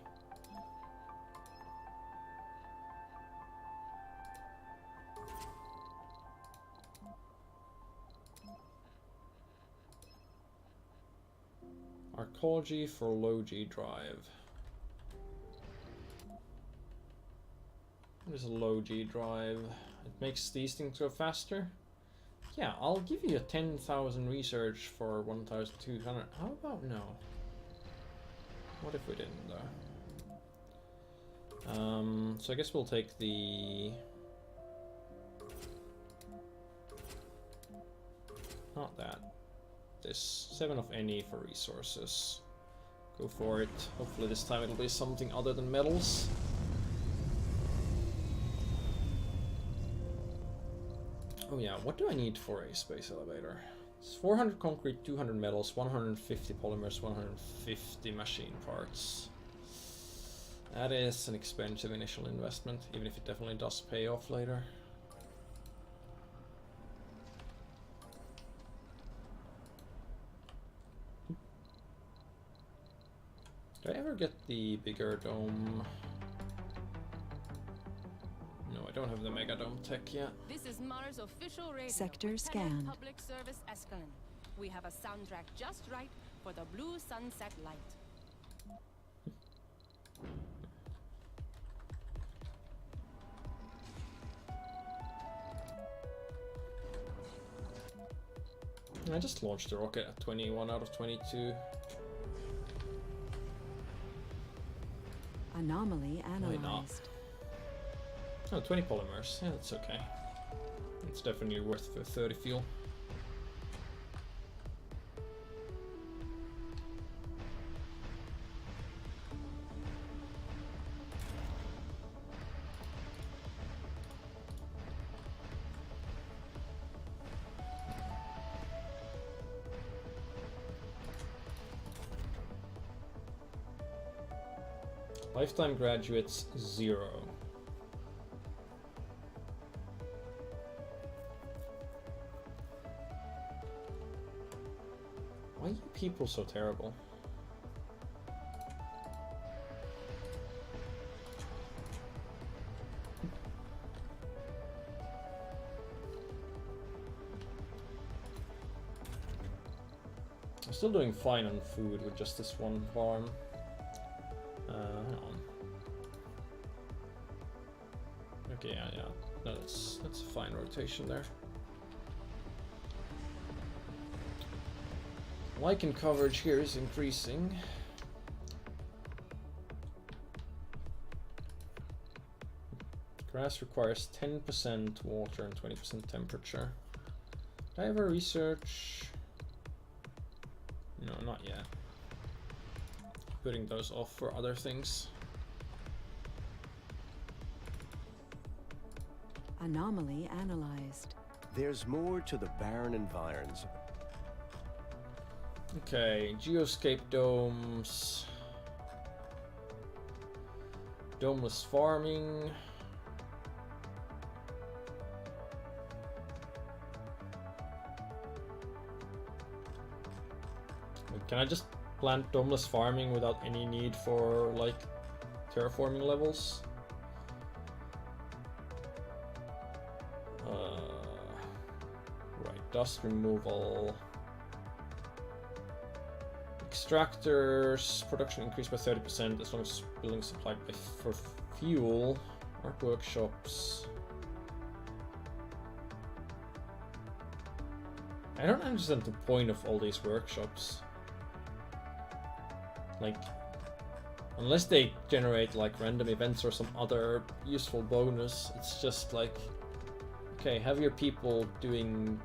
Arcology for low G drive. There's a low G drive. It makes these things go faster. Yeah, I'll give you a 10,000 research for 1,200. How about no? What if we didn't though? So I guess we'll take the... Not that. This 7 of any for resources. Go for it. Hopefully this time it'll be something other than metals. Oh yeah, what do I need for a space elevator? It's 400 concrete, 200 metals, 150 polymers, 150 machine parts. That is an expensive initial investment, even if it definitely does pay off later. Did I ever get the bigger dome? No, I don't have the mega dome tech yet. This is Mars official radio. Sector with scanned. Public Service Escalon. We have a soundtrack just right for the blue sunset light. I just launched the rocket at 21 out of 22. Anomaly Why not? analyzed. Oh, 20 polymers. Yeah, that's okay. It's definitely worth the 30 fuel. Lifetime graduates 0. Why are you people so terrible? I'm still doing fine on food with just this one farm. Hang on. Okay, yeah. No, that's a fine rotation there. Lichen coverage here is increasing. Grass requires 10% water and 20% temperature. Did I ever research? No, not yet. Putting those off for other things. Anomaly analyzed. There's more to the barren environs. Okay, geoscape domes. Domeless farming. Can I just plant domeless farming without any need for like terraforming levels? Right, dust removal. Extractors, production increased by 30% as long as buildings supplied for fuel. Art workshops. I don't understand the point of all these workshops. Like, unless they generate like random events or some other useful bonus, it's just like Okay, have your people doing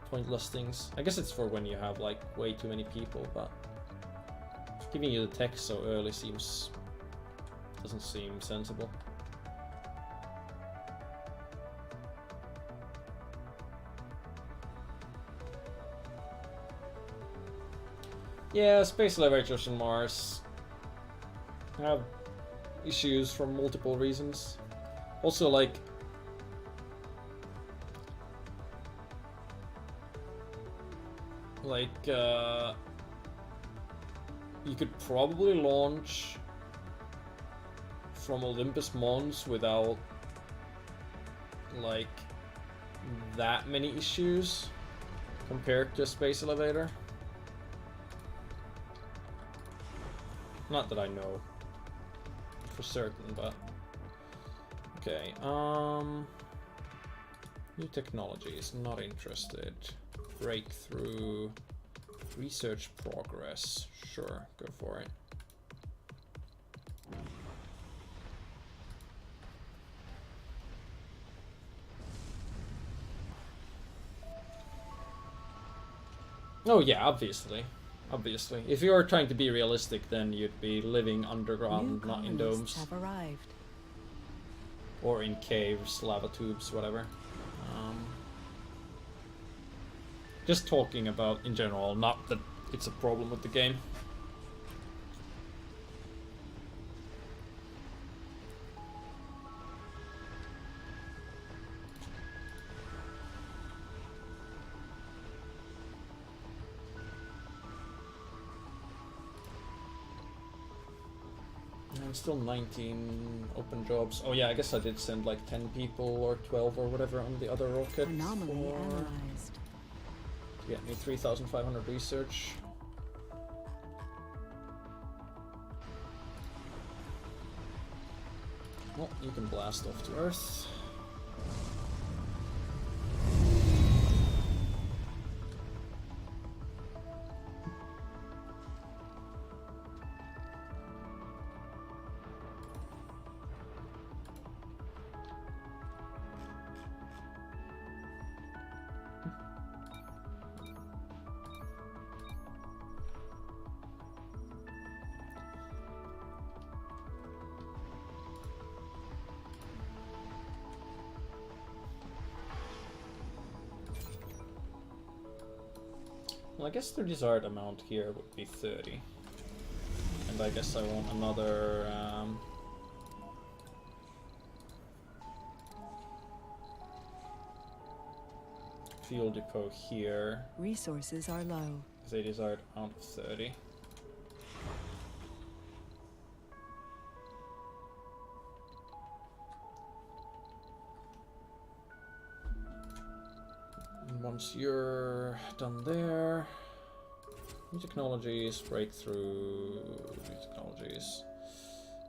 pointless things. I guess it's for when you have like way too many people, but giving you the text so early doesn't seem sensible. Yeah, space elevators on Mars have issues for multiple reasons. Also, like, you could probably launch from Olympus Mons without like that many issues compared to a space elevator. Not that I know for certain, but okay. New technologies, not interested. Breakthrough, research progress. Sure, go for it. Oh yeah, obviously. Obviously. If you are trying to be realistic, then you'd be living underground, not in domes. Have arrived. Or in caves, lava tubes, whatever. Just talking about in general, not that it's a problem with the game. And still 19 open jobs. Oh yeah, I guess I did send like 10 people or 12 or whatever on the other rocket. Anomaly analyzed. To get me 3,500 research. Well, you can blast off to Earth. Well, I guess the desired amount here would be 30. And I guess I want another... fuel depot here. Resources are low. Because they desired amount of 30. Once you're done there, new technologies, breakthrough, new technologies.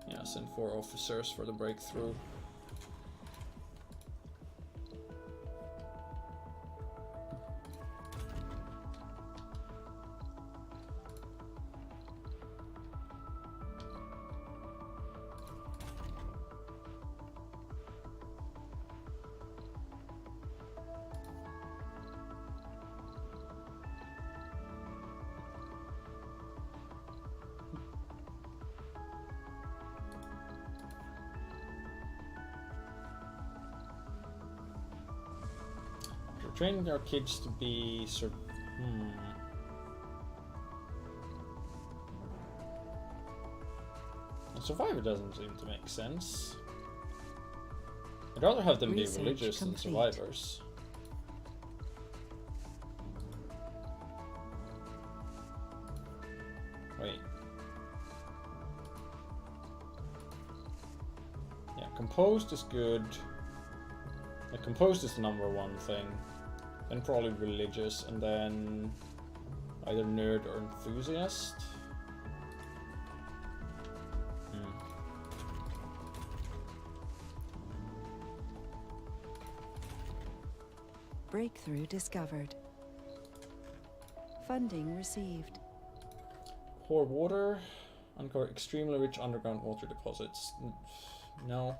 Yeah, send 4 officers for the breakthrough. Training our kids to be A survivor doesn't seem to make sense. I'd rather have them be religious than survivors. Wait. Yeah, composed is good. Yeah, composed is the #1 thing. Then probably religious, and then either nerd or enthusiast. Breakthrough discovered. Funding received. Pour water. Uncover extremely rich underground water deposits. No.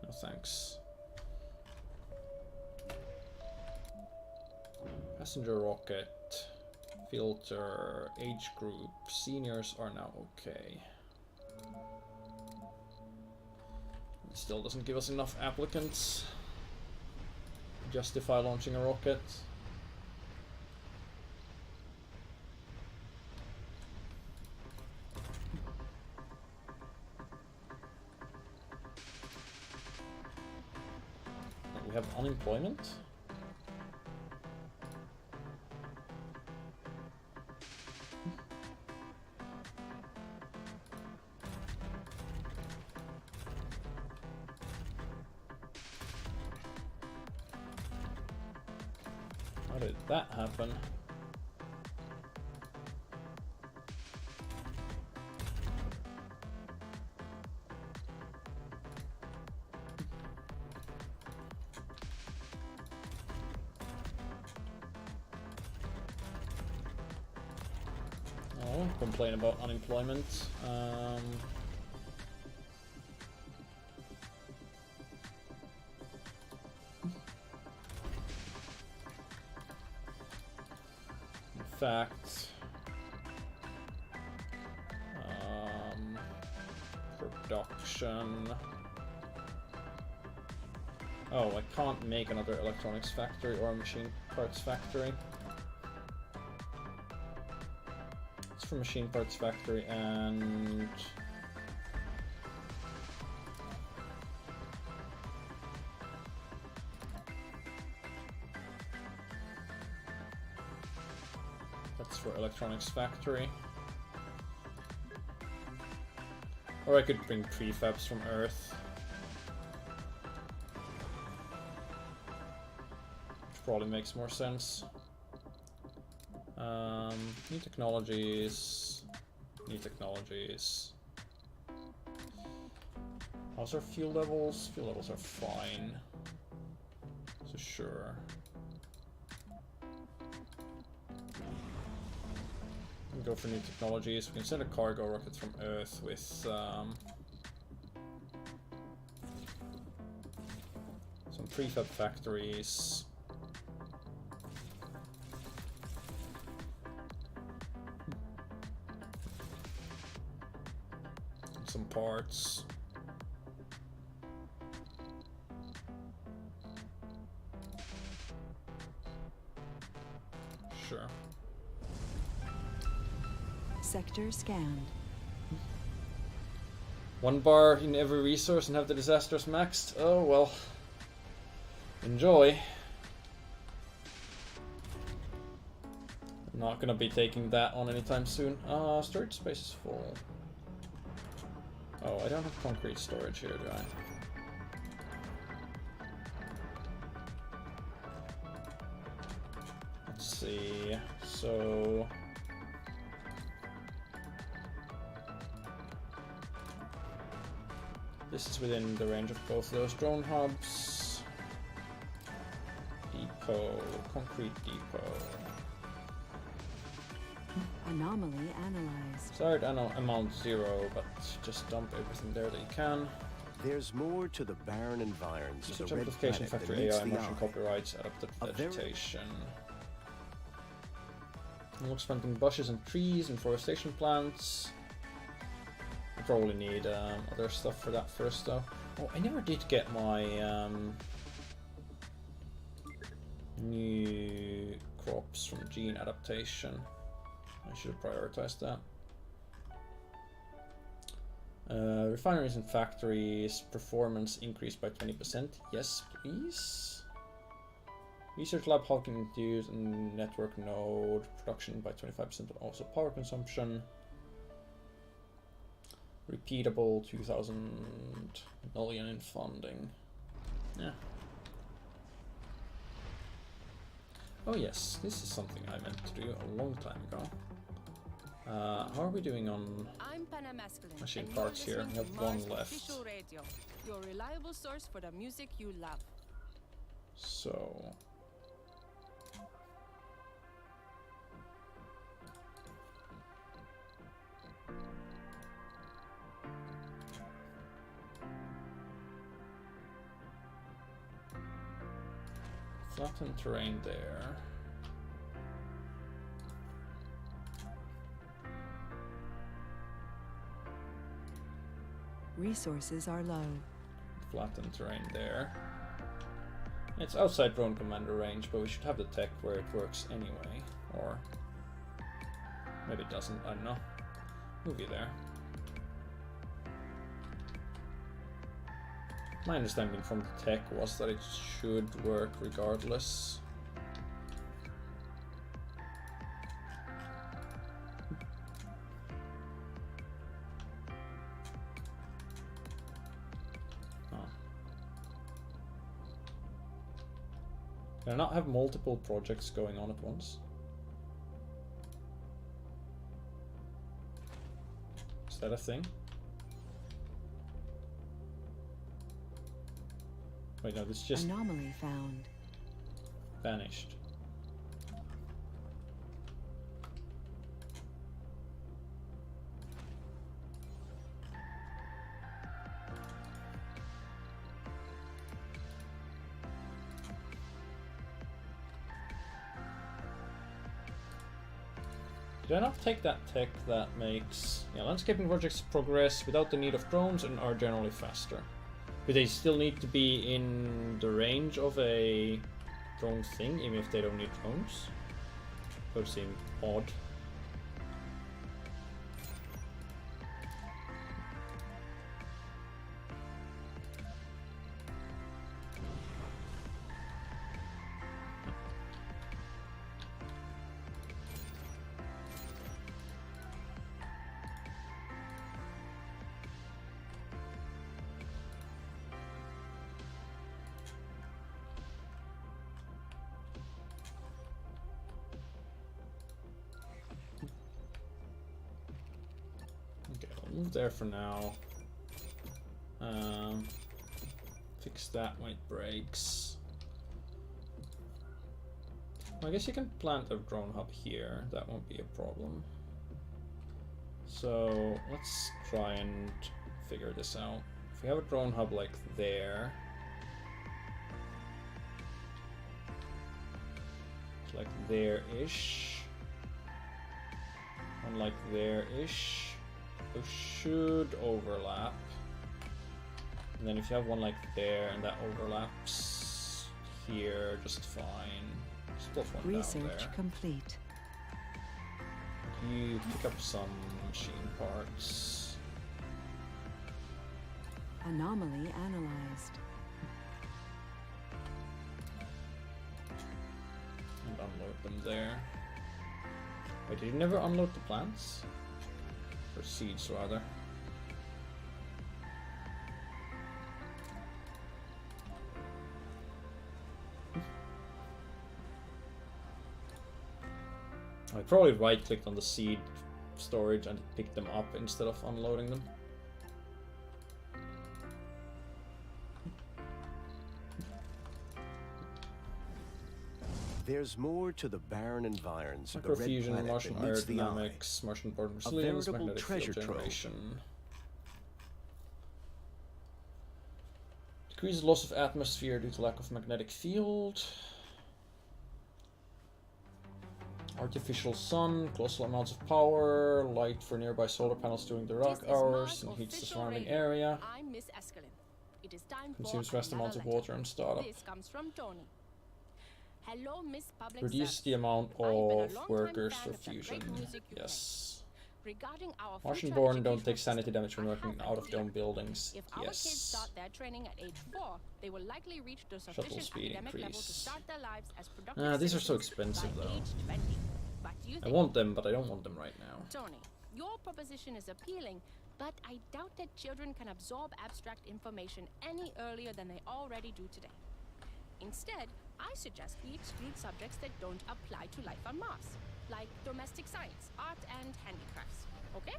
No thanks. Passenger rocket, filter, age group, seniors are now okay. It still doesn't give us enough applicants to justify launching a rocket. We have unemployment. How did that happen? I won't complain about unemployment. In fact, production. Oh, I can't make another electronics factory or a machine parts factory. It's for machine parts factory and that's for electronics factory. Or I could bring prefabs from Earth. Which probably makes more sense. New technologies. New technologies. How's our fuel levels? Fuel levels are fine. So sure. Go for new technologies. We can send a cargo rocket from Earth with some prefab factories. And some parts. Sure. Sector scanned. One bar in every resource and have the disasters maxed? Oh well. Enjoy. I'm not gonna be taking that on anytime soon. Storage space is full. Oh, I don't have concrete storage here, do I? Let's see. So this is within the range of both those drone hubs. Depot, concrete depot. Anomaly analyzed. Sorry, I know amount 0, but just dump everything there that you can. There's more to the barren environs of Research the red amplification planet factor than meets AI the motion eye. copyrights adapted A very- vegetation. Looks planting bushes and trees and forestation plants. I probably need other stuff for that first though. Oh, I never did get my new crops from gene adaptation. I should have prioritized that. Refineries and factories, performance increased by 20%. Yes, please. Research lab, how can it use and network node, production by 25%, but also power consumption. Repeatable, 2,000 million in funding. Yeah. Oh yes, this is something I meant to do a long time ago. How are we doing on I'm Panamasculine, machine and parts you're here? We listening have to one Mars left. Official Radio, your reliable source for the music you love. So flattened terrain there. Resources are low. Flatten terrain there. It's outside drone commander range, but we should have the tech where it works anyway. Or maybe it doesn't, I don't know. Move you there. My understanding from the tech was that it should work regardless. Can I not have multiple projects going on at once? Is that a thing? Wait, no, this just Anomaly found. vanished. Did I not take that tech that makes landscaping projects progress without the need of drones and are generally faster? Do they still need to be in the range of a drone thing, even if they don't need drones? That would seem odd. Move there for now. Fix that when it breaks. I guess you can plant a drone hub here. That won't be a problem. So let's try and figure this out. If we have a drone hub like there, it's like there-ish, one like there-ish. Those should overlap. And then if you have one like there and that overlaps here just fine. Still one Research down there. complete. You pick up some machine parts. Anomaly analyzed. And unload them there. Wait, did you never unload the plants? Or seeds, rather. I probably right-clicked on the seed storage and picked them up instead of unloading them. There's more to the barren environs of the red Microfusion, planet Martian than meets the eye. aerodynamics, Martian border resilience, veritable magnetic treasure field trove. generation. Decreases loss of atmosphere due to lack of magnetic field. Artificial sun, colossal amounts of power, light for nearby solar panels during the rock This is hours, Mars and heats the official surrounding radio. area. I'm Miss Escalin. It is time Consumes for vast amounts of another water letter. and startup. This comes from Tony. Hello, Miss Public Reduce Service. the amount I've been a of long-time workers fan for of that great fusion. music you Yes. Regarding our Martian future born don't educational take sanity system, damage when I working have an out of idea. dome buildings. If our kids Yes. start their training at age 4, they will likely reach the sufficient speed academic level to increase. start their lives as productive These are so citizens expensive by though. age 20. But you I think, want them, but I don't want them right now. Tony, your proposition is appealing, but I doubt that children can absorb abstract information any earlier than they already do today. Instead, I suggest we exclude subjects that don't apply to life on Mars, like domestic science, art, and handicrafts. Okay?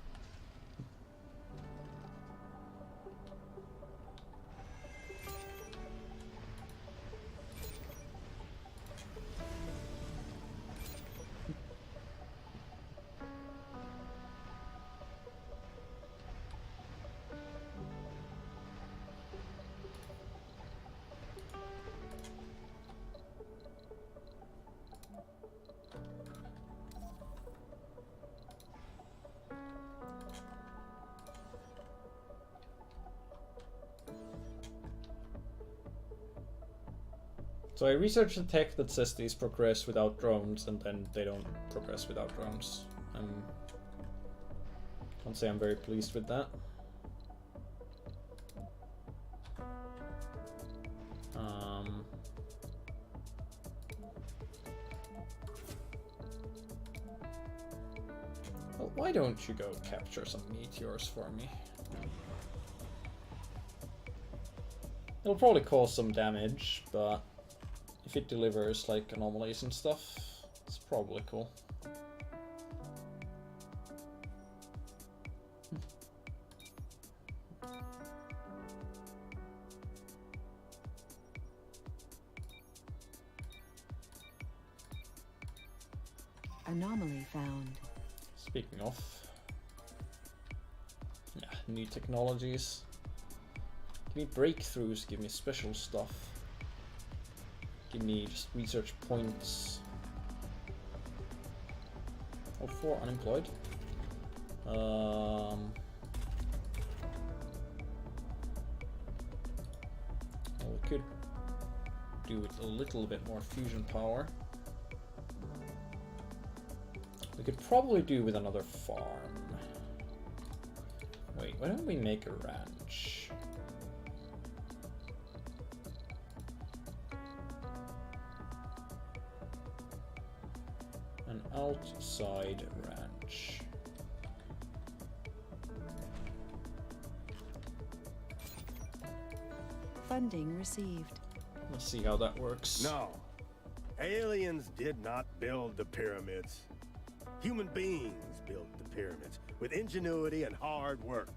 So I researched the tech that says these progress without drones, and then they don't progress without drones. Can't say I'm very pleased with that. Well, why don't you go capture some meteors for me? It'll probably cause some damage, but if it delivers like anomalies and stuff, it's probably cool. Anomaly found. Speaking of, yeah, new technologies. Give me breakthroughs, give me special stuff. Give me just research points. Oh, 4 unemployed. Well, we could do with a little bit more fusion power. We could probably do with another farm. Wait, why don't we make a ranch? An outside ranch. Funding received. Let's see how that works. No. Aliens did not build the pyramids. Human beings built the pyramids with ingenuity and hard work.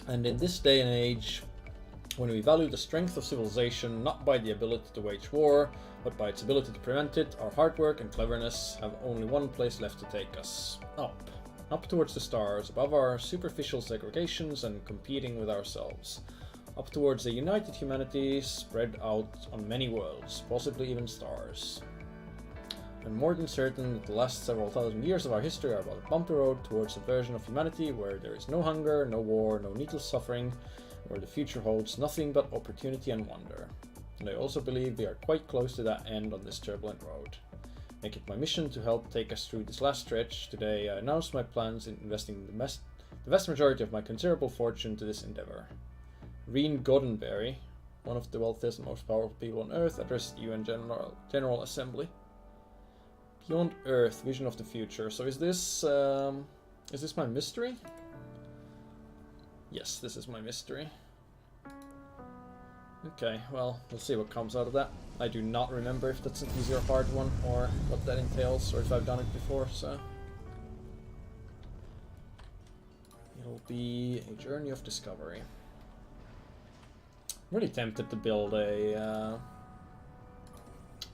And in this day and age, when we value the strength of civilization not by the ability to wage war, but by its ability to prevent it, our hard work and cleverness have only one place left to take us. Up. Up towards the stars, above our superficial segregations and competing with ourselves. Up towards a united humanity spread out on many worlds, possibly even stars. I'm more than certain that the last several thousand years of our history are but a bumpy road towards a version of humanity where there is no hunger, no war, no needless suffering, where the future holds nothing but opportunity and wonder. And I also believe we are quite close to that end on this turbulent road. Make it my mission to help take us through this last stretch. Today I announce my plans in investing the vast majority of my considerable fortune to this endeavor. Reen Goddenberry, one of the wealthiest and most powerful people on Earth, addressed UN General Assembly. Beyond Earth, vision of the future. So is this my mystery? Yes, this is my mystery. Okay, well, we'll see what comes out of that. I do not remember if that's an easy or hard one, or what that entails, or if I've done it before, so... It'll be a journey of discovery. I'm really tempted to build a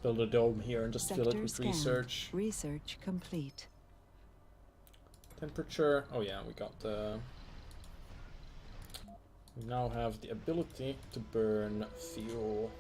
dome here and just fill it with research. Research complete. Temperature. Oh yeah, we got the... We now have the ability to burn fuel.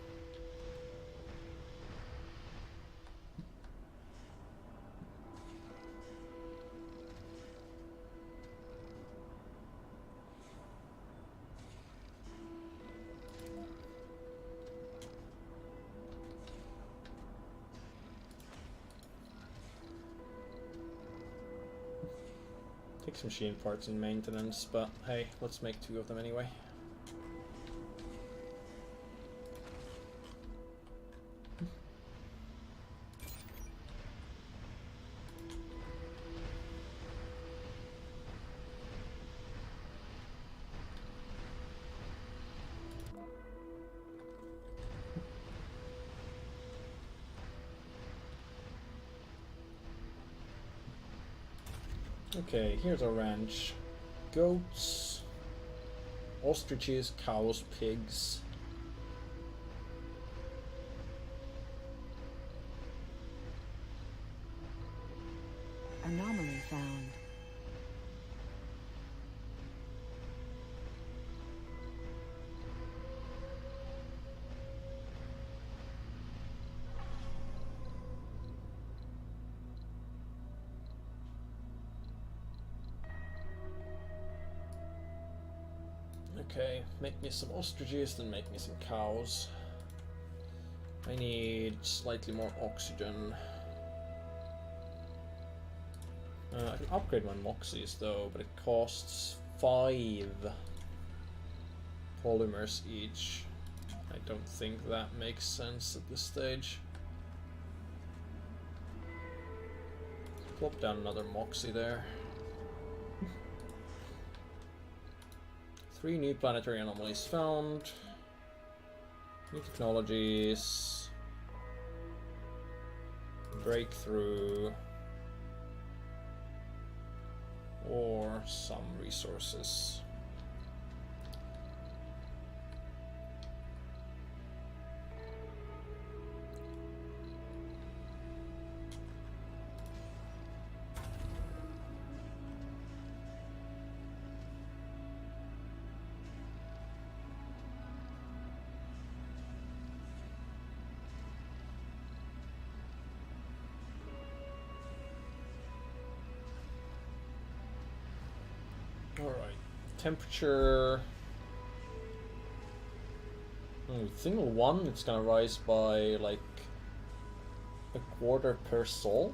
Takes machine parts and maintenance, but hey, let's make 2 of them anyway. Okay, here's our ranch. Goats, ostriches, cows, pigs. Anomaly found. Okay, make me some ostriches, then make me some cows. I need slightly more oxygen. I can upgrade my Moxies though, but it costs 5 polymers each. I don't think that makes sense at this stage. Plop down another Moxie there. 3 new planetary anomalies found. New technologies. Breakthrough. Or some resources. Alright, temperature. Single one, it's gonna rise by like a quarter per sol,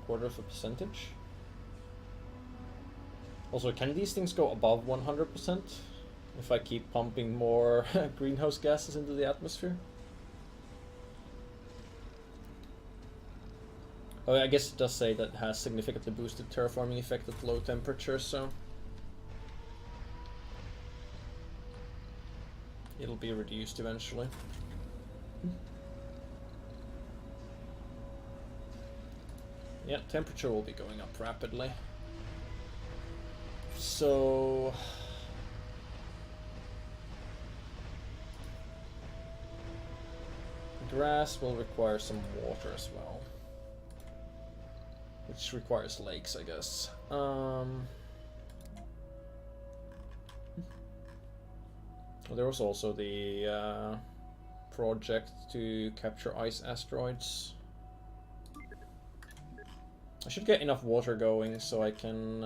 quarter of a percentage. Also, can these things go above 100% if I keep pumping more greenhouse gases into the atmosphere? Oh, I guess it does say that it has significantly boosted terraforming effect at low temperatures, so it'll be reduced eventually. Yeah, temperature will be going up rapidly. So grass will require some water as well, which requires lakes, I guess. There was also the project to capture ice asteroids. I should get enough water going so I can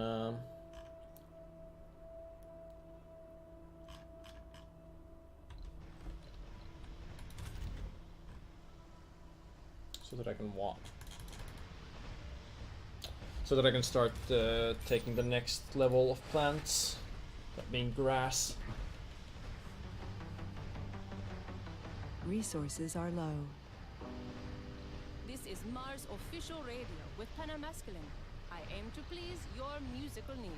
so that I can start taking the next level of plants, that being grass. Resources are low. This is Mars Official Radio with Panamasculine. I aim to please your musical needs.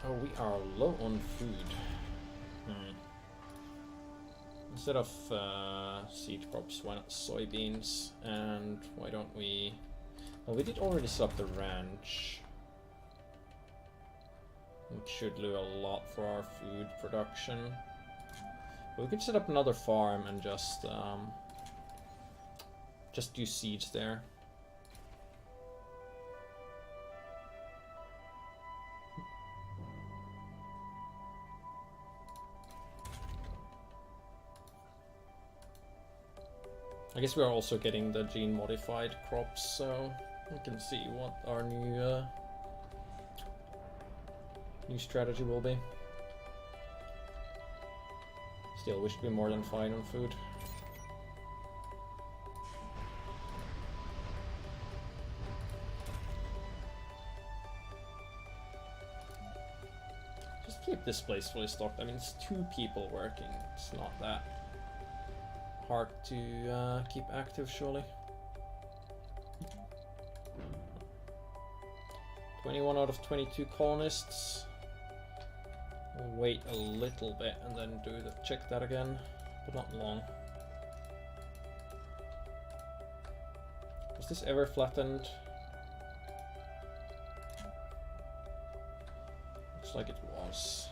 Oh, we are low on food. Instead of seed crops, why not soybeans? And why don't we... Well, we did already set up the ranch, which should do a lot for our food production. We could set up another farm and just do seeds there. I guess we are also getting the gene-modified crops, so we can see what our new strategy will be. Still, we should be more than fine on food. Just keep this place fully stocked. I mean, it's 2 people working. It's not that hard to keep active, surely. 21 out of 22 colonists. We'll wait a little bit and then check that again, but not long. Was this ever flattened? Looks like it was.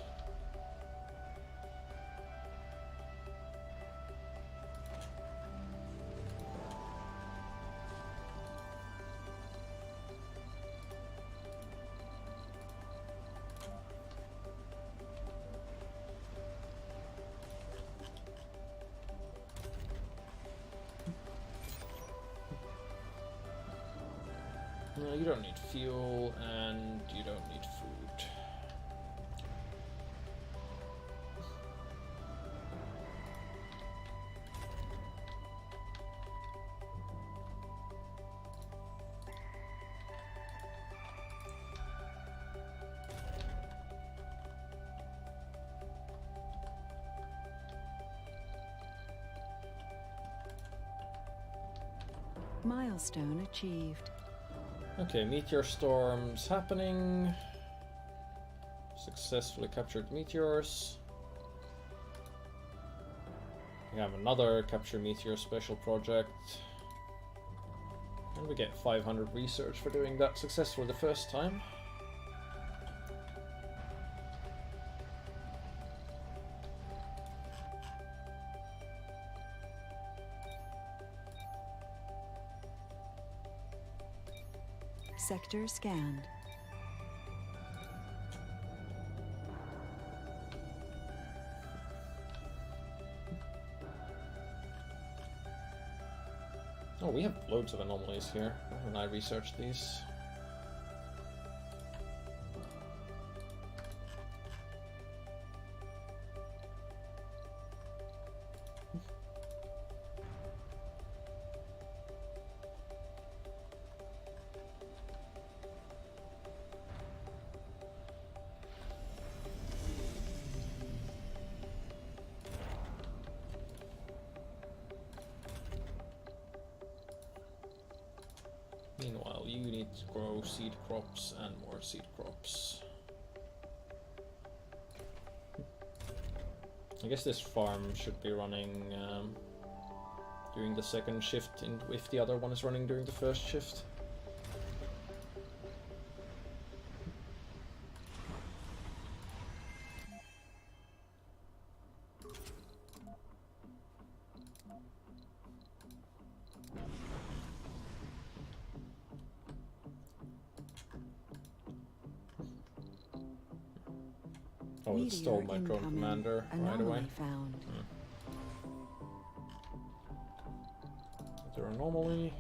You don't need fuel, and you don't need food. Milestone achieved. Okay, meteor storms happening. Successfully captured meteors. We have another capture meteor special project. And we get 500 research for doing that successfully the first time. Sector scanned. Oh, we have loads of anomalies here when I researched these. Meanwhile, you need to grow seed crops and more seed crops. I guess this farm should be running during the second shift, if the other one is running during the first shift. Oh, it stole my drone commander right away. Found. Is there an anomaly?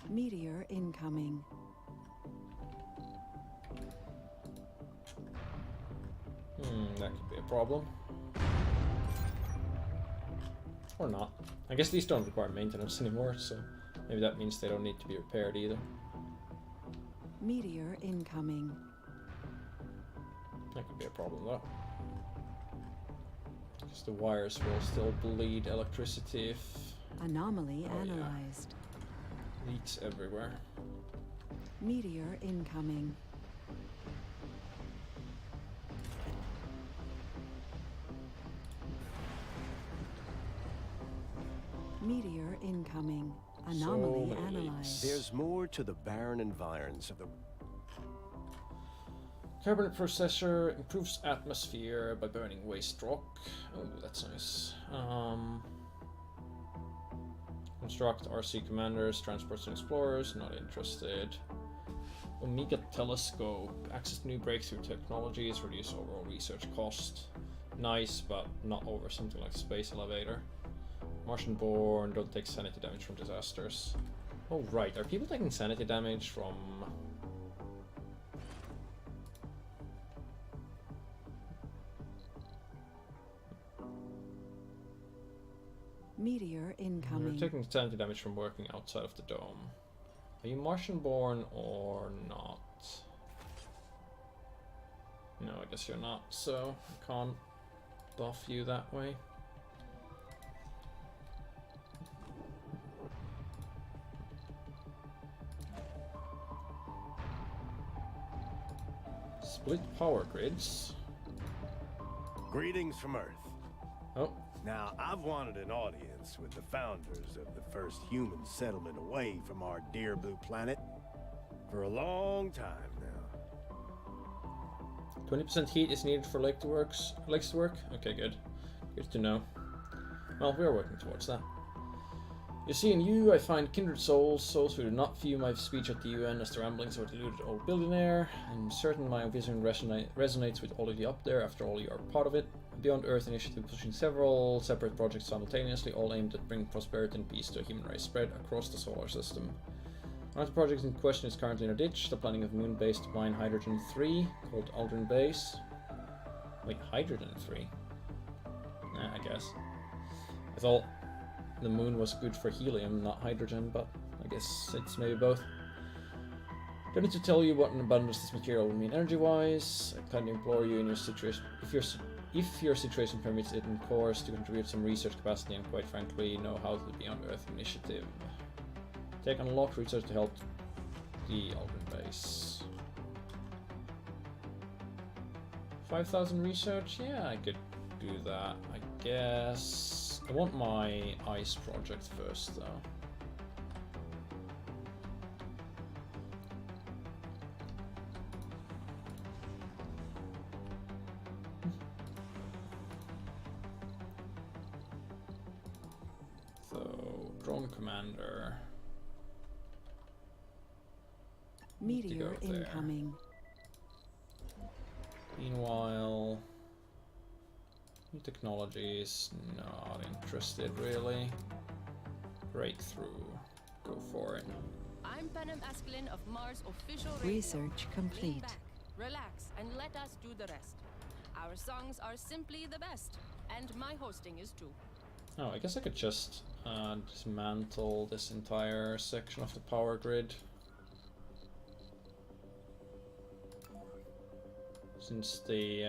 Meteor incoming. That could be a problem. Or not. I guess these don't require maintenance anymore, so maybe that means they don't need to be repaired either. Meteor incoming. That could be a problem though. Because the wires will still bleed electricity if... Anomaly Oh, yeah. analyzed. Leaks everywhere. Meteor incoming. Meteor incoming. Anomaly many analyzed. There's more to the barren environs of the... Carbonate processor improves atmosphere by burning waste rock. Oh, that's nice. Construct RC commanders, transports and explorers. Not interested. Omega telescope. Access to new breakthrough technologies. Reduce overall research cost. Nice, but not over something like space elevator. Martian born. Don't take sanity damage from disasters. Oh right, are people taking sanity damage from... Meteor incoming. You're taking sanity damage from working outside of the dome. Are you Martian born or not? No, I guess you're not, so I can't buff you that way. Split power grids. Greetings from Earth. Oh. Now, I've wanted an audience with the founders of the first human settlement away from our dear blue planet for a long time now. 20% heat is needed for lakes to work? Okay, good. Good to know. Well, we are working towards that. You see, in you I find kindred souls who do not view my speech at the UN as the ramblings of a deluded old billionaire. I'm certain my vision resonates with all of you up there. After all, you are part of it. A Beyond Earth initiative pushing several separate projects simultaneously, all aimed at bringing prosperity and peace to a human race spread across the solar system. One of the projects in question is currently in a ditch, the planning of moon-based mine Hydrogen-3, called Aldrin Base. Wait, Hydrogen-3? I guess. I thought the moon was good for helium, not hydrogen, but I guess it's maybe both. Don't need to tell you what an abundance this material will mean energy-wise. I kindly implore you in your situation, if your situation permits it, in course, to contribute some research capacity and, quite frankly, know how to the Beyond Earth initiative. Take on a lot of research to help the Aldrin Base. 5,000 research? Yeah, I could do that, I guess. I want my ice project first, though. So, drone commander. Meteor incoming. Meanwhile, new technologies, not interested really. Breakthrough, go for it. I'm Panem Askelin of Mars Official Radio. Research complete. Lean back, relax, and let us do the rest. Our songs are simply the best, and my hosting is too. Oh, I guess I could just dismantle this entire section of the power grid. Since the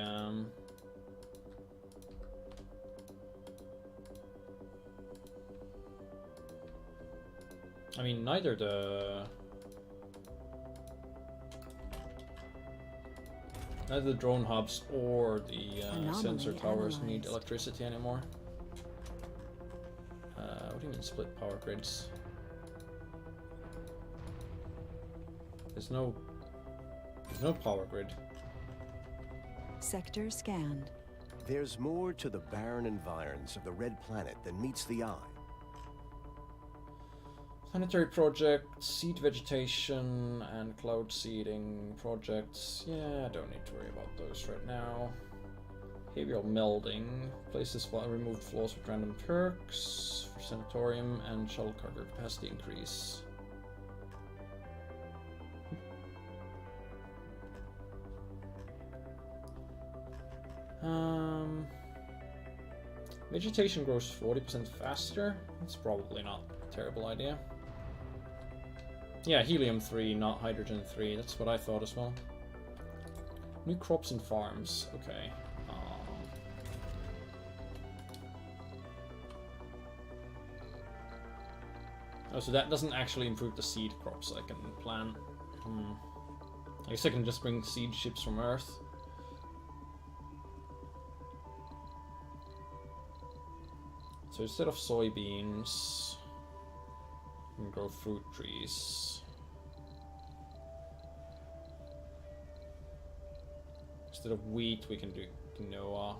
I mean, neither the drone hubs or the sensor towers need electricity anymore. What do you mean split power grids? There's no power grid. Sector scanned. There's more to the barren environs of the Red Planet than meets the eye. Planetary project, seed vegetation, and cloud seeding projects. Yeah, I don't need to worry about those right now. Behavioral melding. Places removed flaws with random perks for sanatorium and shuttle cargo capacity increase. Vegetation grows 40% faster. That's probably not a terrible idea. Yeah, helium-3, not hydrogen-3. That's what I thought as well. New crops and farms. Okay. Oh, so that doesn't actually improve the seed crops I can plant. I guess I can just bring seed ships from Earth. So instead of soybeans, we can grow fruit trees. Instead of wheat, we can do quinoa.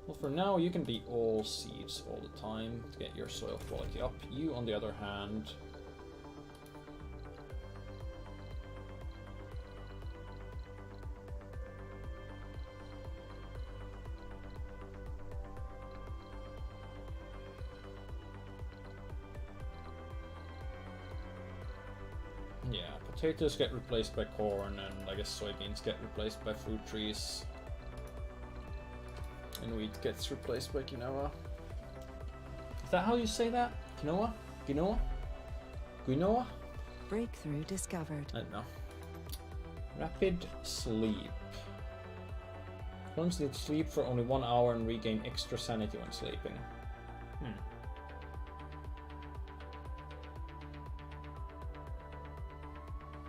Well, for now, you can be all seeds all the time to get your soil quality up. You, on the other hand, yeah, potatoes get replaced by corn, and I guess soybeans get replaced by fruit trees. And wheat gets replaced by quinoa. Is that how you say that? Quinoa? Quinoa? Quinoa? Breakthrough discovered. I don't know. Rapid sleep. Clones need to sleep for only 1 hour and regain extra sanity when sleeping.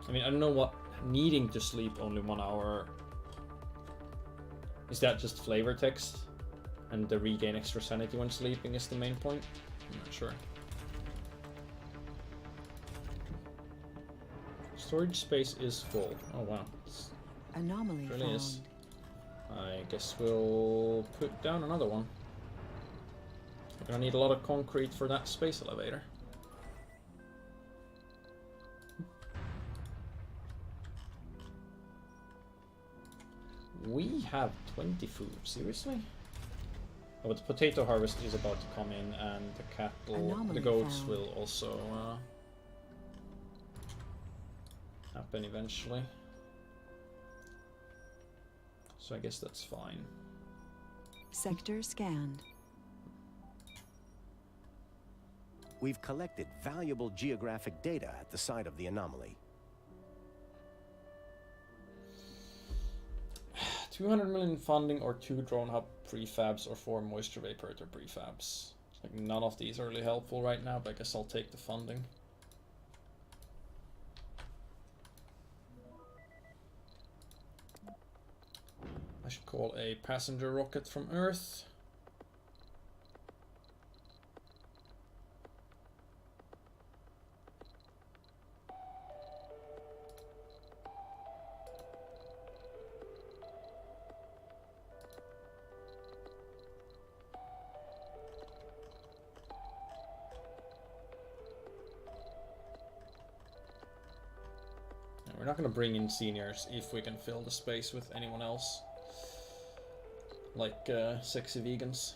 I mean, I don't know what needing to sleep only 1 hour. Is that just flavor text? And the regain extra sanity when sleeping is the main point? I'm not sure. Storage space is full. Oh wow. Anomaly It really found. is. I guess we'll put down another one. We're gonna need a lot of concrete for that space elevator. We have 20 food, seriously? Oh, but the potato harvest is about to come in, and the cattle, the goats will also happen eventually. So I guess that's fine. Sector scanned. We've collected valuable geographic data at the site of the anomaly. 200 million funding, or 2 drone hub prefabs, or 4 moisture vaporator prefabs. Like, none of these are really helpful right now, but I guess I'll take the funding. I should call a passenger rocket from Earth. We're not going to bring in seniors if we can fill the space with anyone else. Like sexy vegans.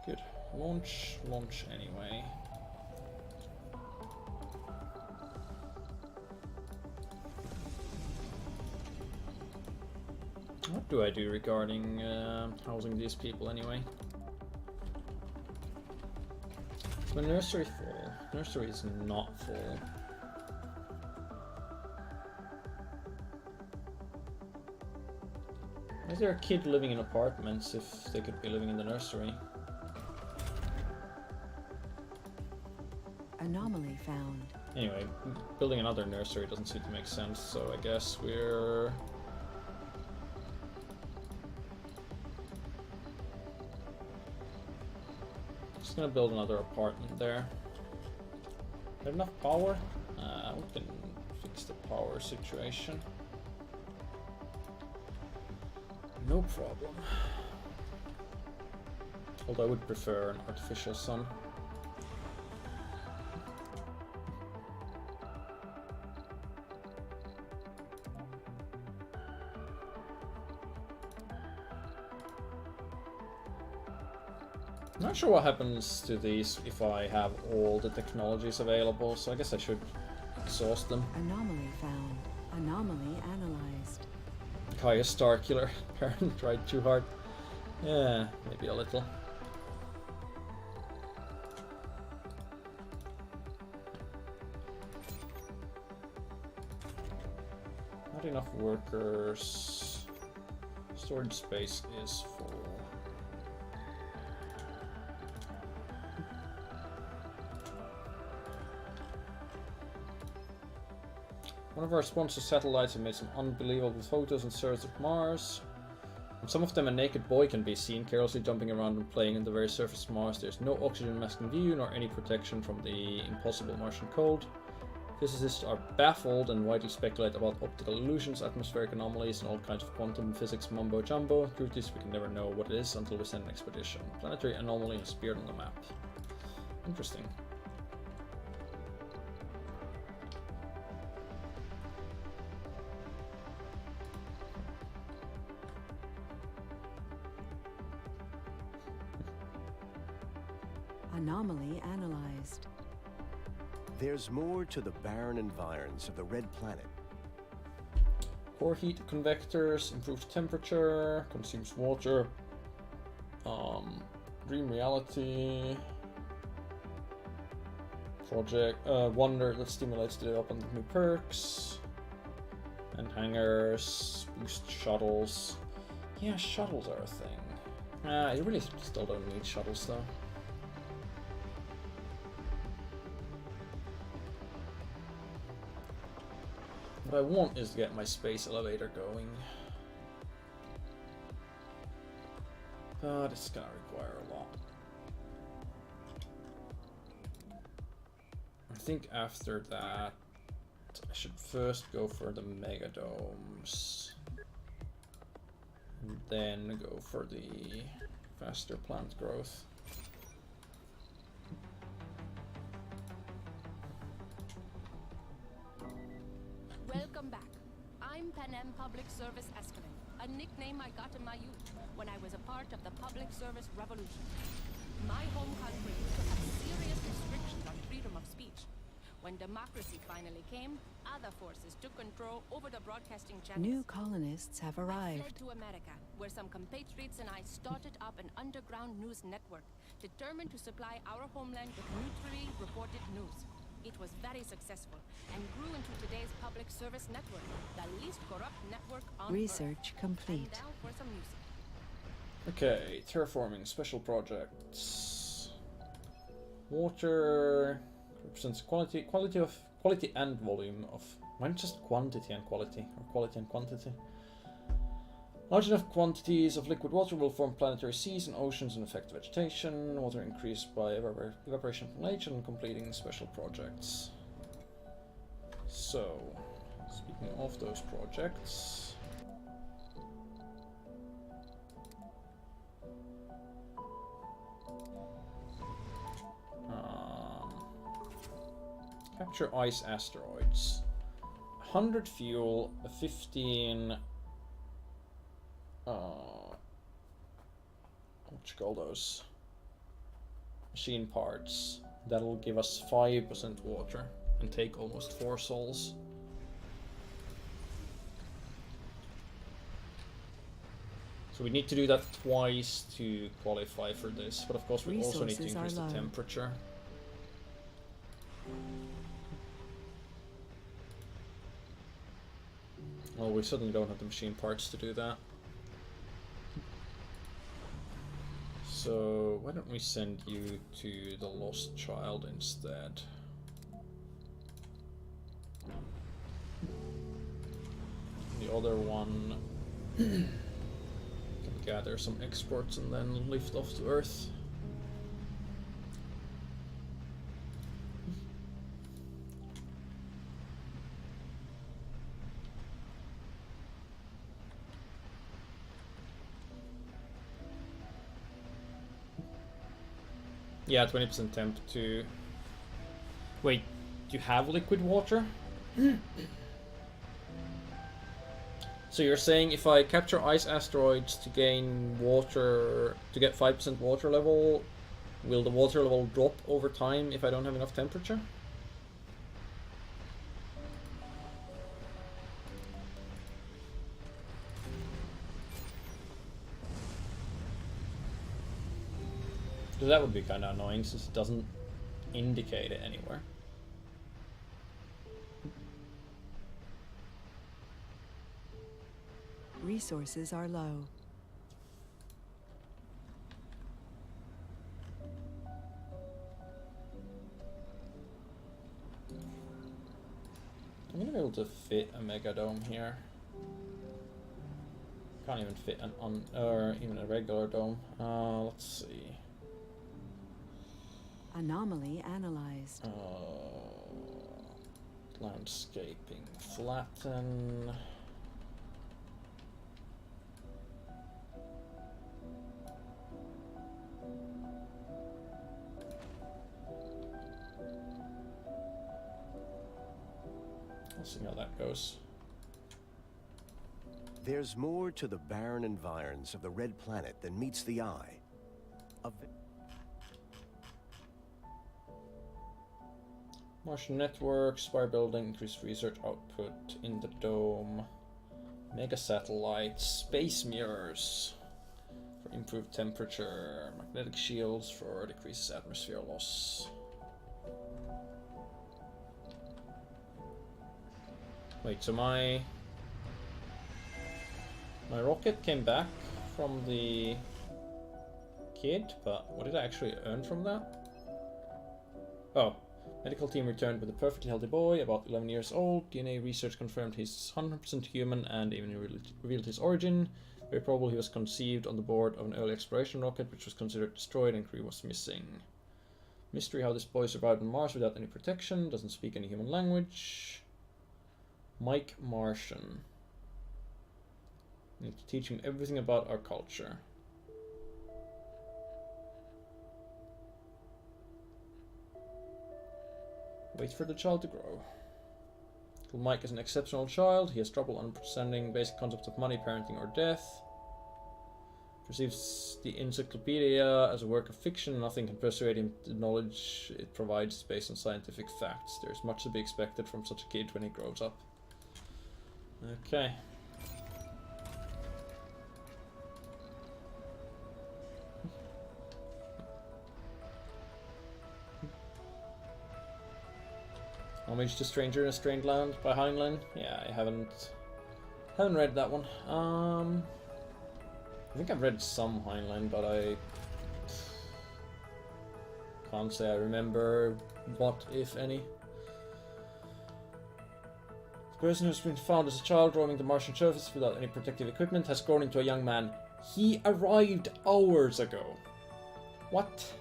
Good. Launch anyway. What do I do regarding housing these people anyway? Is my nursery full? Nursery is not full. Why is there a kid living in apartments if they could be living in the nursery? Anomaly found. Anyway, building another nursery doesn't seem to make sense, so I guess we're... just gonna build another apartment there. Do I have enough power? We can fix the power situation. No problem. Although I would prefer an artificial sun. I'm not sure what happens to these if I have all the technologies available, so I guess I should exhaust them. Anomaly found. Anomaly analyzed. Kaya Starkiller apparently tried too hard. Yeah, maybe a little. Not enough workers. Storage space is full. One of our sponsor satellites have made some unbelievable photos and surveys of Mars. On some of them, a naked boy can be seen carelessly jumping around and playing on the very surface of Mars. There's no oxygen mask in view, nor any protection from the impossible Martian cold. Physicists are baffled and widely speculate about optical illusions, atmospheric anomalies, and all kinds of quantum physics mumbo-jumbo. The truth is, we can never know what it is until we send an expedition. Planetary anomaly has appeared on the map. Interesting. Anomaly analyzed. There's more to the barren environs of the Red Planet. Core heat convectors, improves temperature, consumes water. Dream reality. Project Wonder that stimulates the development of new perks. And hangars, boost shuttles. Yeah, shuttles are a thing. You really still don't need shuttles though. What I want is to get my space elevator going. But it's gonna require a lot. I think after that, I should first go for the megadomes. And then go for the faster plant growth. Welcome back. I'm Panem Public Service Escalon, a nickname I got in my youth when I was a part of the Public Service Revolution. My home country used to have serious restrictions on freedom of speech. When democracy finally came, other forces took control over the broadcasting channels. New colonists have I arrived. fled to America, where some compatriots and I started up an underground news network, determined to supply our homeland with neutrally reported news. It was very successful and grew into today's public service network, the least corrupt network on Research Earth. complete. And now for some music. Okay, terraforming special projects. Water represents quality and volume of. Why not just quantity and quality, or quality and quantity? Large enough quantities of liquid water will form planetary seas and oceans and affect vegetation. Water increased by evaporation from nature and completing special projects. So, speaking of those projects. Capture ice asteroids. 100 fuel, 15 what you call those? Machine parts. That'll give us 5% water and take almost 4 souls. So we need to do that twice to qualify for this, but of course we also need to increase the temperature. Well, we certainly don't have the machine parts to do that. So, why don't we send you to the Lost Child instead? The other one can gather some exports and then lift off to Earth. Yeah, 20% temp to... Wait, do you have liquid water? So you're saying if I capture ice asteroids to gain water, to get 5% water level, will the water level drop over time if I don't have enough temperature? Because that would be kind of annoying since it doesn't indicate it anywhere. Resources are low. I'm gonna be able to fit a megadome here. Can't even fit an or even a regular dome. Let's see. Anomaly analyzed. Landscaping, flatten. We'll see how that goes. There's more to the barren environs of the Red Planet than meets the eye. Martian network, spire building, increased research output in the dome, mega satellites, space mirrors for improved temperature, magnetic shields for decreases atmosphere loss. Wait, so my rocket came back from the kid, but what did I actually earn from that? Oh. Medical team returned with a perfectly healthy boy, about 11 years old. DNA research confirmed he's 100% human and even revealed his origin. Very probable he was conceived on the board of an early exploration rocket, which was considered destroyed and crew was missing. Mystery how this boy survived on Mars without any protection. Doesn't speak any human language. Mike Martian. We need to teach him everything about our culture. Wait for the child to grow. Mike is an exceptional child. He has trouble understanding basic concepts of money, parenting, or death. Perceives the encyclopedia as a work of fiction. Nothing can persuade him. The knowledge it provides is based on scientific facts. There is much to be expected from such a kid when he grows up. Okay. Homage to Stranger in a Strange Land by Heinlein. Yeah, I haven't read that one. I think I've read some Heinlein, but I can't say I remember what, if any. The person who's been found as a child roaming the Martian surface without any protective equipment has grown into a young man. He arrived hours ago. What?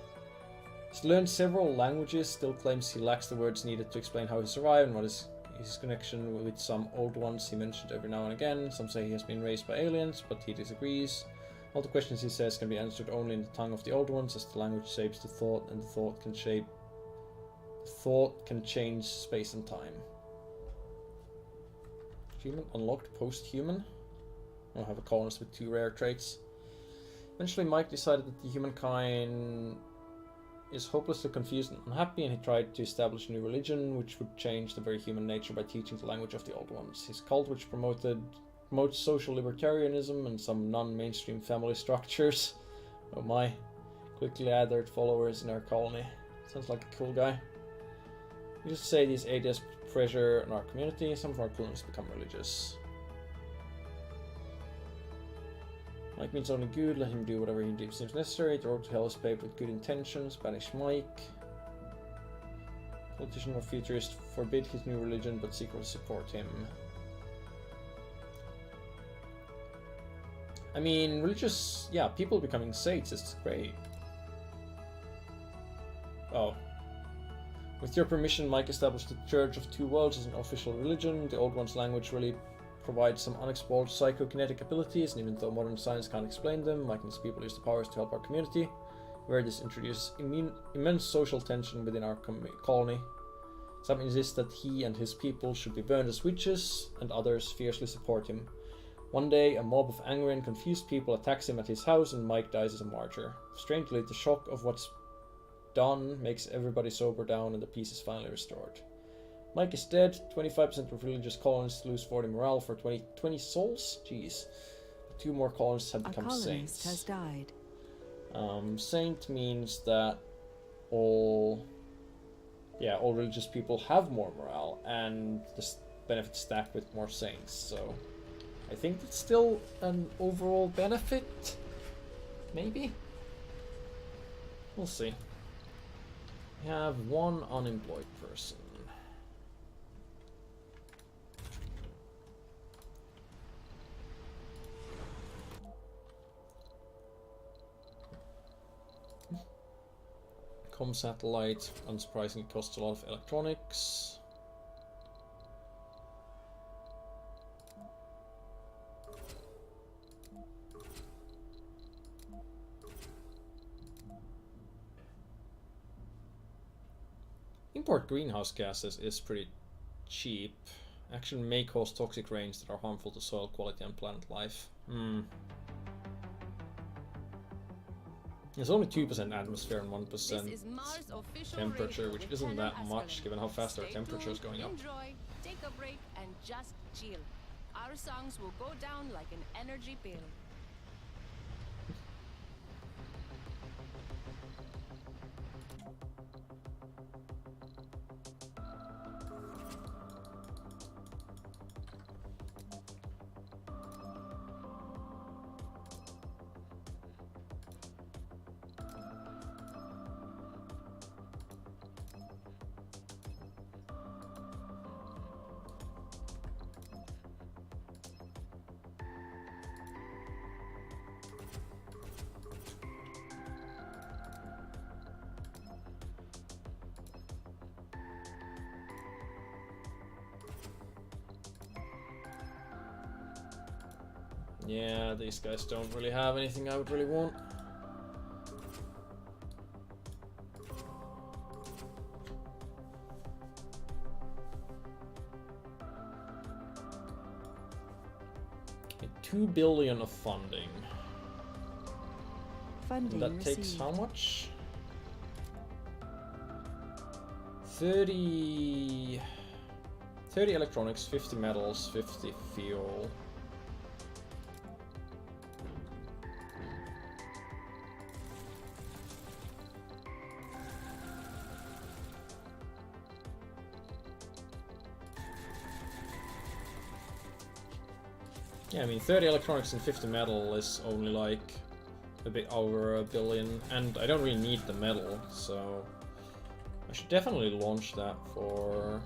He's learned several languages, still claims he lacks the words needed to explain how he survived and what is his connection with some old ones he mentioned every now and again. Some say he has been raised by aliens, but he disagrees. All the questions he says can be answered only in the tongue of the old ones, as the language shapes the thought, and the thought can change space and time. Human unlocked post-human. I'll have a colonist with 2 rare traits. Eventually Mike decided that the humankind is hopelessly confused and unhappy, and he tried to establish a new religion which would change the very human nature by teaching the language of the old ones. His cult, which promotes social libertarianism and some non-mainstream family structures. Oh my. Quickly gathered followers in our colony. Sounds like a cool guy. We just say these ideas put pressure on our community. Some of our colonists become religious. Mike means only good, let him do whatever he deems necessary. The road to hell is paved with good intentions. Banish Mike. Politician or futurist forbid his new religion but secretly support him. I mean, religious, yeah, people becoming saints is great. Oh. With your permission, Mike established the Church of Two Worlds as an official religion. The Old One's language really provides some unexplored psychokinetic abilities, and even though modern science can't explain them, Mike and his people use the powers to help our community, where this introduces immense social tension within our colony. Some insist that he and his people should be burned as witches, and others fiercely support him. One day, a mob of angry and confused people attacks him at his house, and Mike dies as a martyr. Strangely, the shock of what's done makes everybody sober down, and the peace is finally restored. Mike is dead. 25% of religious colonists lose 40 morale for 20 souls? Jeez. 2 more colonists have become saints. A colonist has died. Saint means that all religious people have more morale, and the benefits stack with more saints, so I think it's still an overall benefit. Maybe? We'll see. We have 1 unemployed person. Com satellite, unsurprisingly, costs a lot of electronics. Import greenhouse gases is pretty cheap. Actually may cause toxic rains that are harmful to soil quality and planet life. There's only 2% atmosphere and 1% temperature, which isn't that much given how fast our temperature is going up. Enjoy, take a break, and just chill. Our songs will go down like an energy pill. Yeah, these guys don't really have anything I would really want. Okay, 2 billion of funding. Funding That received. takes how much? 30 electronics, 50 metals, 50 fuel. Yeah, I mean 30 electronics and 50 metal is only like a bit over 1 billion, and I don't really need the metal, so I should definitely launch that for...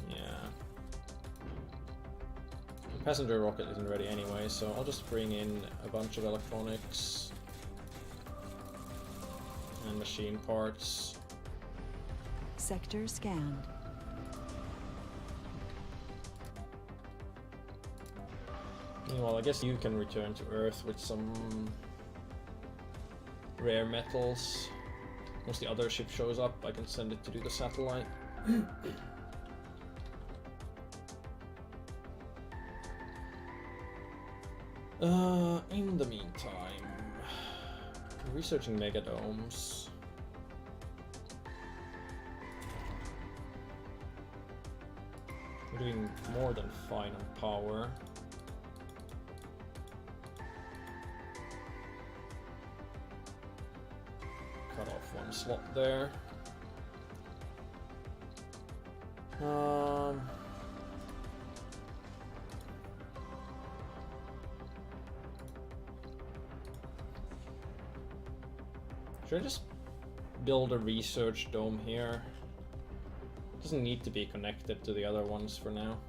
yeah. The passenger rocket isn't ready anyway, so I'll just bring in a bunch of electronics and machine parts. Sector scanned. Meanwhile, I guess you can return to Earth with some rare metals. Once the other ship shows up, I can send it to do the satellite. In the meantime, researching megadomes. We're doing more than fine on power. Cut off one slot there. Should I just build a research dome here? It doesn't need to be connected to the other ones for now.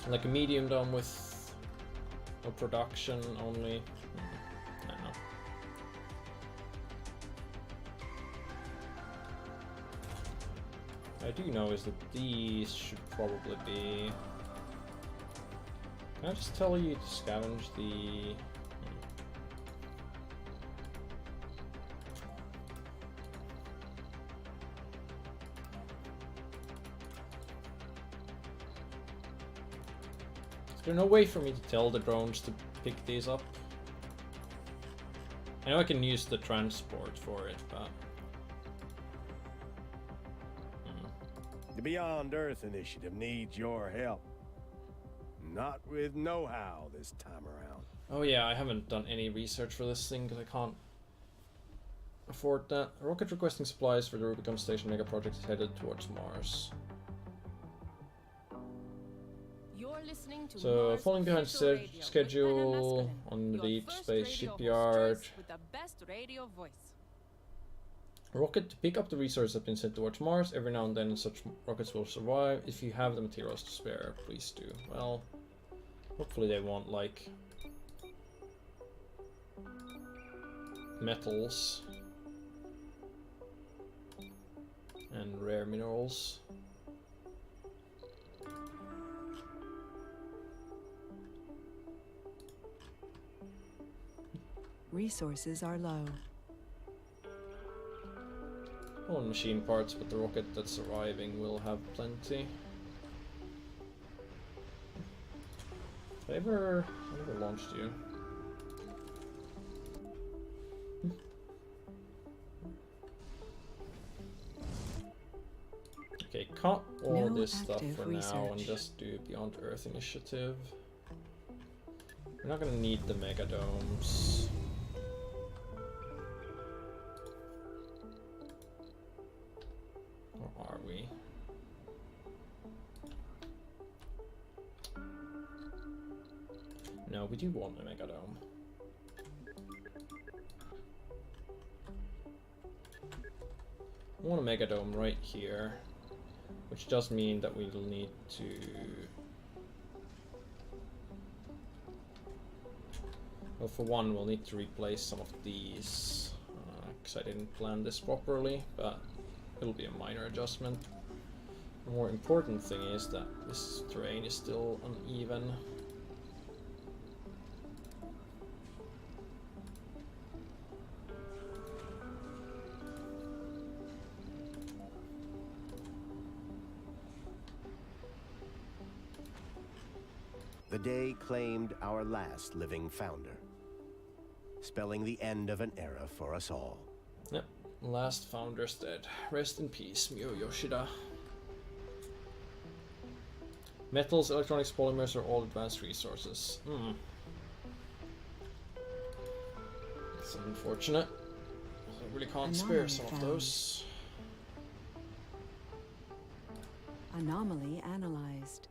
Like a medium dome with no production only. I don't know. I do know is that these should probably be... Can I just tell you to scavenge the... Is there no way for me to tell the drones to pick these up? I know I can use the transport for it, but... The Beyond Earth initiative needs your help. Not with know-how this time around. Oh yeah, I haven't done any research for this thing because I can't afford that. A rocket requesting supplies for the Rubicon Station mega project is headed towards Mars. You're listening to So, Mars falling behind Official Radio with schedule Anna Maskelyne, on the your Deep first Space radio host Shipyard. choice with the best radio voice. A rocket to pick up the resources has been sent towards Mars. Every now and then such rockets will survive. If you have the materials to spare, please do. Well, hopefully they want, like, metals and rare minerals. Resources are low. Well, machine parts, but the rocket that's arriving will have plenty. I never launched you. Okay, cut all No this stuff active for now and research. just do Beyond Earth initiative. We're not gonna need the megadomes. Or are we? No, we do want a megadome. I want a megadome right here, which does mean that we'll need to Well, for one, we'll need to replace some of these, because I didn't plan this properly, but it'll be a minor adjustment. The more important thing is that this terrain is still uneven. The day claimed our last living founder, spelling the end of an era for us all. Yep, last founder's dead. Rest in peace, Mio Yoshida. Metals, electronics, polymers are all advanced resources. It's unfortunate. I really can't spare some of those. Anomaly analyzed.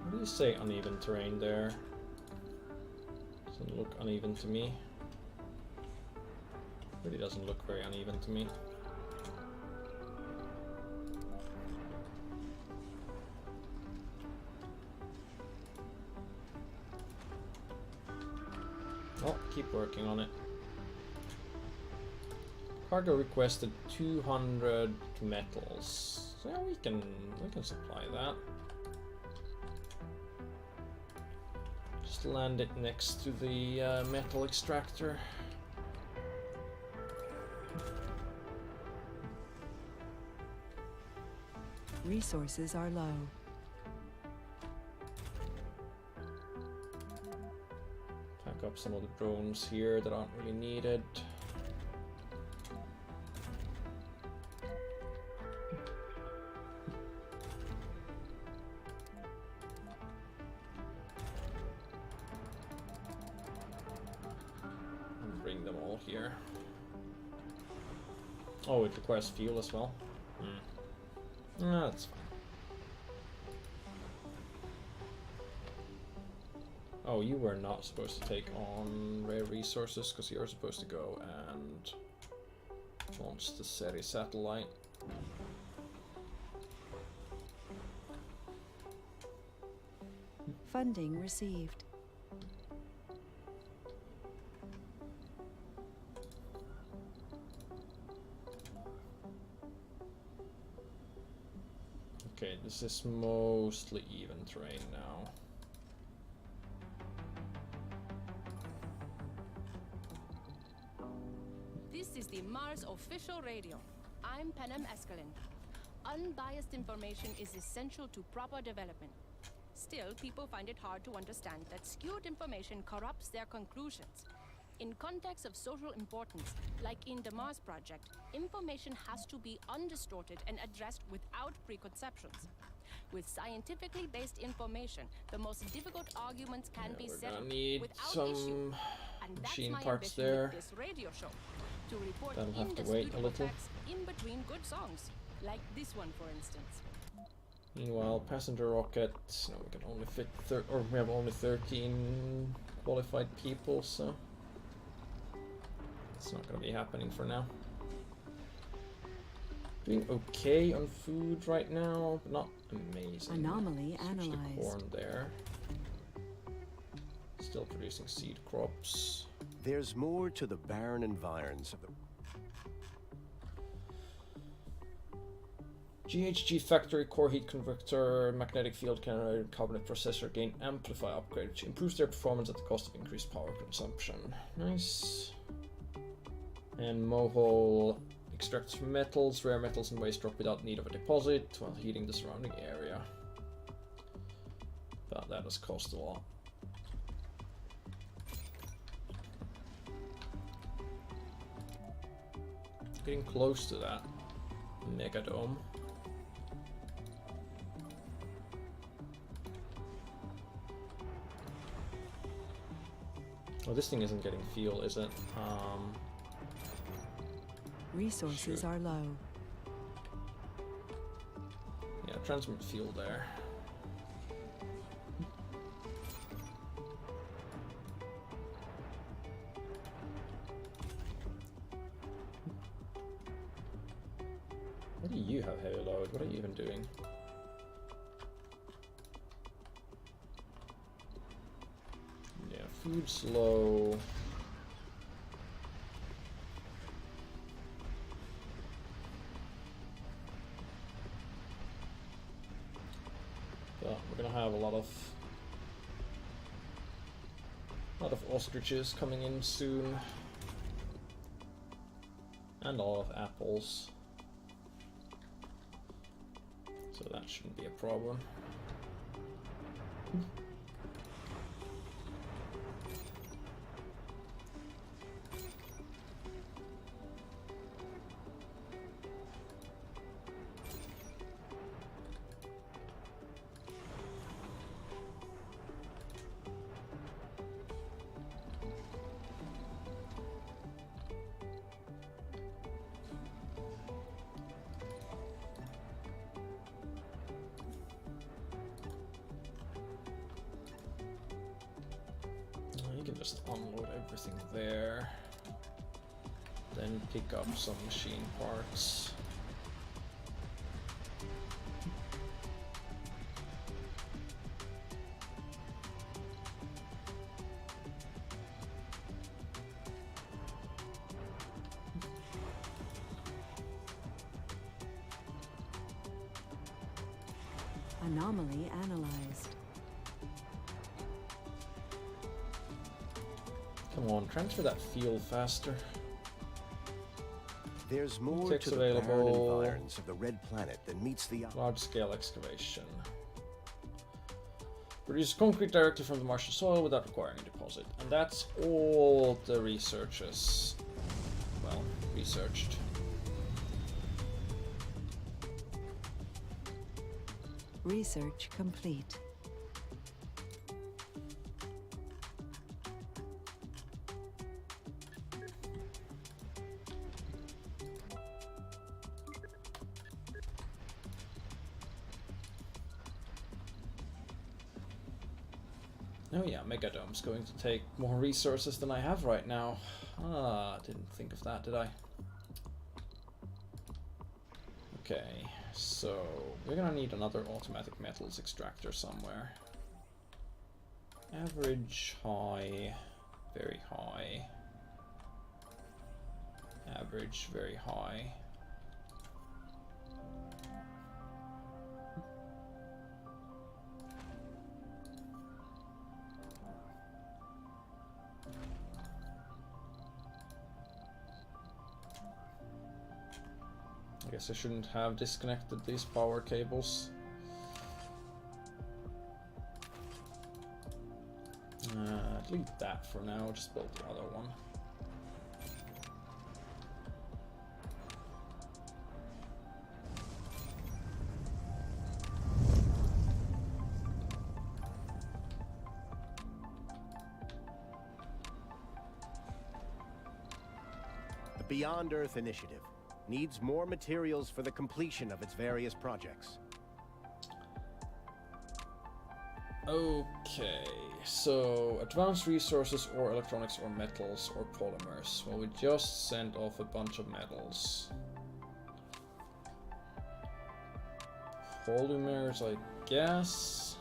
What do you say uneven terrain there? Doesn't look uneven to me. Really doesn't look very uneven to me. Oh, keep working on it. Cargo requested 200 metals. So yeah, we can supply that. Just land it next to the metal extractor. Resources are low. Pack up some of the drones here that aren't really needed. And bring them all here. Oh, it requires fuel as well. No, that's fine. Oh, you were not supposed to take on rare resources because you're supposed to go and launch the Seri satellite. Funding received. Okay, this is mostly even terrain now. This is the Mars official radio. I'm Penem Escalin. Unbiased information is essential to proper development. Still, people find it hard to understand that skewed information corrupts their conclusions. In context of social importance, like in the Mars project, information has to be undistorted and addressed without preconceptions. With scientifically based information, the most difficult arguments can be settled without issue. And that's machine my parts ambition there. with this radio show. To report That'll have to wait a indisputable little. facts in between good songs. Like this one, for instance. Meanwhile, passenger rocket. No, we can only fit we have only 13 qualified people, so it's not going to be happening for now. Doing okay on food right now, but not amazing. Anomaly Switch analyzed. the corn there. Still producing seed crops. There's more to the barren environs of the... GHG factory core heat converter, magnetic field generator, carbonate processor gain amplify upgrade, which improves their performance at the cost of increased power consumption. Nice. And Mohole extracts metals, rare metals and waste rock without need of a deposit while heating the surrounding area. But that does cost a lot. Getting close to that Megadome. Oh, this thing isn't getting fuel, is it? Resources Shoot. are low. Yeah, transmit fuel there. Why do you have heavy load? What are you even doing? Yeah, food's low. But we're gonna have a lot of ostriches coming in soon. And a lot of apples. So that shouldn't be a problem. Just unload everything there, then pick up some machine parts. Anomaly analyzed. Come on, transfer that fuel faster. There's more Text to the barren available. environs of the Red Planet than meets the eye. Large-scale excavation. Produce concrete directly from the Martian soil without requiring a deposit. And that's all the researchers, well, researched. Research complete. Oh yeah, Megadome's going to take more resources than I have right now. Ah, didn't think of that, did I? Okay, so we're gonna need another automatic metals extractor somewhere. Average, high, very high. Average, very high. I guess I shouldn't have disconnected these power cables. Leave that for now, just build the other one. The Beyond Earth Initiative needs more materials for the completion of its various projects. Okay, so advanced resources or electronics or metals or polymers. Well, we just sent off a bunch of metals. Polymers, I guess.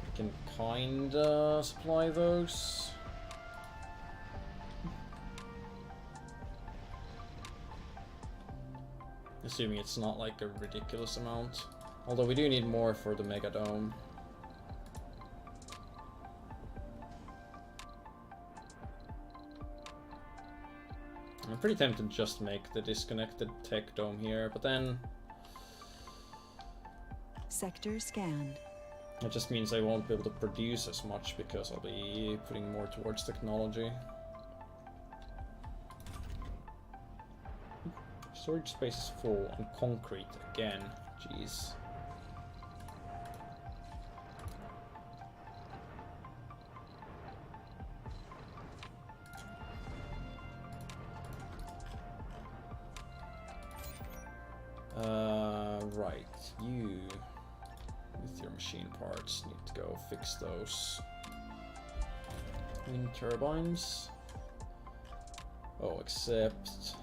We can kinda supply those. Assuming it's not like a ridiculous amount. Although we do need more for the Megadome. I'm pretty tempted to just make the disconnected tech dome here, but then Sector scanned. it just means I won't be able to produce as much because I'll be putting more towards technology. Storage space is full on concrete again. Jeez. Right, you with your machine parts need to go fix those wind turbines. Oh, except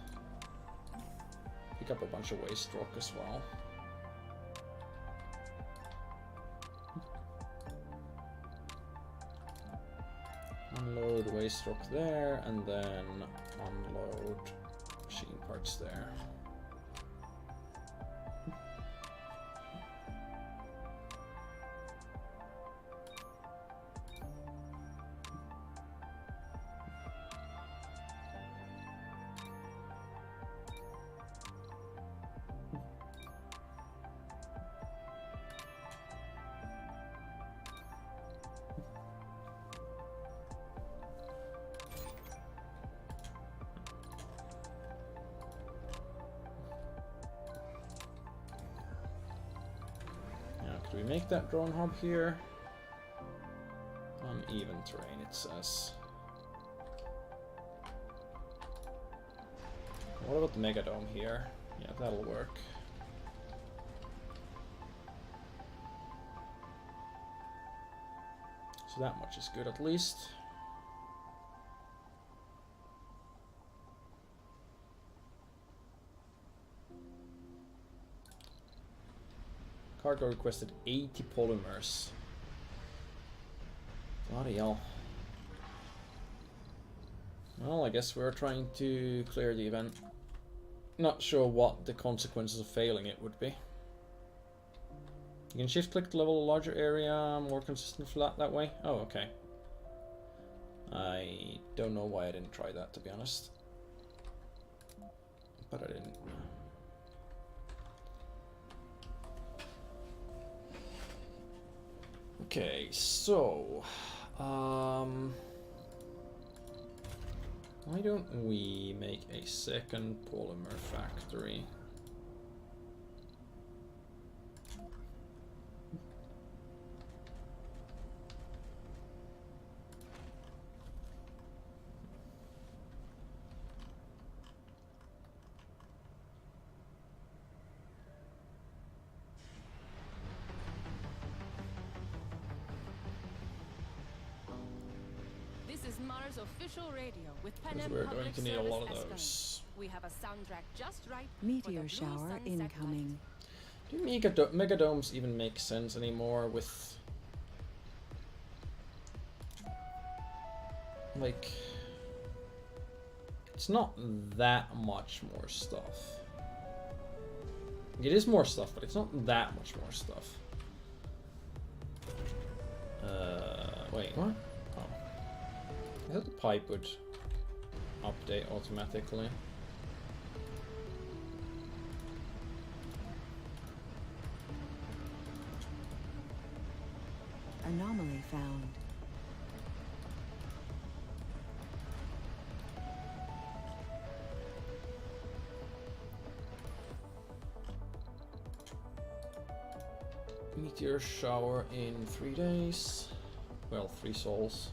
pick up a bunch of waste rock as well. Unload waste rock there, and then unload machine parts there. Do we make that drone hub here? Uneven terrain, it says. What about the Megadome here? Yeah, that'll work. So that much is good at least. Cargo requested 80 polymers. Bloody hell. Well, I guess we're trying to clear the event. Not sure what the consequences of failing it would be. You can shift click to level a larger area, more consistent flat that way. Oh, okay. I don't know why I didn't try that, to be honest. But I didn't. Okay, so why don't we make a second polymer factory? Mars official radio with Panem We're Public going to need a lot of Service those. Escalade. We have a soundtrack just right. Meteor shower incoming. Do Megadomes even make sense anymore with... like... it's not that much more stuff. It is more stuff, but it's not that much more stuff. Wait, what? Oh. I thought the pipe would update automatically. Anomaly found. Meteor shower in 3 days. Well, 3 souls.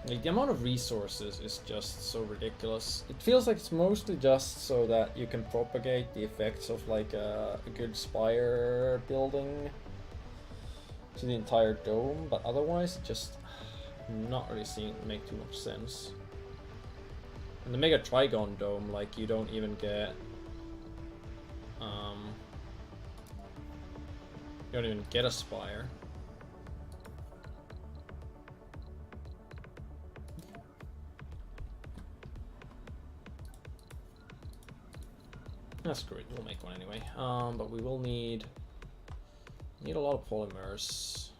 Like, the amount of resources is just so ridiculous. It feels like it's mostly just so that you can propagate the effects of like a good spire building to the entire dome, but otherwise it just not really seeing it make too much sense. And the Mega Trigon Dome, like, you don't even get you don't even get a spire. That's great, we'll make one anyway. But we will need a lot of polymers.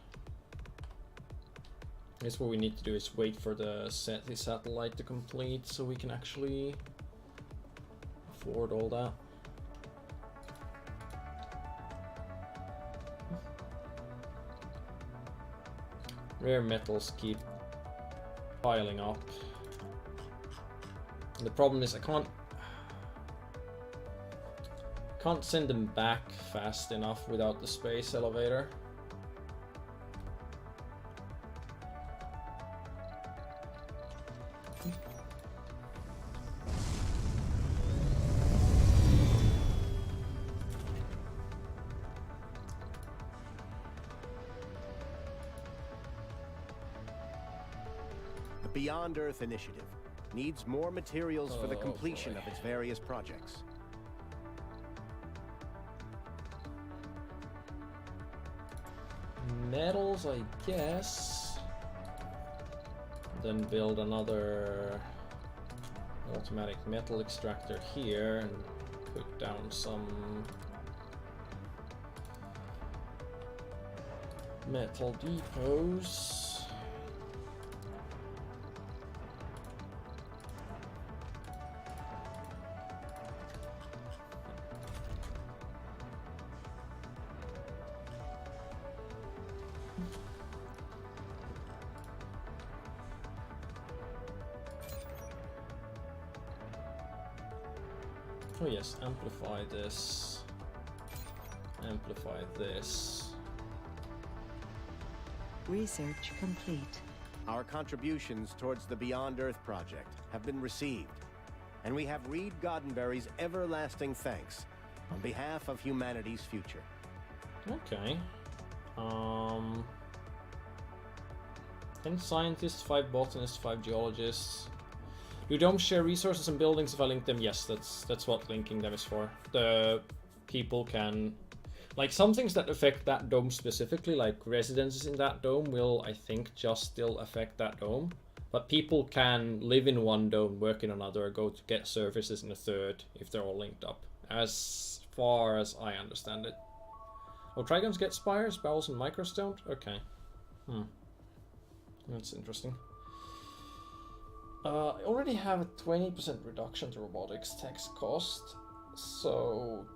I guess what we need to do is wait for the satellite to complete so we can actually afford all that. Rare metals keep piling up. And the problem is I can't send them back fast enough without the space elevator. Beyond Earth Initiative needs more materials for the completion boy. of its various projects. Metals, I guess. Then build another automatic metal extractor here and put down some metal depots. Oh yes, amplify this. Amplify this. Research complete. Our contributions towards the Beyond Earth project have been received, and we have Reed Goddenberry's everlasting thanks on behalf of humanity's future. Okay. 10 scientists, 5 botanists, 5 geologists. Do domes share resources and buildings if I link them? Yes, that's what linking them is for. The people can... Like, some things that affect that dome specifically, like residences in that dome, will, I think, just still affect that dome. But people can live in one dome, work in another, or go to get services in a third, if they're all linked up. As far as I understand it. Oh, Trigons get spires, barrels, and microstone? Okay. That's interesting. I already have a 20% reduction to robotics tax cost, so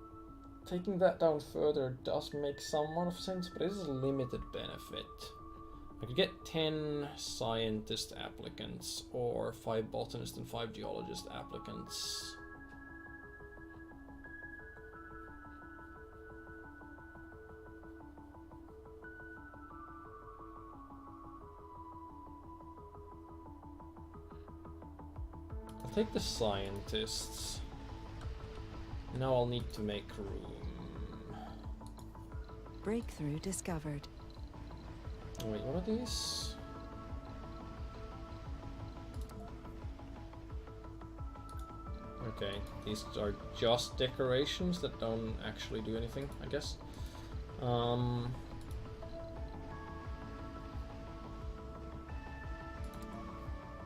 taking that down further does make somewhat of sense, but it is a limited benefit. I could get 10 scientist applicants or 5 botanist and 5 geologist applicants. I'll take the scientists. Now I'll need to make room. Breakthrough discovered. Wait, what are these? Okay, these are just decorations that don't actually do anything, I guess.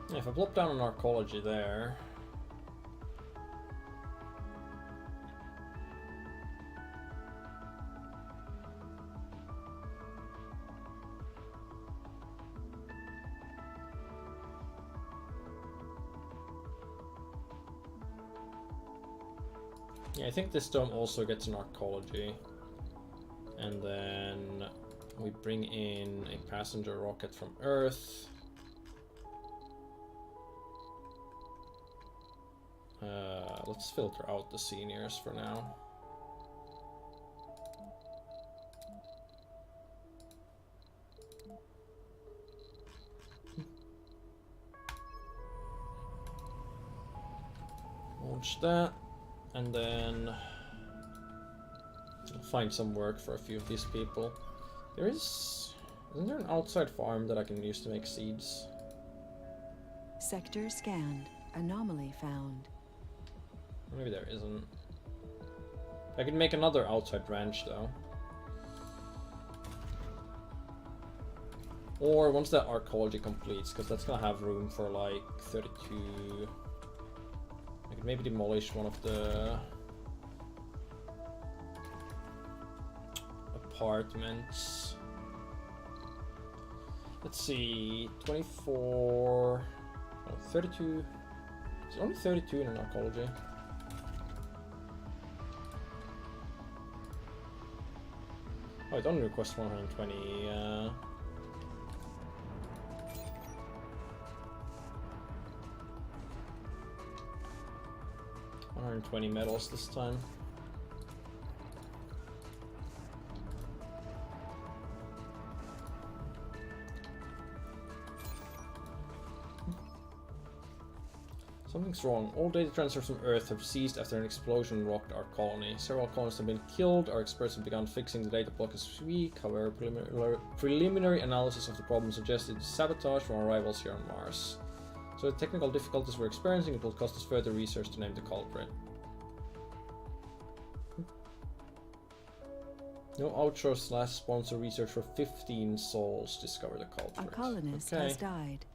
Yeah, if I plop down an archaeology there. Yeah, I think this dome also gets an archaeology. And then we bring in a passenger rocket from Earth. Let's filter out the seniors for now. Launch that, and then I'll find some work for a few of these people. Isn't there an outside farm that I can use to make seeds? Sector scanned. Anomaly found. Maybe there isn't. I could make another outside ranch though. Or once that archaeology completes, because that's gonna have room for like 32. I could maybe demolish one of the apartments. Let's see, 24, 32. It's only 32 in an archaeology. Oh, it only requests 120. 120 metals this time. Something's wrong. All data transfers from Earth have ceased after an explosion rocked our colony. Several colonists have been killed. Our experts have begun fixing the data block this week. However, preliminary analysis of the problem suggested sabotage from our rivals here on Mars. So the technical difficulties we're experiencing, it will cost us further research to name the culprit. No outsource/sponsor research for 15 souls. Discover the culprit. A colonist has died.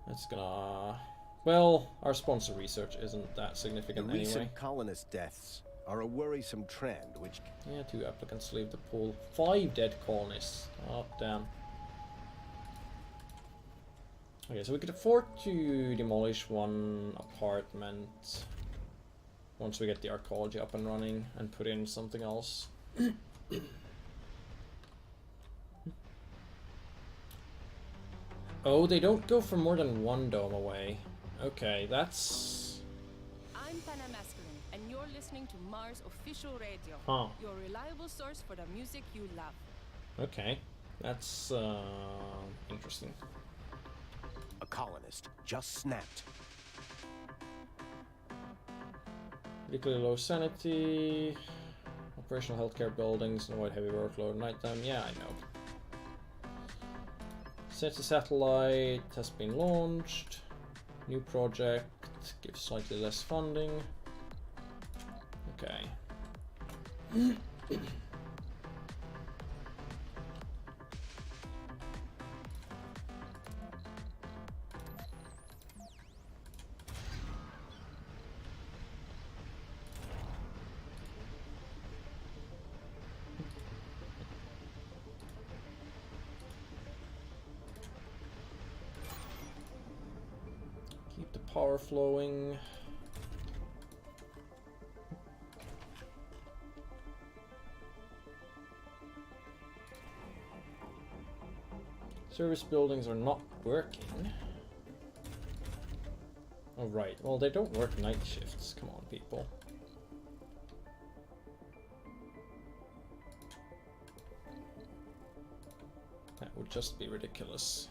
That's gonna... Well, our sponsor research isn't that significant The anyway. recent colonist deaths are a worrisome trend, which... Yeah, 2 applicants leave the pool. 5 dead colonists. Oh, damn. Okay, so we could afford to demolish 1 apartment once we get the archaeology up and running and put in something else. Oh, they don't go for more than 1 dome away. Okay, that's... I'm Panamasculine, and you're listening to Mars Official Radio, Huh. your reliable source for the music you love. Okay, that's interesting. A colonist just snapped. Particularly low sanity, operational healthcare buildings, and avoid heavy workload at nighttime. Yeah, I know. Sensor satellite has been launched. New project gives slightly less funding. Okay. Keep the power flowing. Service buildings are not working. Oh right, well they don't work night shifts, come on people. That would just be ridiculous.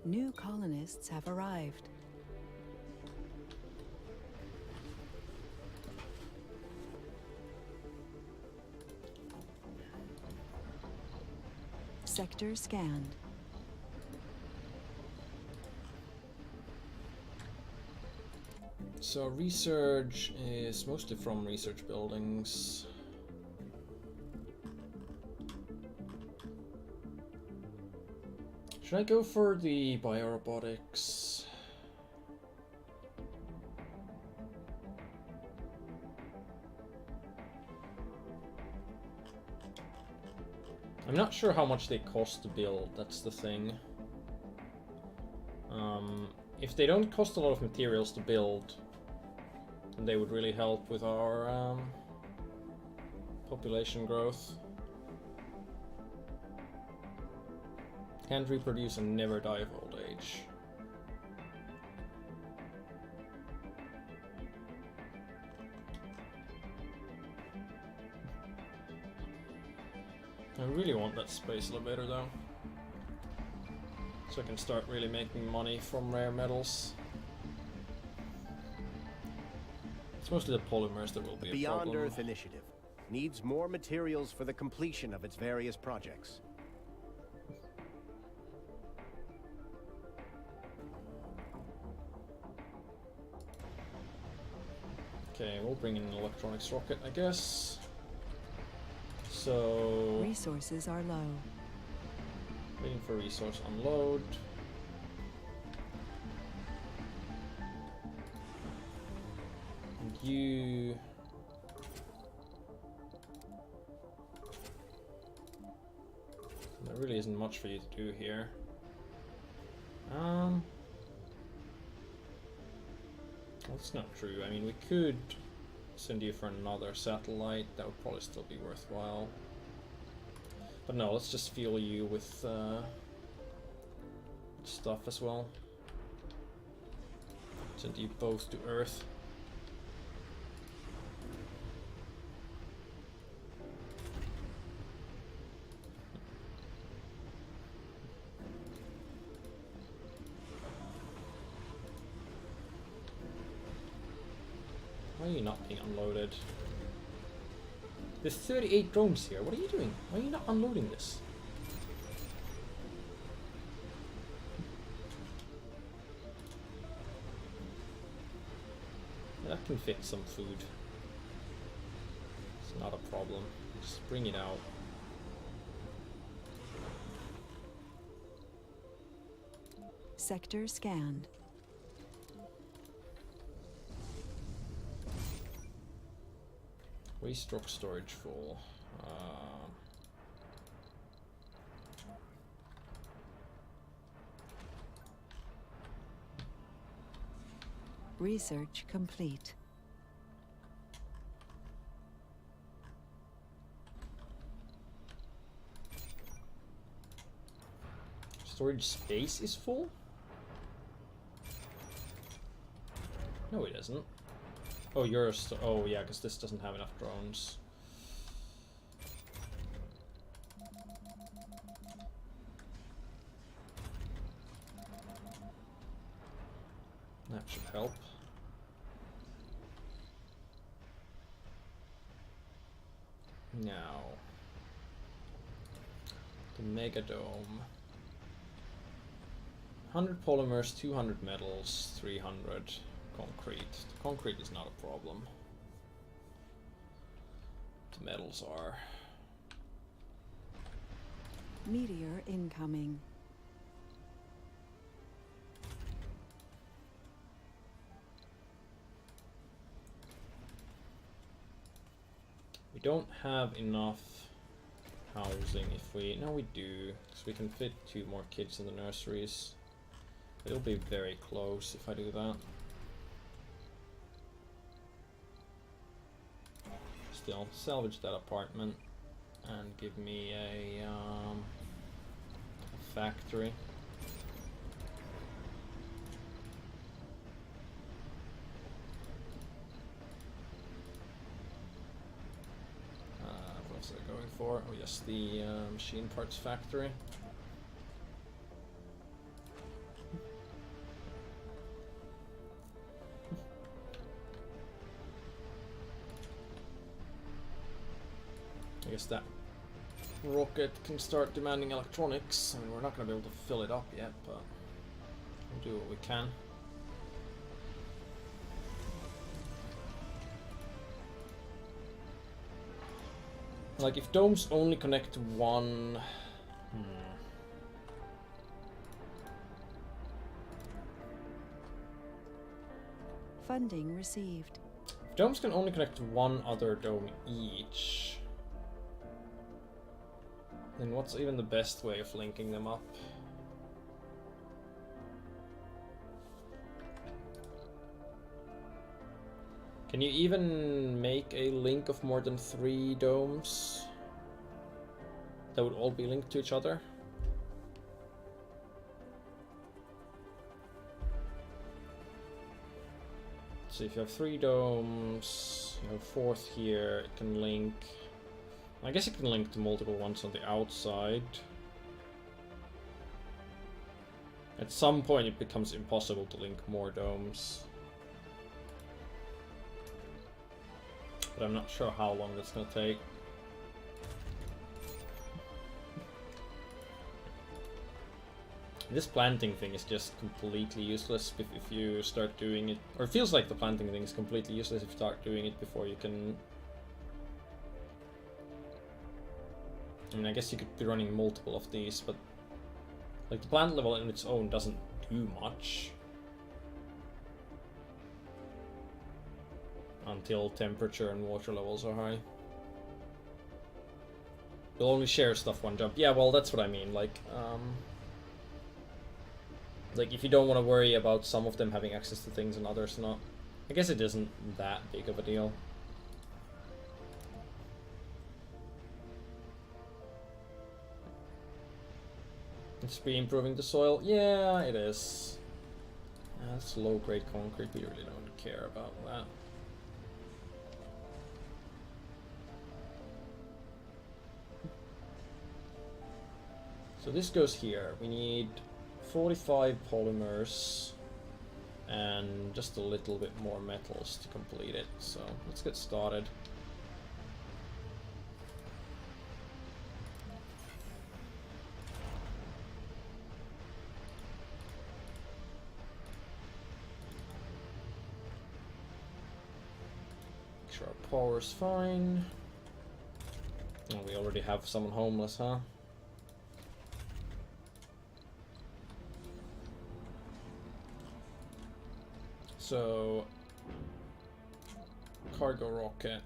New colonists have arrived. Sector scanned. So research is mostly from research buildings. Should I go for the biorobotics? I'm not sure how much they cost to build, that's the thing. If they don't cost a lot of materials to build, then they would really help with our population growth. Can't reproduce and never die of old age. I really want that space elevator though, so I can start really making money from rare metals. It's mostly the polymers that will be a Beyond problem. Earth initiative needs more materials for the completion of its various projects. Okay, we'll bring in an electronics rocket, I guess. So, Resources are low. waiting for resource unload. And you... There really isn't much for you to do here. Well, that's not true. I mean, we could send you for another satellite. That would probably still be worthwhile. But no, let's just fuel you with stuff as well. Send you both to Earth. you not being unloaded? There's 38 drones here. What are you doing? Why are you not unloading this? That can fit some food. It's not a problem. Just bring it out. Sector scanned. Waste rock storage full. Research complete. Storage space is full? No, it isn't. Oh, yours. Oh, yeah, because this doesn't have enough drones. That should help. Now, the Megadome. 100 polymers, 200 metals, 300 concrete. The concrete is not a problem. The metals are. Meteor incoming. We don't have enough housing if we... No, we do. Because we can fit 2 more kids in the nurseries. It'll be very close if I do that. Still, salvage that apartment and give me a factory. What's it going for? Oh yes, the machine parts factory. I guess that rocket can start demanding electronics. I mean, we're not going to be able to fill it up yet, but we'll do what we can. Like, if domes only connect to one... Funding received. If domes can only connect to one other dome each, then what's even the best way of linking them up? Can you even make a link of more than 3 domes that would all be linked to each other? So if you have 3 domes, you have a 4th here, it can link... I guess it can link to multiple ones on the outside. At some point it becomes impossible to link more domes. But I'm not sure how long that's gonna take. This planting thing is just completely useless if you start doing it. Or it feels like the planting thing is completely useless if you start doing it before you can... I mean, I guess you could be running multiple of these, but... like, the plant level on its own doesn't do much. Until temperature and water levels are high. You'll only share stuff one jump. Yeah, well, that's what I mean. Like if you don't want to worry about some of them having access to things and others not. I guess it isn't that big of a deal. It's be improving the soil. Yeah, it is. That's low-grade concrete. We really don't care about that. So this goes here. We need 45 polymers and just a little bit more metals to complete it. So let's get started. Make sure our power's fine. Oh, we already have someone homeless, huh? So, cargo rocket.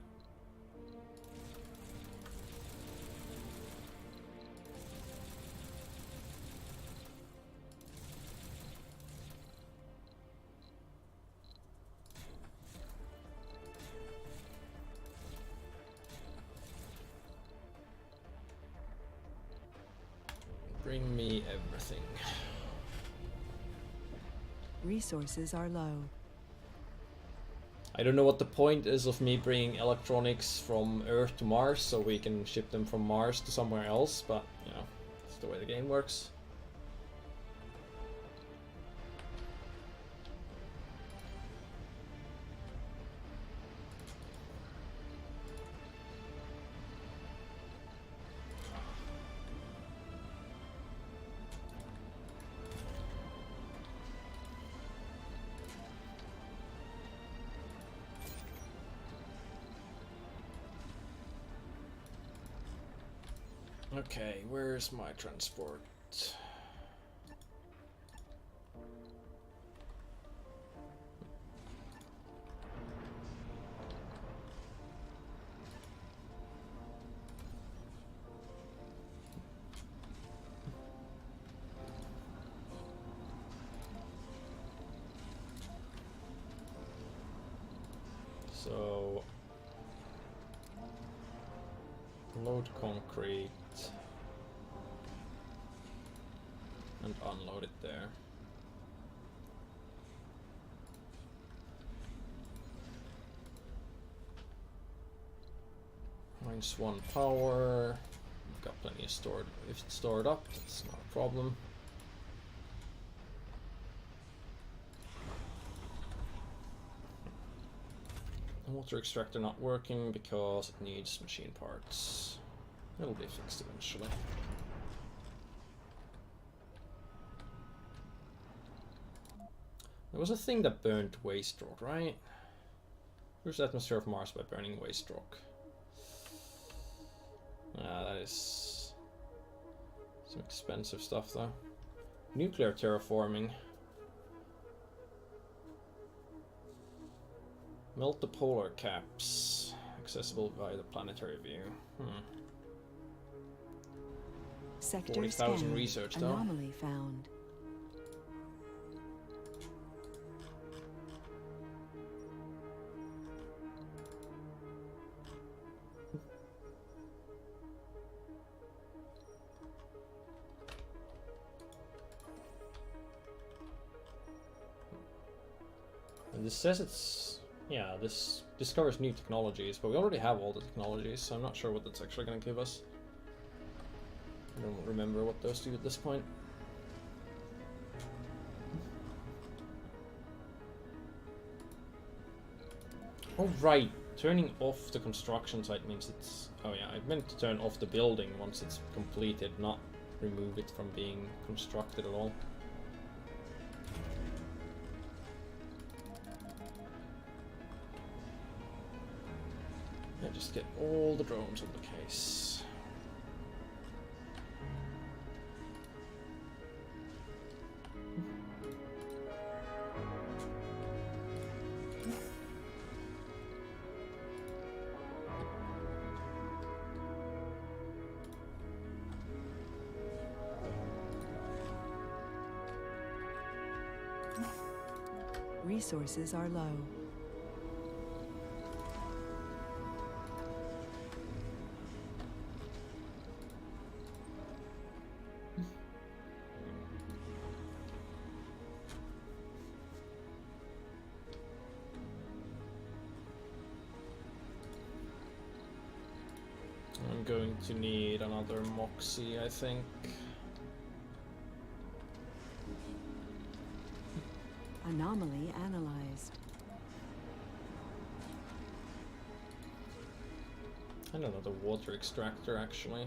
Bring me everything. Resources are low. I don't know what the point is of me bringing electronics from Earth to Mars so we can ship them from Mars to somewhere else, but, you know, that's the way the game works. Okay, where's my transport? So, load concrete and unload it there. -1 power. Got plenty of stored. If it's stored up, that's not a problem. Water extractor not working because it needs machine parts. It'll be fixed eventually. There was a thing that burned waste rock, right? Where's the atmosphere of Mars by burning waste rock? That is some expensive stuff though. Nuclear terraforming. Melt the polar caps. Accessible via the planetary view. Sector 40,000 scan. research though. Anomaly found. And this says it's, yeah, this discovers new technologies, but we already have all the technologies, so I'm not sure what that's actually going to give us. I don't remember what those do at this point. Oh right, turning off the construction site means it's... Oh yeah, I meant to turn off the building once it's completed, not remove it from being constructed at all. Yeah, just get all the drones on the case. Resources are low. I'm going to need another Moxie, I think. Anomaly analyzed. I don't know the water extractor actually.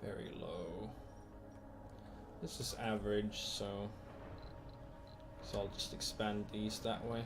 Very low. This is average, so I'll just expand these that way.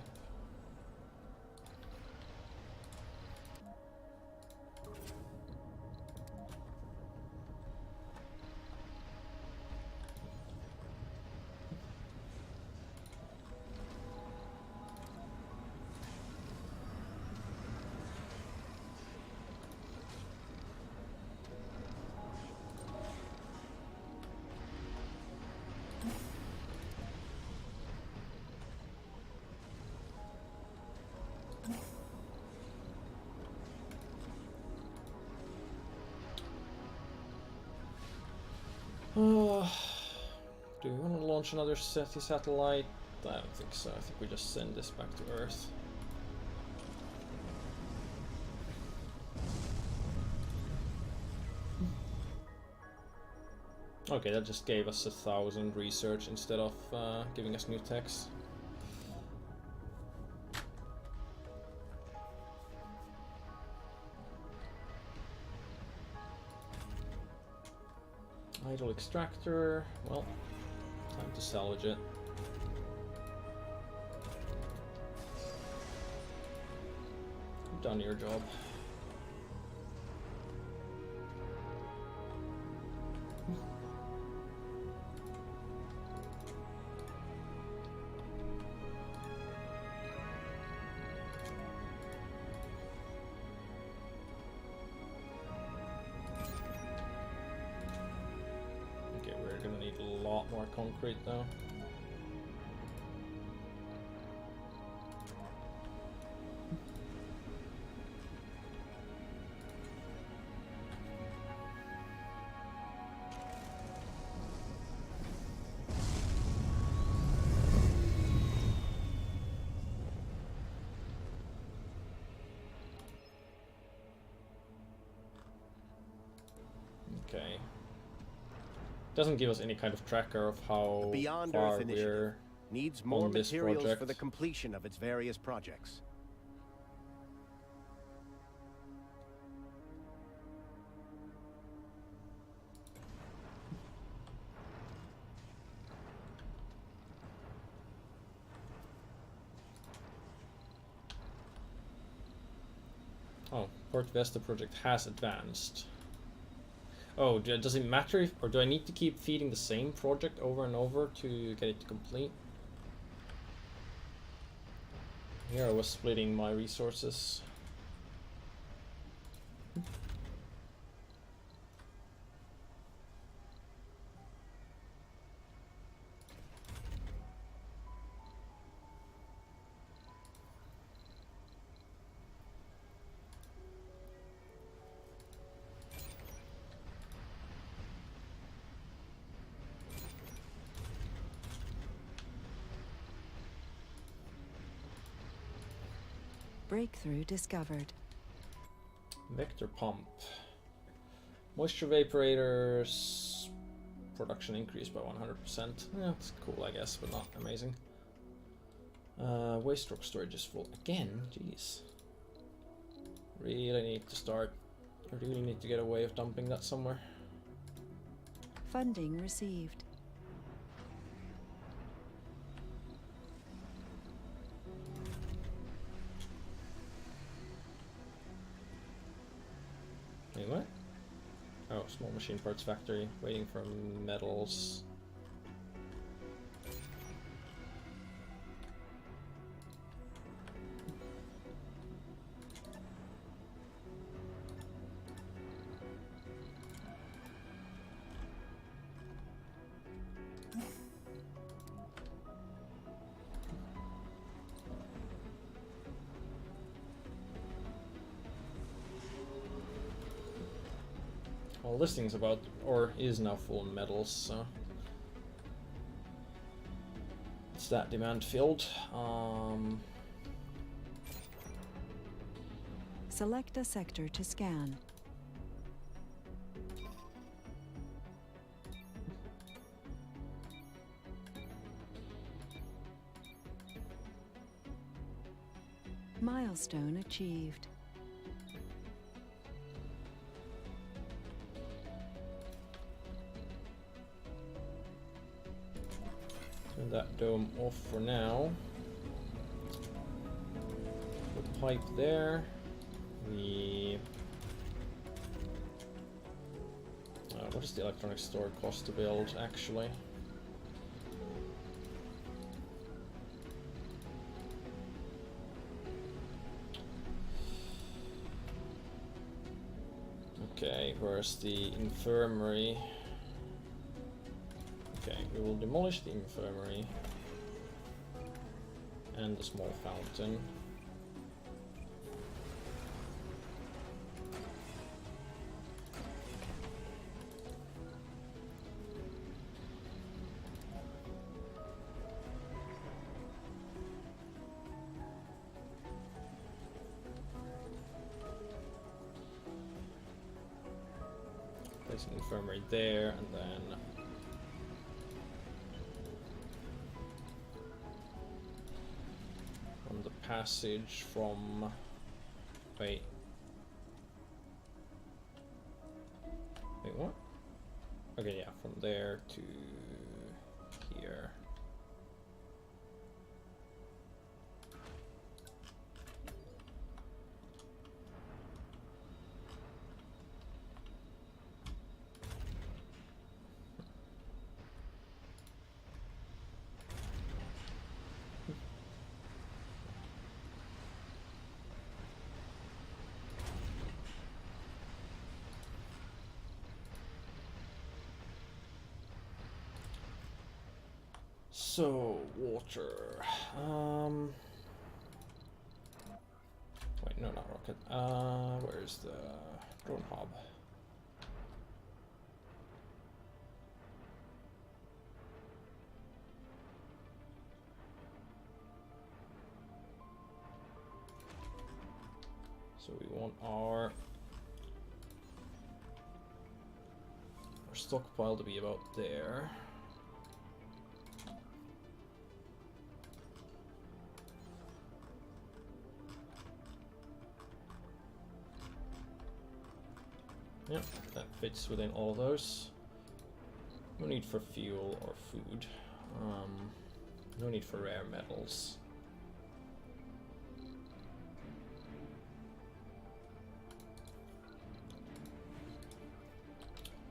Do we want to launch another SETI satellite? I don't think so. I think we just send this back to Earth. Okay, that just gave us 1,000 research instead of giving us new techs. Idle extractor, well, time to salvage it. You've done your job. More concrete though. Okay. Doesn't give us any kind of tracker of how Beyond far Earth initiative we're needs more on this materials project. for the completion of its various projects. Oh, Port Vesta project has advanced. Oh, does it matter if, or do I need to keep feeding the same project over and over to get it to complete? Here I was splitting my resources. Breakthrough discovered. Vector pump. Moisture vaporators. Production increased by 100%. Yeah, that's cool, I guess, but not amazing. Waste rock storage is full again. Jeez. Really need to start. I really need to get a way of dumping that somewhere. Funding received. Wait, what? Oh, small machine parts factory. Waiting for metals. Well, this thing's about, or is now full in metals, so. What's that demand field? Select a sector to scan. Milestone achieved. Turn that dome off for now. The pipe there. What does the electronic store cost to build, actually? Okay, where's the infirmary? Okay, we will demolish the infirmary and the small fountain. Place an infirmary there, and then on the passage from wait, what? Okay, yeah, from there to here. So, water. Wait, no, not rocket. Where's the drone hub? So we want our stockpile to be about there. Yep, that fits within all those. No need for fuel or food. No need for rare metals.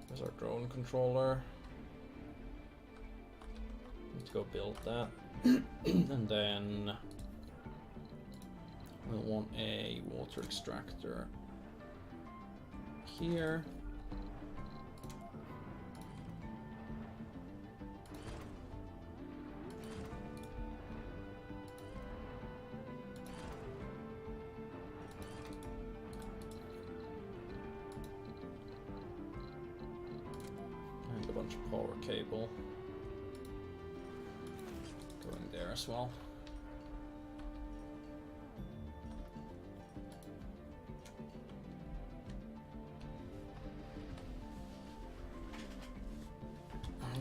There's our drone controller. Need to go build that. And then we'll want a water extractor here. And a bunch of power cable going there as well.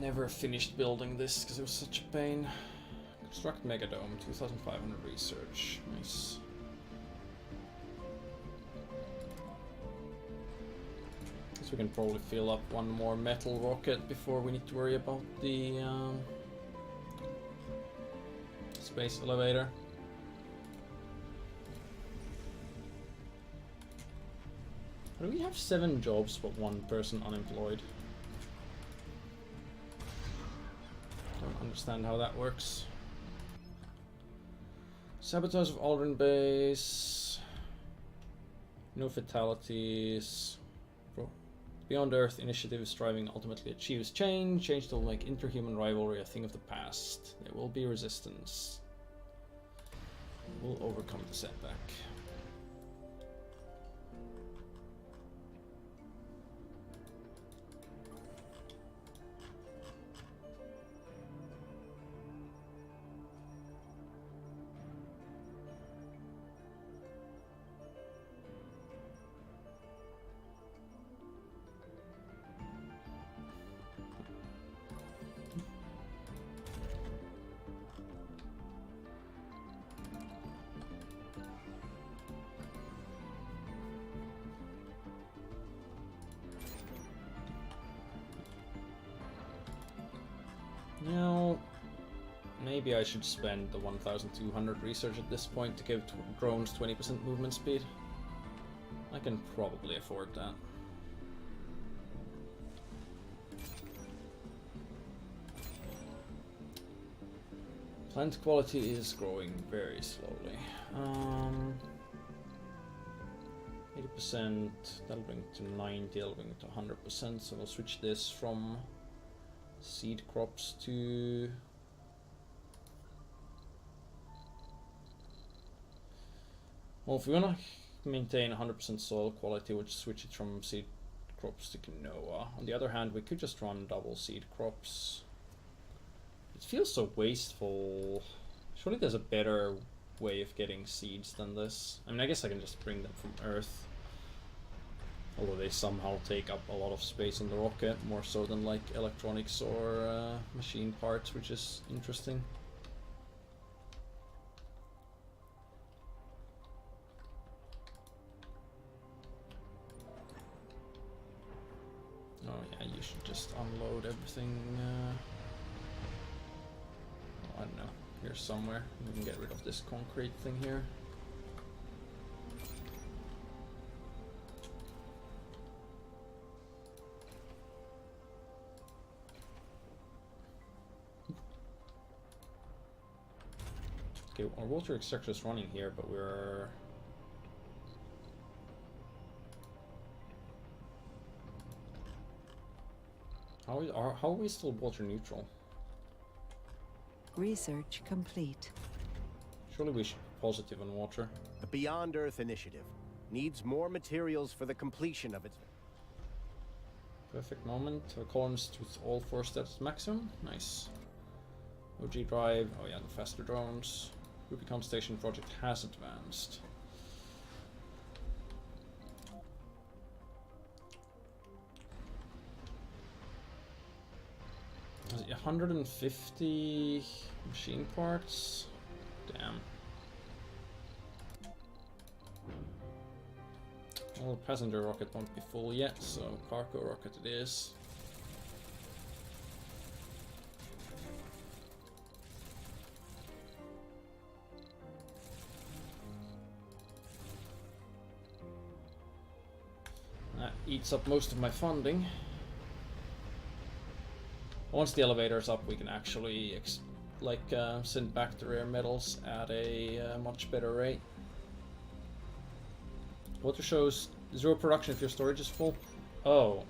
Never finished building this because it was such a pain. Construct Megadome, 2,500 research. Nice. Guess we can probably fill up one more metal rocket before we need to worry about the space elevator. How do we have 7 jobs but 1 person unemployed? Understand how that works. Sabotage of Aldrin base. No fatalities. Beyond Earth initiative is striving ultimately achieves change. Change that will make interhuman rivalry a thing of the past. There will be resistance. We'll overcome the setback. Maybe I should spend the 1,200 research at this point to give drones 20% movement speed. I can probably afford that. Plant quality is growing very slowly. 80%, that'll bring it to 90, that'll bring it to 100%, so we'll switch this from seed crops to... Well, if we want to maintain 100% soil quality, we'll switch it from seed crops to quinoa. On the other hand, we could just run double seed crops. It feels so wasteful. Surely there's a better way of getting seeds than this. I mean, I guess I can just bring them from Earth. Although they somehow take up a lot of space on the rocket, more so than like electronics or machine parts, which is interesting. Oh yeah, you should just unload everything. I don't know, here somewhere. We can get rid of this concrete thing here. Okay, our water extractor is running here, but we're... How are we still water neutral? Research complete. Surely we should be positive on water. The Beyond Earth initiative needs more materials for the completion of its... Perfect moment. Colonist with all 4 steps maximum. Nice. OG drive. Oh yeah, the faster drones. Rubicon Station project has advanced. Is it 150 machine parts? Damn. Well, passenger rocket won't be full yet, so cargo rocket it is. That eats up most of my funding. Once the elevator's up, we can actually send back the rare metals at a much better rate. Water shows 0 production if your storage is full. Oh.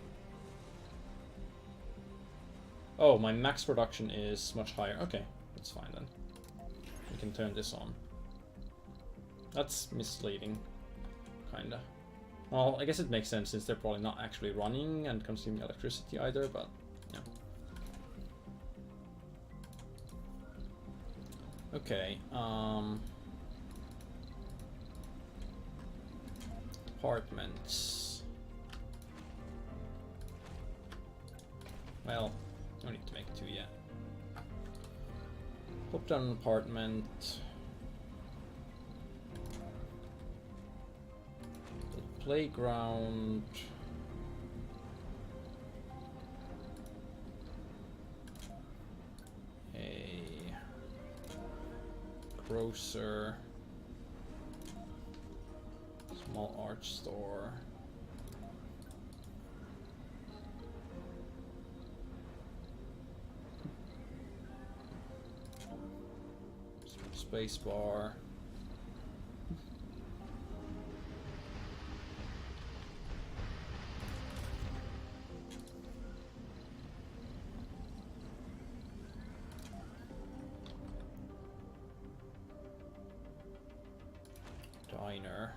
Oh, my max production is much higher. Okay, that's fine then. We can turn this on. That's misleading, kinda. Well, I guess it makes sense since they're probably not actually running and consuming electricity either, but yeah. Okay, apartments. Well, no need to make 2 yet. Pop down an apartment. The playground. Grocer, small art store, space bar, diner.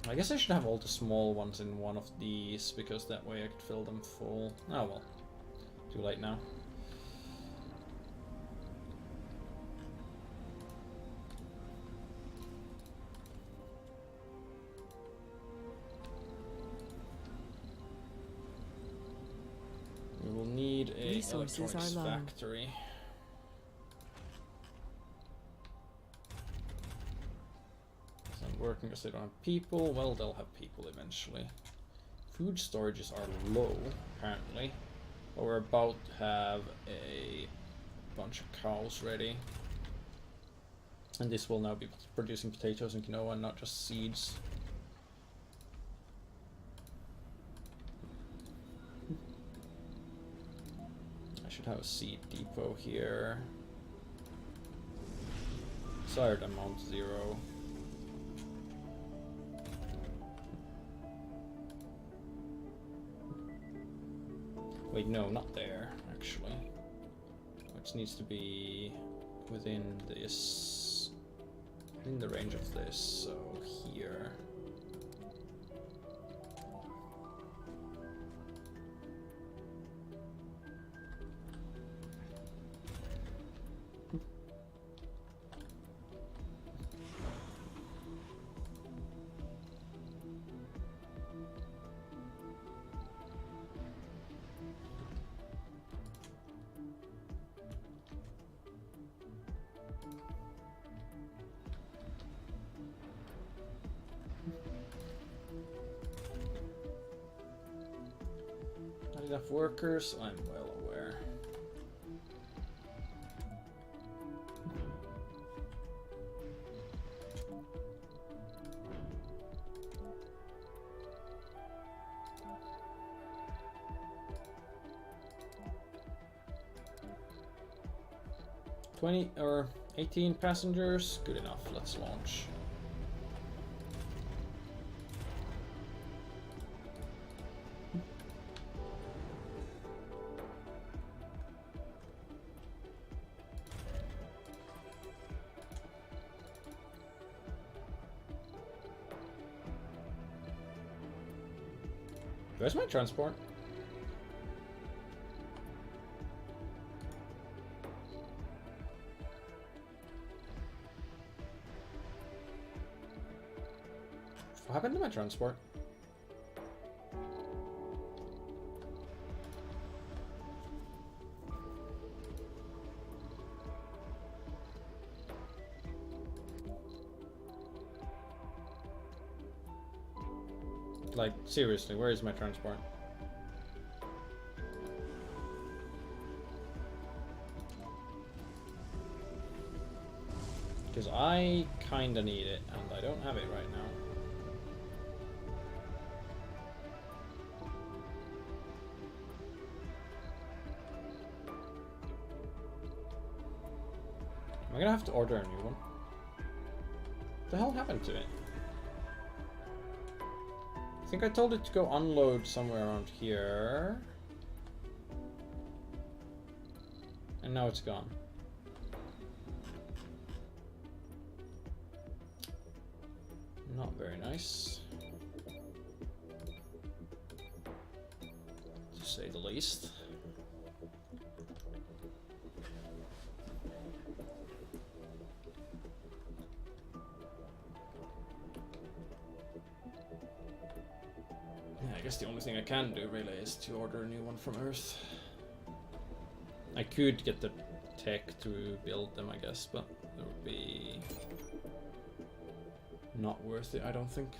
I guess I should have all the small ones in one of these, because that way I could fill them full. Oh well, too late now. We will need a electronics factory. Working because they don't have people. Well, they'll have people eventually. food storages are low, apparently. But we're about to have a bunch of cows ready. And this will now be producing potatoes and quinoa, not just seeds. I should have a seed depot here. Desired amount 0. Wait, no, not there, actually. Which needs to be within this, in the range of this, so here. Not enough workers, I'm well aware. $20 or 18 passengers, good enough, let's launch. Where's my transport? What happened to my transport? Like, seriously, where is my transport? Because I kinda need it, and I don't have it right now. Am I gonna have to order a new one? What the hell happened to it? I think I told it to go unload somewhere around here. And now it's gone. Not very nice, to say the least. I guess the only thing I can do really is to order a new one from Earth. I could get the tech to build them, I guess, but it would be not worth it, I don't think.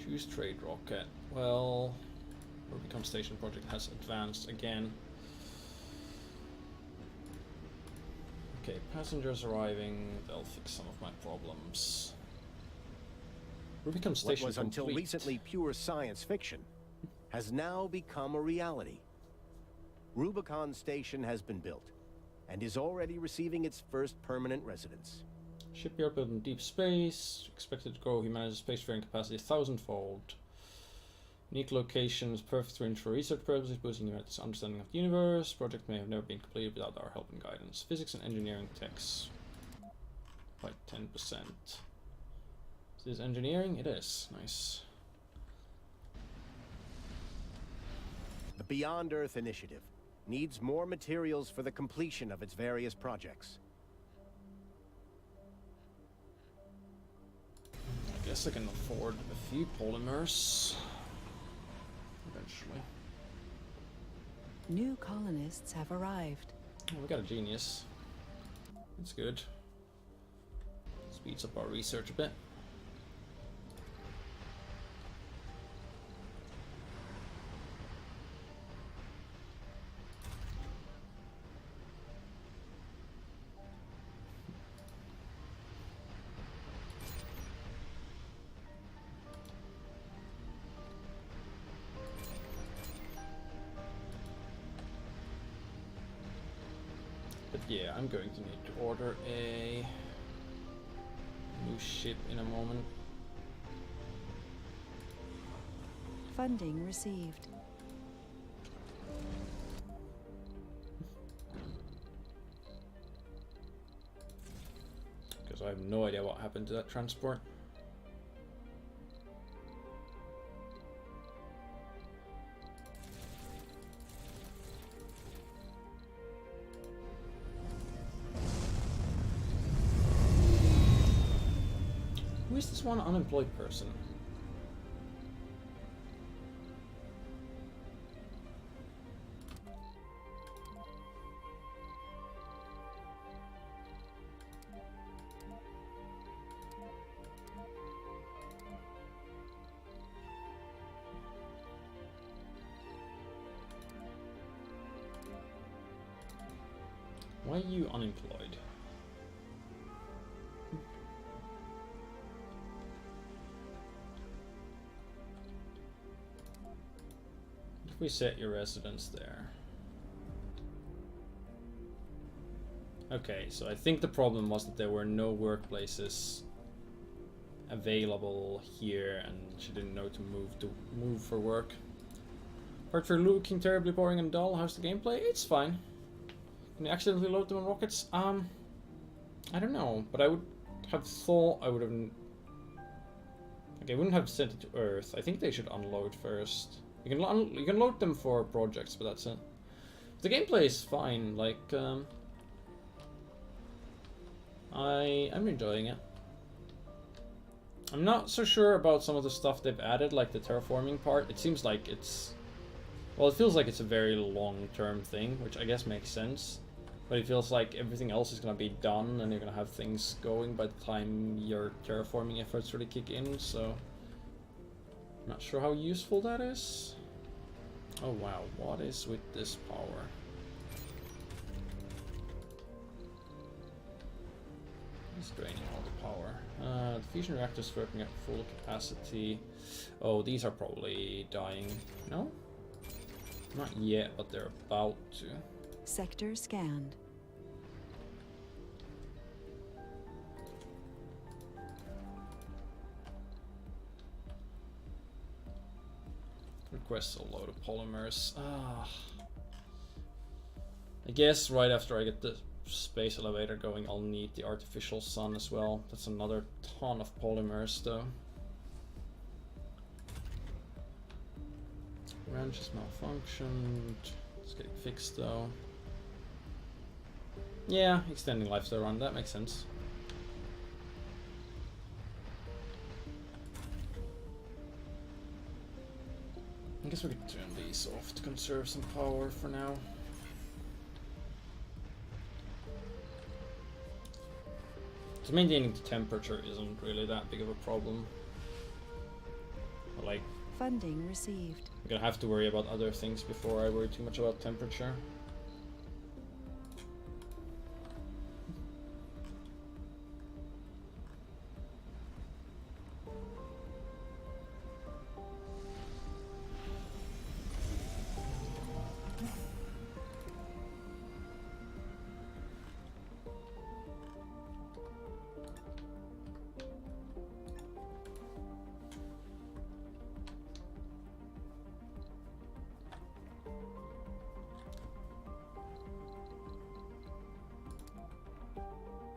Choose trade rocket. Well, Rubicon Station project has advanced again. Okay, passengers arriving. They'll fix some of my problems. Rubicon Station What was until complete. recently pure science fiction has now become a reality. Rubicon Station has been built and is already receiving its first permanent residents. Shipyard built in deep space, expected to grow humanity's spacefaring capacity 1,000-fold. Unique locations, perfect range for research purposes, boosting humanity's understanding of the universe. Project may have never been completed without our help and guidance. Physics and engineering techs by 10%. Is this engineering? It is. Nice. The Beyond Earth initiative needs more materials for the completion of its various projects. I guess I can afford a few polymers. eventually. New colonists have arrived. Oh, we got a genius. That's good. Speeds up our research a bit. But yeah, I'm going to need to order a new ship in a moment. Funding received. Because I have no idea what happened to that transport. Who is this one unemployed person? Why are you unemployed? If we set your residence there. Okay, so I think the problem was that there were no workplaces available here, and she didn't know to move for work. Apart from looking terribly boring and dull, how's the gameplay? It's fine. Can you accidentally load them on rockets? I don't know, but I would have thought I would have. Okay, I wouldn't have sent it to Earth. I think they should unload first. You can load them for projects, but that's it. The gameplay is fine. Like, I'm enjoying it. I'm not so sure about some of the stuff they've added, like the terraforming part. It seems like it's, well, it feels like it's a very long-term thing, which I guess makes sense. But it feels like everything else is gonna be done, and you're gonna have things going by the time your terraforming efforts really kick in. So, not sure how useful that is. Oh wow, what is with this power? It's draining all the power. The fusion reactor's working at full capacity. Oh, these are probably dying. No? Not yet, but they're about to. Sector scanned. Requests a load of polymers. I guess right after I get the space elevator going, I'll need the artificial sun as well. That's another ton of polymers though. Wrench is malfunctioned. It's getting fixed though. Yeah, extending lifestyle run, that makes sense. I guess we could turn these off to conserve some power for now. So maintaining the temperature isn't really that big of a problem. But like, Funding received. I'm gonna have to worry about other things before I worry too much about temperature.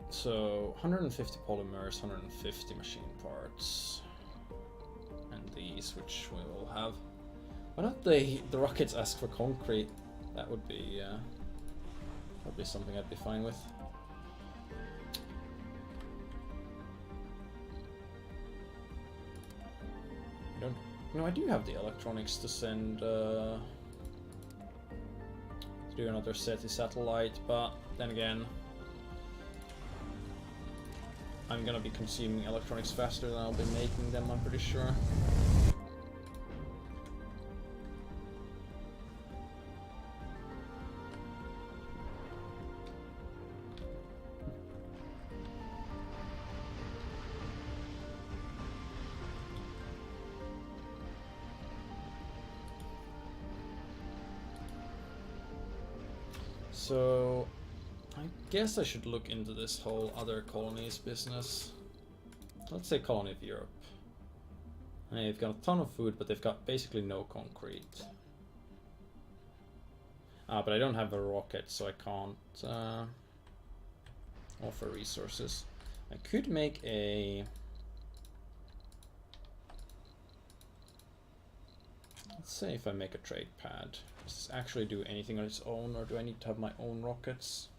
So 150 polymers, 150 machine parts, and these, which we will have. Why don't the rockets ask for concrete? That would be something I'd be fine with. No, I do have the electronics to send to do another SETI satellite, but then again, I'm gonna be consuming electronics faster than I'll be making them, I'm pretty sure. So, I guess I should look into this whole other colonies business. Let's say Colony of Europe. They've got a ton of food, but they've got basically no concrete. But I don't have a rocket, so I can't offer resources. I could make a... Let's say if I make a trade pad. Does this actually do anything on its own, or do I need to have my own rockets?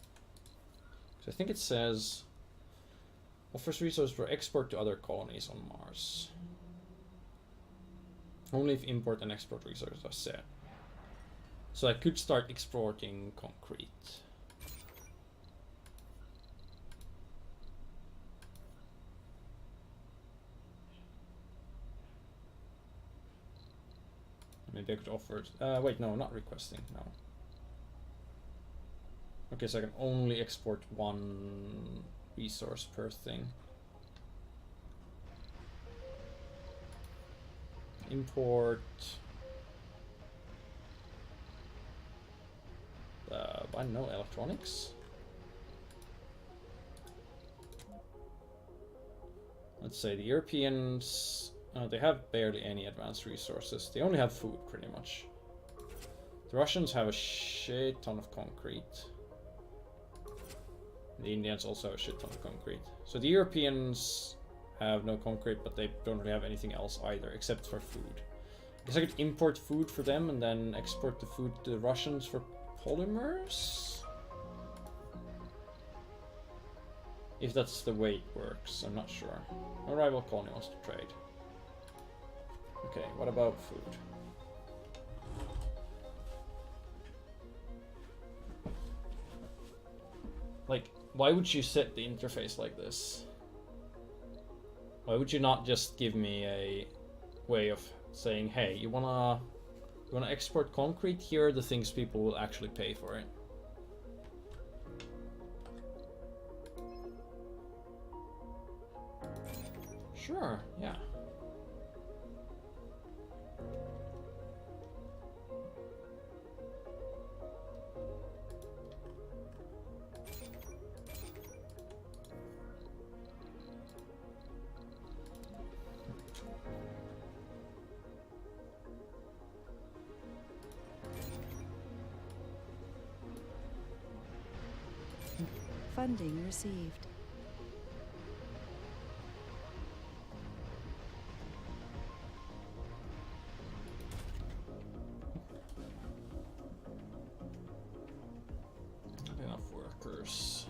Because I think it says offers resources for export to other colonies on Mars. Only if import and export resources are set. So I could start exporting concrete. Maybe I could offer... wait, no, not requesting, no. Okay, so I can only export one resource per thing. Import... I don't know, electronics? Let's say the Europeans... they have barely any advanced resources. They only have food, pretty much. The Russians have a shit ton of concrete. The Indians also have a shit ton of concrete. So the Europeans have no concrete, but they don't really have anything else either, except for food. I guess I could import food for them and then export the food to the Russians for polymers? If that's the way it works, I'm not sure. No rival colony wants to trade. Okay, what about food? Like, why would you set the interface like this? Why would you not just give me a way of saying, hey, you wanna export concrete? Here are the things people will actually pay for it. Sure, yeah. Funding received. Not enough workers.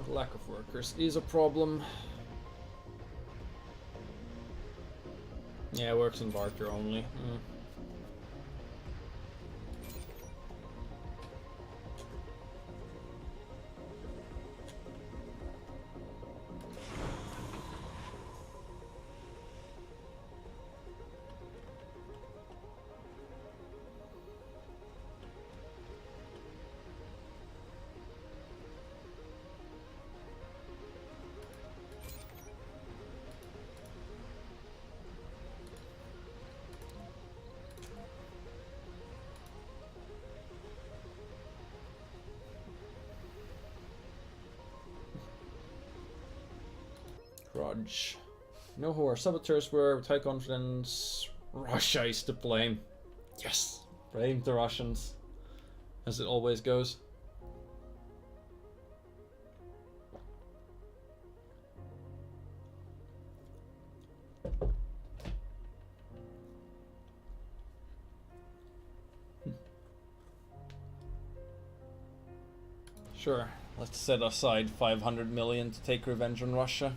The lack of workers is a problem. Yeah, it works in barter only. Grudge. Know who our saboteurs were with high confidence. Russia is to blame. Yes! Blame the Russians. As it always goes. Sure. Let's set aside 500 million to take revenge on Russia.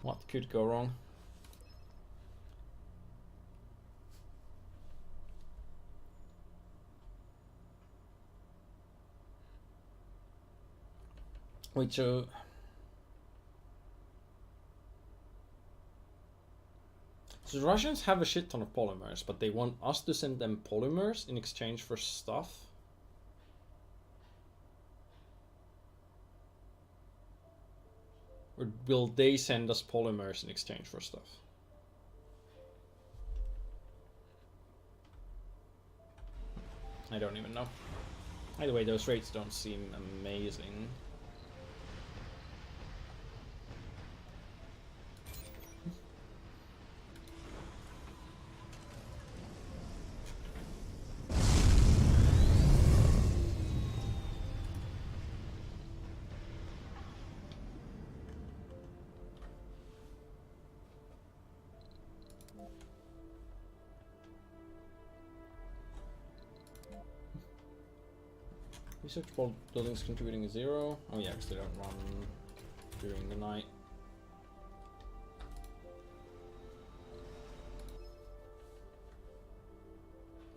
What could go wrong? Wait, so the Russians have a shit ton of polymers, but they want us to send them polymers in exchange for stuff? Or will they send us polymers in exchange for stuff? I don't even know. Either way, those rates don't seem amazing. Research buildings contributing 0. Oh yeah, because they don't run during the night.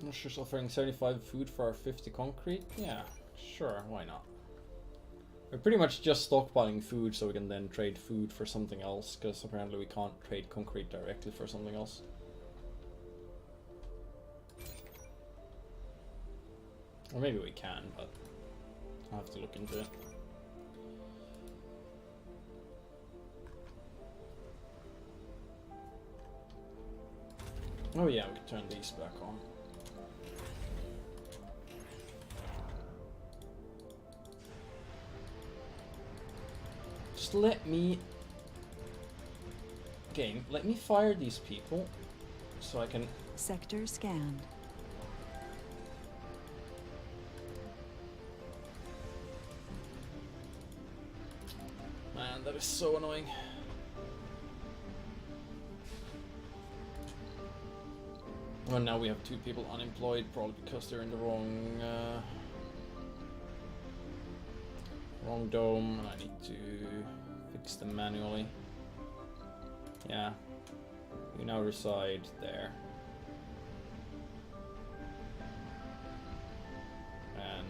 Russia's offering 75 food for our 50 concrete. Yeah, sure, why not? We're pretty much just stockpiling food so we can then trade food for something else, because apparently we can't trade concrete directly for something else. Or maybe we can, but I'll have to look into it. Oh yeah, we can turn these back on. Just let me... Game, let me fire these people so I can... Sector scanned. Man, that is so annoying. Well, now we have 2 people unemployed, probably because they're in the wrong dome, and I need to fix them manually. Yeah, you now reside there. And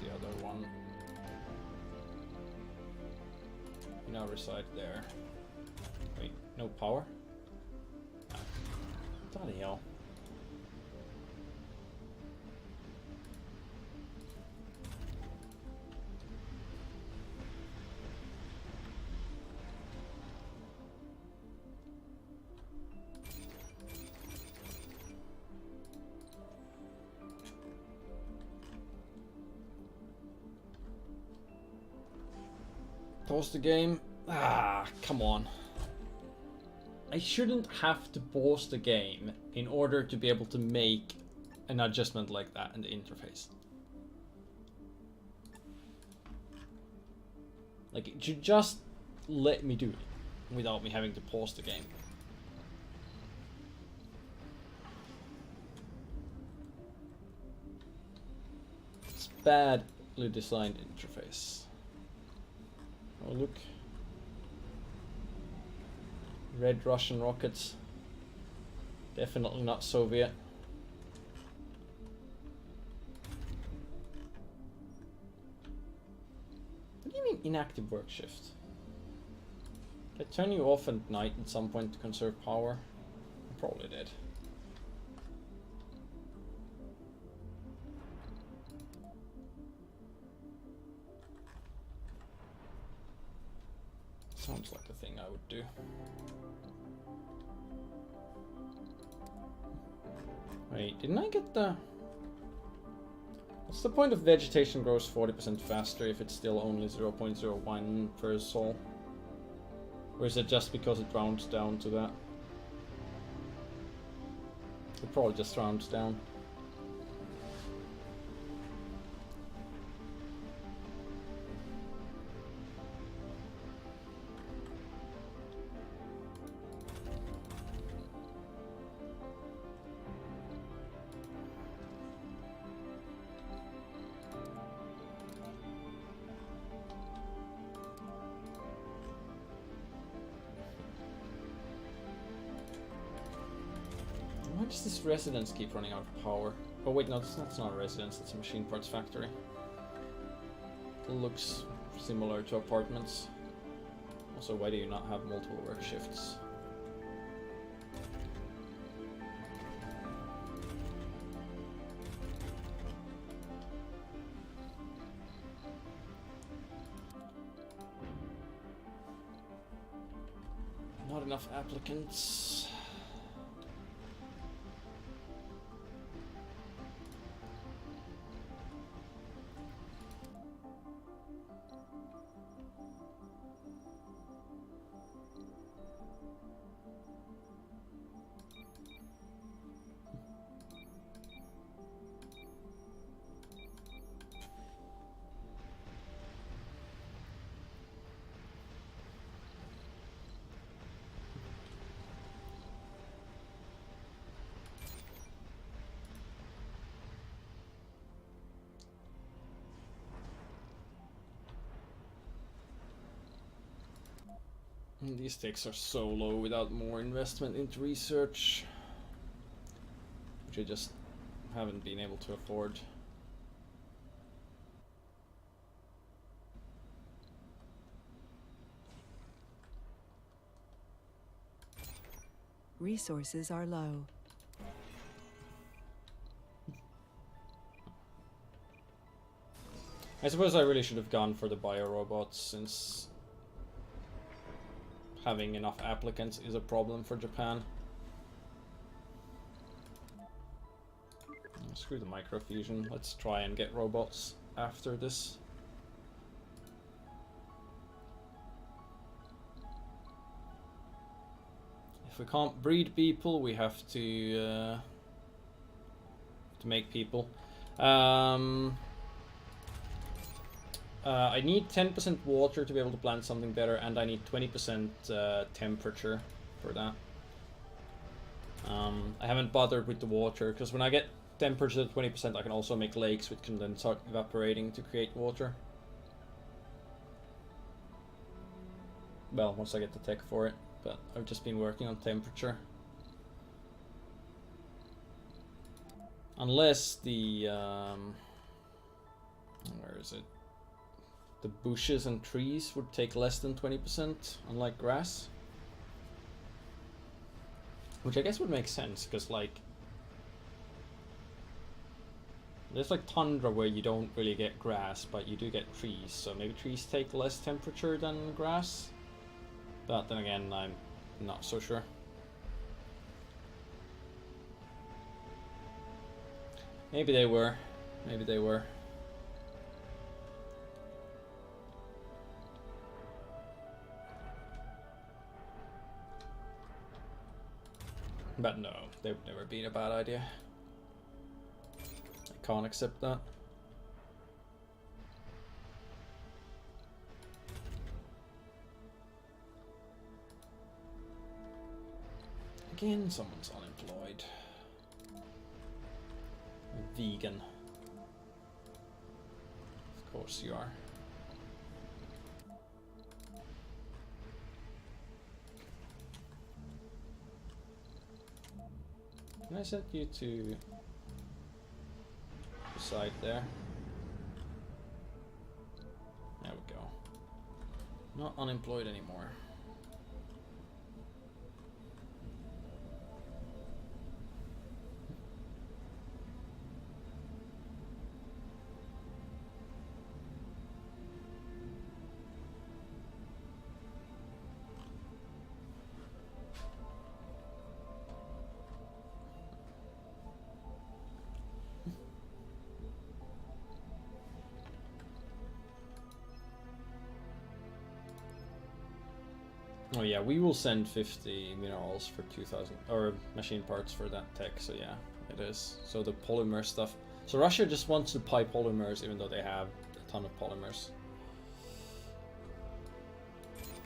the other one. You now reside there. Wait, no power? Ah, bloody hell. Pause the game. Ah, come on. I shouldn't have to pause the game in order to be able to make an adjustment like that in the interface. Like, it should just let me do it without me having to pause the game. It's badly designed interface. Oh look. Red Russian rockets. Definitely not Soviet. What do you mean inactive work shift? Did I turn you off at night at some point to conserve power? I probably did. Sounds like a thing I would do. Wait, didn't I get the... What's the point of vegetation grows 40% faster if it's still only 0.01 per sol? Or is it just because it rounds down to that? It probably just rounds down. does this residence keep running out of power? Oh wait, no, that's not a residence, it's a machine parts factory. It looks similar to apartments. Also, why do you not have multiple work shifts? Not enough applicants. These stakes are so low without more investment into research, which I just haven't been able to afford. Resources are low. I suppose I really should have gone for the biorobots, since having enough applicants is a problem for Japan. Screw the microfusion. Let's try and get robots after this. If we can't breed people, we have to make people. I need 10% water to be able to plant something better, and I need 20% temperature for that. I haven't bothered with the water, because when I get temperature to 20%, I can also make lakes which can then start evaporating to create water. Well, once I get the tech for it, but I've just been working on temperature. Unless the... where is it? The bushes and trees would take less than 20%, unlike grass. Which I guess would make sense, because like... there's like tundra where you don't really get grass, but you do get trees, so maybe trees take less temperature than grass? But then again, I'm not so sure. Maybe they were. Maybe they were. But no, they would never be a bad idea. I can't accept that. Again, someone's unemployed. A vegan. Of course you are. Can I set you to the side there? There we go. Not unemployed anymore. Oh yeah, we will send 50 minerals for 2000, or machine parts for that tech, so yeah, it is. So the polymer stuff. So Russia just wants to buy polymers even though they have a ton of polymers.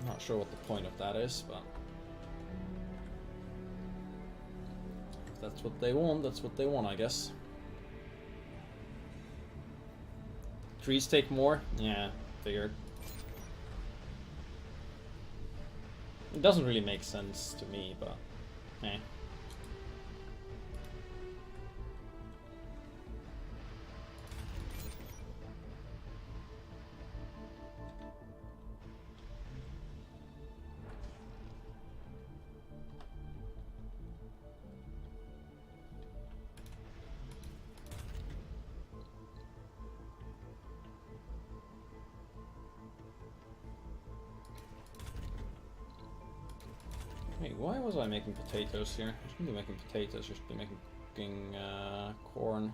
I'm not sure what the point of that is, but... if that's what they want, that's what they want, I guess. Trees take more? Yeah, figured. It doesn't really make sense to me, but eh. Wait, why was I making potatoes here? I shouldn't be making potatoes, I should be making corn.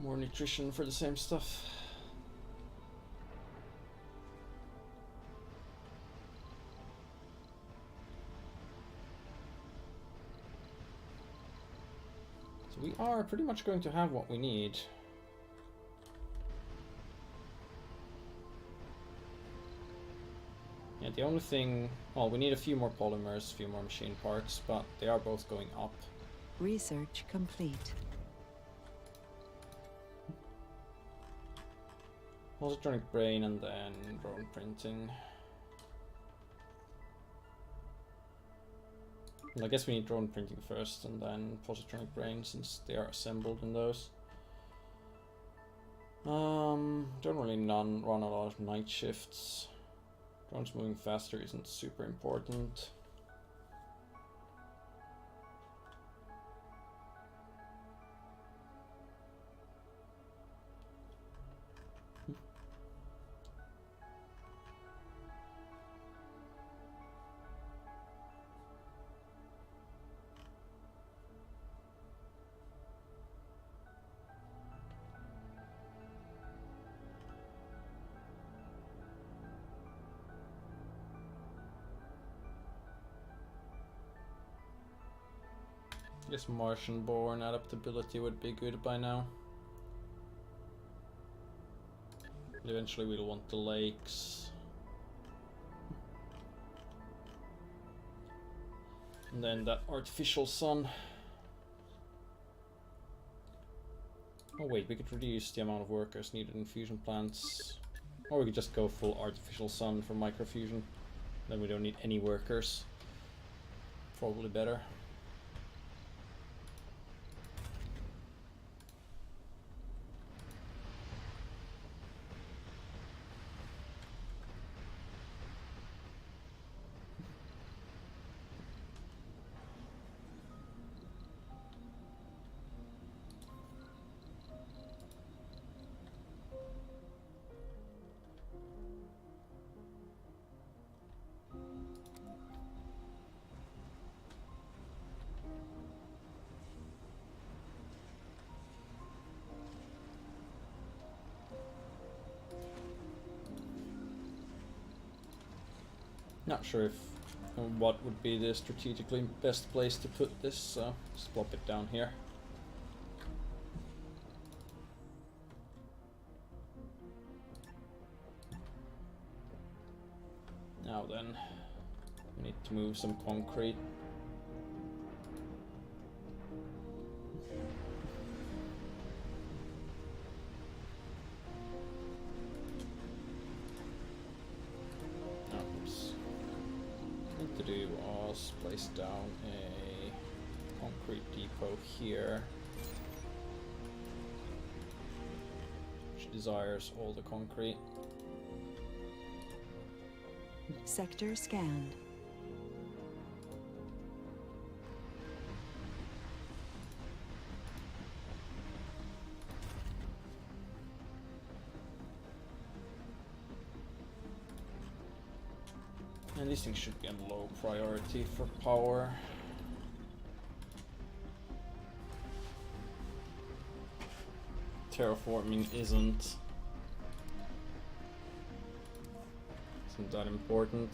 More nutrition for the same stuff. So we are pretty much going to have what we need. Yeah, the only thing... Well, we need a few more polymers, a few more machine parts, but they are both going up. Research complete. Positronic brain and then drone printing. Well, I guess we need drone printing first and then positronic brain since they are assembled in those. Don't really run a lot of night shifts. Drones moving faster isn't super important. I guess Martian-born adaptability would be good by now. But eventually we'll want the lakes. And then that artificial sun. Oh wait, we could reduce the amount of workers needed in fusion plants. Or we could just go full artificial sun for microfusion. Then we don't need any workers. Probably better. Not sure if what would be the strategically best place to put this, so just plop it down here. Now then, we need to move some concrete. To do was place down a concrete depot here, which desires all the concrete. Sector scanned. And these things should be on low priority for power. Terraforming isn't that important.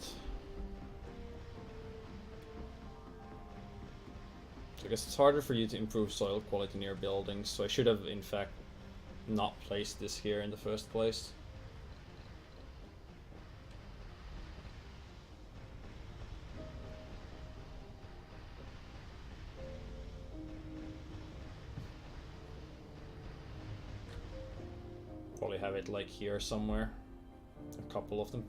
So I guess it's harder for you to improve soil quality near buildings, so I should have in fact not placed this here in the first place. Probably have it like here somewhere. A couple of them.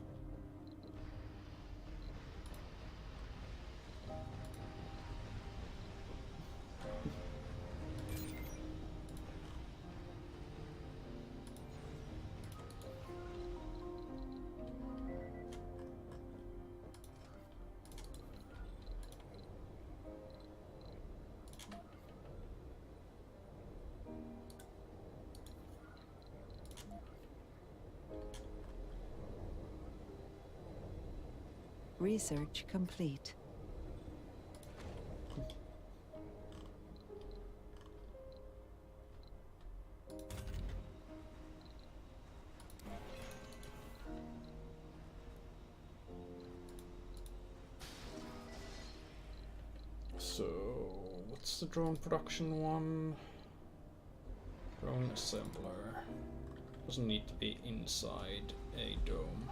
Research complete. So, what's the drone production one? Drone assembler. Doesn't need to be inside a dome.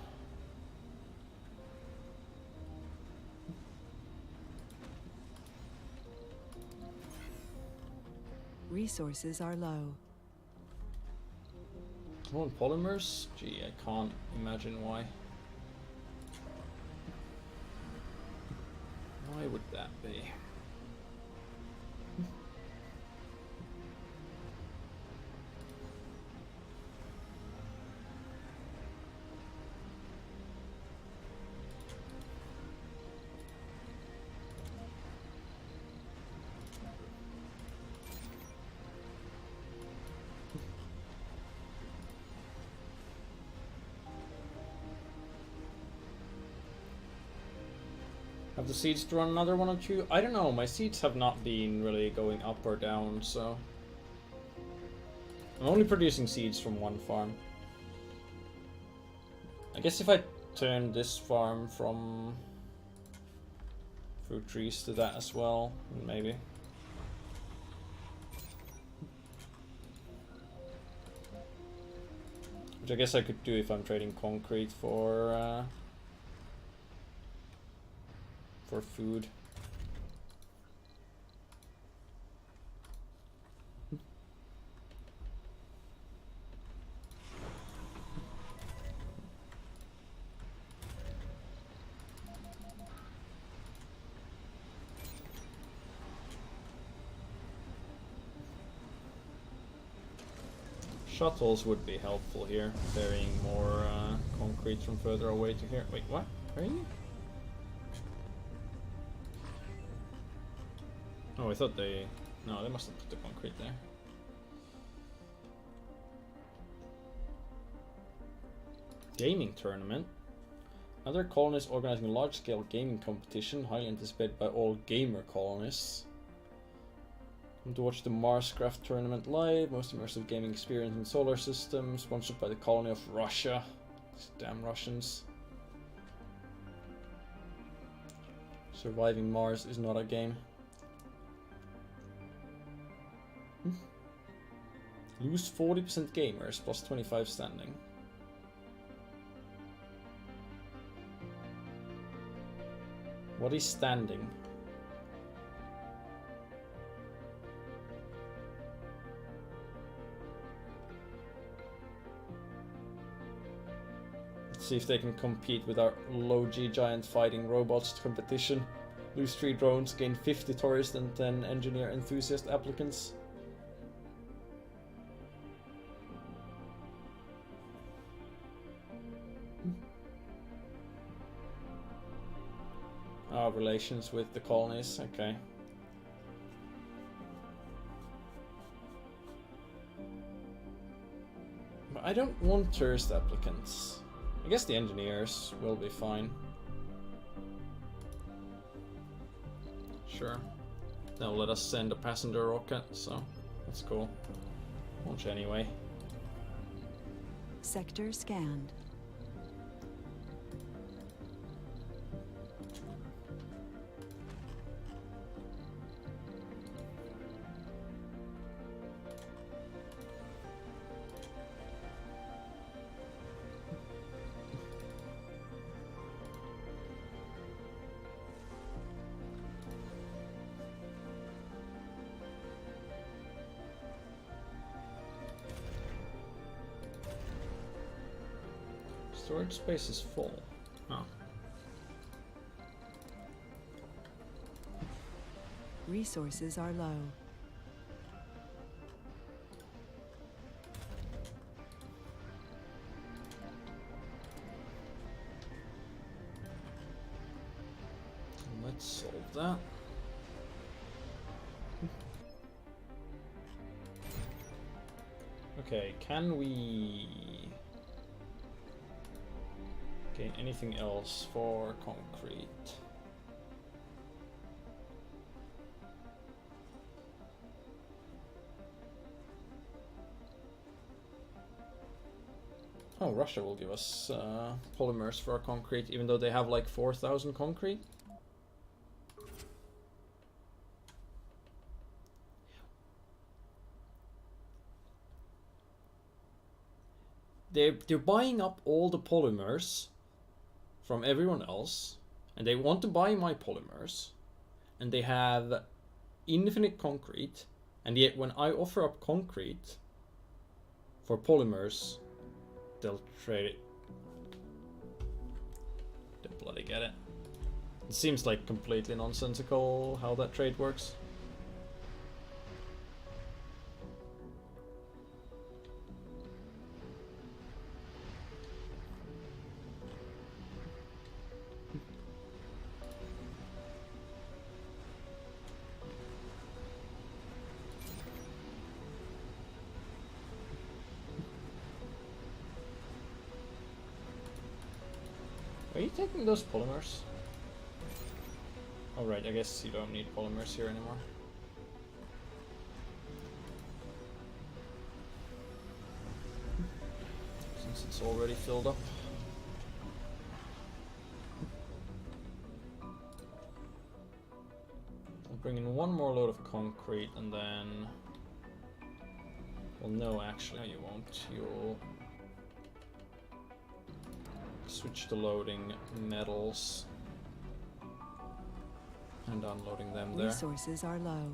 Resources are low. On polymers? Gee, I can't imagine why. Why would that be? Have the seeds to run another one or two? I don't know, my seeds have not been really going up or down, so... I'm only producing seeds from one farm. I guess if I turn this farm from fruit trees to that as well, maybe. Which I guess I could do if I'm trading concrete for food. Shuttles would be helpful here, carrying more concrete from further away to here. Wait, what? Are you? Oh, I thought they... No, they must have put the concrete there. Gaming tournament. Another colonist organizing a large-scale gaming competition, highly anticipated by all gamer colonists. Come to watch the Marscraft tournament live, most immersive gaming experience in solar system, sponsored by the colony of Russia. These damn Russians. Surviving Mars is not a game. Lose 40% gamers, plus 25 standing. What is standing? Let's see if they can compete with our low-G giant fighting robots competition. Lose 3 drones, gain 50 tourists and 10 engineer enthusiast applicants. Oh, relations with the colonies, okay. But I don't want tourist applicants. I guess the engineers will be fine. Sure. They'll let us send a passenger rocket, so that's cool. Launch anyway. Sector scanned. Storage space is full. Oh. Resources are low. Let's solve that. Okay, can Okay, anything else for concrete? Oh, Russia will give us polymers for our concrete, even though they have like 4,000 concrete. They're buying up all the polymers from everyone else, and they want to buy my polymers, and they have infinite concrete, and yet when I offer up concrete for polymers, they'll trade it. They bloody get it. It seems like completely nonsensical how that trade works. Are you taking those polymers? Oh right, I guess you don't need polymers here anymore. Since it's already filled up. I'll bring in one more load of concrete and then... Well no, actually, no, you won't. You'll... switch to loading metals and unloading them there. Resources are low.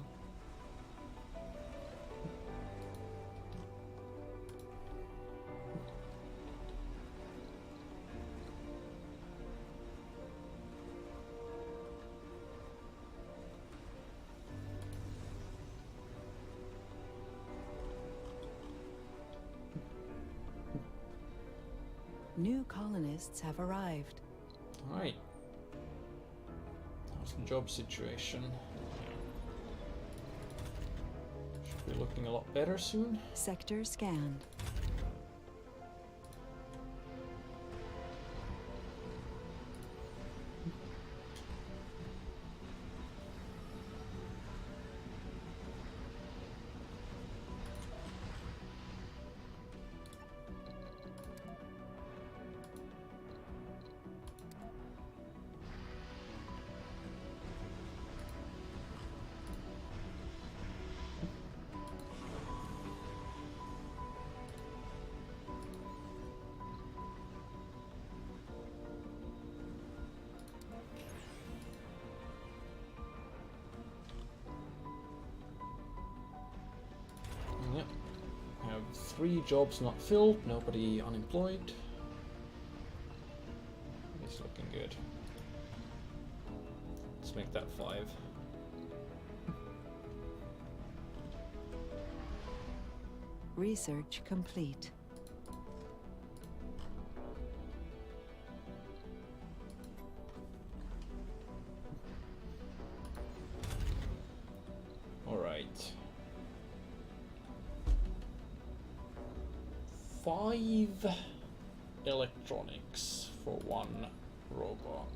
New colonists have arrived. Alright. How's the job situation? Should be looking a lot better soon. Sector scanned. Yep. I have 3 jobs not filled, nobody unemployed. It's looking good. Let's make that 5. Research complete. All right. 5 electronics for 1 robot.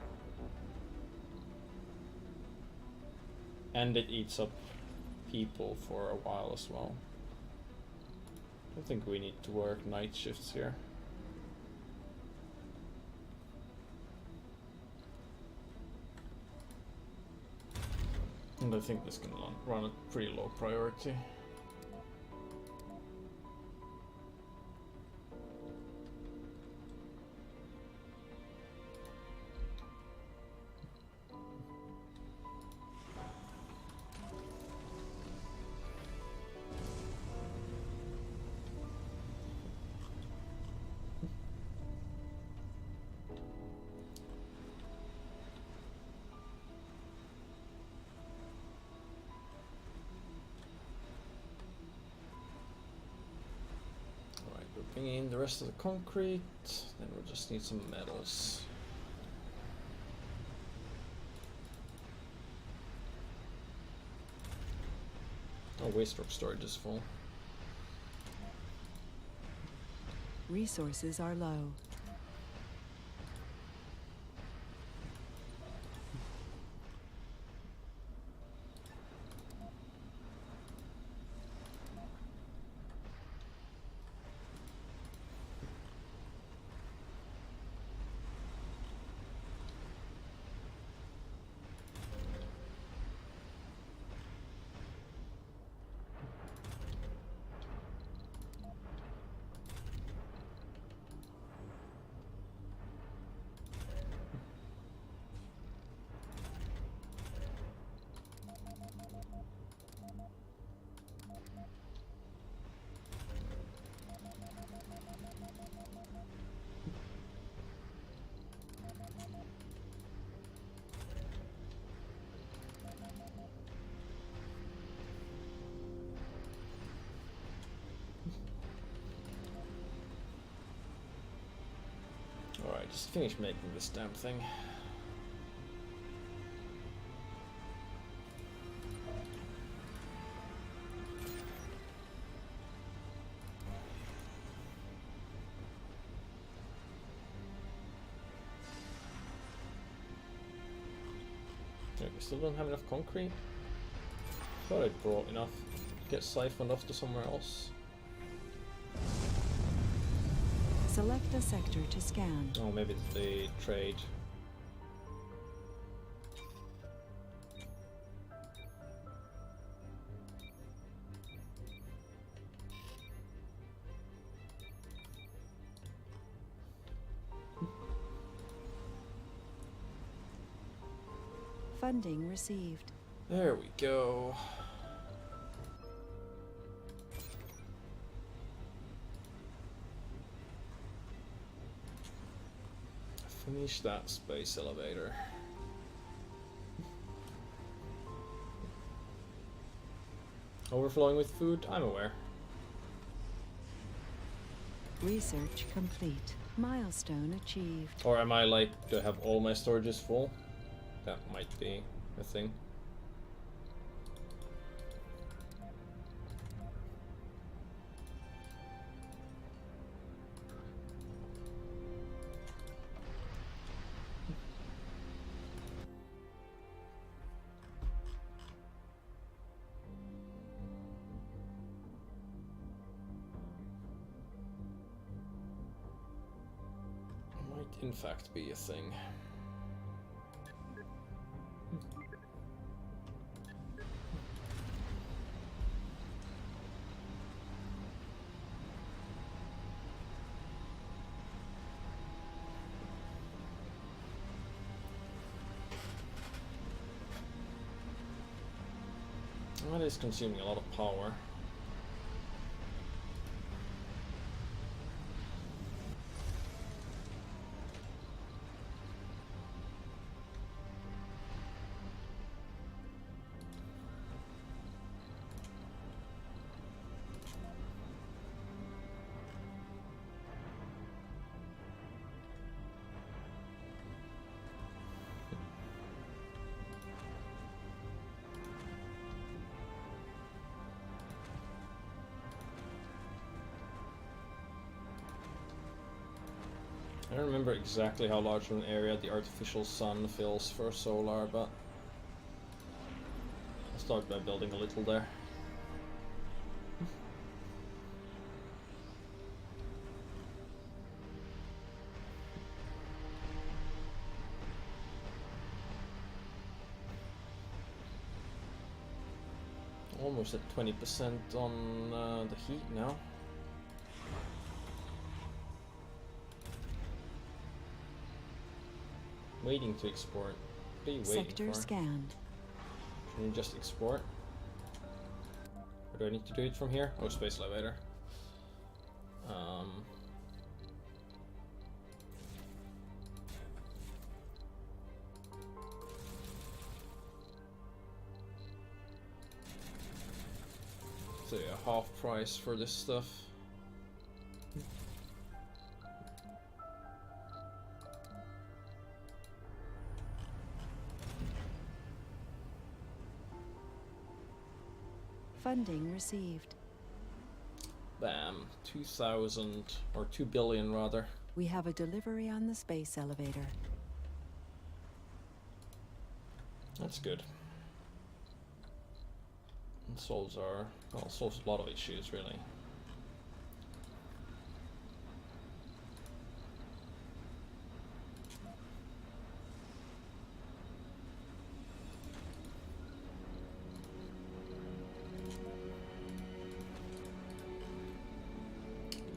And it eats up people for a while as well. I think we need to work night shifts here. And I think this can run at pretty low priority. Bring in the rest of the concrete, then we'll just need some metals. Oh, waste rock storage is full. Resources are low. Alright, just finish making this damn thing. Okay, we still don't have enough concrete. Thought I'd brought enough. Get siphoned off to somewhere else. Select a sector to scan. Oh, maybe the trade. Funding received. There we go. Finish that space elevator. Overflowing with food? I'm aware. Research complete. Milestone achieved. Or am I like, do I have all my storages full? That might be a thing. Might in fact be a thing. That is consuming a lot of power. I don't remember exactly how large of an area the artificial sun fills for solar, but I'll start by building a little there. Almost at 20% on the heat now. Waiting to export. What are you waiting Sector for? scanned. Can you just export? Or do I need to do it from here? Oh, space elevator. So yeah, half price for this stuff. Funding received. Bam, 2,000 or 2 billion rather. We have a delivery on the space elevator. That's good. It solves our, well, solves a lot of issues really.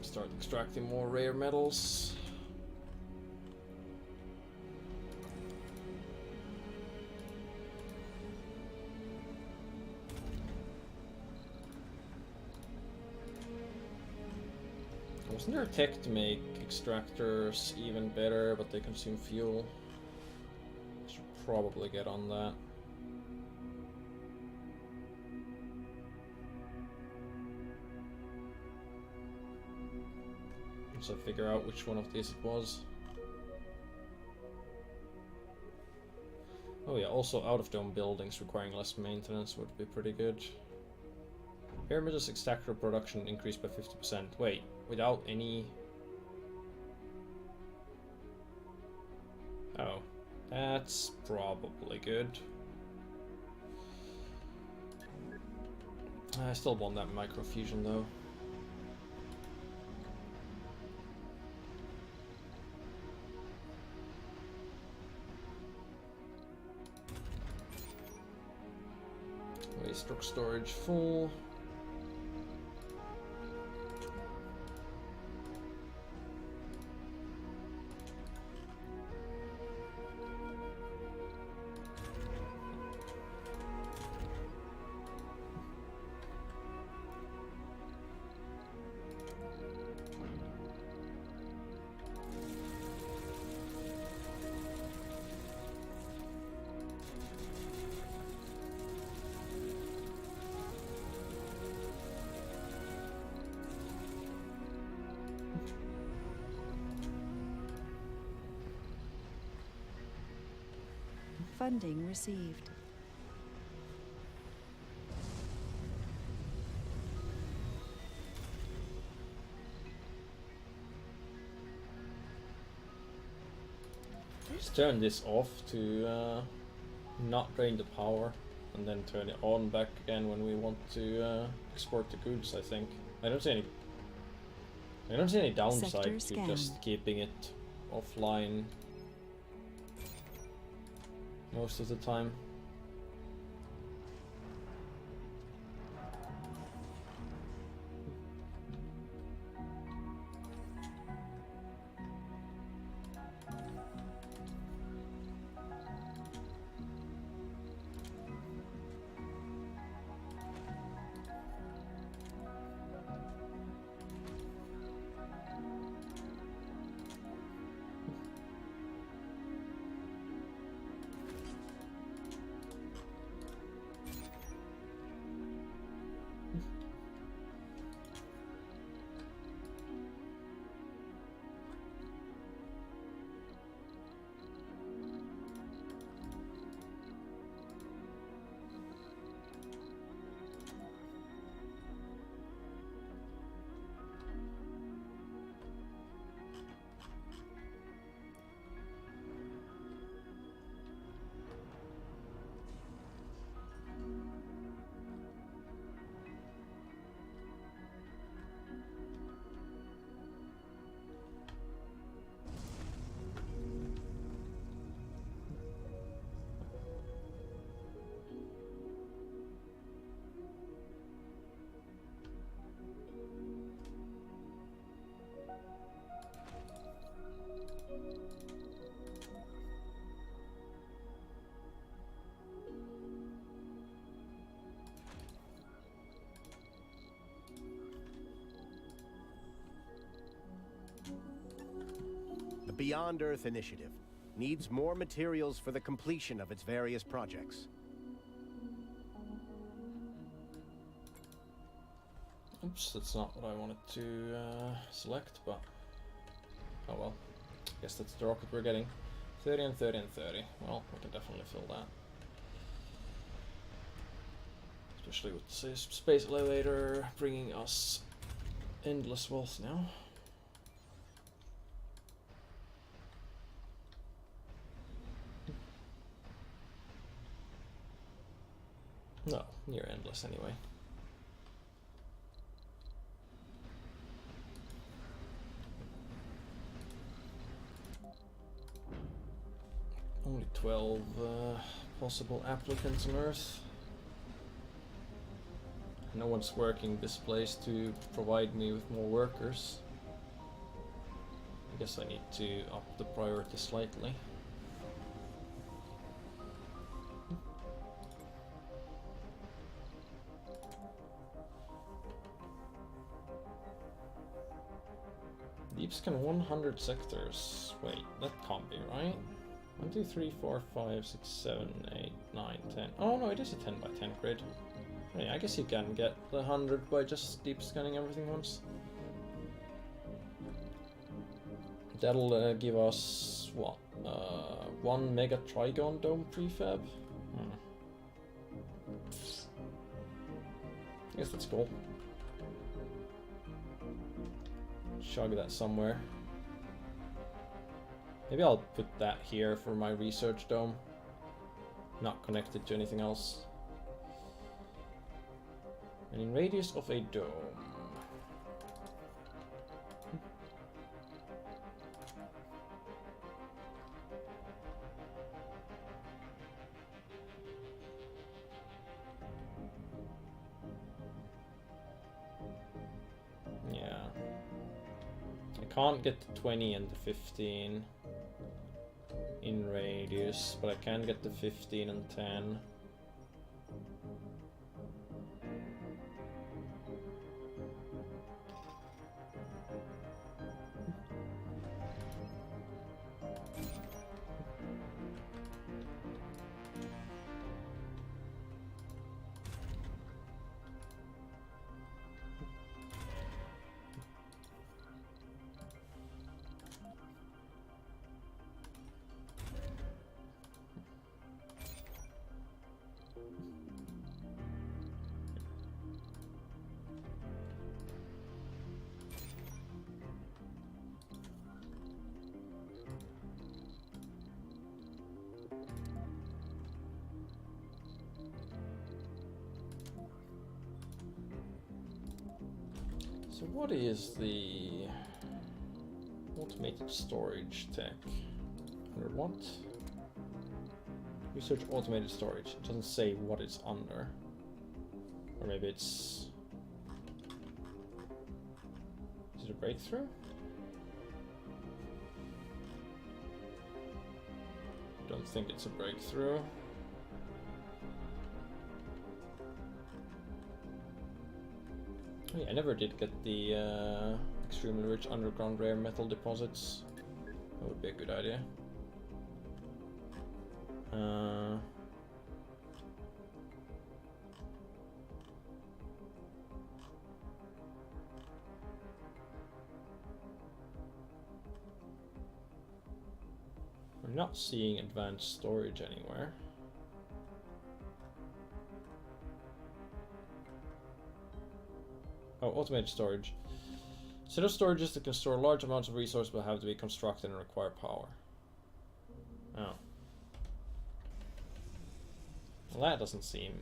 Start extracting more rare metals. Wasn't there a tech to make extractors even better, but they consume fuel? Should probably get on that. So figure out which one of these it was. Oh yeah, also out-of-dome buildings requiring less maintenance would be pretty good. Pyramidus extractor production increased by 50%. Wait, without any... Oh, that's probably good. I still want that microfusion though. Waste rock storage full. Funding received. Just turn this off to not drain the power, and then turn it on back again when we want to export the goods. I think I don't see any downside to just keeping it offline most of the time. The Beyond Earth Initiative needs more materials for the completion of its various projects. Oops, that's not what I wanted to select, but oh well. Guess that's the rocket we're getting. 30 and 30 and 30. Well, we can definitely fill that. Especially with the space elevator bringing us endless wealth now. No, near endless anyway. Only 12 possible applicants on Earth. No one's working this place to provide me with more workers. I guess I need to up the priority slightly. Deep scan 100 sectors. Wait, that can't be right. 1, 2, 3, 4, 5, 6, 7, 8, 9, 10. Oh no, it is a 10 by 10 grid. Yeah, I guess you can get the 100 by just deep scanning everything once. that'll give us what? 1 Mega Trigon Dome prefab? I guess that's cool. Chug that somewhere. Maybe I'll put that here for my research dome. Not connected to anything else. And in radius of a dome. Yeah. I can't get the 20 and the 15 in radius, but I can get the 15 and 10. So what is the automated storage tech? Under what? Research automated storage. It doesn't say what it's under. Or maybe it's... Is it a breakthrough? Don't think it's a breakthrough. Oh yeah, I never did get the extremely rich underground rare metal deposits. That would be a good idea. I'm not seeing advanced storage anywhere. Oh, automated storage. Set of storages that can store large amounts of resources will have to be constructed and require power. Oh. Well, that doesn't seem...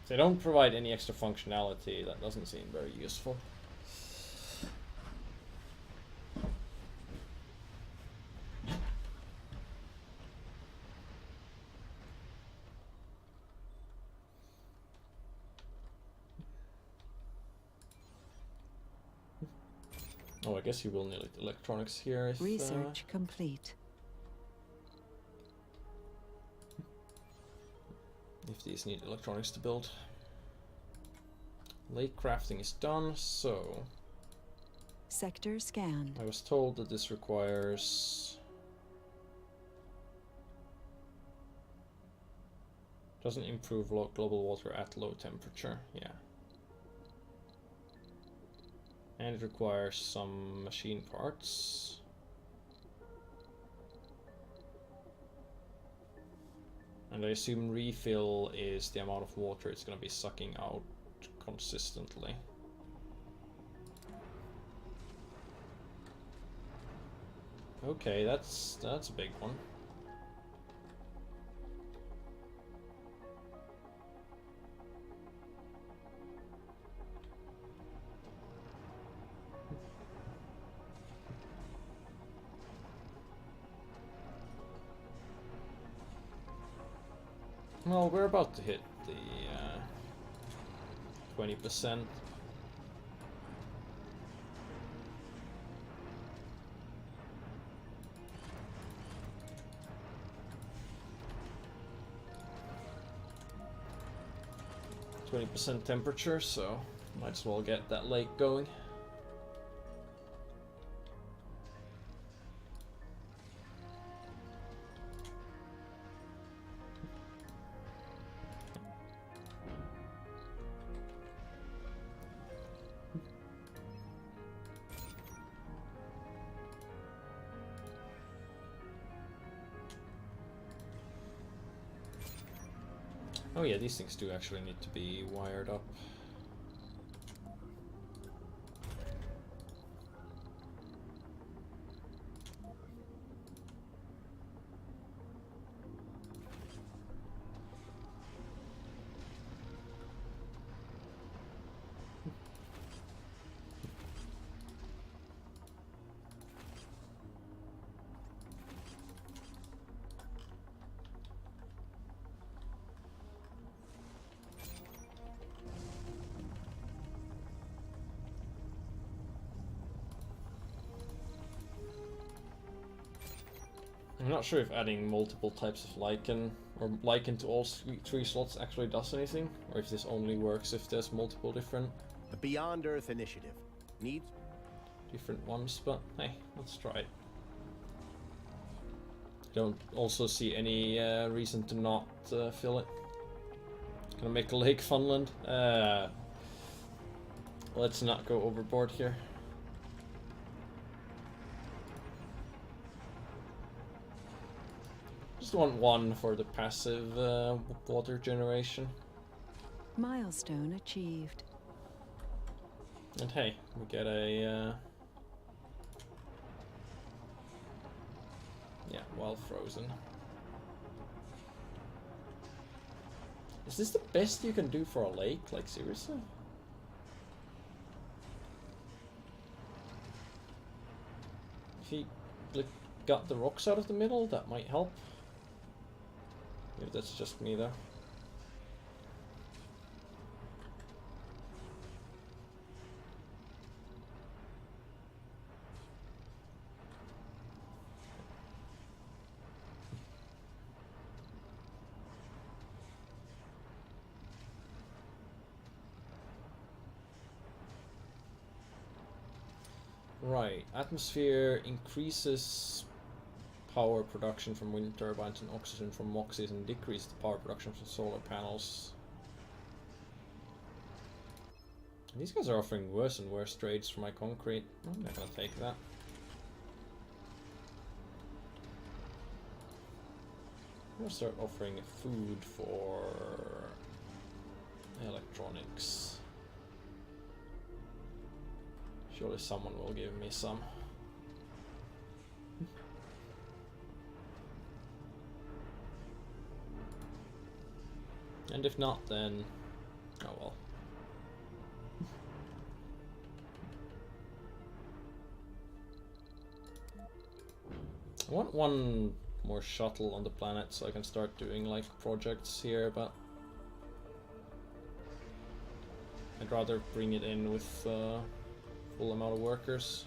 If they don't provide any extra functionality, that doesn't seem very useful. Oh, I guess you will need electronics here if... Research complete. If these need electronics to build. Lake crafting is done, so... Sector scanned. I was told that this requires... Doesn't improve global water at low temperature, yeah. And it requires some machine parts. And I assume refill is the amount of water it's going to be sucking out consistently. Okay, that's a big one. Well, we're about to hit the 20%. %, temperature, so might as well get that lake going. Oh yeah, these things do actually need to be wired up. I'm not sure if adding multiple types of lichen, or lichen to all 3 slots actually does anything, or if this only works if there's multiple different The Beyond Earth Initiative needs ones, but hey, let's try it. Don't also see any reason to not fill it. Gonna make a lake funland. Let's not go overboard here. Just want 1 for the passive water generation. Milestone achieved. And hey, we get a yeah, well frozen. Is this the best you can do for a lake? Like, seriously? If he like got the rocks out of the middle, that might help. Maybe that's just me though. Right, atmosphere increases power production from wind turbines and oxygen from moxies and decreases the power production from solar panels. These guys are offering worse and worse trades for my concrete. I'm not gonna take that. I'm gonna start offering food for electronics. Surely someone will give me some. And if not, then oh well. I want 1 more shuttle on the planet so I can start doing like projects here, but I'd rather bring it in with full amount of workers.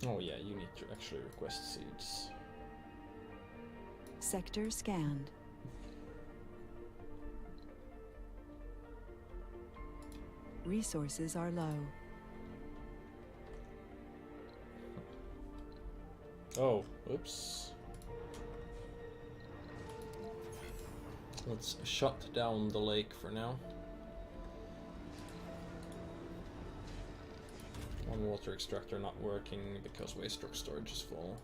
Oh yeah, you need to actually request seeds. Sector scanned. Resources are low. Oh, oops. Let's shut down the lake for now. 1 water extractor not working because waste rock storage is full.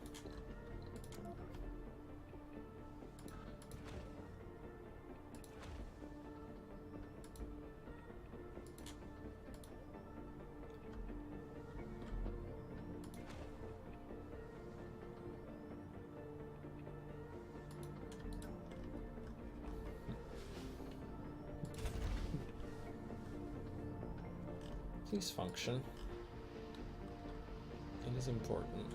Please function. It is important.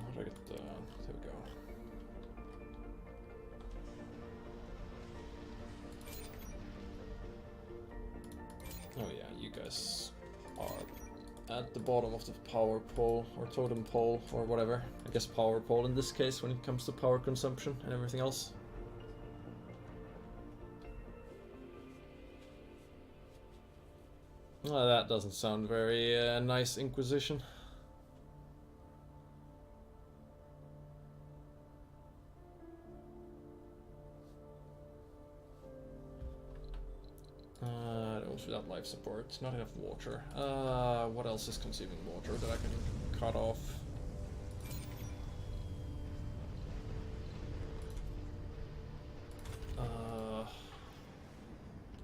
How do I get the... There we go. guys are at the bottom of the power pole, or totem pole, or whatever. I guess power pole in this case when it comes to power consumption and everything else. Well, that doesn't sound very nice, Inquisition. Without life support, not enough water. What else is consuming water that I can cut off?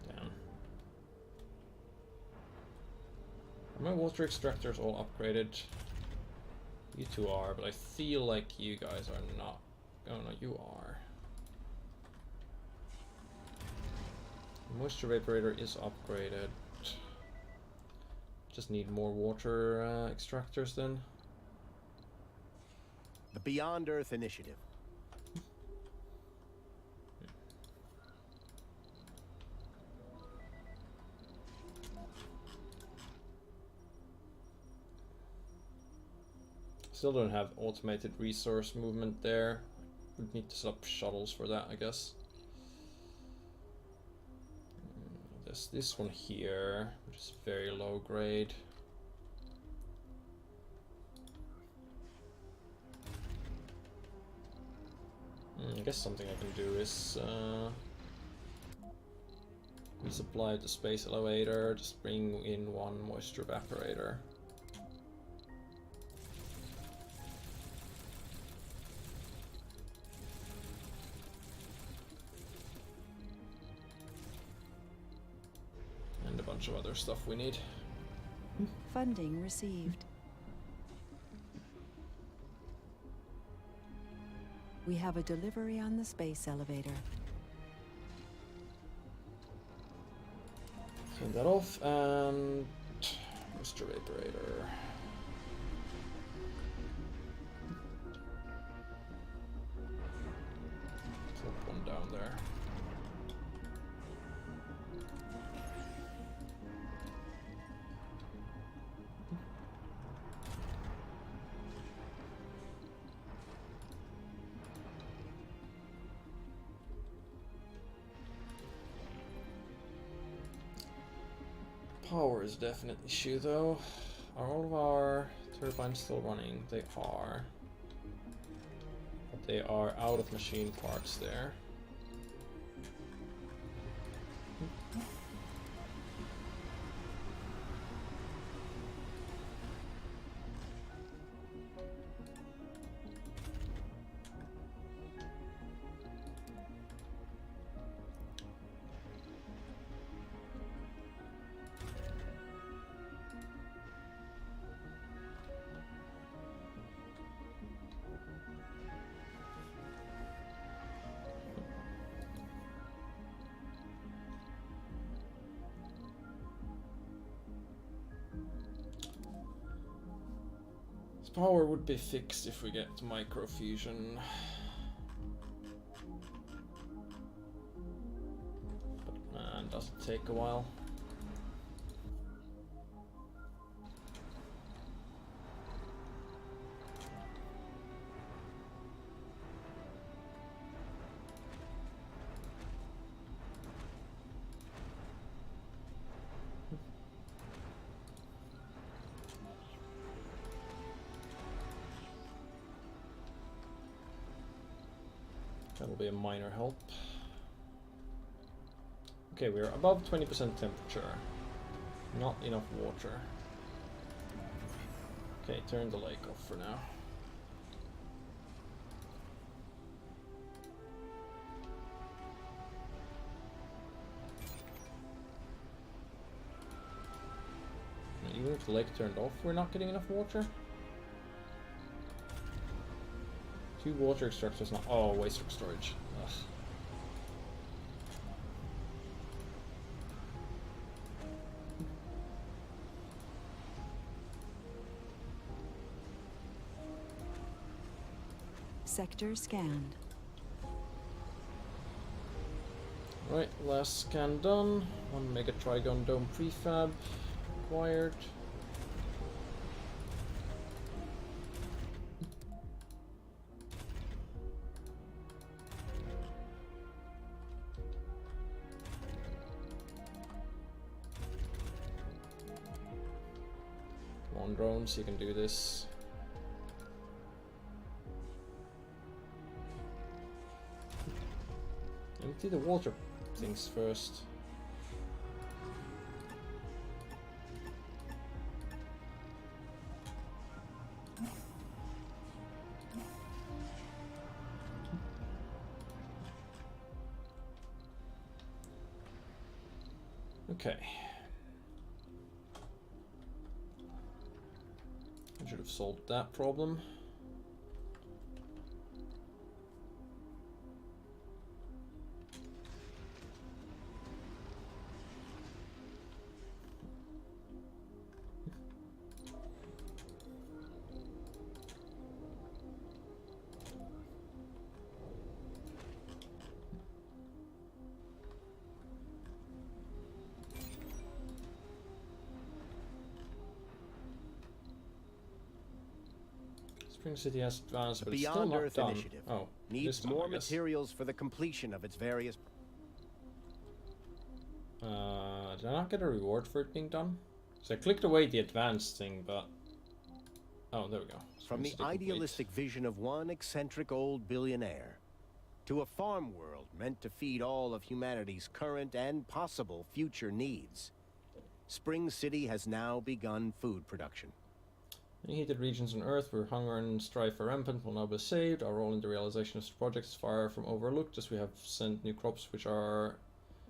Damn. Are my water extractors all upgraded? You two are, but I feel like you guys are not. Oh no, you are. Moisture evaporator is upgraded. Just need more water extractors then. The Beyond Earth Initiative. Still don't have automated resource movement there. Would need to set up shuttles for that, I guess. There's this one here, which is very low grade. I guess something I can do is resupply the space elevator, just bring in one moisture evaporator. And a bunch of other stuff we need. Funding received. We have a delivery on the space elevator. Turn that off and moisture evaporator. Put one down there. Power is definitely an issue though. Are all of our turbines still running? They are. But they are out of machine parts there. Power would be fixed if we get microfusion. But man, does it take a while? That'll be a minor help. Okay, we're above 20% temperature. Not enough water. Okay, turn the lake off for now. And even if the lake turned off, we're not getting enough water. 2 water extractors now. Oh, waste rock storage. Ugh. Sector scanned. Right, last scan done. 1 Mega Trigon Dome prefab. required. Come on, drones, you can do this. Empty the water things first. Okay. I should have solved that problem. Spring City has advanced, but it's still Beyond not Earth done. initiative Oh, needs this time, more I guess. materials for the completion of its various. Did I not get a reward for it being done? So I clicked away the advanced thing, but... Oh, there we go. From the idealistic vision of one eccentric old billionaire to a farm world meant to feed all of humanity's current and possible future needs, Spring City has now begun food production. Many heated regions on Earth where hunger and strife are rampant will now be saved. Our role in the realization of this project is far from overlooked, as we have sent new crops which are...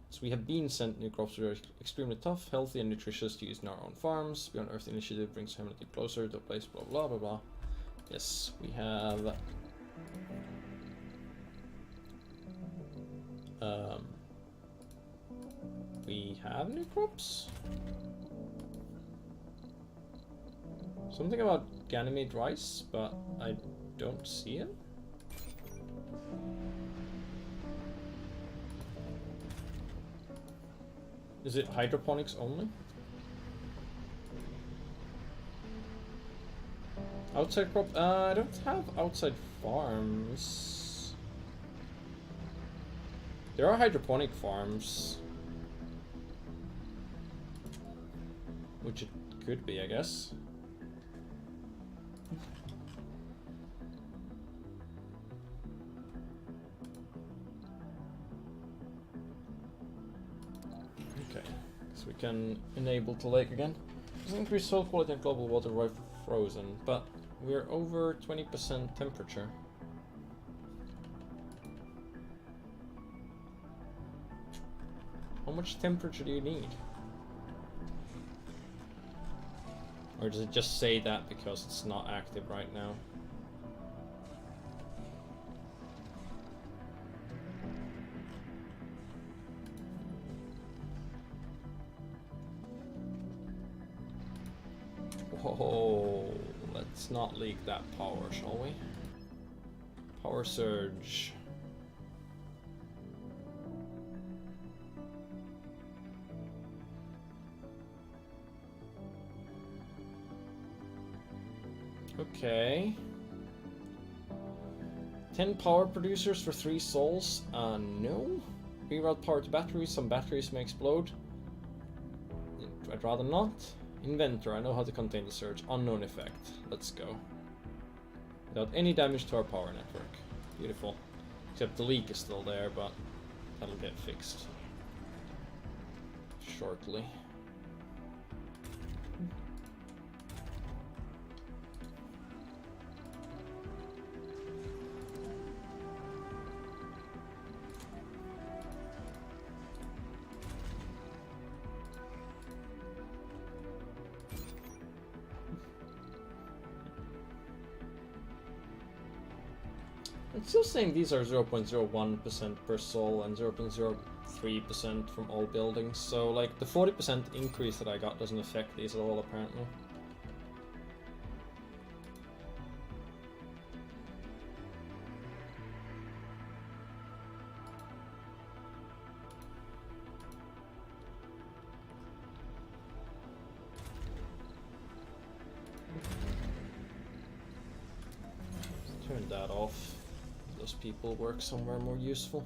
As we have been sent new crops which are extremely tough, healthy and nutritious to use in our own farms. Beyond Earth initiative brings humanity closer to a place, blah blah blah blah. Yes, we have... we have new crops? Something about Ganymede rice, but I don't see it. Is it hydroponics only? Outside crop? I don't have outside farms. There are hydroponic farms. Which it could be, I guess. We can enable the lake again. Doesn't increase soil quality and global water while frozen, but we're over 20% temperature. How much temperature do you need? Or does it just say that because it's not active right now? Whoa, let's not leak that power, shall we? Power surge. Okay. 10 power producers for 3 souls? No. Reroute power to batteries, some batteries may explode. I'd rather not. Inventor, I know how to contain the surge. Unknown effect. Let's go. Without any damage to our power network. Beautiful. Except the leak is still there, but that'll get fixed shortly. It's still saying these are 0.01% per soul and 0.03% from all buildings, so like the 40% increase that I got doesn't affect these at all apparently. that off. Those people work somewhere more useful.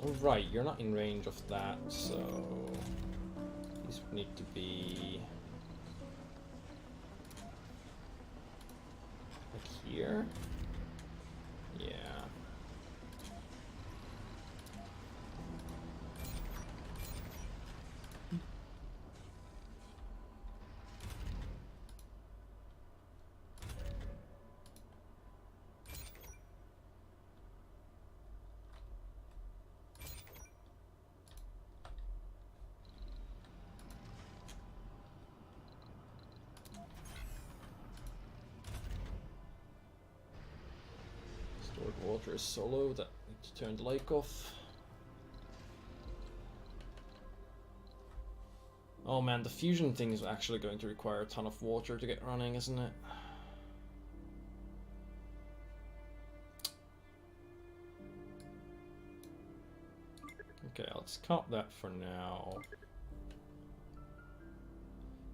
Alright, you're not in range of that, so these would need to be like here. Yeah. Stored water is so low that I need to turn the lake off. Oh man, the fusion thing is actually going to require a ton of water to get running, isn't it? Okay, let's cut that for now.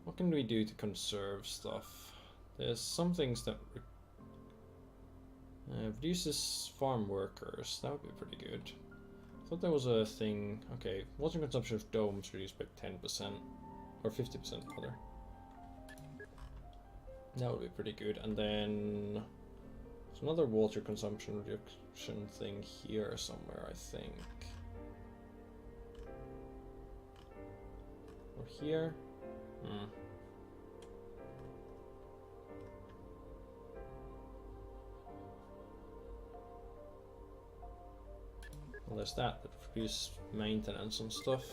What can we do to conserve stuff? There's some things that reduces farm workers. That would be pretty good. I thought there was a thing. Okay, water consumption of domes reduced by 10%. Or 50% rather. That would be pretty good. And then there's another water consumption reduction thing here somewhere, I think. Or here? Well, there's that reduce maintenance and stuff.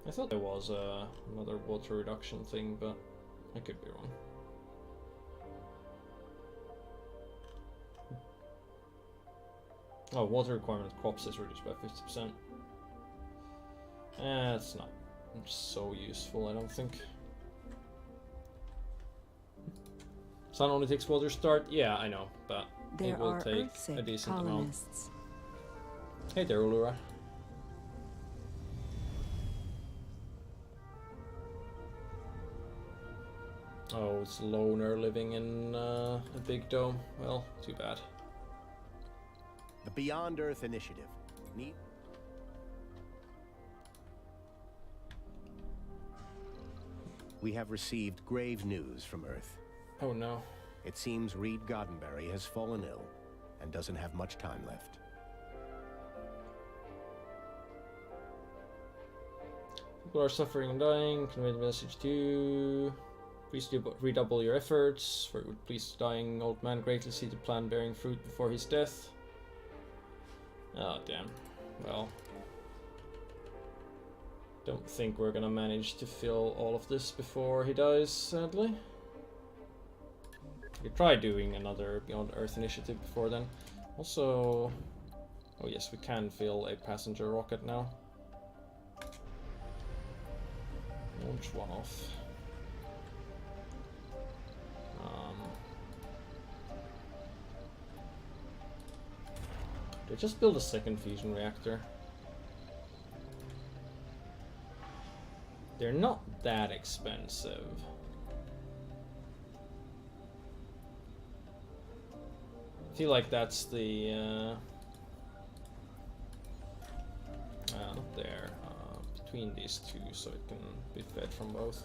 I thought there was another water reduction thing, but I could be wrong. Oh, water requirement of crops is reduced by 50%. It's not so useful, I don't think. Sun only takes water to start? Yeah, I know, but it will take a decent amount. Hey there, Ulura. Oh, it's loner living in a big dome. Well, too bad. The Beyond Earth Initiative. Neat. We have received grave news from Earth. Oh no. It seems Reed Goddenberry has fallen ill and doesn't have much time left. People are suffering and dying. Convey the message to... Please redouble your efforts, for it would please the dying old man greatly see the plan bearing fruit before his death. Oh, damn. Well... Don't think we're gonna manage to fill all of this before he dies, sadly. We could try doing another Beyond Earth initiative before then. Also... Oh yes, we can fill a passenger rocket now. Launch one off. Do I just build a second fusion reactor? They're not that expensive. I feel like that's the not there, between these two, so it can be fed from both.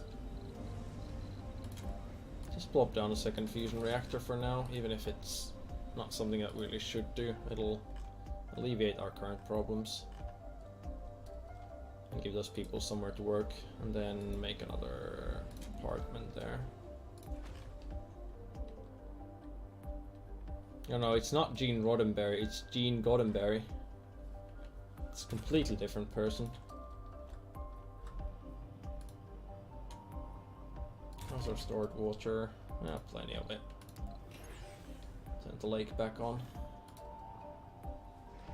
Just plop down a second fusion reactor for now, even if it's not something that we really should do. It'll alleviate our current problems and give those people somewhere to work, and then make another apartment there. No, it's not Gene Roddenberry, it's Gene Goddenberry. It's a completely different person. How's our stored water? Yeah, plenty of it. Turn the lake back on.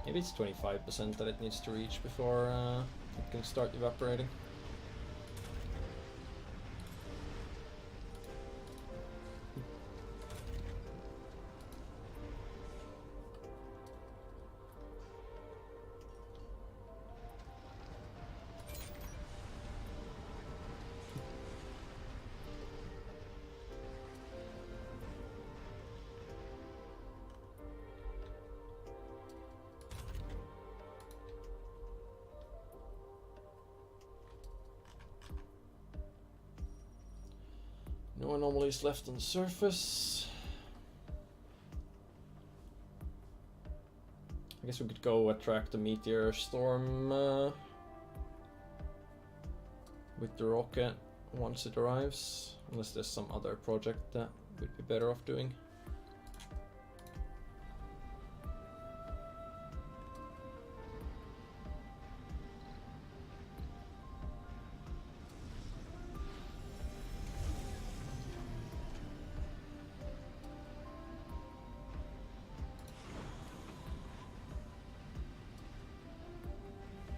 Maybe it's 25% that it needs to reach before it can start evaporating. No anomalies left on the surface. I guess we could go attract the meteor storm with the rocket once it arrives, unless there's some other project that we'd be better off doing.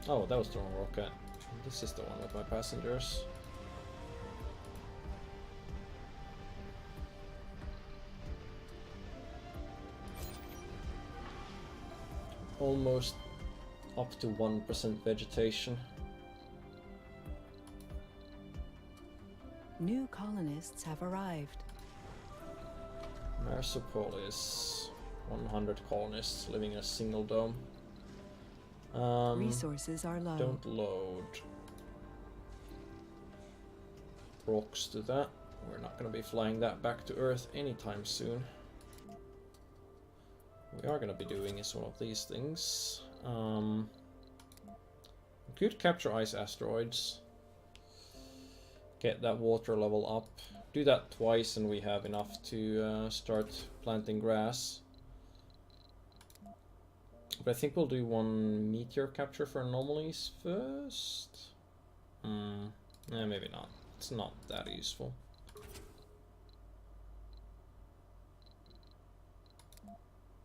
Oh, that was the wrong rocket. This is the one with my passengers. Almost up to 1% vegetation. New colonists have arrived. Marsopolis. 100 colonists living in a single dome. Resources are low. Don't load. Rocks to that. We're not going to be flying that back to Earth anytime soon. What we are going to be doing is one of these things. We could capture ice asteroids. Get that water level up. Do that twice and we have enough to start planting grass. But I think we'll do one meteor capture for anomalies first. Maybe not. It's not that useful.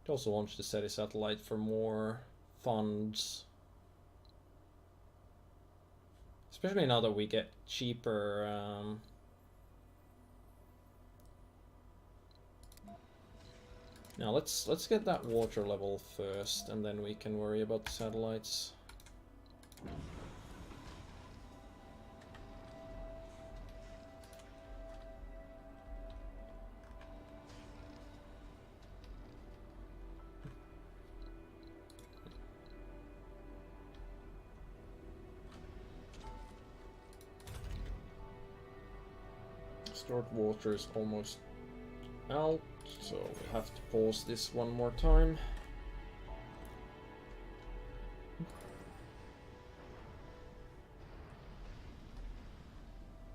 Could also launch the SETI satellite for more funds. Especially now that we get cheaper now let's get that water level first, and then we can worry about the satellites. Stored water is almost out, so we'll have to pause this one more time.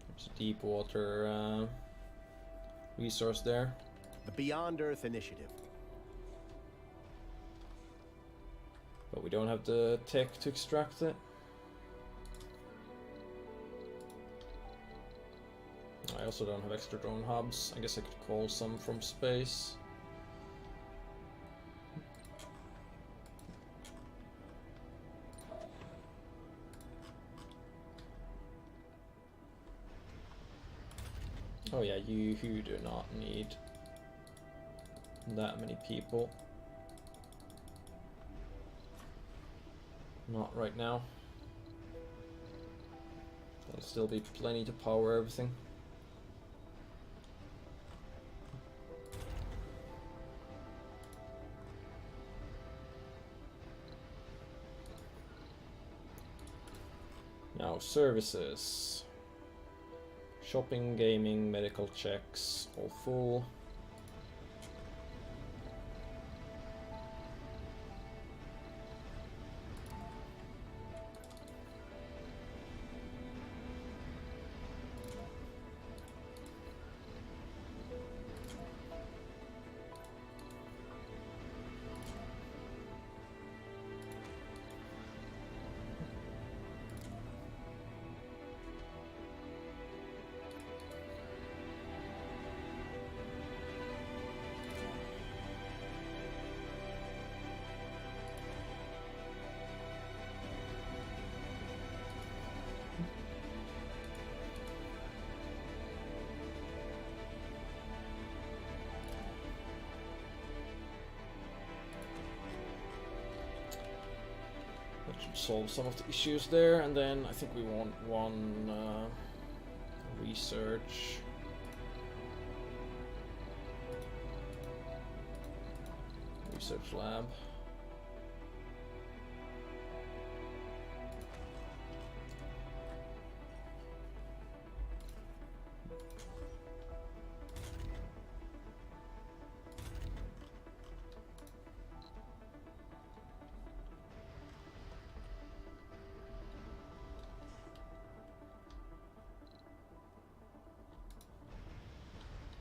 There's a deep water resource there. The Beyond Earth Initiative. But we don't have the tech to extract it. I also don't have extra drone hubs. I guess I could call some from space. Oh yeah, you do not need that many people. Not right now. There'll still be plenty to power everything. Now, services. Shopping, gaming, medical checks, all full. That should solve some of the issues there, and then I think we want one research. Research lab.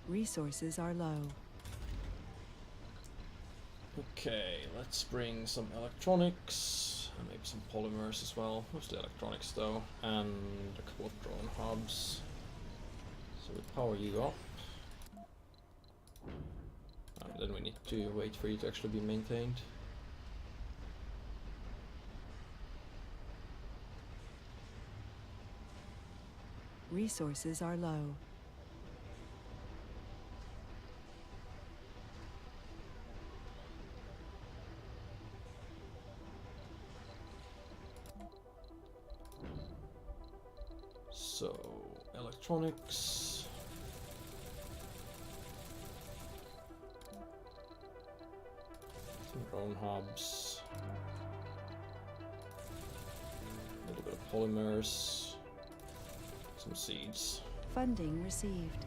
Resources are low. Okay, let's bring some electronics, and maybe some polymers as well. Mostly electronics though, and a couple of drone hubs. So we power you up. And then we need to wait for you to actually be maintained. Resources are low. So, electronics. Some drone hubs. A little bit of polymers. Some seeds. Funding received.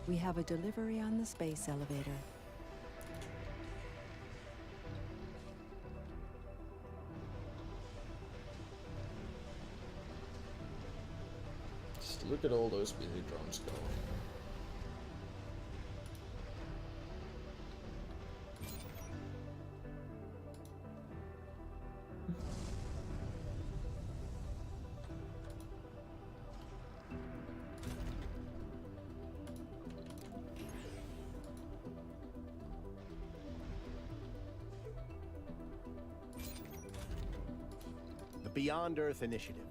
We have a delivery on the space elevator. Just look at all those busy drones go. The Beyond Earth Initiative.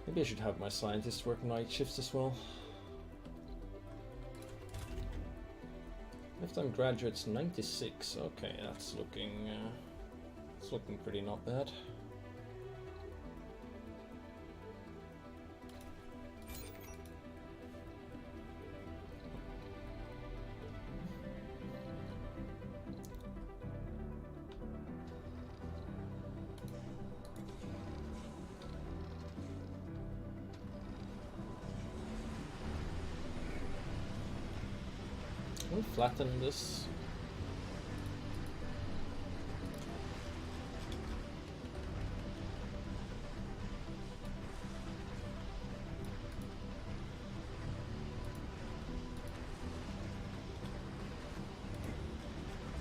Maybe I should have my scientists work night shifts as well. Lifetime graduates 96. Okay, that's looking pretty not bad. Can we flatten this?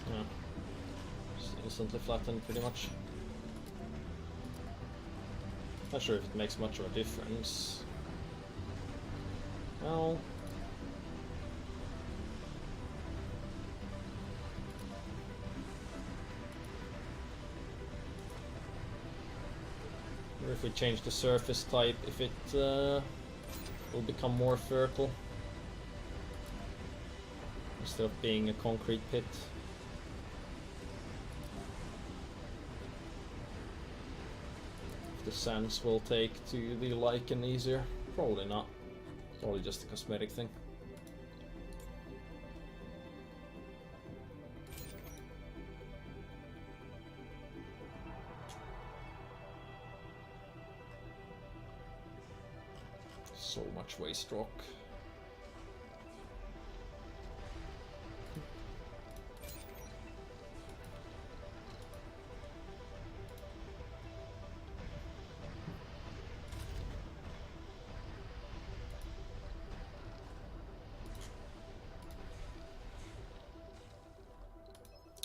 No. Just instantly flattened pretty much. Not sure if it makes much of a difference. Well, or if we change the surface type, if it will become more fertile instead of being a concrete pit. If the sands will take to the lichen easier, probably not. Probably just a cosmetic thing. So much waste rock.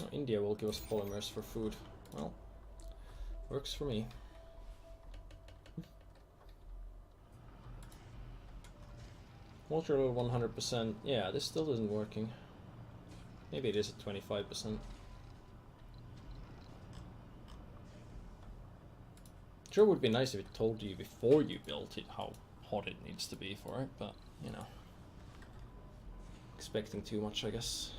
Oh, India will give us polymers for food. Well, works for me. Water level 100%. Yeah, this still isn't working. Maybe it is at 25%. Sure would be nice if it told you before you built it how hot it needs to be for it, but you know. Expecting too much, I guess.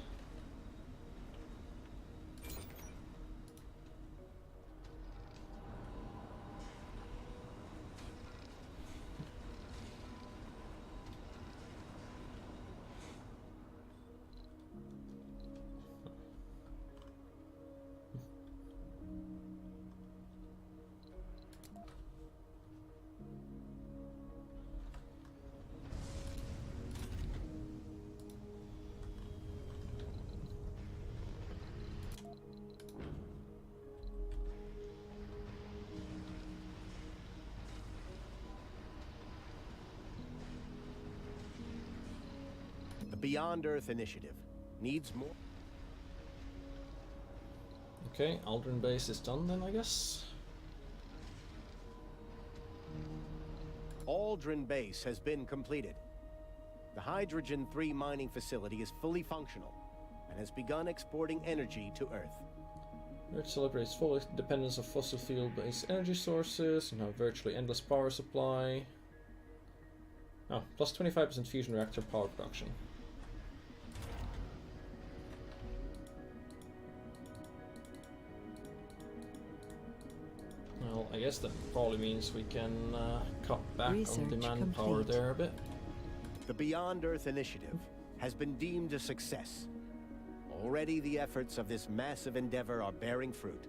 Beyond Earth initiative needs more. Okay, Aldrin base is done then, I guess. Aldrin base has been completed. The Hydrogen 3 mining facility is fully functional and has begun exporting energy to Earth. Earth celebrates full independence of fossil fuel-based energy sources and have virtually endless power supply. Oh, plus 25% fusion reactor power production. Well, I guess that probably means we can cut back on the manpower there a bit. The Beyond Earth initiative has been deemed a success. Already the efforts of this massive endeavor are bearing fruit.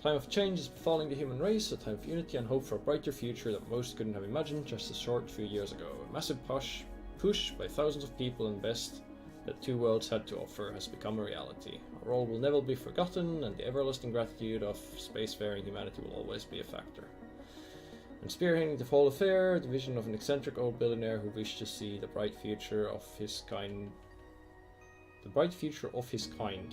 Time of change is befalling the human race, a time of unity and hope for a brighter future that most couldn't have imagined just a short few years ago. A massive push by thousands of people and best that two worlds had to offer has become a reality. Our role will never be forgotten, and the everlasting gratitude of spacefaring humanity will always be a factor. And spearheading the whole affair, the vision of an eccentric old billionaire who wished to see the bright future of his kind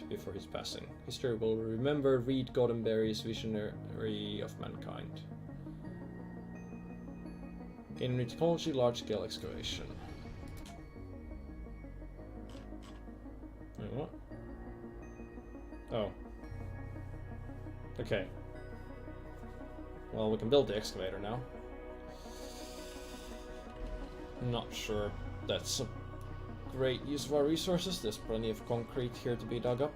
before his passing. History will remember Reed Goddenberry's visionary of mankind. Gain new technology, large-scale excavation. Wait, what? Oh. Okay. Well, we can build the excavator now. I'm not sure that's a great use of our resources. There's plenty of concrete here to be dug up.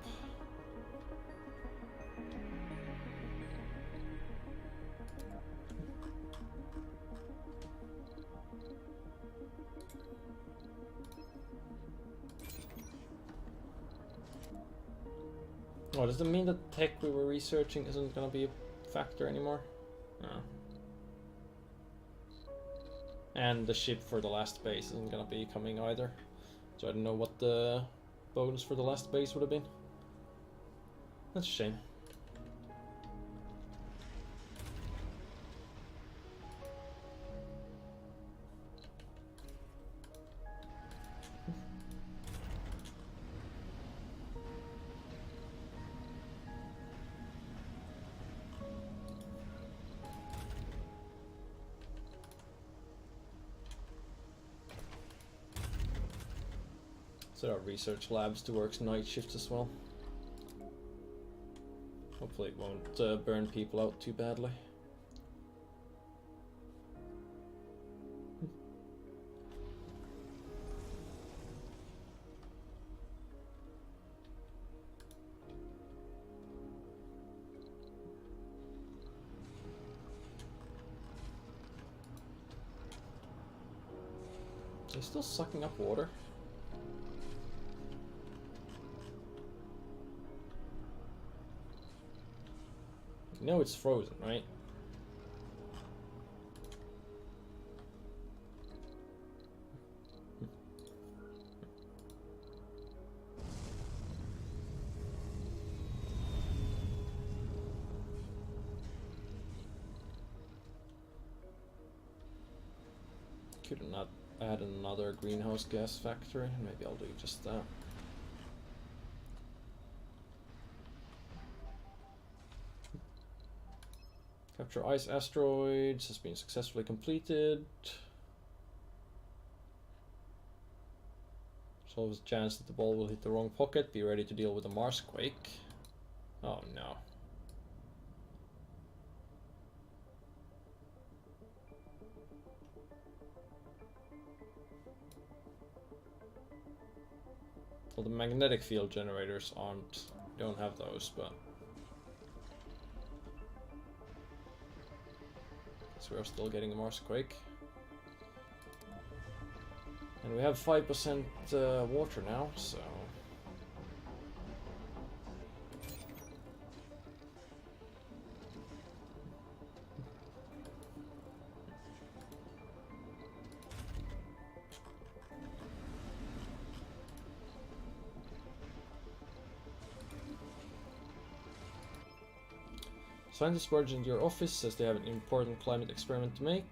Oh, does that mean that the tech we were researching isn't going to be a factor anymore? No. And the ship for the last base isn't going to be coming either. So I don't know what the bonus for the last base would have been. That's a shame. Set our research labs to work night shifts as well. Hopefully it won't burn people out too badly. Are they still sucking up water? You know it's frozen, right? Could not add another greenhouse gas factory. Maybe I'll do just that. Capture ice asteroids has been successfully completed. There's always a chance that the ball will hit the wrong pocket. Be ready to deal with a Marsquake. Oh no. Well, the magnetic field generators don't have those, but we're still getting a Marsquake. And we have 5% water now, so scientists barge into your office as they have an important climate experiment to make.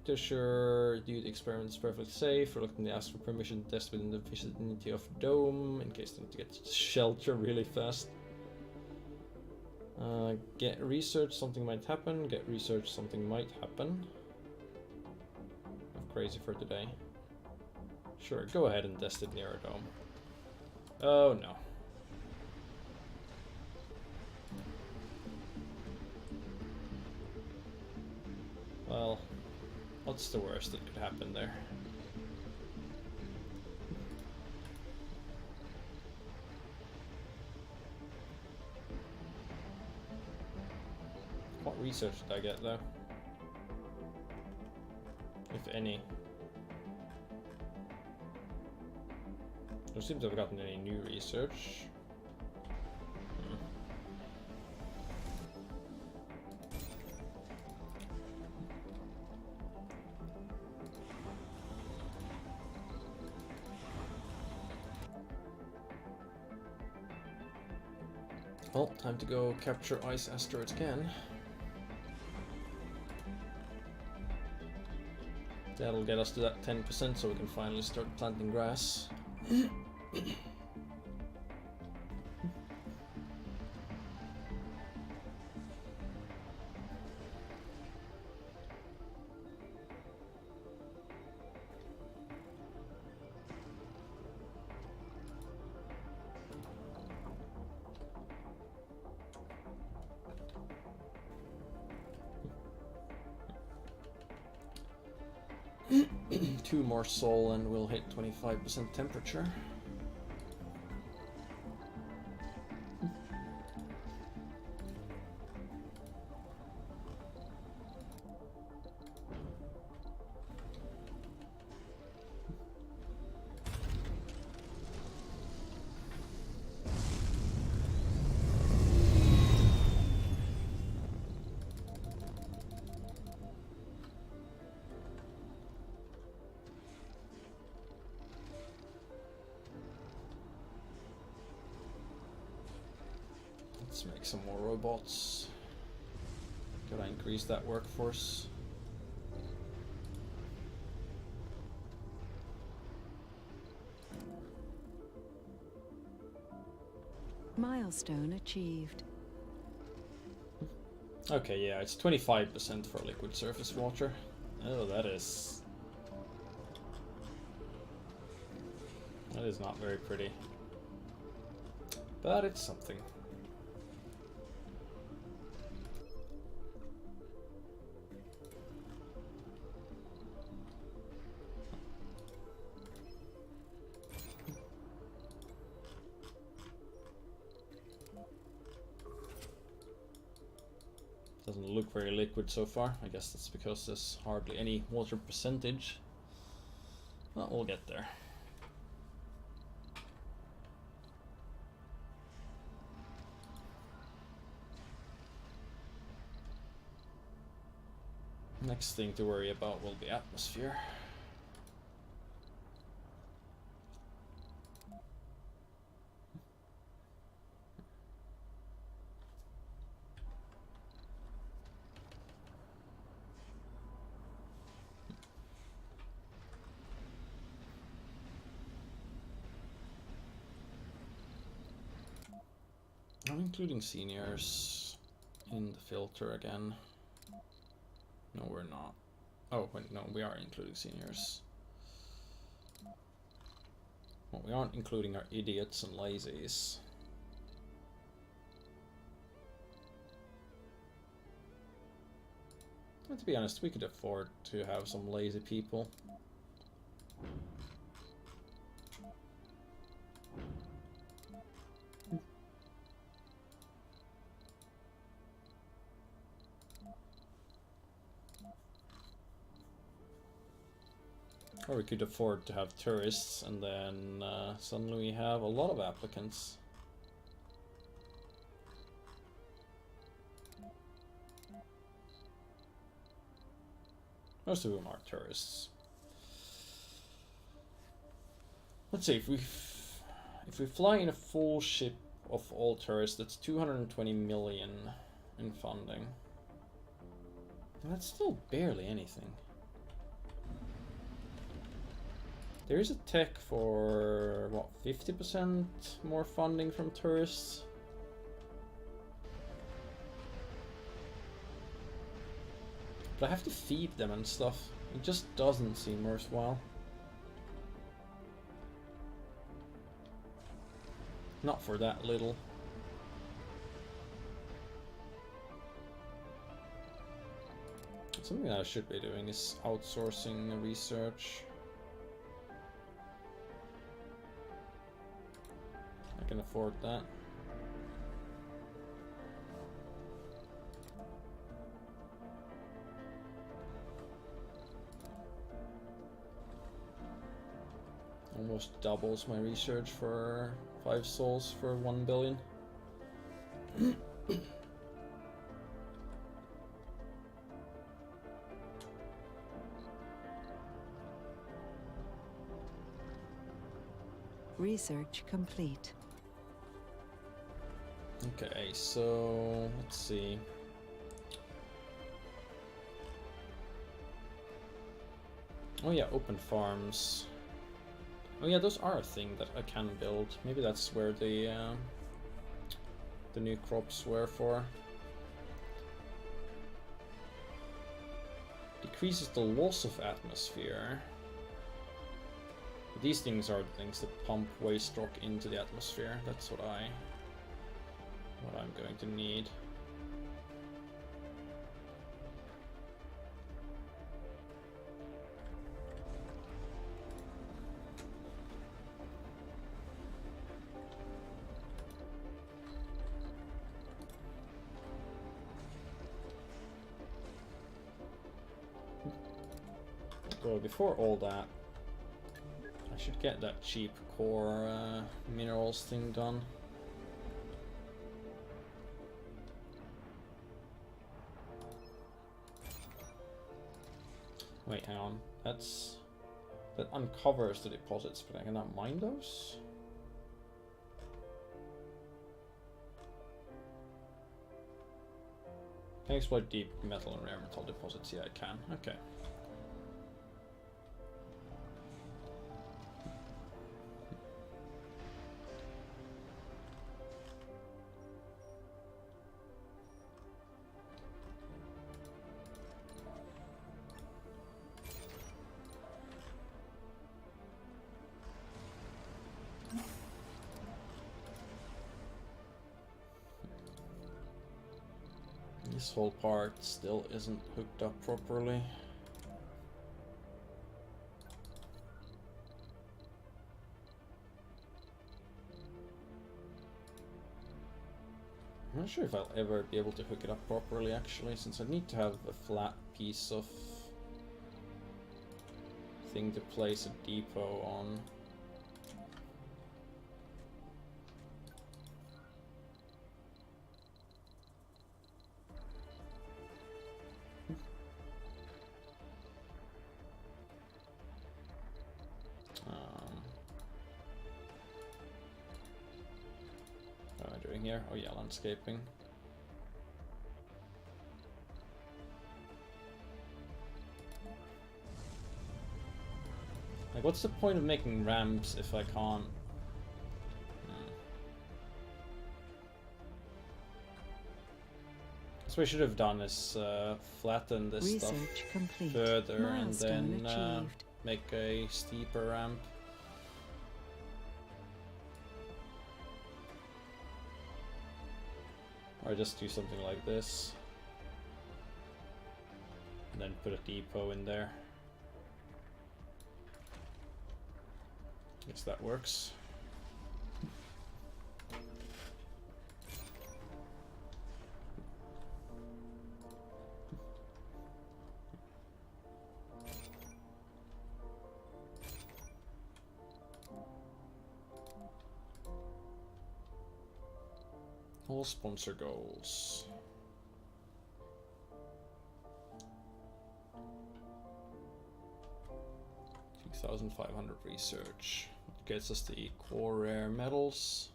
To assure you the experiment is perfectly safe, reluctantly ask for permission to test within the vicinity of Dome, in case they need to get to shelter really fast. Get research, something might happen. Get research, something might happen. I'm crazy for today. Sure, go ahead and test it near a Dome. Oh no. Well, what's the worst that could happen there? What research did I get though? If any. Don't seem to have gotten any new research. Well, time to go capture ice asteroids again. That'll get us to that 10% so we can finally start planting grass. Two more soul and we'll hit 25% temperature. Let's make some more robots. Gotta increase that workforce. Milestone achieved. Okay, yeah, it's 25% for liquid surface water. Oh, that is not very pretty. But it's something. Doesn't look very liquid so far. I guess that's because there's hardly any water percentage. Well, we'll get there. Next thing to worry about will be atmosphere. I'm including seniors in the filter again. No, we're not. Oh, wait, no, we are including seniors. Well, we aren't including our idiots and lazies. And to be honest, we could afford to have some lazy people. Or we could afford to have tourists, and then suddenly we have a lot of applicants. Most of them are tourists. Let's see, if we fly in a full ship of all tourists, that's 220 million in funding. And that's still barely anything. There is a tech for, what, 50% more funding from tourists? But I have to feed them and stuff. It just doesn't seem worthwhile. Not for that little. Something that I should be doing is outsourcing research. I can afford that. Almost doubles my research for 5 souls for 1 billion. Research complete. Okay, so let's see. Oh yeah, open farms. Oh yeah, those are a thing that I can build. Maybe that's where the new crops were for. Decreases the loss of atmosphere. These things are the things that pump waste rock into the atmosphere. That's what I'm going to need. So before all that, I should get that cheap core minerals thing done. Wait, hang on. That uncovers the deposits, but I cannot mine those? Can I exploit deep metal and rare metal deposits? Yeah, I can. Okay. This whole part still isn't hooked up properly. I'm not sure if I'll ever be able to hook it up properly actually, since I need to have a flat piece of thing to place a depot on. What am I doing here? Oh yeah, landscaping. Like, what's the point of making ramps if I can't? That's what I should have done is flatten this Research stuff complete. further Milestone and then achieved. make a steeper ramp. Or just do something like this. And then put a depot in there. Guess that works. All sponsor goals. 2,500 research. Gets us the core rare metals.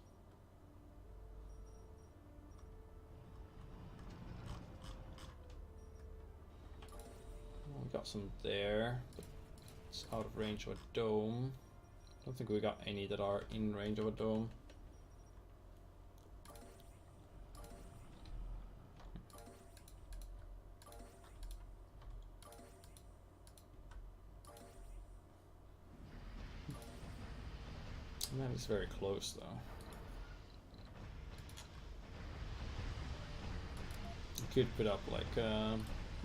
We got some there. But It's out of range of a dome. Don't think we got any that are in range of a dome. That is very close though. You could put up like a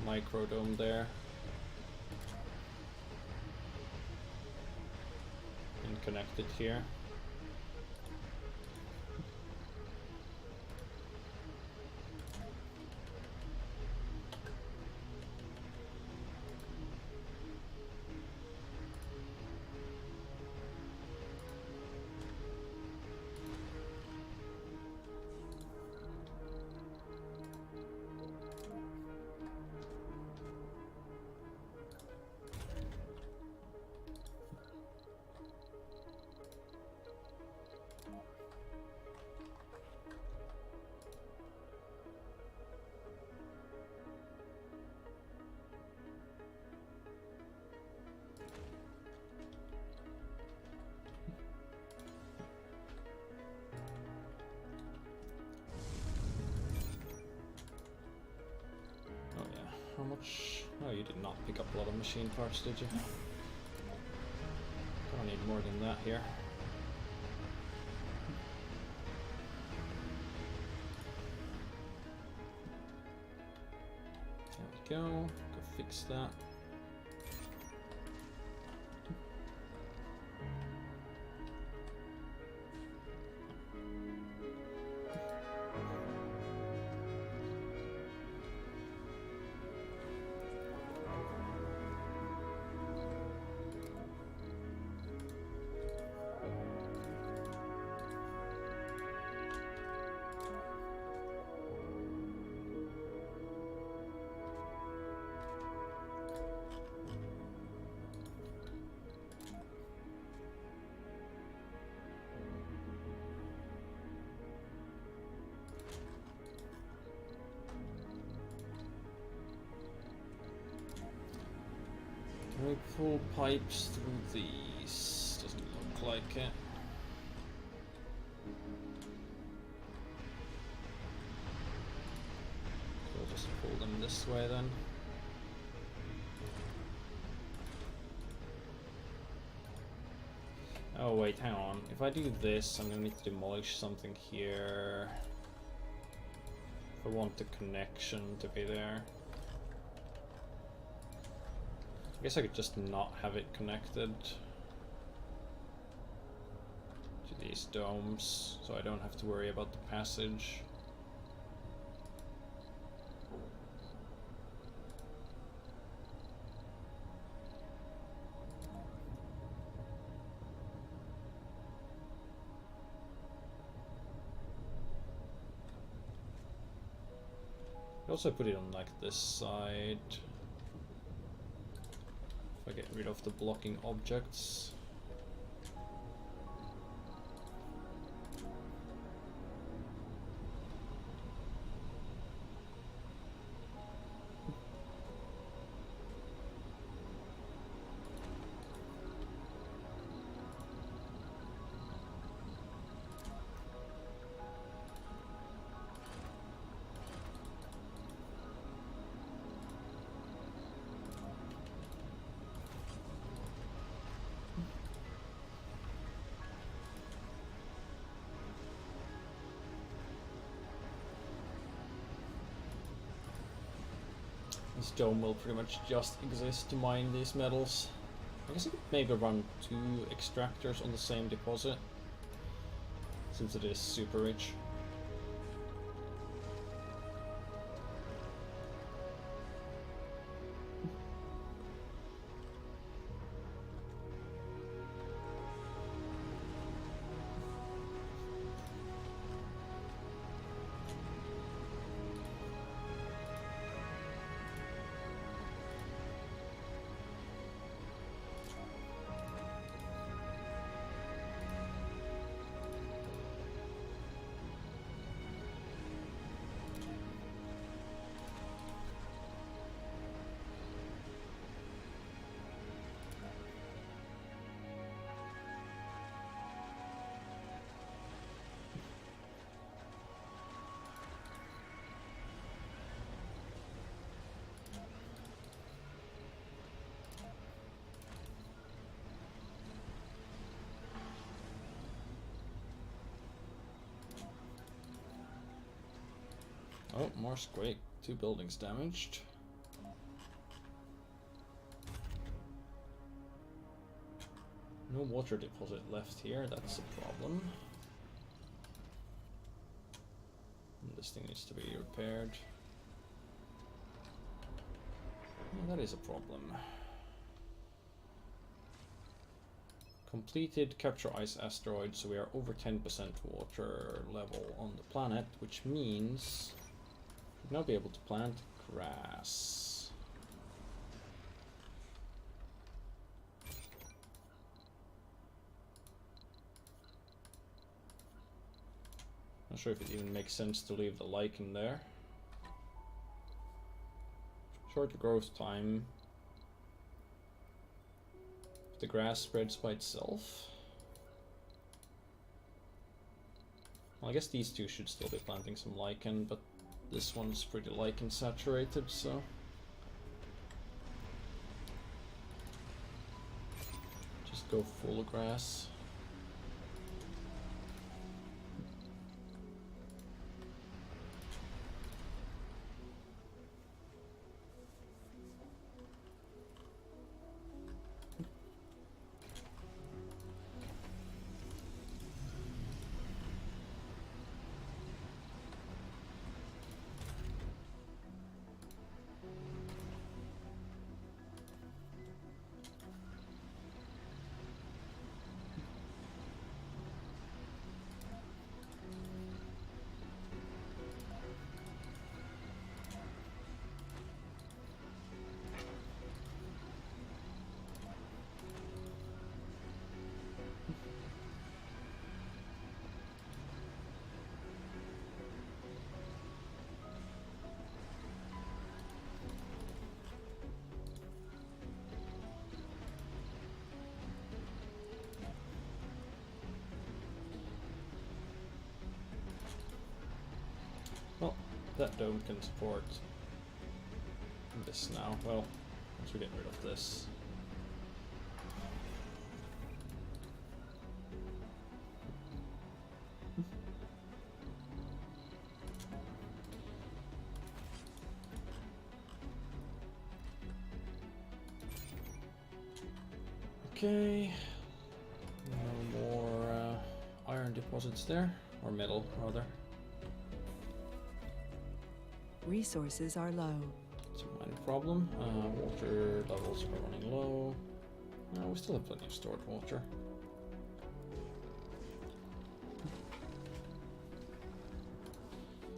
micro dome there. And connect it here. How much? Oh, you did not pick up a lot of machine parts, did you? Gonna need more than that here. There we go. Go fix that. Can we pull pipes through these? Doesn't look like it. So we'll just pull them this way then. Oh wait, hang on. If I do this, I'm gonna need to demolish something here. If I want the connection to be there. I guess I could just not have it connected to these domes, so I don't have to worry about the passage. I also put it on like this side. If I get rid of the blocking objects. This dome will pretty much just exist to mine these metals. I guess I could maybe run 2 extractors on the same deposit, since it is super rich. Oh, Mars quake. 2 buildings damaged. No water deposit left here, that's a problem. And this thing needs to be repaired. Yeah, that is a problem. Completed capture ice asteroid, so we are over 10% water level on the planet, which means we should now be able to plant grass. Not sure if it even makes sense to leave the lichen there. Shorter growth time. The grass spreads by itself. Well, I guess these two should still be planting some lichen, but this one's pretty lichen saturated, so just go full grass. Well, that dome can support this now. Well, once we get rid of this. Okay, no more iron deposits there, or metal rather. Resources are low. It's a minor problem. Water levels are running low. No, we still have plenty of stored water.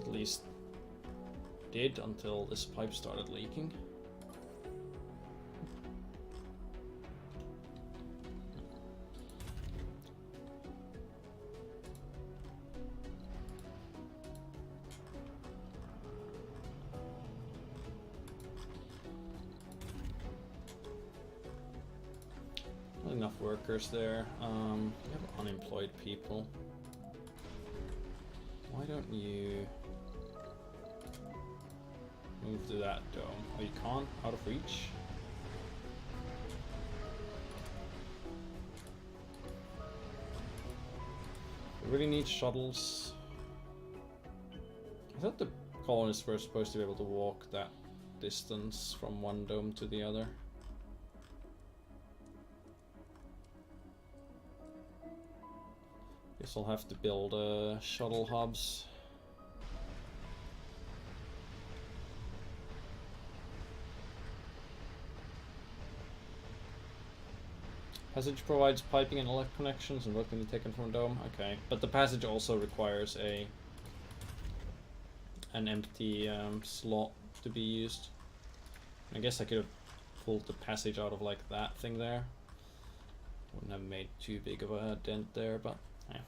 At least did until this pipe started leaking. Not enough workers there. We have unemployed people. Why don't you move to that dome? Oh, you can't? Out of reach? We really need shuttles. I thought the colonists were supposed to be able to walk that distance from one dome to the other. Guess I'll have to build shuttle hubs. Passage provides piping and electric connections and work can be taken from a dome. Okay, but the passage also requires an empty slot to be used. I guess I could have pulled the passage out of like that thing there. Wouldn't have made too big of a dent there, but yeah.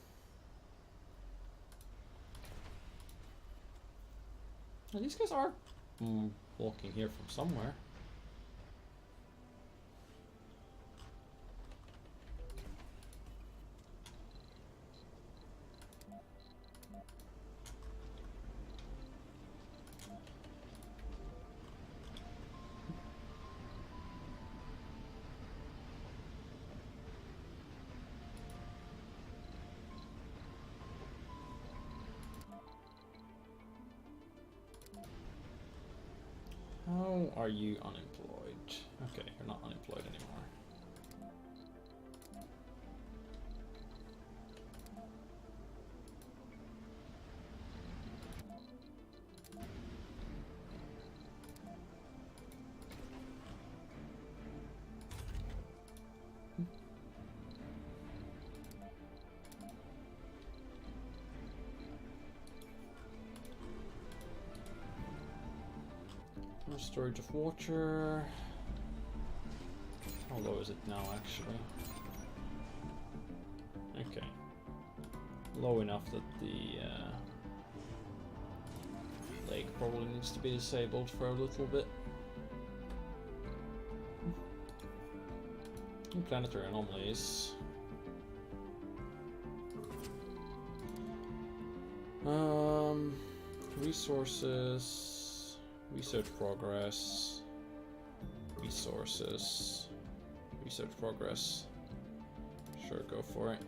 Well, these guys are walking here from somewhere. How are you unemployed? Okay, you're not unemployed anymore. Storage of water. How low is it now, actually? Okay. Low enough that the lake probably needs to be disabled for a little bit. And planetary anomalies. Resources. Research progress, resources, research progress. Sure, go for it.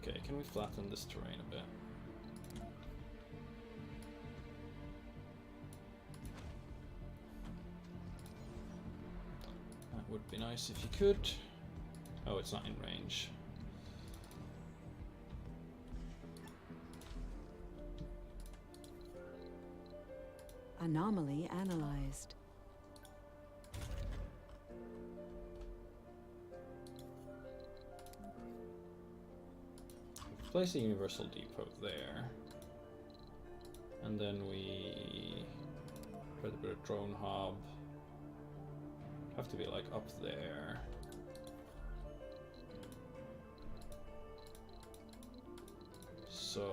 Okay, can we flatten this terrain a bit? That would be nice if you could. Oh, it's not in range. Anomaly analyzed. Place a universal depot there, and then we put a bit of drone hub. Have to be like up there. So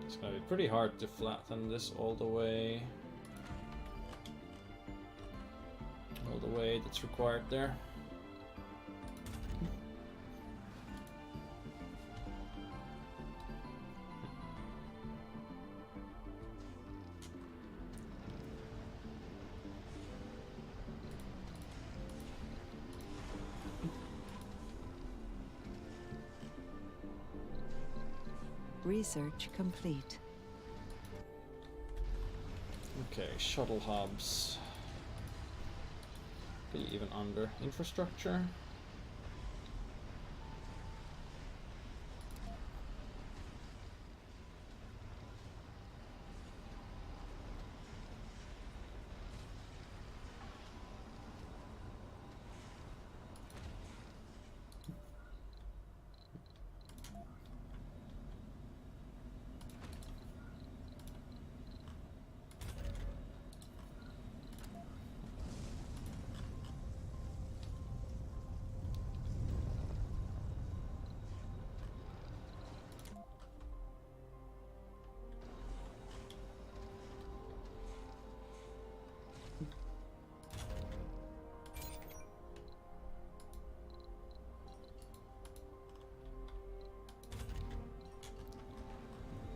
it's gonna be pretty hard to flatten this all the way that's required there. Research complete. Okay, shuttle hubs. Maybe even under infrastructure.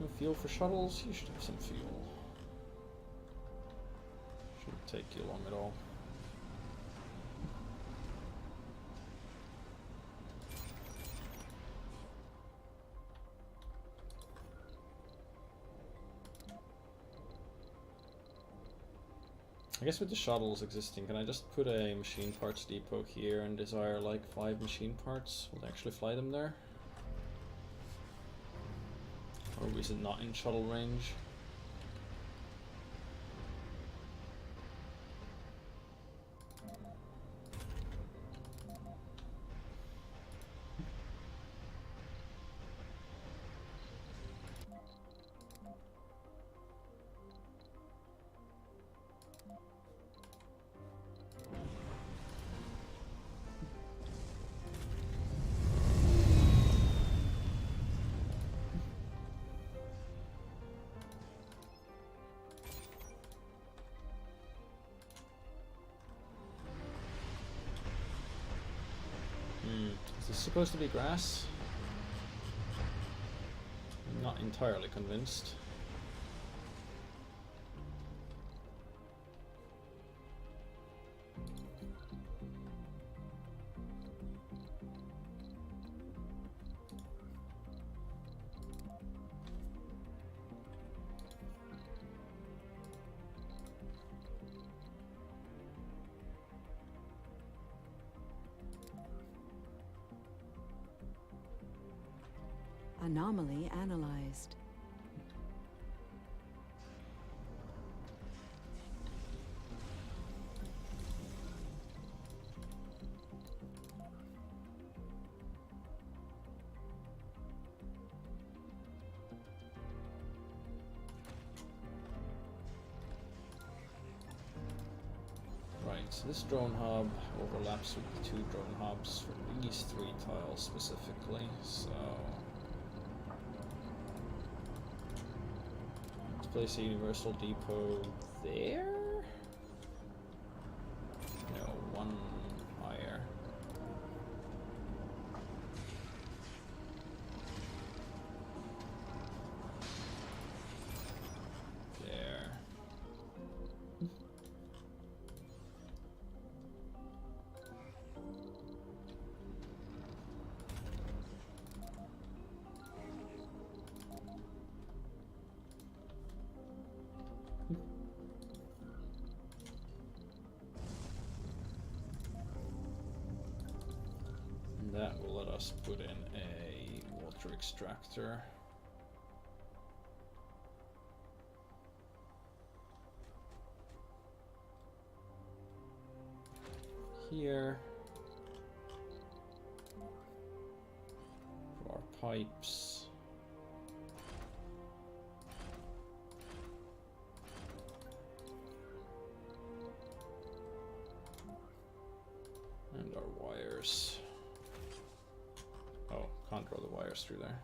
No fuel for shuttles? You should have some fuel. Shouldn't take you long at all. I guess with the shuttles existing, can I just put a machine parts depot here and desire like 5 machine parts? Will they actually fly them there? Or is it not in shuttle range? this supposed to be grass? I'm not entirely convinced. Anomaly analyzed. Right, so this drone hub overlaps with the 2 drone hubs for these 3 tiles specifically, so let's place a universal depot there? No, one higher. There. And that will let us put in a water extractor. Here. For our pipes. And our wires. Oh, can't draw the wires through there.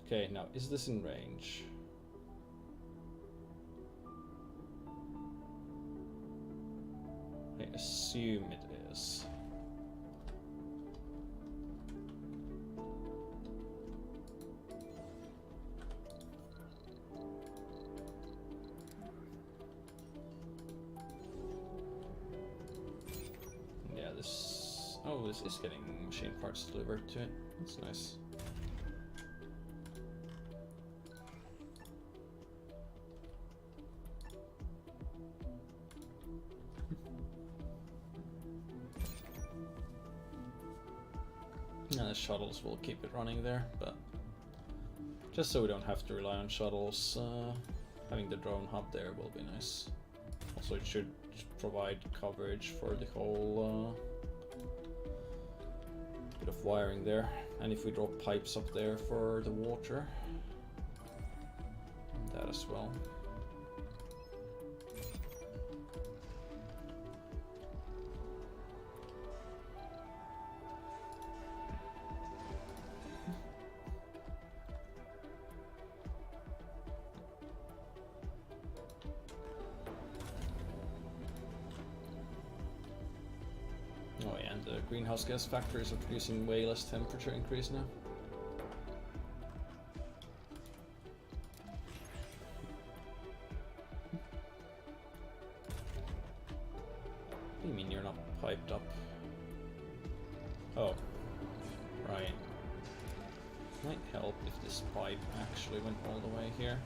Okay, now is this in range? I assume it is. Yeah, this... Oh, this is getting machine parts delivered to it. That's nice. And the shuttles will keep it running there, but just so we don't have to rely on shuttles, having the drone hub there will be nice. Also, it should provide coverage for the whole bit of wiring there. And if we drop pipes up there for the water, that as well. Oh yeah, and the greenhouse gas factories are producing way less temperature increase now. What do you mean you're not piped up? Oh, right. Might help if this pipe actually went all the way here.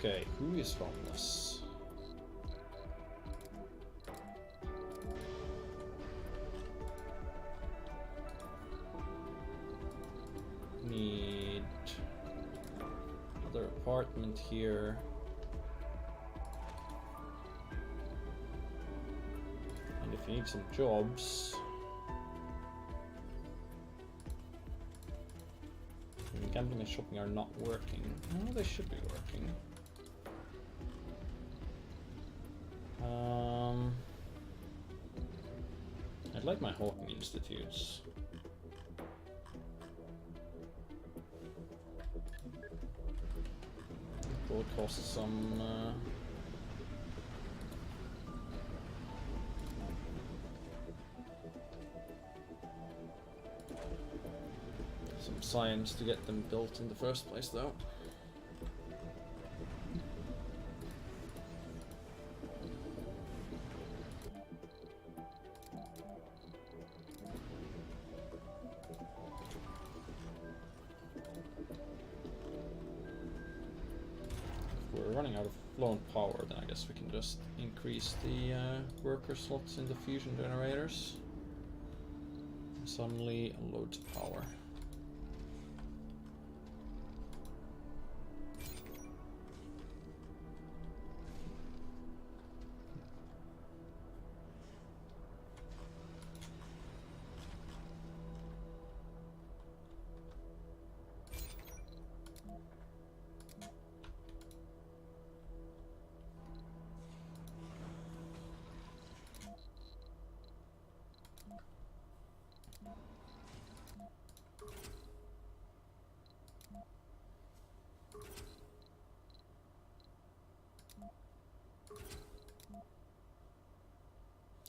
Okay, who is homeless? Need another apartment here. And if you need some jobs, gambling and shopping are not working. No, they should be working. I'd like my Hawking Institutes. It will cost some science to get them built in the first place, though. If we're running out of flown power, then I guess we can just increase the worker slots in the fusion generators. Suddenly loads of power.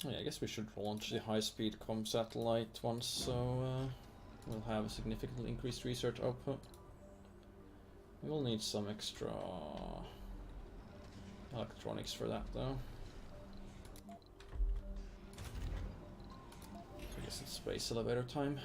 Oh, yeah, I guess we should launch the high-speed comm satellite once, so we'll have a significantly increased research output. We will need some extra electronics for that, though. So I guess it's space elevator time.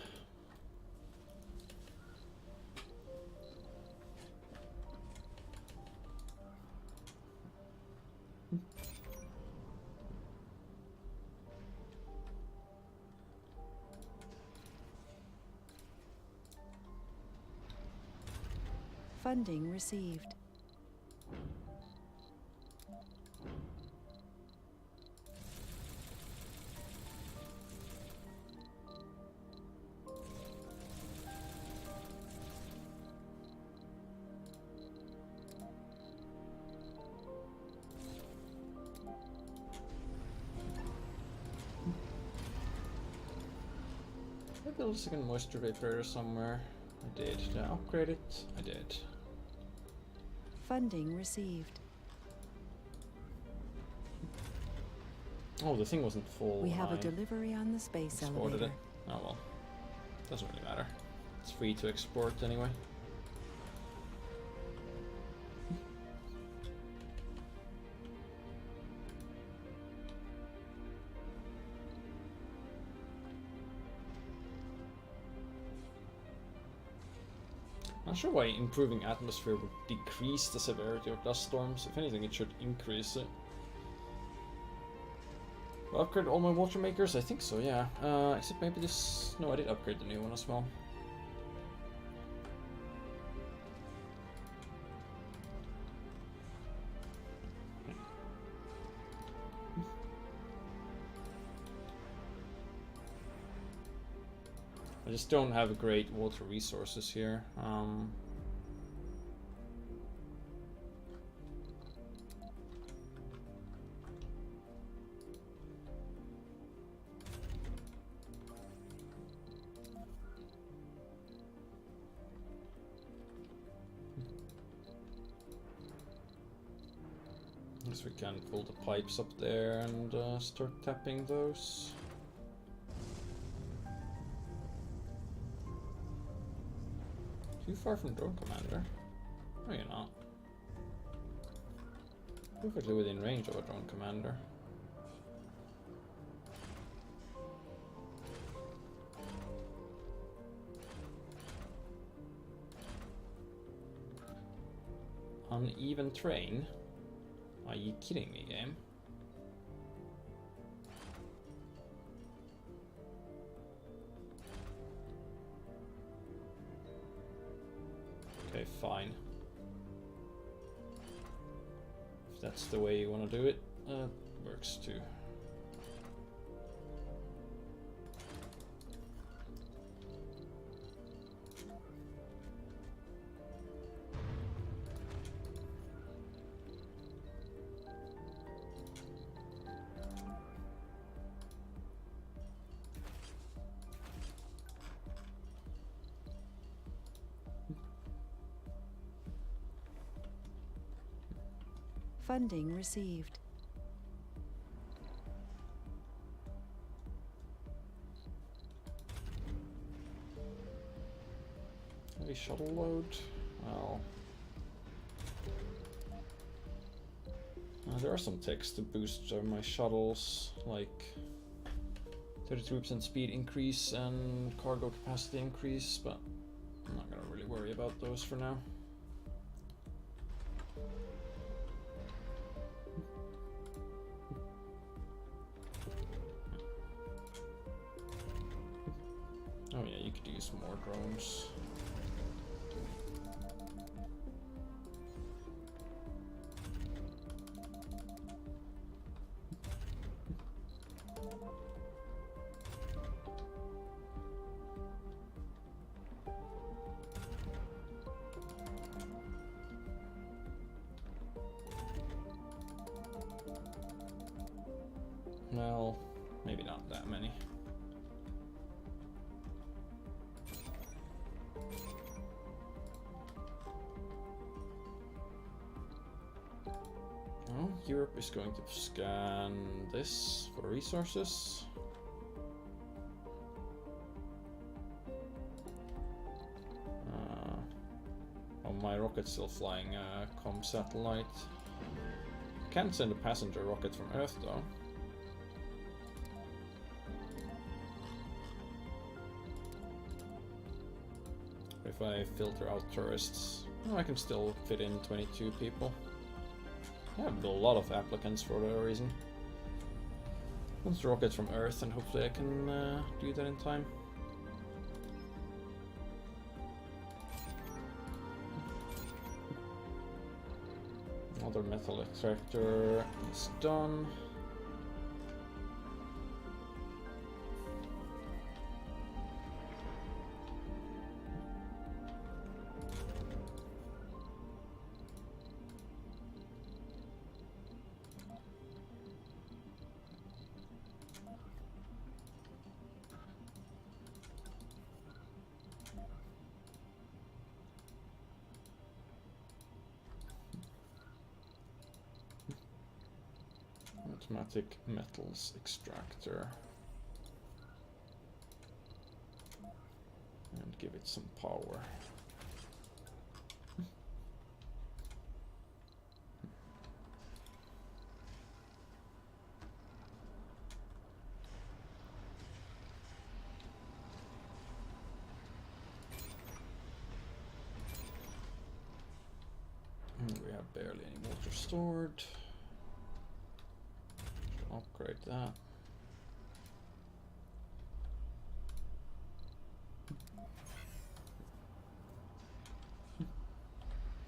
Funding received. I built a second moisture evaporator somewhere. I did. Did I upgrade it? I did. Funding received. Oh, the thing wasn't full. We have a I delivery on the space exported elevator. it. Oh well. Doesn't really matter. It's free to export anyway. Not sure why improving atmosphere would decrease the severity of dust storms. If anything, it should increase it. Upgrade all my water makers? I think so, yeah. Except maybe this... No, I did upgrade the new one as well. I just don't have great water resources here. Guess we can pull the pipes up there and start tapping those. Too far from Drone Commander? No, you're not. Perfectly within range of a Drone Commander. uneven terrain? Are you kidding me, game? Okay, fine. If that's the way you want to do it, works too. Funding received. Heavy shuttle load. Well, there are some techs to boost my shuttles, like 33% speed increase and cargo capacity increase, but I'm not gonna really worry about those for now. Oh yeah, you could use more drones. Well, maybe not that many. Europe is going to scan this for resources. Oh, my rocket's still flying a comm satellite. Can't send a passenger rocket from Earth though. If I filter out tourists, I can still fit in 22 people. I have a lot of applicants for that reason. Once the rockets from Earth, and hopefully I can do that in time. Another metal extractor is done. Automatic metals extractor. And give it some power. And we have barely any water stored. Upgrade that.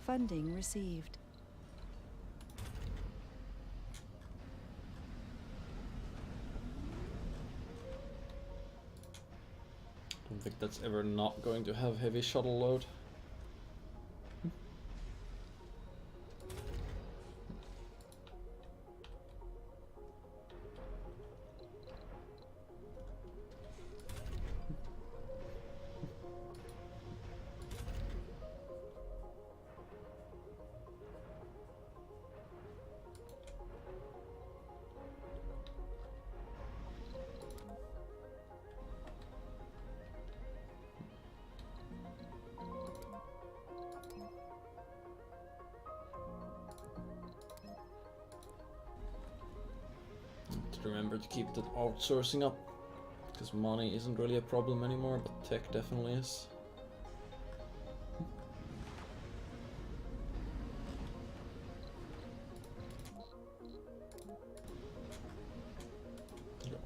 Funding received. Don't think that's ever not going to have heavy shuttle load. Remember to keep that outsourcing up, because money isn't really a problem anymore, but tech definitely is.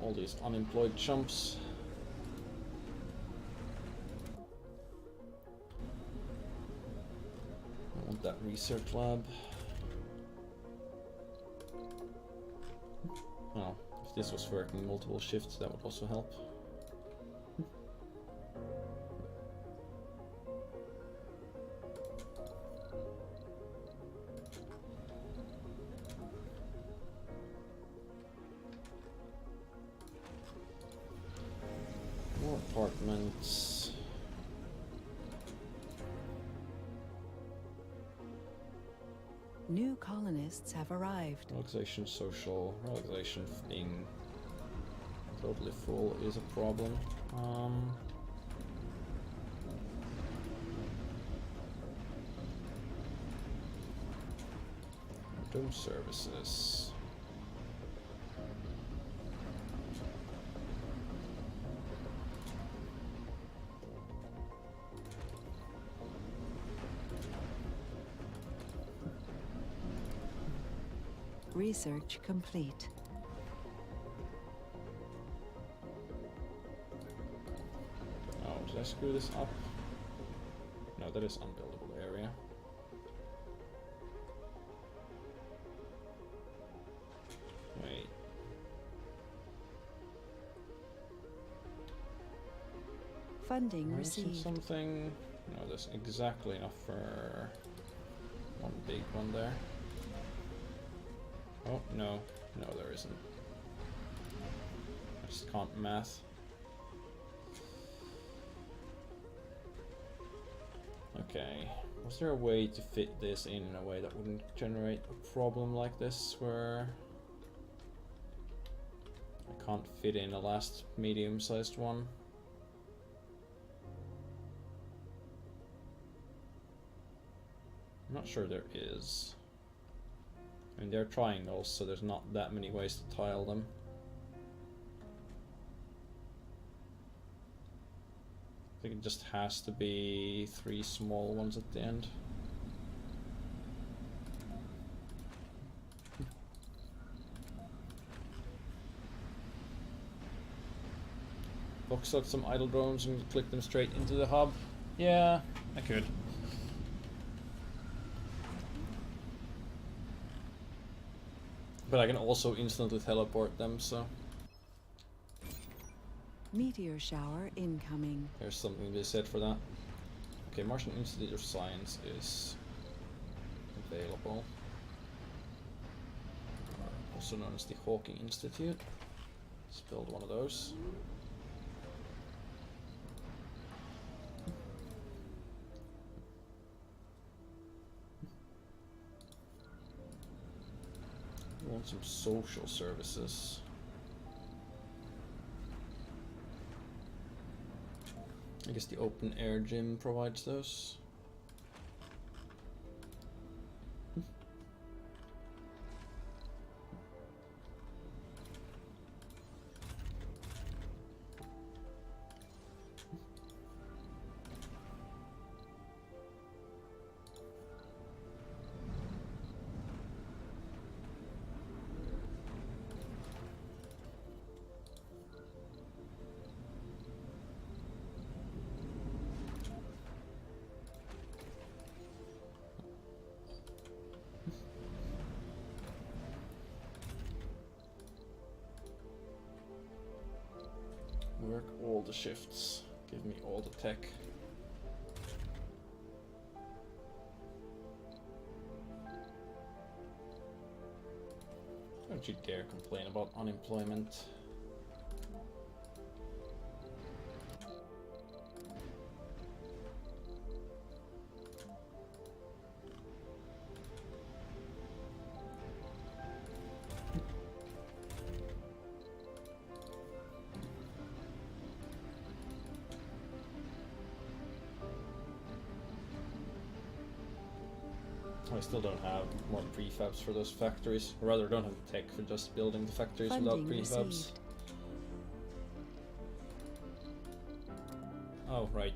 all these unemployed chumps. I want that research lab. Oh, if this was working multiple shifts, that would also help. More apartments. New colonists have arrived. Relaxation, social. Relaxation being totally full is a problem. Dome services. Research complete. Oh, did I screw this up? No, that is unbuildable area. Wait. Funding Missing received. something? No, there's exactly enough for one big one there. Oh, no. No, there isn't. I just can't math. Okay. Was there a way to fit this in a way that wouldn't generate a problem like this, where I can't fit in a last medium-sized one? I'm not sure there is. I mean, they're triangles, so there's not that many ways to tile them. I think it just has to be 3 small ones at the end. Box out some idle drones and click them straight into the hub. Yeah, I could. But I can also instantly teleport them, so Meteor shower incoming. there's something to be said for that. Okay, Martian Institute of Science is available. Also known as the Hawking Institute. Let's build one of those. We want some social services. I guess the open air gym provides those. Work all the shifts. Give me all the tech. Don't you dare complain about unemployment. I still don't have more prefabs for those factories. Or rather, don't have the tech for just building the factories without Funding prefabs. received. Oh, right.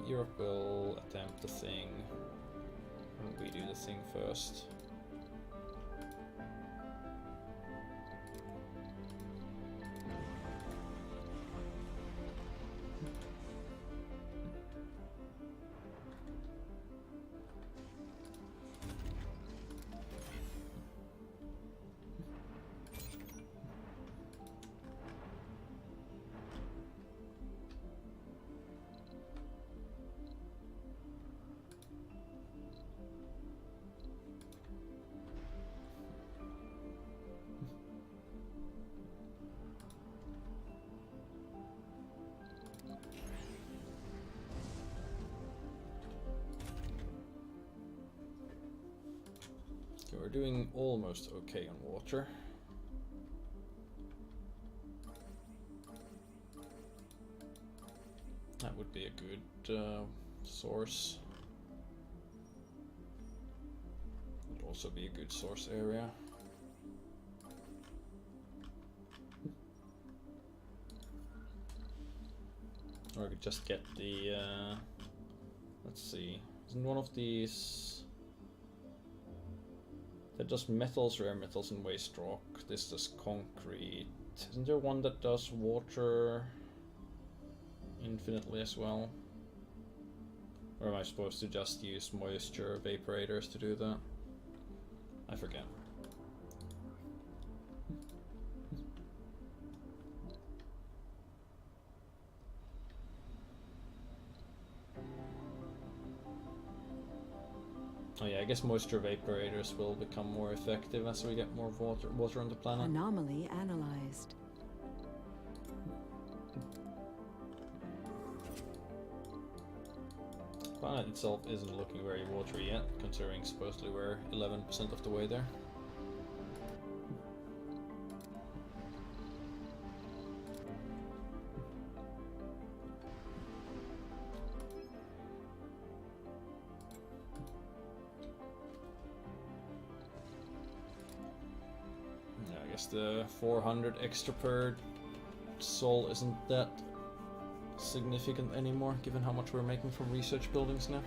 Europe will attempt the thing. We do the thing first. we're doing almost okay on water. That would be a good source. Would also be a good source area. Or I could just get the, let's see, isn't one of these, that does metals, rare metals and waste rock, this does concrete, isn't there one that does water infinitely as well? Or am I supposed to just use moisture evaporators to do that? I forget. Oh yeah, I guess moisture evaporators will become more effective as we get more water on the planet. Anomaly analyzed. The planet itself isn't looking very watery yet, considering supposedly we're 11% of the way there. I guess the 400 extra per sol isn't that significant anymore, given how much we're making from research buildings now.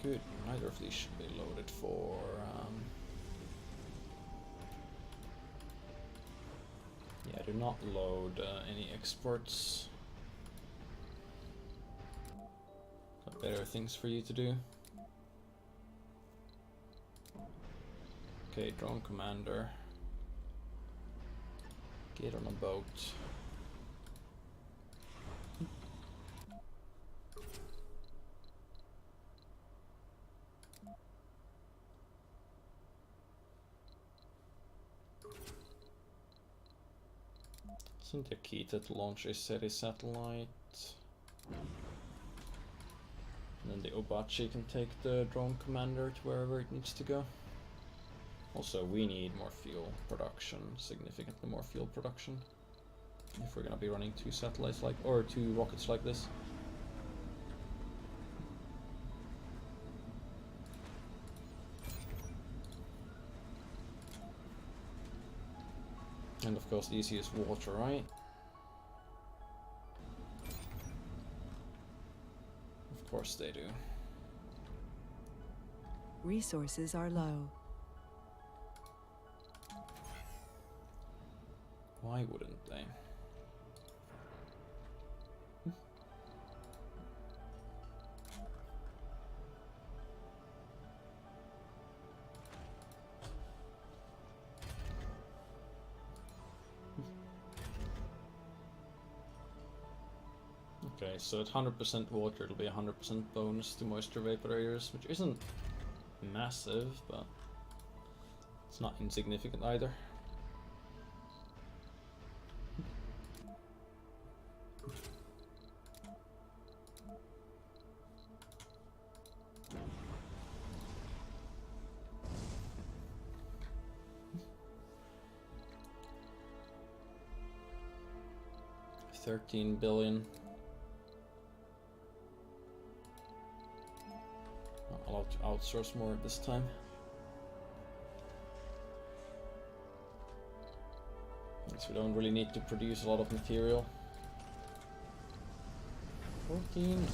Good, neither of these should be loaded for yeah, do not load any exports. Got better things for you to do. Okay, drone commander. Get on a boat. Isn't Akita to launch a SETI satellite? And then the Obachi can take the drone commander to wherever it needs to go. Also, we need more fuel production, significantly more fuel production, if we're gonna be running two satellites like, or two rockets like this. And of course these use water, right? Of course they do. Resources are low. Why wouldn't they? Okay, so at 100% water it'll be 100% bonus to moisture evaporators, which isn't massive, but it's not insignificant either. $13 billion. I'll have to outsource more this time. Because we don't really need to produce a lot of material. 14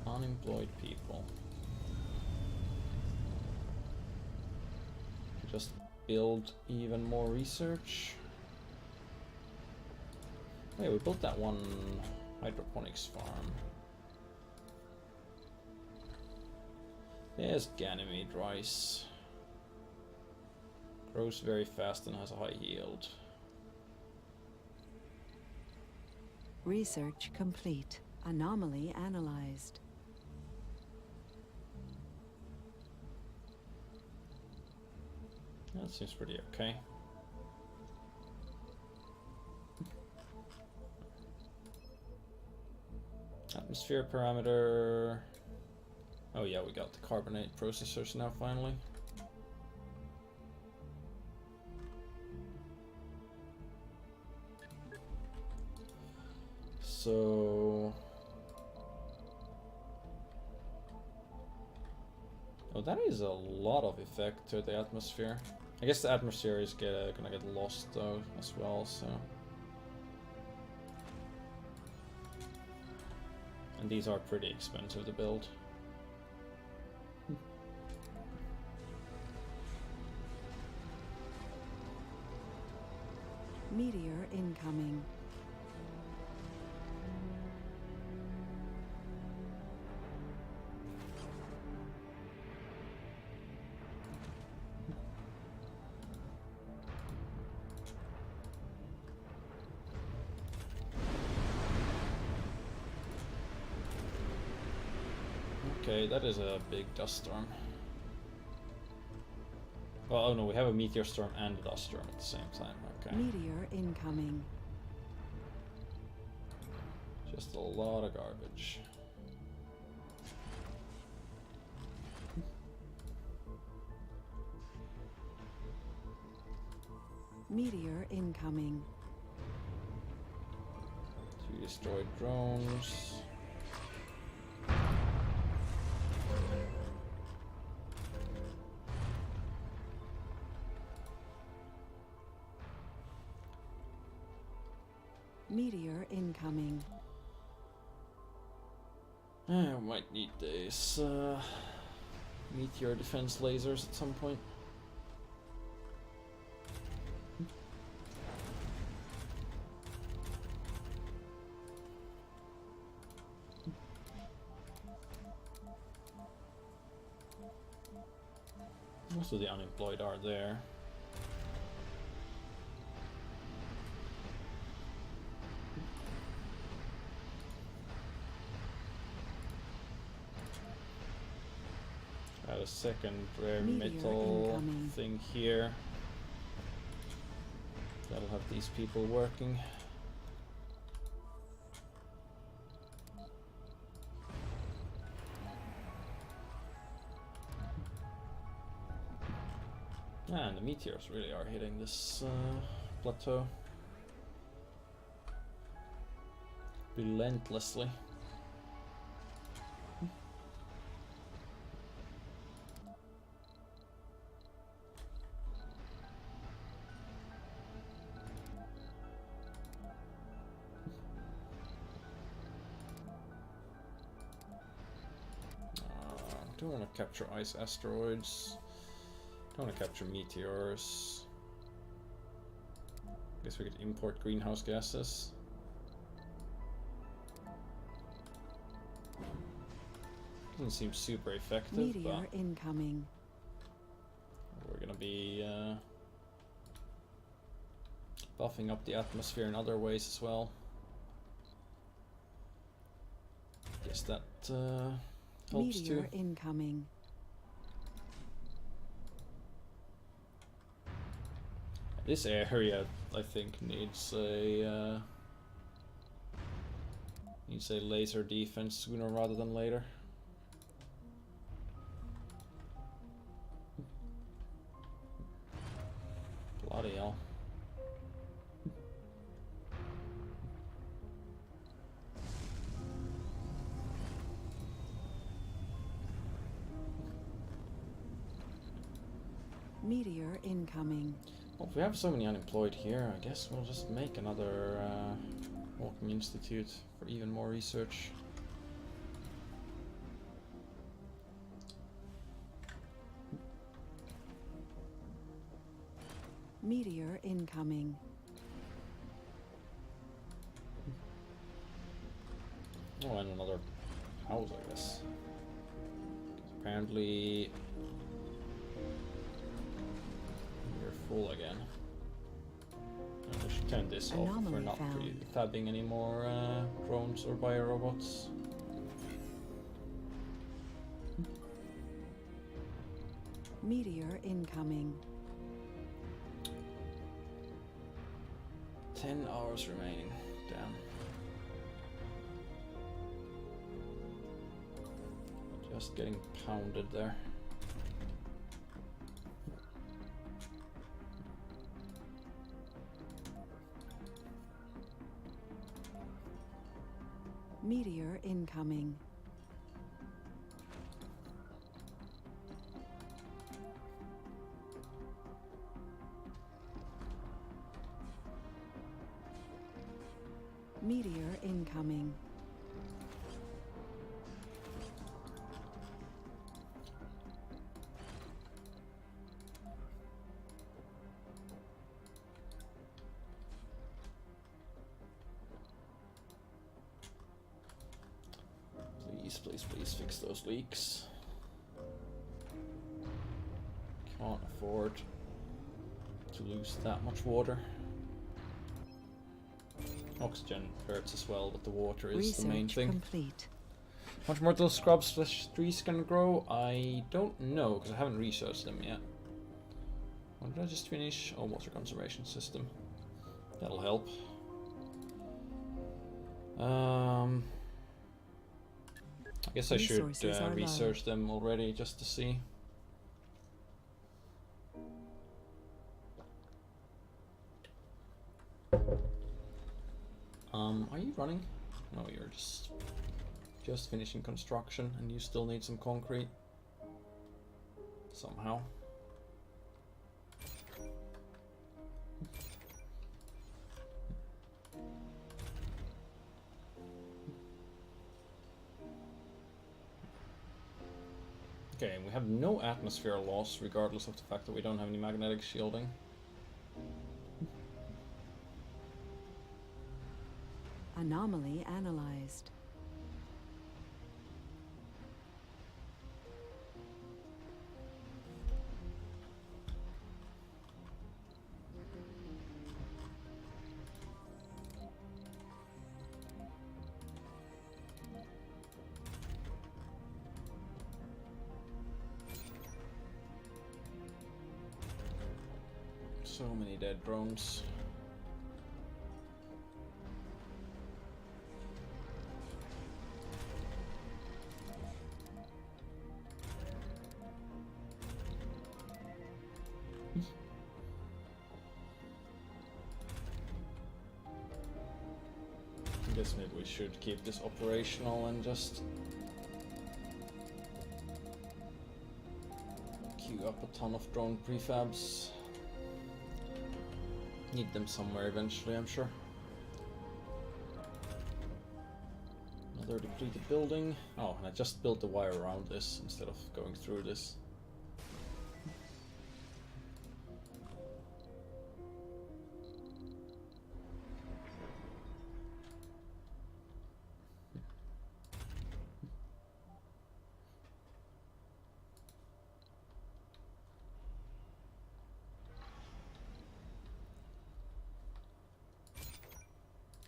unemployed people. Just build even more research. Oh yeah, we built that one hydroponics farm. There's Ganymede rice. Grows very fast and has a high yield. Research complete. Anomaly analyzed. That seems pretty okay. Atmosphere parameter. Oh yeah, we got the carbonate processors now finally. So... oh, that is a lot of effect to the atmosphere. I guess the atmosphere is gonna get lost though as well, so... and these are pretty expensive to build. Meteor incoming. Okay, that is a big dust storm. Well, oh no, we have a meteor storm and a dust storm at the same time. Okay. Meteor incoming. Just a lot of garbage. Meteor incoming. 2 destroyed drones. Meteor incoming. I might need these meteor defense lasers at some point. Most of the unemployed are there. Got a second rare Meteor metal incoming. thing here. That'll have these people working. And the meteors really are hitting this plateau relentlessly. Don't want to capture ice asteroids. Don't want to capture meteors. Guess we could import greenhouse gases. Doesn't seem super effective, Meteor but incoming. we're gonna be buffing up the atmosphere in other ways as well. Guess that helps Meteor too. incoming. This area, I think, needs a laser defense sooner rather than later. Bloody hell. Meteor incoming. Well, if we have so many unemployed here, I guess we'll just make another walking institute for even more research. Meteor incoming. Oh, and another house, I guess. Apparently, we're full again. We should turn this off if we're not fabbing any more drones or biorobots. Meteor incoming. 10 hours remaining. Damn. Just getting pounded there. Meteor incoming. Meteor incoming. Please fix those leaks. Can't afford to lose that much water. Oxygen hurts as well, but the water is the main thing. Complete. How much more those scrubs/trees can grow? I don't know, because I haven't researched them yet. What did I just finish? Oh, water conservation system. That'll help. I guess I should research them already, just to see. Are you running? No, you're just finishing construction, and you still need some concrete. Somehow. Okay, we have no atmosphere loss, regardless of the fact that we don't have any magnetic shielding. Anomaly analyzed. So many dead drones. I guess maybe we should keep this operational and just queue up a ton of drone prefabs. Need them somewhere eventually, I'm sure. Another depleted building. Oh, and I just built the wire around this instead of going through this.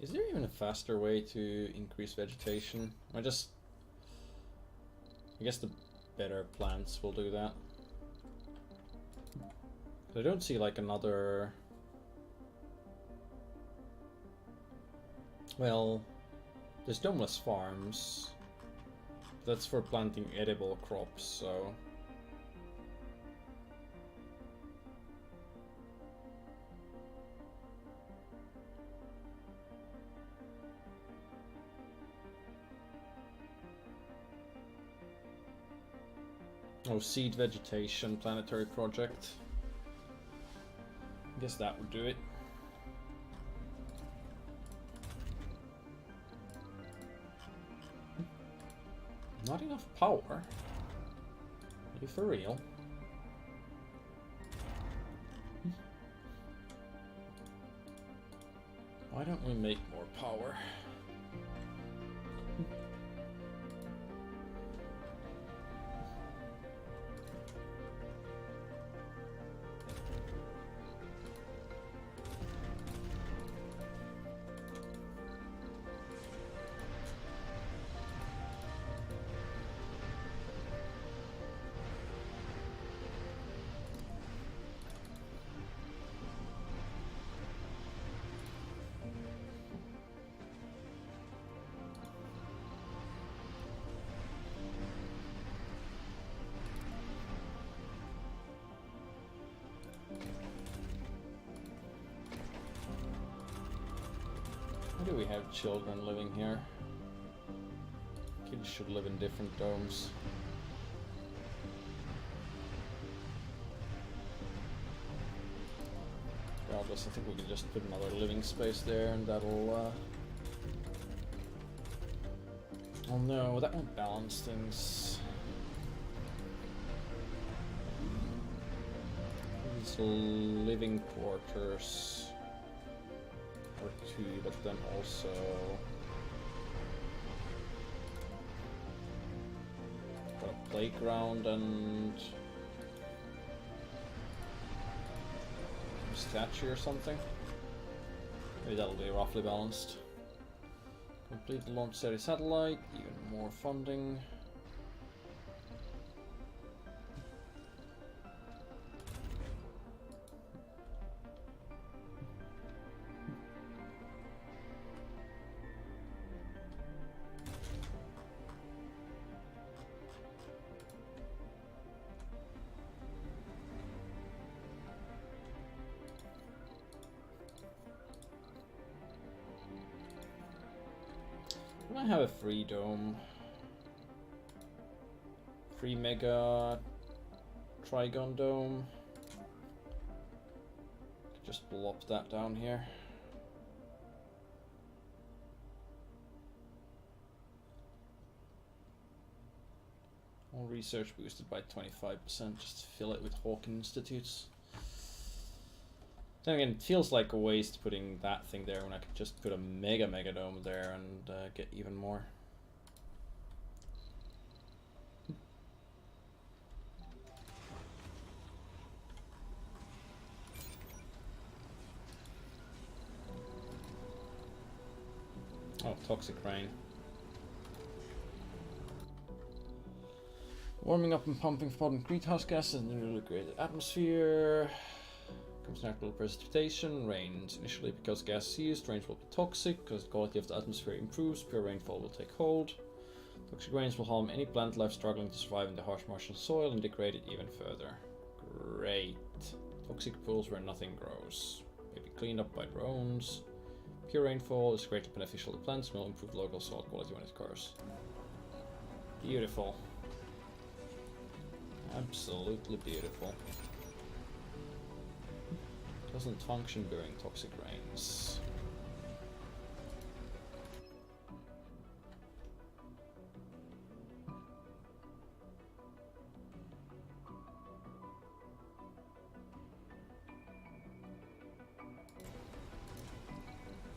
Is there even a faster way to increase vegetation? I guess the better plants will do that. I don't see like another... Well, there's domeless farms. That's for planting edible crops, so... Oh, seed vegetation, planetary project. I guess that would do it. Not enough power? Are you for real? Why don't we make more power? Why do we have children living here? Kids should live in different domes. Regardless, I think we can just put another living space there and that'll oh no, that won't balance things. These living quarters. Or 2, but then also a playground and a statue or something. Maybe that'll be roughly balanced. Complete the launch series satellite, even more funding. I have a free dome. Free mega Trigon dome. Just plop that down here. All research boosted by 25%, just to fill it with Hawking Institutes. Then again, it feels like a waste putting that thing there when I could just put a mega dome there and get even more. Oh, toxic rain. Warming up and pumping potent greenhouse gases in the newly created atmosphere. Comes natural precipitation, rains. Initially, because gas is used, rains will be toxic, because the quality of the atmosphere improves, pure rainfall will take hold. Toxic rains will harm any plant life struggling to survive in the harsh Martian soil and degrade it even further. Great. Toxic pools where nothing grows. May be cleaned up by drones. Pure rainfall is greatly beneficial to plants and will improve local soil quality when it occurs. Beautiful. Absolutely beautiful. Doesn't function during toxic rains.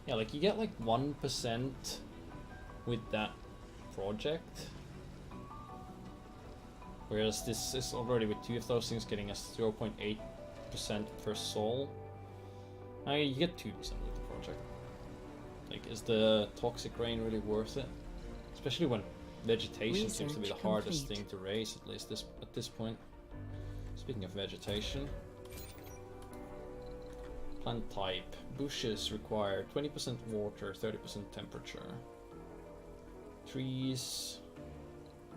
Yeah, like you get like 1% with that project. Whereas this is already with 2 of those things getting us 0.8% per soul. I mean, you get 2% with the project. Like, is the toxic rain really worth it? Especially when vegetation seems to be the hardest thing to raise, at least at this point. Speaking of vegetation. Plant type. Bushes require 20% water, 30% temperature. Trees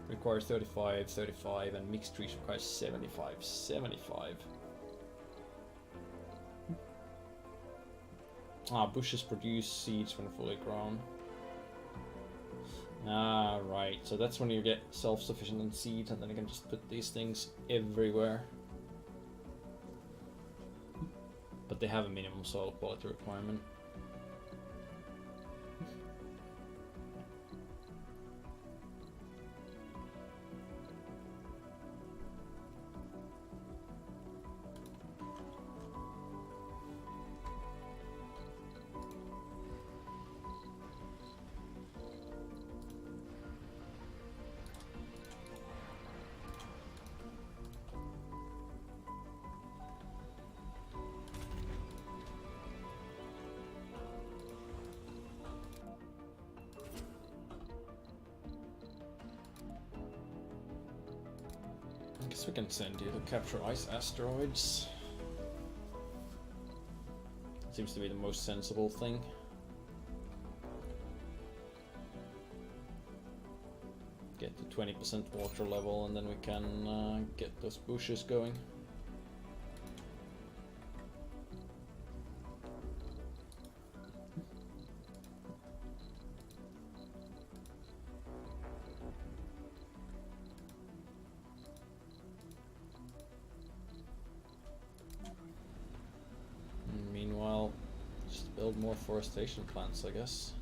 require 35, 35, and mixed trees require 75, 75. Bushes produce seeds when fully grown. Right. So that's when you get self-sufficient in seeds, and then you can just put these things everywhere. But they have a minimum soil quality requirement. Guess we can send you to capture ice asteroids. Seems to be the most sensible thing. Get to 20% water level and then we can get those bushes going. Meanwhile, just build more forestation plants, I guess.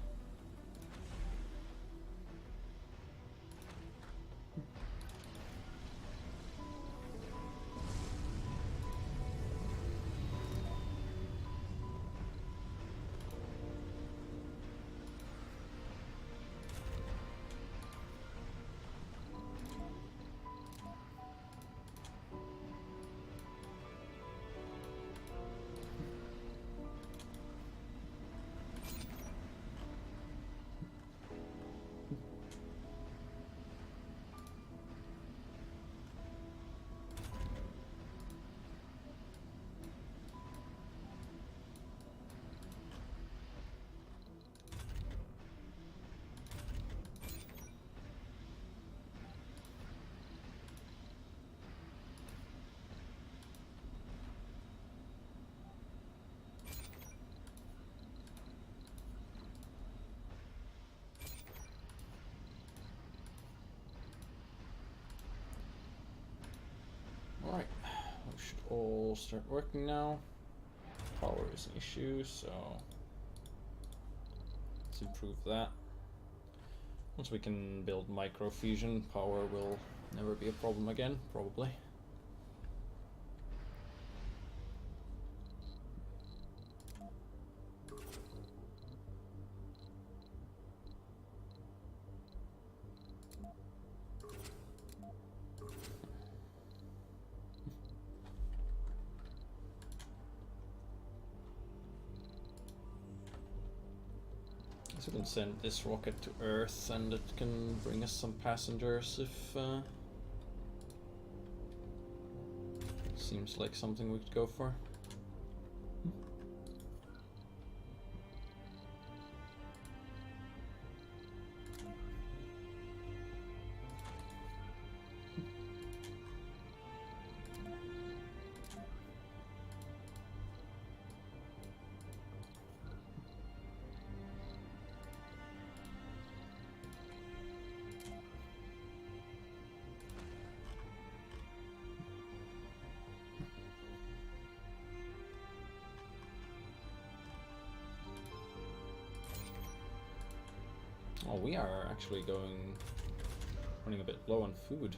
Alright, we should all start working now. Power is an issue, so let's improve that. Once we can build microfusion, power will never be a problem again, probably. So we can send this rocket to Earth and it can bring us some passengers if seems like something we could go for. Oh, we are actually running a bit low on food.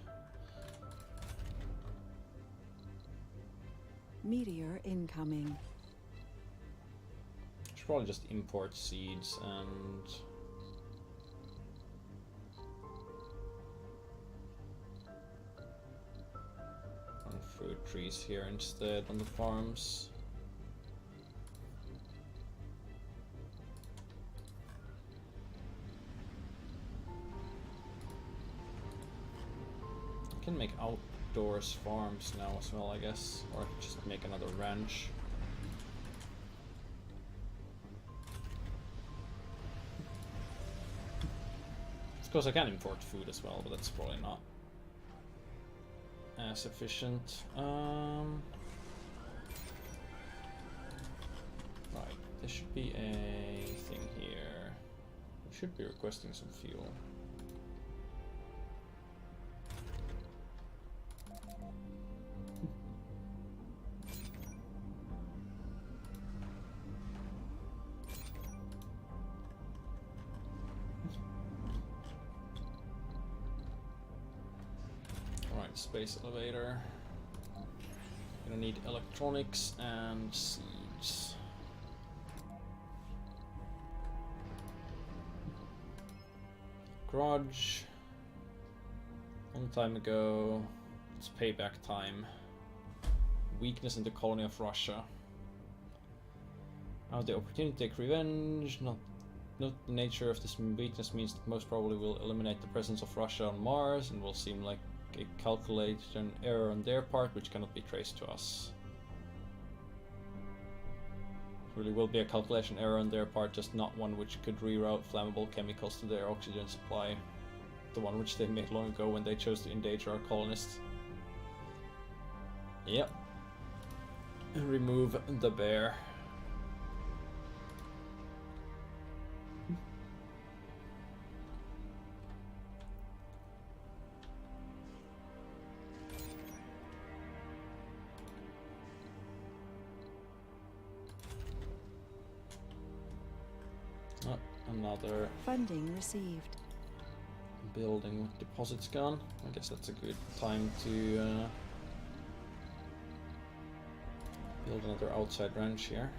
Meteor incoming. Should probably just import seeds and run fruit trees here instead on the farms. Can make outdoors farms now as well, I guess, or just make another ranch. Of course I can import food as well, but that's probably not as efficient. Right, there should be a thing here. We should be requesting some fuel. Space elevator. Gonna need electronics and seeds. Garage. Long time ago. It's payback time. Weakness in the colony of Russia. Now the opportunity to take revenge. Not the nature of this weakness means that most probably will eliminate the presence of Russia on Mars and will seem like it calculated an error on their part which cannot be traced to us. It really will be a calculation error on their part, just not one which could reroute flammable chemicals to their oxygen supply. The one which they made long ago when they chose to endanger our colonists. Yep. Remove the bear. Oh, another Funding received. building with deposits gone. I guess that's a good time to build another outside ranch here.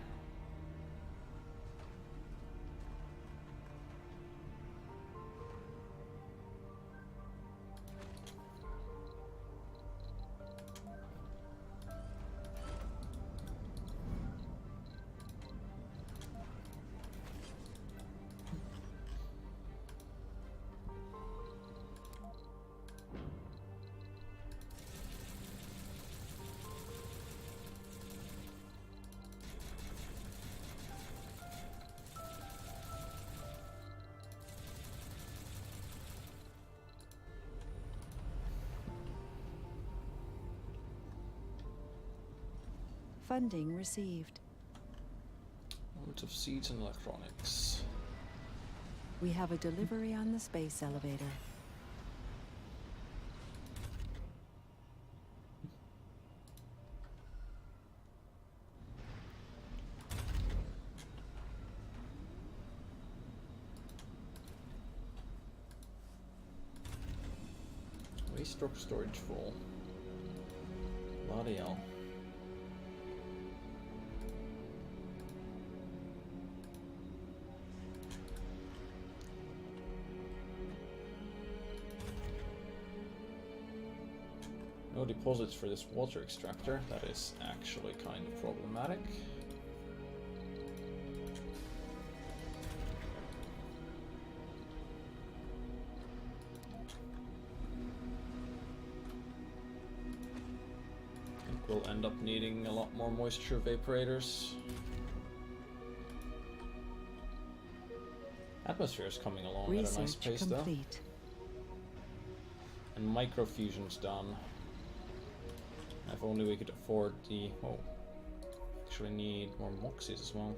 Funding received. Loads of seeds and electronics. We have a delivery on the space elevator. Waste rock storage full. Bloody hell. No deposits for this water extractor. That is actually kind of problematic. I think we'll end up needing a lot more moisture evaporators. Atmosphere is coming along at a nice pace Complete. though. And microfusion's done. If only we could afford the... Oh, actually need more moxies as well.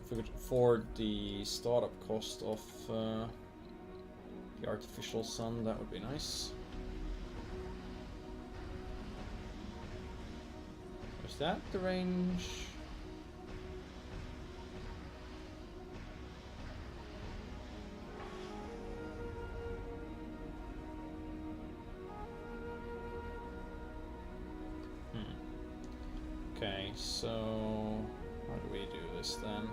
If we could afford the startup cost of the artificial sun, that would be nice. Is that the range? Okay, so how do we do this then?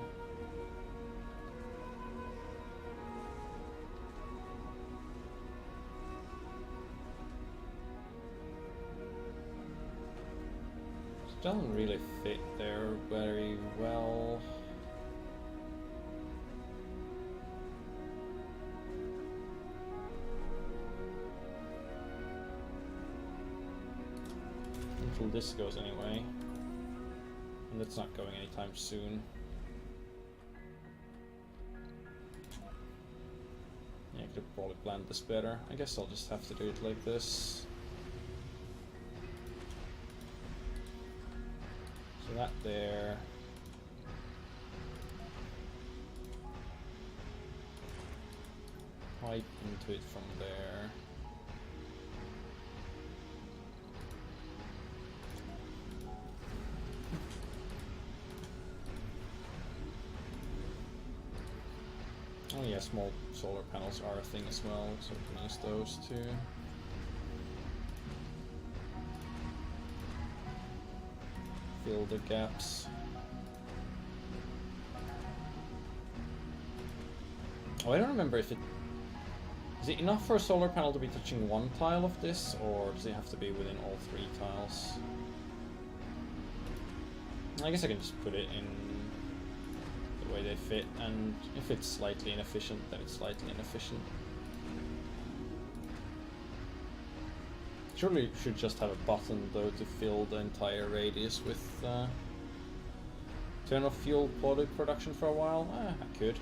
It doesn't really fit there very well. Until this goes anyway. And that's not going anytime soon. Yeah, I could have probably planned this better. I guess I'll just have to do it like this. So that there. Pipe into it from there. Oh yeah, small solar panels are a thing as well, so we can use those too. Fill the gaps. Oh, I don't remember if it... Is it enough for a solar panel to be touching one tile of this, or does it have to be within all 3 tiles? I guess I can just put it in the way they fit, and if it's slightly inefficient, then it's slightly inefficient. Surely it should just have a button though to fill the entire radius with turn off fuel product production for a while. I could.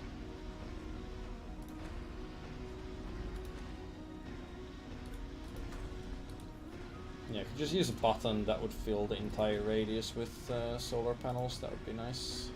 Yeah, if you just use a button that would fill the entire radius with solar panels, that would be nice.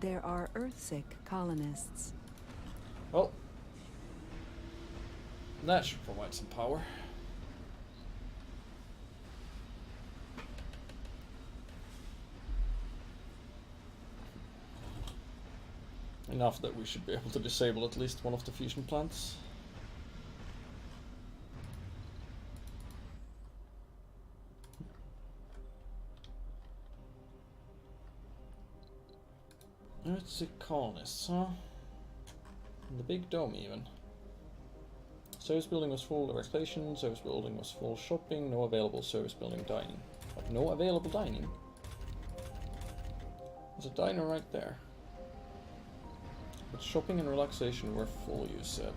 There are Earthsick colonists. Well, that should provide some power. Enough that we should be able to disable at least one of the fusion plants. It's a colonists, huh? In the big dome even. Service building was full of exploration, service building was full shopping, no available service building dining. What, no available dining? There's a diner right there. But shopping and relaxation were full, you said.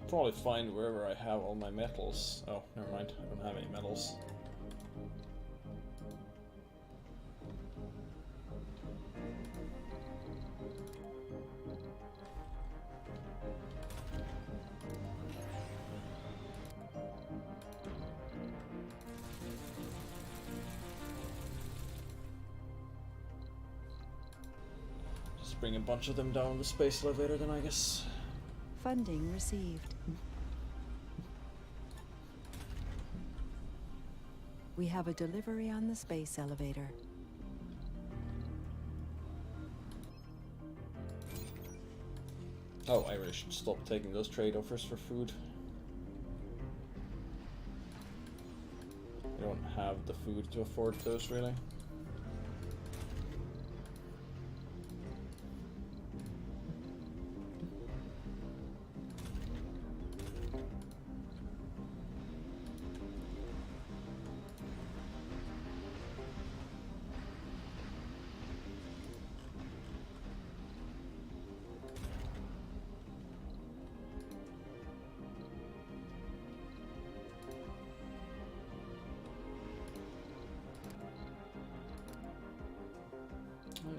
Probably find wherever I have all my metals. Oh, never mind. I don't have any metals. Just bring a bunch of them down the space elevator then, I guess. Funding received. We have a delivery on the space elevator. Oh, I really should stop taking those trade offers for food. I don't have the food to afford those, really.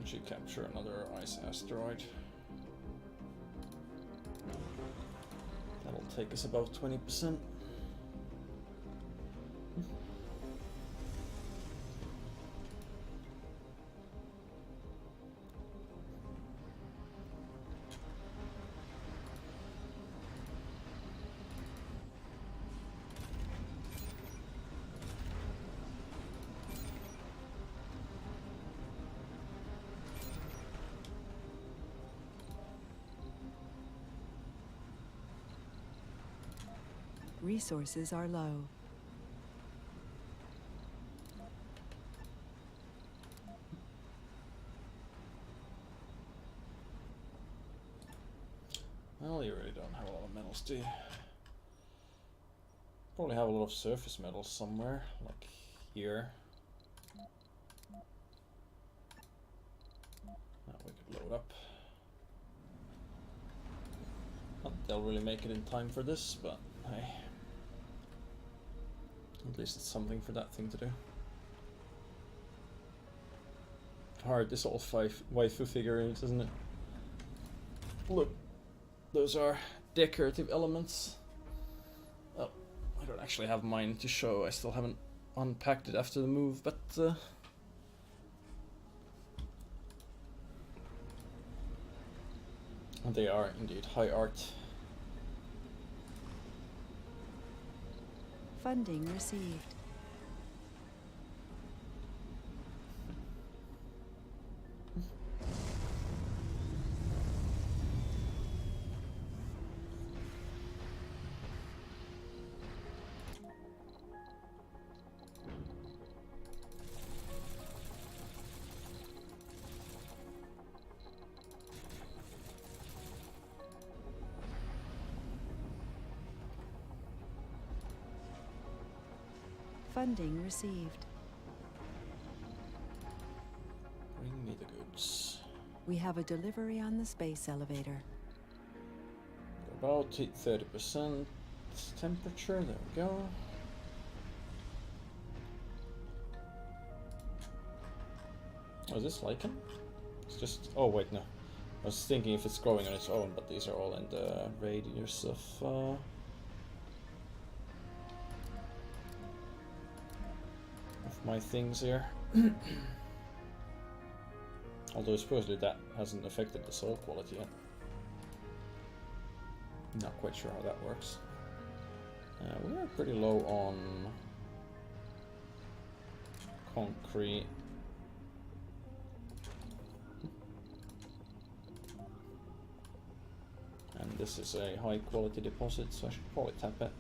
Should capture another ice asteroid. That'll take us about 20%. Resources are low. Well, you really don't have a lot of metals, do you? Probably have a lot of surface metals somewhere, like here. Now we could load up. Not that they'll really make it in time for this, but hey. At least it's something for that thing to do. Hard, this all waifu figurines, isn't it? Look, those are decorative elements. Oh, I don't actually have mine to show. I still haven't unpacked it after the move, but they are indeed high art. Funding received. Funding received. Bring me the goods. We have a delivery on the space elevator. About 30% temperature, there we go. Oh, is this lichen? It's just, oh wait, no. I was thinking if it's growing on its own, but these are all in the radius of my things here. Although supposedly that hasn't affected the soil quality yet. Not quite sure how that works. We are pretty low on concrete. And this is a high quality deposit, so I should probably tap it.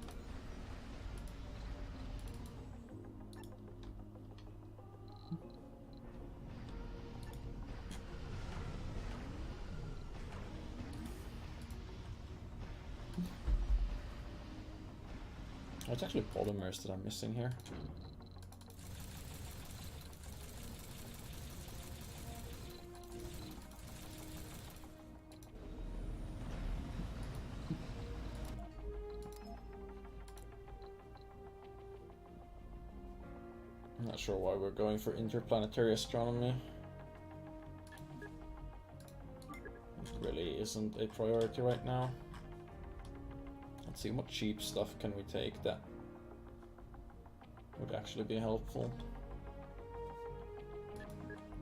Oh, it's actually polymers that I'm missing here. I'm not sure why we're going for interplanetary astronomy. It really isn't a priority right now. Let's see, what cheap stuff can we take that would actually be helpful.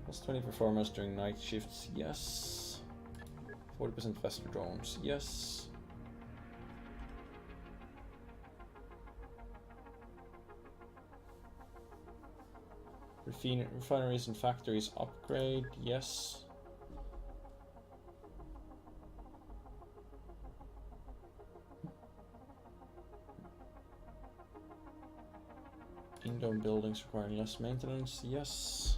Plus 20 performance during night shifts, yes. 40% faster drones, yes. Refineries and factories upgrade, yes. In-dome buildings requiring less maintenance, yes.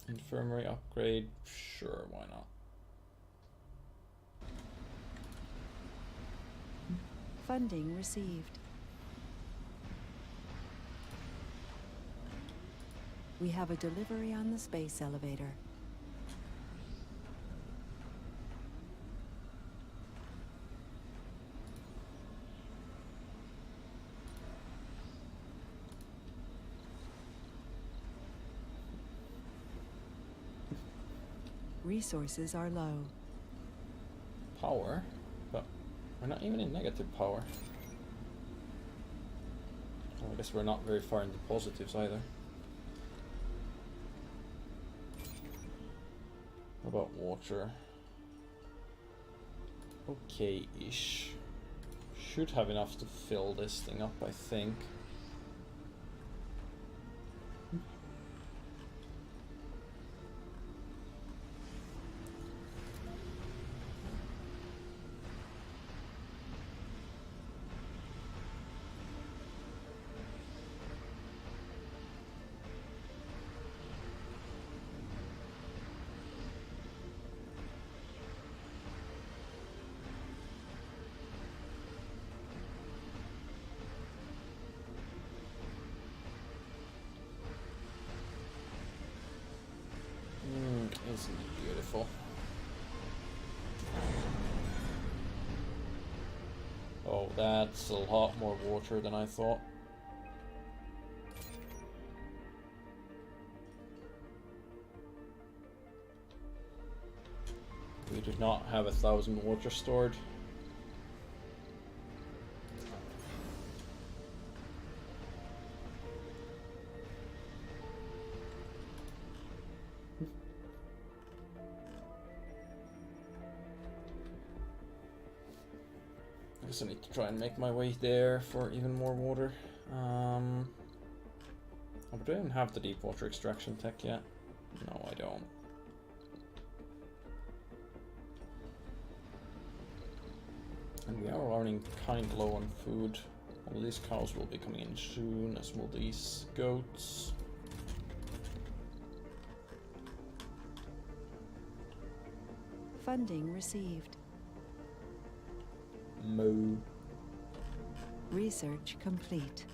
Infirmary upgrade, sure, why not? Funding received. We have a delivery on the space elevator. Resources are low. Power? But we're not even in negative power. Well, I guess we're not very far in the positives either. What about water? Okay-ish. Should have enough to fill this thing up, I think. Isn't it beautiful? Oh, that's a lot more water than I thought. We did not have 1,000 water stored. I guess I need to try and make my way there for even more water. Oh, but I don't have the deep water extraction tech yet. No, I don't. And we are running kind of low on food. All these cows will be coming in soon, as will these goats. Funding received. Moo. Research complete.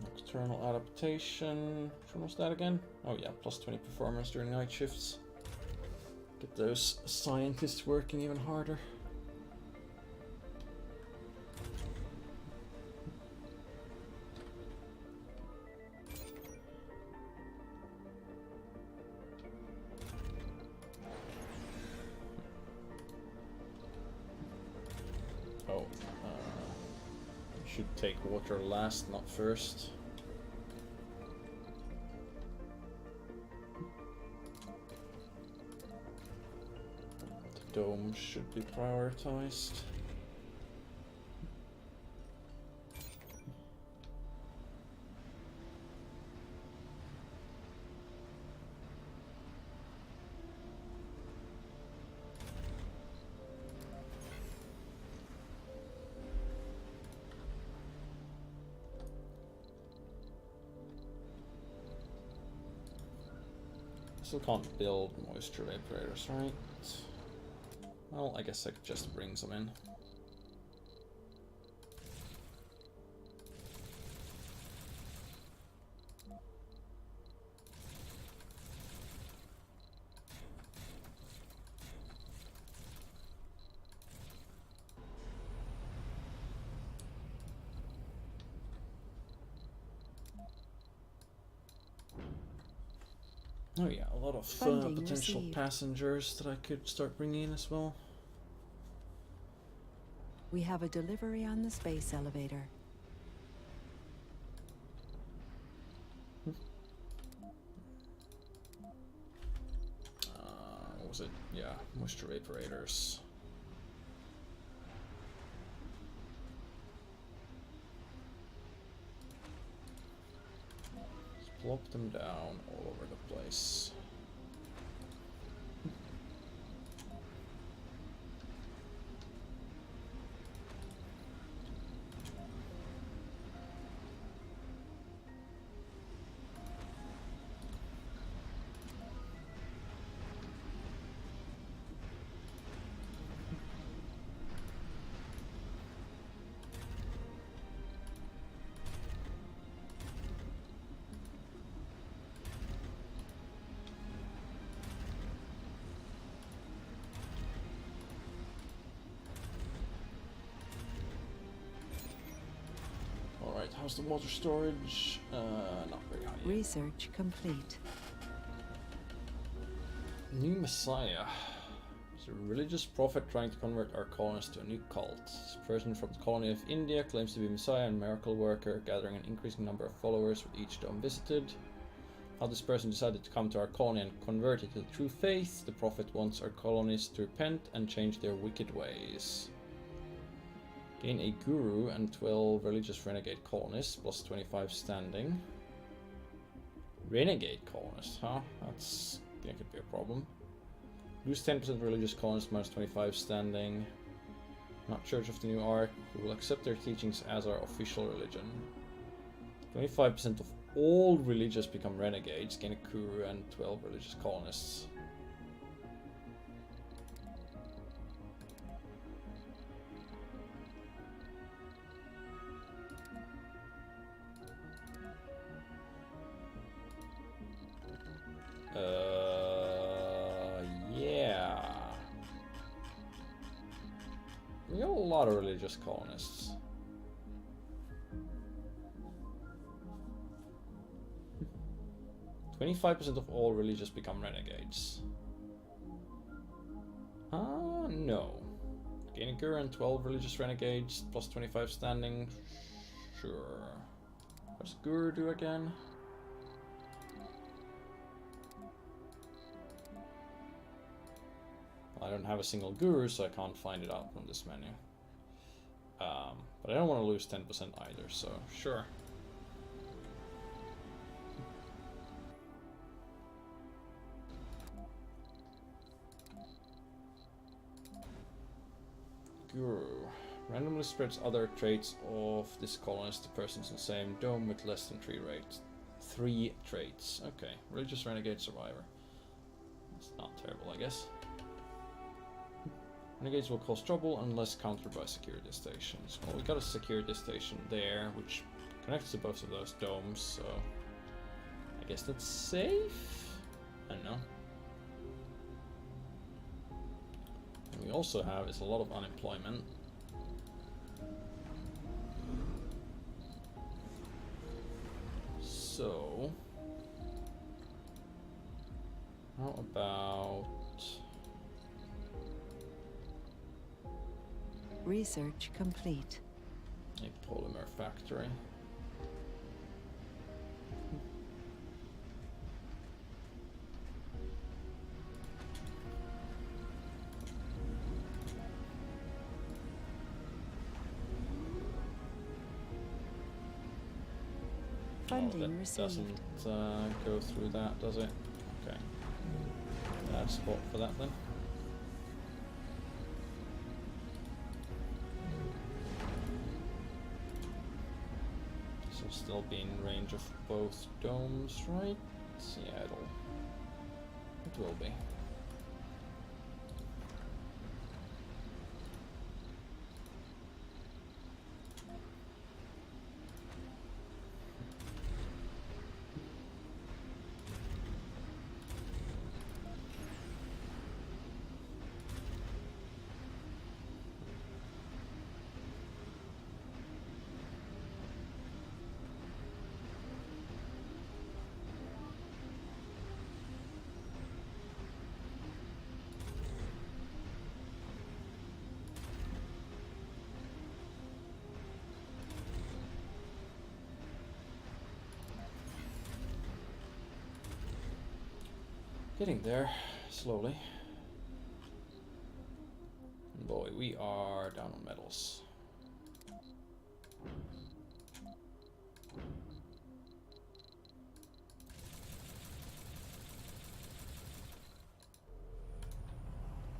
Nocturnal adaptation. Which one was that again? Oh yeah, plus 20 performance during night shifts. Get those scientists working even harder. Oh, should take water last, not first. The dome should be prioritized. Still can't build moisture evaporators, right? Well, I guess I could just bring some in. Oh yeah, a lot of potential passengers that I could start bringing in as well. We have a delivery on the space elevator. What was it? Yeah, moisture evaporators. Plop them down all over the place. How's the water storage? Not very high. Research complete. New Messiah. Is a religious prophet trying to convert our colonists to a new cult. This person from the colony of India claims to be Messiah and miracle worker, gathering an increasing number of followers with each dome visited. how this person decided to come to our colony and convert it to the true faith. The Prophet wants our colonists to repent and change their wicked ways. Gain a guru and 12 religious renegade colonists, plus 25 standing. Renegade colonists, huh? That could be a problem. Lose 10% religious colonists, minus 25 standing. Not Church of the New Ark, who will accept their teachings as our official religion. 25% of all religious become renegades, gain a guru and 12 religious colonists. Yeah. We got a lot of religious colonists. "25% of all religious become renegades." No. Gain a guru and 12 religious renegades, plus 25 standing. Sure. What's guru do again? I don't have a single guru, so I can't find it out from this menu. But I don't want to lose 10% either, so sure. Guru. Randomly spreads other traits of this colonist to persons in the same dome with less than 3 traits. Okay. Religious renegade survivor. That's not terrible, I guess. Renegades will cause trouble unless countered by security stations. Well, we got a security station there, which connects to both of those domes, so I guess that's safe? I don't know. And we also have is a lot of unemployment. So, how about... Research complete. A polymer factory. Funding that received. Doesn't go through that, does it? Okay. Bad spot for that then. Still be in range of both domes, right? Yeah, it will be. Getting there, slowly. And boy, we are down on metals.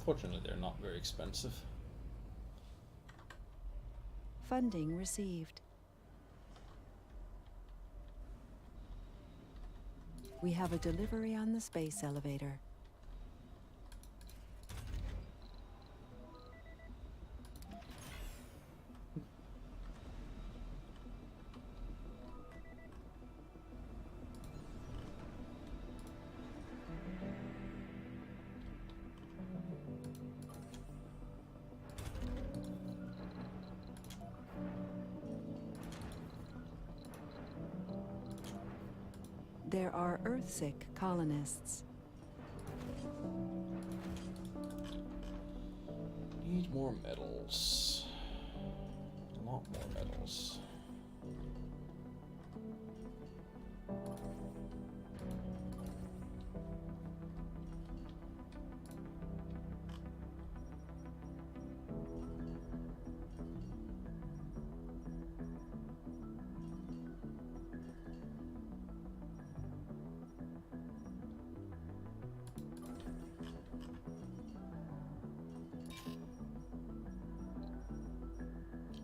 Fortunately, they're not very expensive. Funding received. We have a delivery on the space elevator. There are Earthsick colonists. Need more metals. A lot more metals.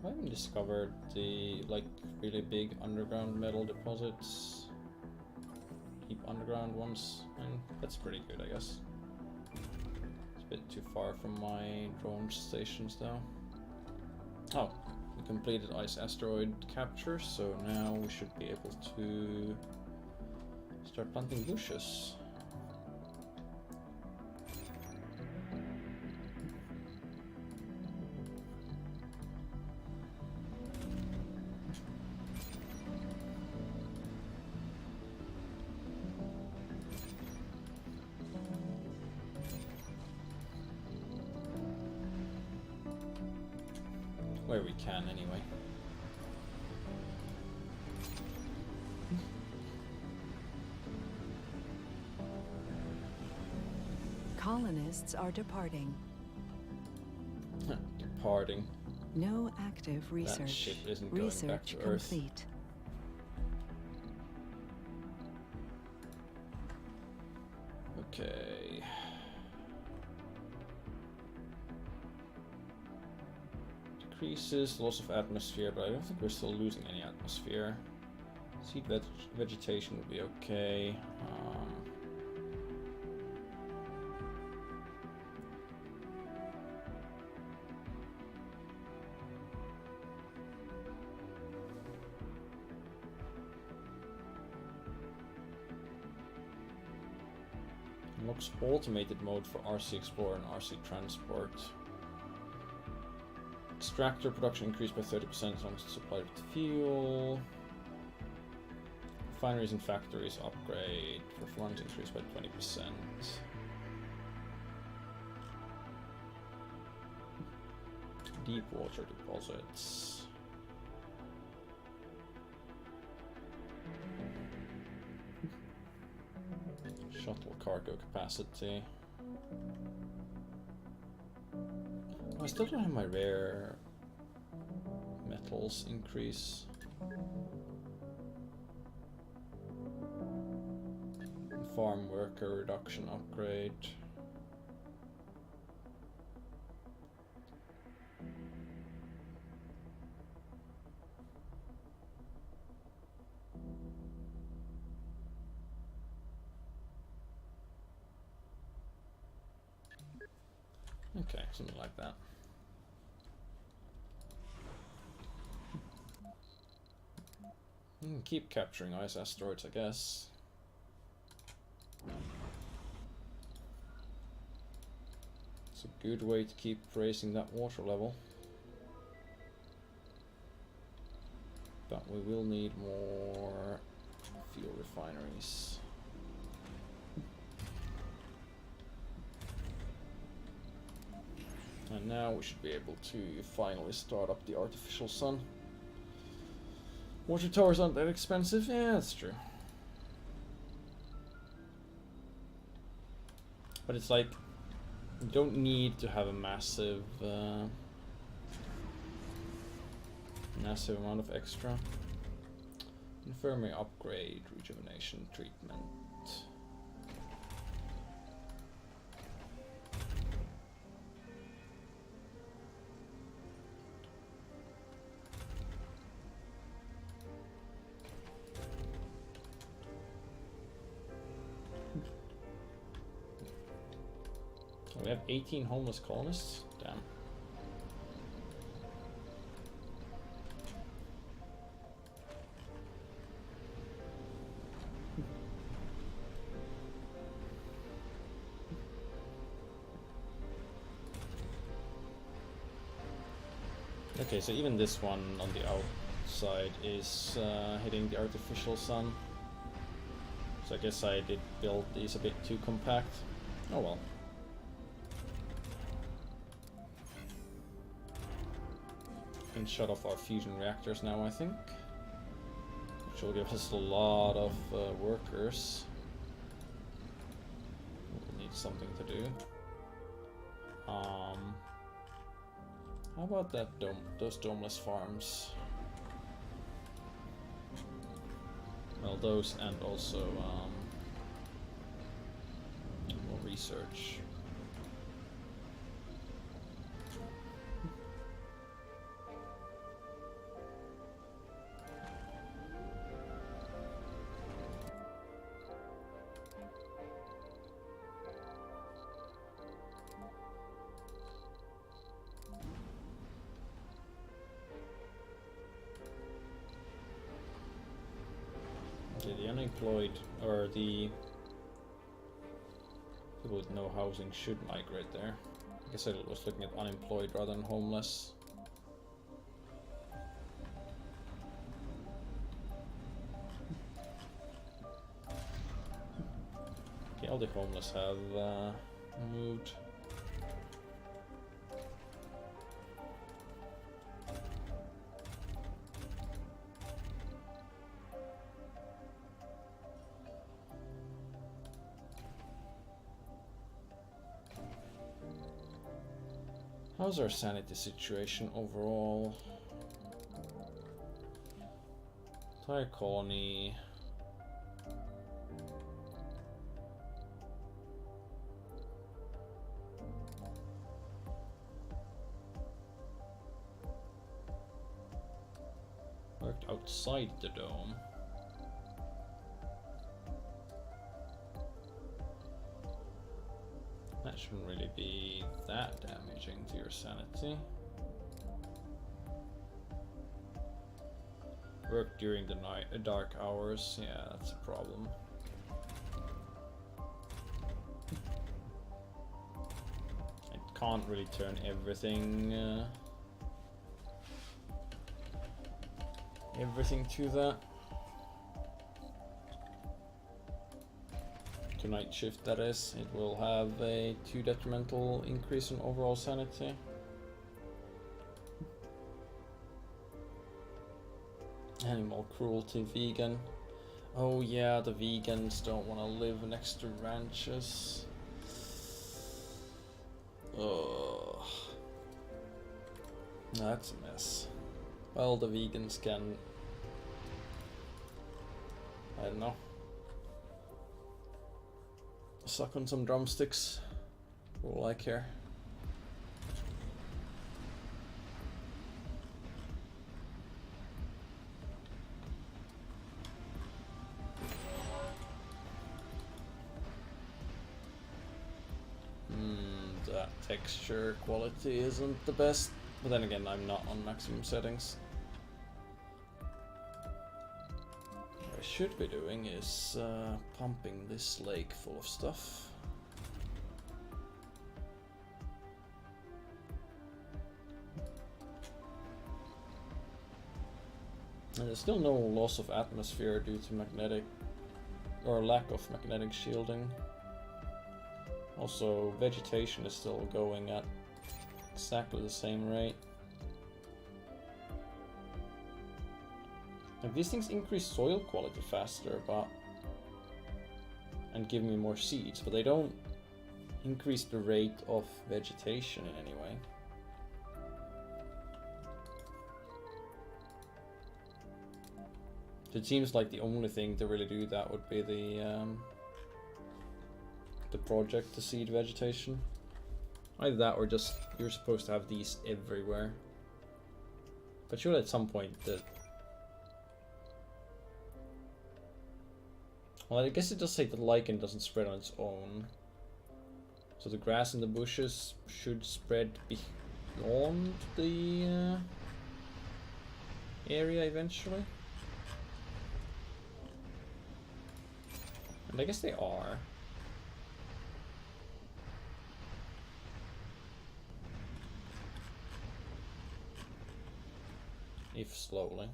I haven't discovered the like really big underground metal deposits. Deep underground ones, and that's pretty good, I guess. It's a bit too far from my drone stations though. Oh, we completed ice asteroid capture, so now we should be able to start planting bushes. Where we can, anyway. Colonists are departing. Departing. No active That research. ship isn't going back Research to Earth. complete. Okay. Decreases loss of atmosphere, but I don't think we're still losing any atmosphere. Seed vegetation would be okay. Unlocks automated mode for RC Explorer and RC Transport. Extractor production increased by 30% as long as it's supplied with fuel. Refineries and factories upgrade. Performance increased by 20%. Deep water deposits. Shuttle cargo capacity. Oh, I still don't have my rare metals increase. Farm worker reduction upgrade. Okay, something like that. Keep capturing ice asteroids, I guess. It's a good way to keep raising that water level. But we will need more fuel refineries. And now we should be able to finally start up the artificial sun. Water towers aren't that expensive. Yeah, that's true. But it's like, you don't need to have a massive massive amount of extra. Infirmary upgrade, rejuvenation treatment. We have 18 homeless colonists? Damn. Okay, so even this one on the outside is hitting the artificial sun. So I guess I did build these a bit too compact. Oh well. Can shut off our fusion reactors now, I think, which will give us a lot of workers. We'll need something to do. How about that those domeless farms? Well, those and also more research. sanity. The unemployed, or the people with no housing, should migrate there. I guess I was looking at unemployed rather than homeless. Okay, all the homeless have moved. How's our sanity situation overall? Entire colony. Worked outside the dome. That shouldn't really be that damaging to your sanity. Work during the night, dark hours. Yeah, that's a problem. It can't really turn everything to that. To night shift, that is. It will have a 2 detrimental increase in overall sanity. Animal cruelty, vegan. Oh yeah, the vegans don't want to live next to ranches. Ugh. That's a mess. Well, the vegans can... I don't know. Suck on some drumsticks. All I care. That texture quality isn't the best, but then again, I'm not on maximum settings. What I should be doing is pumping this lake full of stuff. And there's still no loss of atmosphere due to magnetic, or lack of magnetic shielding. Also, vegetation is still going at exactly the same rate. Like, these things increase soil quality faster, and give me more seeds, but they don't increase the rate of vegetation in any way. So it seems like the only thing to really do that would be the project to seed vegetation. Either that or just you're supposed to have these everywhere. But surely at some point that... Well, I guess it does say the lichen doesn't spread on its own. So the grass and the bushes should spread beyond the area eventually. And I guess they are. If slowly.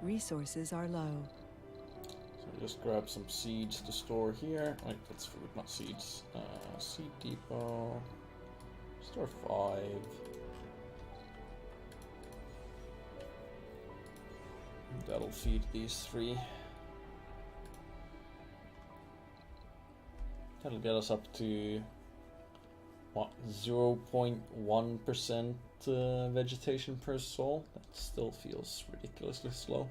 Resources are low. So just grab some seeds to store here. Wait, that's food, not seeds. Seed depot. Store 5. That'll feed these 3. That'll get us up to what, 0.1% vegetation per soul. That still feels ridiculously slow.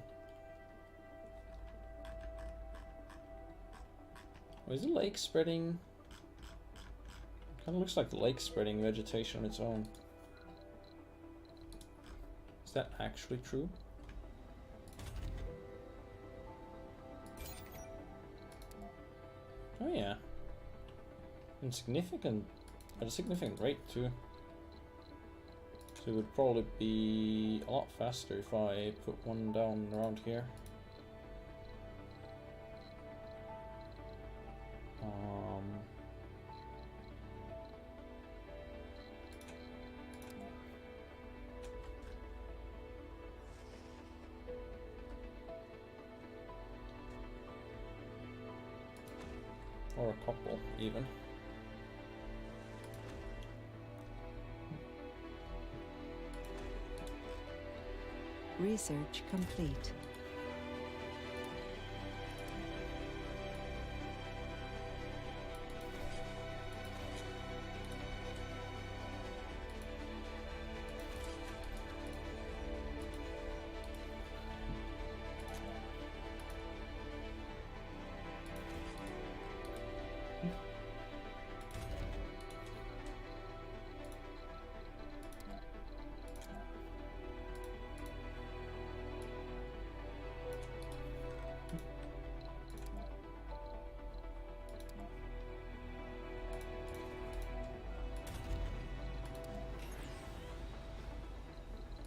Oh, is the lake spreading? Kind of looks like the lake spreading vegetation on its own. Is that actually true? Oh yeah. And significant, at a significant rate too. So it would probably be a lot faster if I put one down around here. Or a couple, even. Research complete.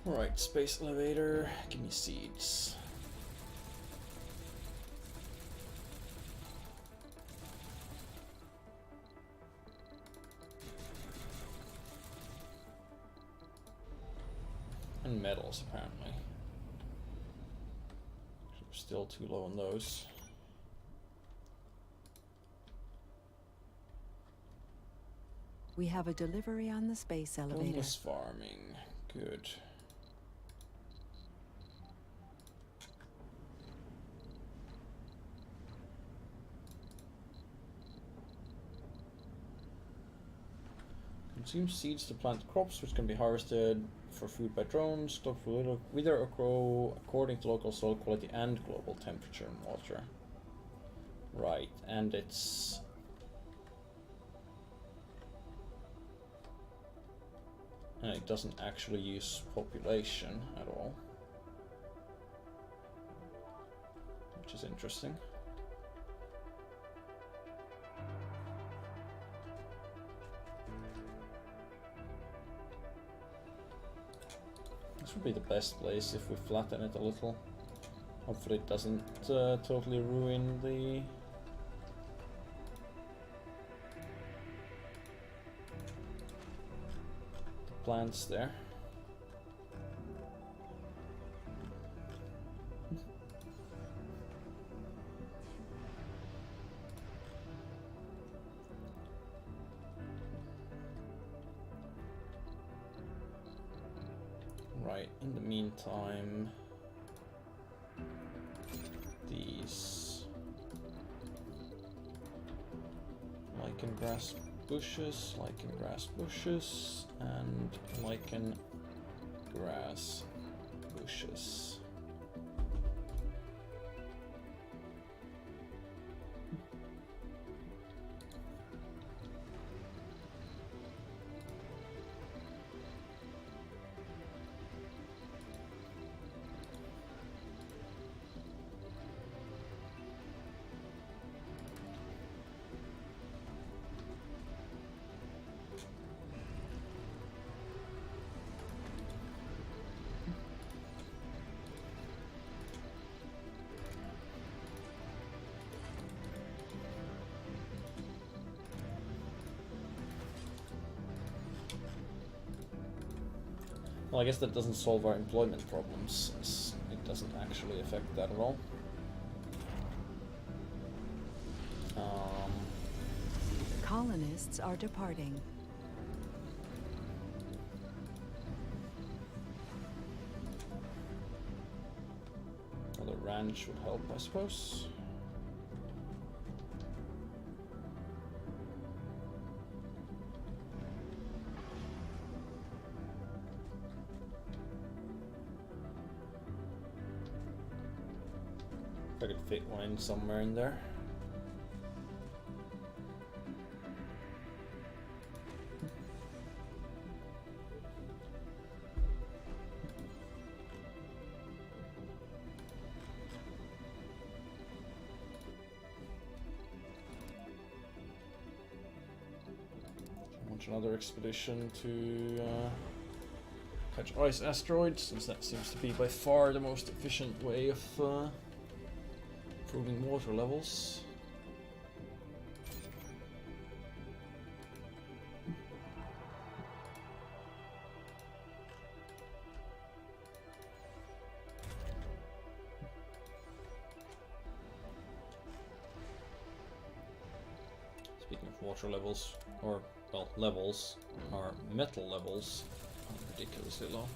Alright, space elevator, give me seeds. And metals, apparently. We're still too low on those. We have a delivery on the space elevator. Bonus farming, good. Consume seeds to plant crops, which can be harvested for food by drones. Stock for wither or grow according to local soil quality and global temperature and water. Right, and it's... and it doesn't actually use population at all. Which is interesting. This would be the best place if we flatten it a little. Hopefully it doesn't totally ruin the plants there. Right, in the meantime, these lichen grass bushes, and lichen grass bushes. Well, I guess that doesn't solve our employment problems, since it doesn't actually affect that at all. Colonists are departing. Another ranch would help, I suppose. I could fit one in somewhere in there. Another expedition to catch ice asteroids, since that seems to be by far the most efficient way of improving water levels. Speaking of water levels, or well, levels, our metal levels are ridiculously low.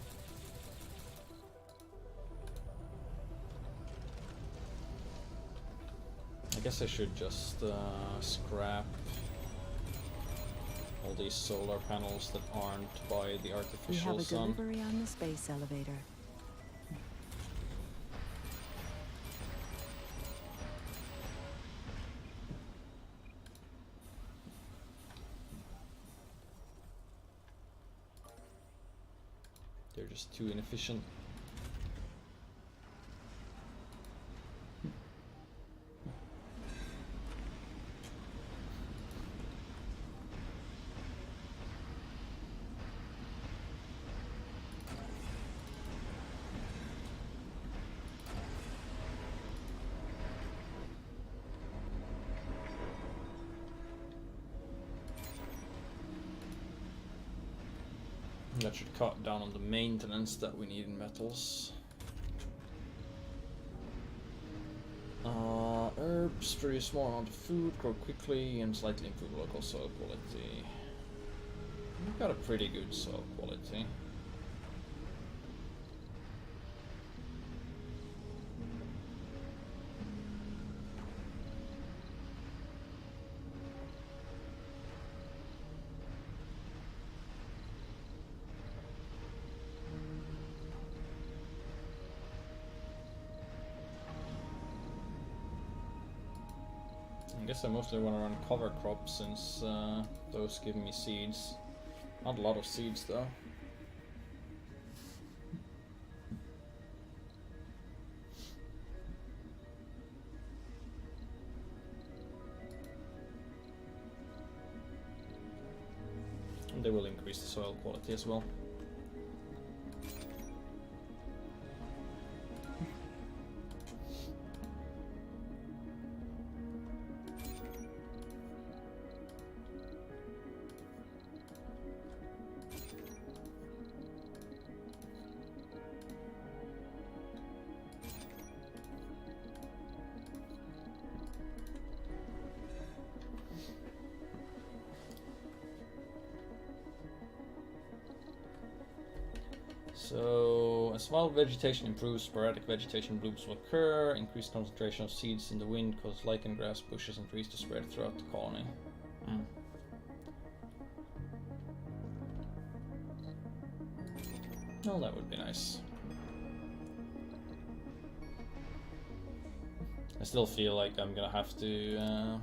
I guess I should just scrap all these solar panels that aren't by the We artificial have a sun. delivery on the space elevator. They're just too inefficient. That should cut down on the maintenance that we need in metals. Herbs produce more amount of food, grow quickly, and slightly improve local soil quality. We've got a pretty good soil quality. I guess I mostly want to run cover crops since those give me seeds. Not a lot of seeds though. And they will increase the soil quality as well. So, as wild vegetation improves, sporadic vegetation blooms will occur. Increased concentration of seeds in the wind causes lichen grass, bushes, and trees to spread throughout the colony. Well, that would be nice. I still feel like I'm gonna have to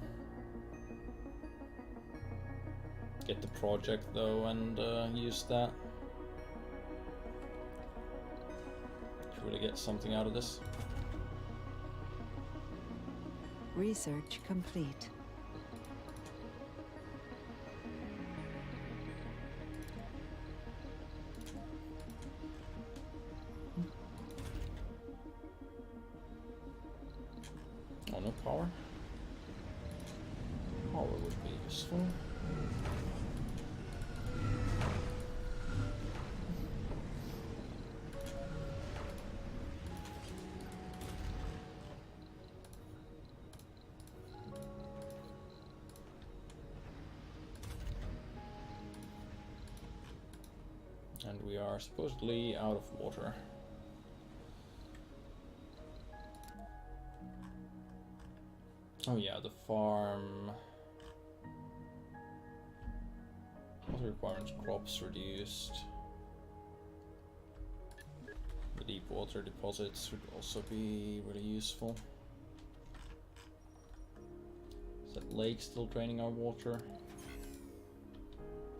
get the project though and use that. Really get something out of this. Research complete. Oh, no power? Power would be useful. And we are supposedly out of water. Oh yeah, the farm. Water requirements, crops reduced. The deep water deposits would also be really useful. Is that lake still draining our water?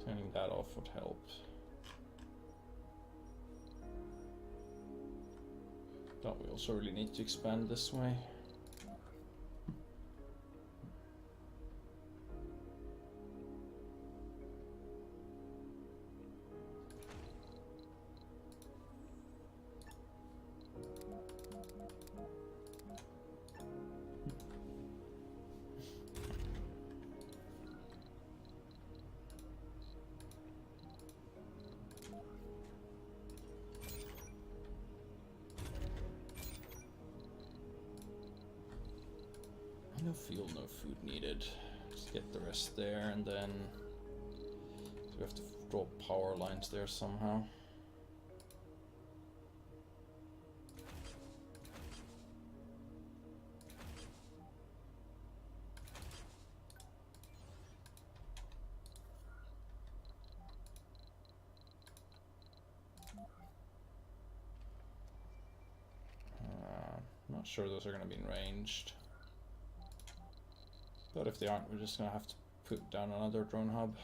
Turning that off would help. But we also really need to expand this way. No fuel, no food needed. Just get the rest there, and then we have to draw power lines there somehow. Not sure those are going to be ranged. But if they aren't, we're just gonna have to put down another drone hub.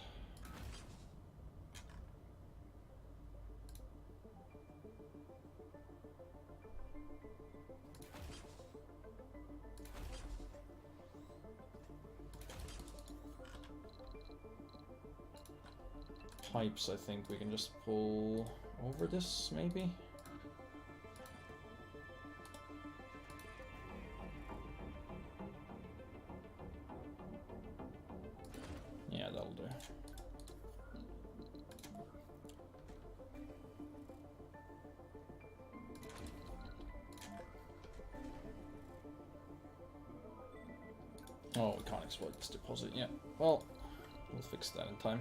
Pipes, I think we can just pull over this, maybe? Yeah, that'll do. Oh, we can't exploit this deposit yet. Well, we'll fix that in time.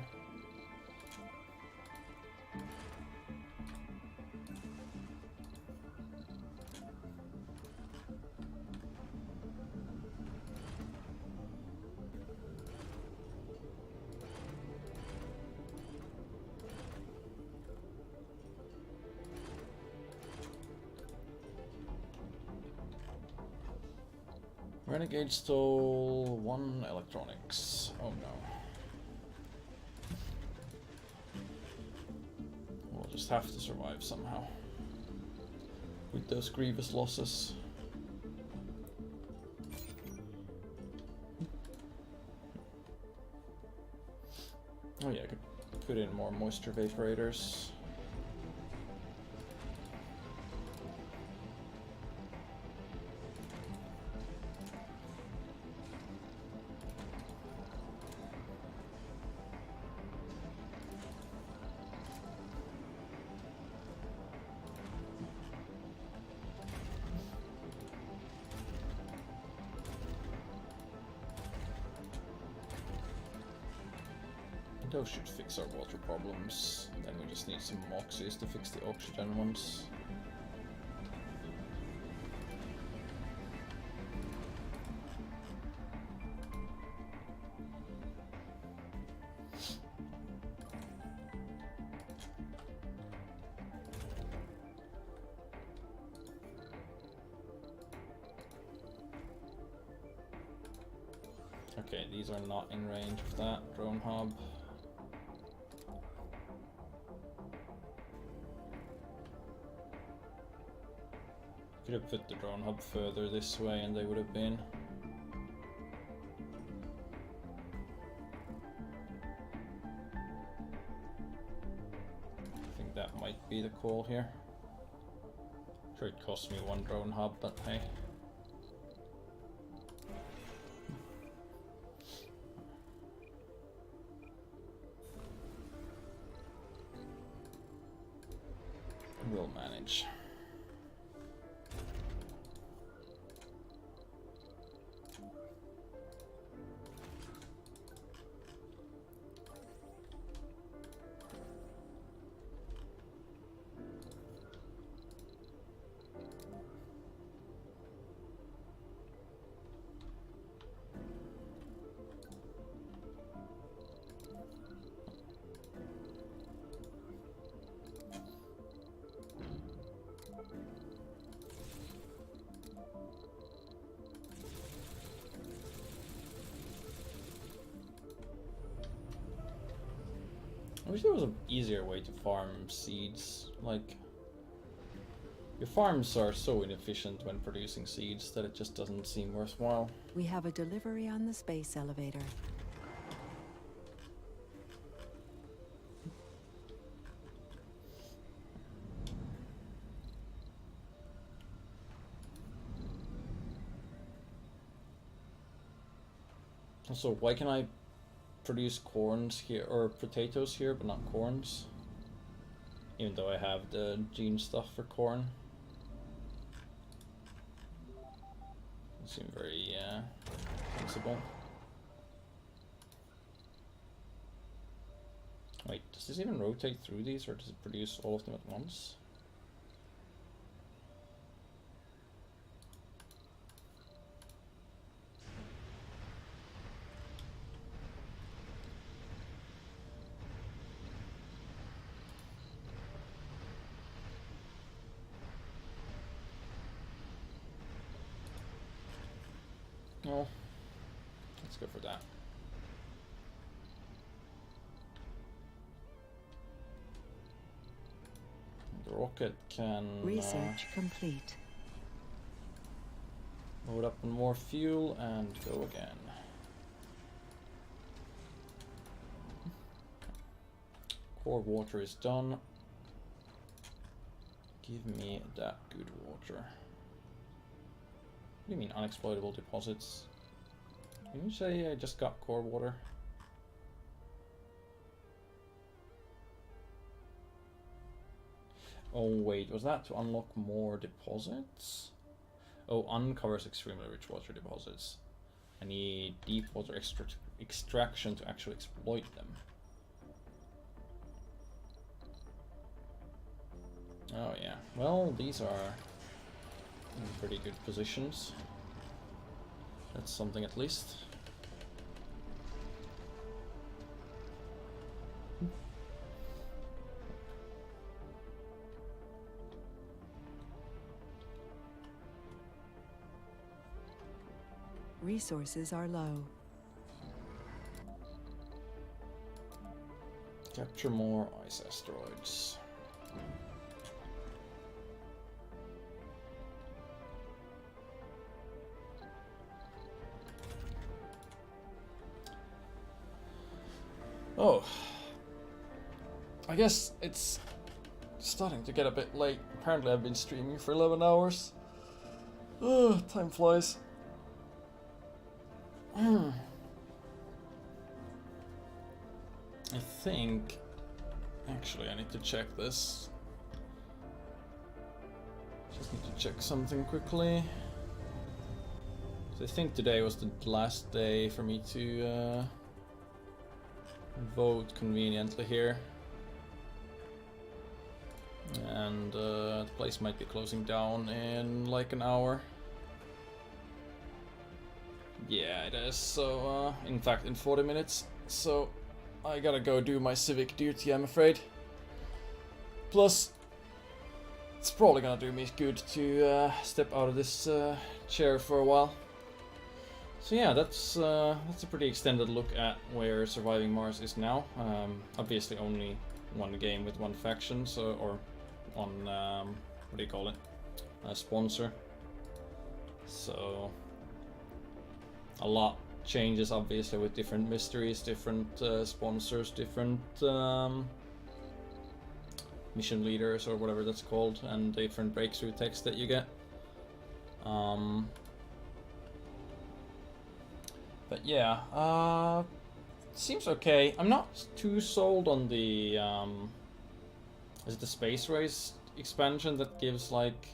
Renegade stole 1 electronics. Oh no. We'll just have to survive somehow with those grievous losses. Oh yeah, I could put in more moisture vaporators. Those should fix our water problems. Then we just need some moxies to fix the oxygen ones. Okay, these are not in range of that drone hub. Could have put the drone hub further this way and they would have been. I think that might be the call here. Sure, it cost me 1 drone hub, but hey. We'll manage. I wish there was an easier way to farm seeds. Like, your farms are so inefficient when producing seeds that it just doesn't seem worthwhile. We have a delivery on the space elevator. Also, why can I produce corns here, or potatoes here, but not corns? Even though I have the gene stuff for corn. Doesn't seem very sensible. Wait, does this even rotate through these, or does it produce all of them at once? No. Let's go for that. The rocket can Research complete. load up on more fuel and go again. Core water is done. Give me that good water. What do you mean unexploitable deposits? Can you say I just got core water? Oh wait, was that to unlock more deposits? Oh, uncovers extremely rich water deposits. I need deep water extraction to actually exploit them. Oh yeah, well these are in pretty good positions. That's something at least. Resources are low. Capture more ice asteroids. Oh, I guess it's starting to get a bit late. Apparently I've been streaming for 11 hours. Ugh, time flies. I think... Actually, I need to check this. Just need to check something quickly. So I think today was the last day for me to vote conveniently here. And the place might be closing down in like an hour. Yeah, it is. So, in fact, in 40 minutes. So, I gotta go do my civic duty, I'm afraid. Plus, it's probably gonna do me good to step out of this chair for a while. So yeah, that's a pretty extended look at where Surviving Mars is now. Obviously, only one game with one faction, so or one what do you call it? A sponsor. So a lot changes, obviously, with different mysteries, different sponsors, different mission leaders or whatever that's called, and different breakthrough text that you get. But yeah, seems okay. I'm not too sold on the is it the Space Race expansion that gives like,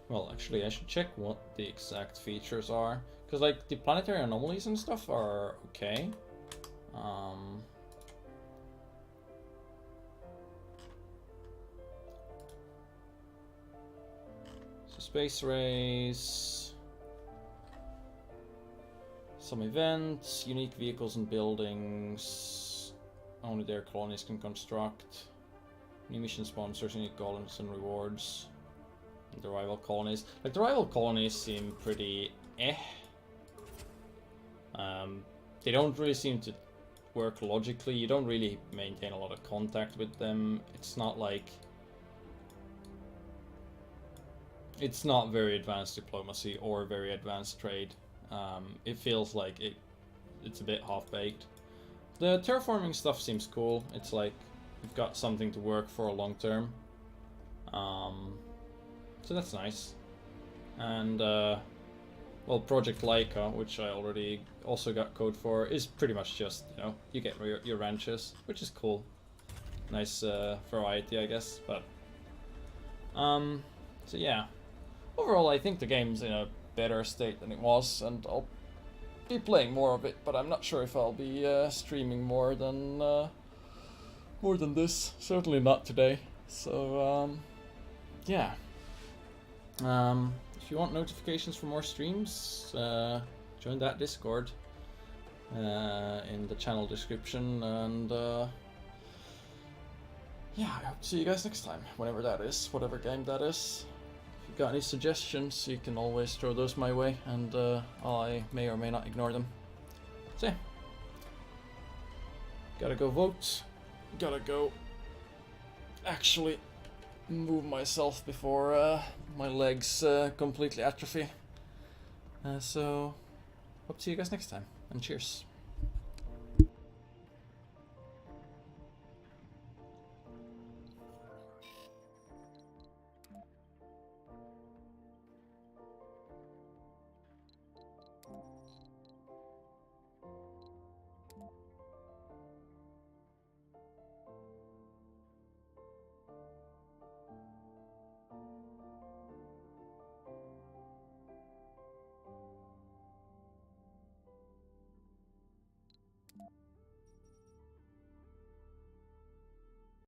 well, actually I should check what the exact features are, because like the planetary anomalies and stuff are okay. So Space Race, some events, unique vehicles and buildings, only their colonies can construct, new mission sponsors, unique golems and rewards, and the rival colonies. Like, the rival colonies seem pretty eh. They don't really seem to work logically. You don't really maintain a lot of contact with them. It's not like... It's not very advanced diplomacy or very advanced trade. It feels like it's a bit half-baked. The terraforming stuff seems cool. It's like you've got something to work for long term. So that's nice. And well, Project Laika, which I already also got code for, is pretty much just, you know, you get your ranches, which is cool. Nice variety, I guess. But so yeah, overall I think the game's in a better state than it was, and I'll be playing more of it, but I'm not sure if I'll be streaming more than this. Certainly not today. So yeah. If you want notifications for more streams, join that Discord in the channel description, and yeah, I hope to see you guys next time, whenever that is, whatever game that is. If you've got any suggestions, you can always throw those my way, and I may or may not ignore them. So yeah, gotta go vote, gotta go actually move myself before my legs completely atrophy. So hope to see you guys next time, and cheers.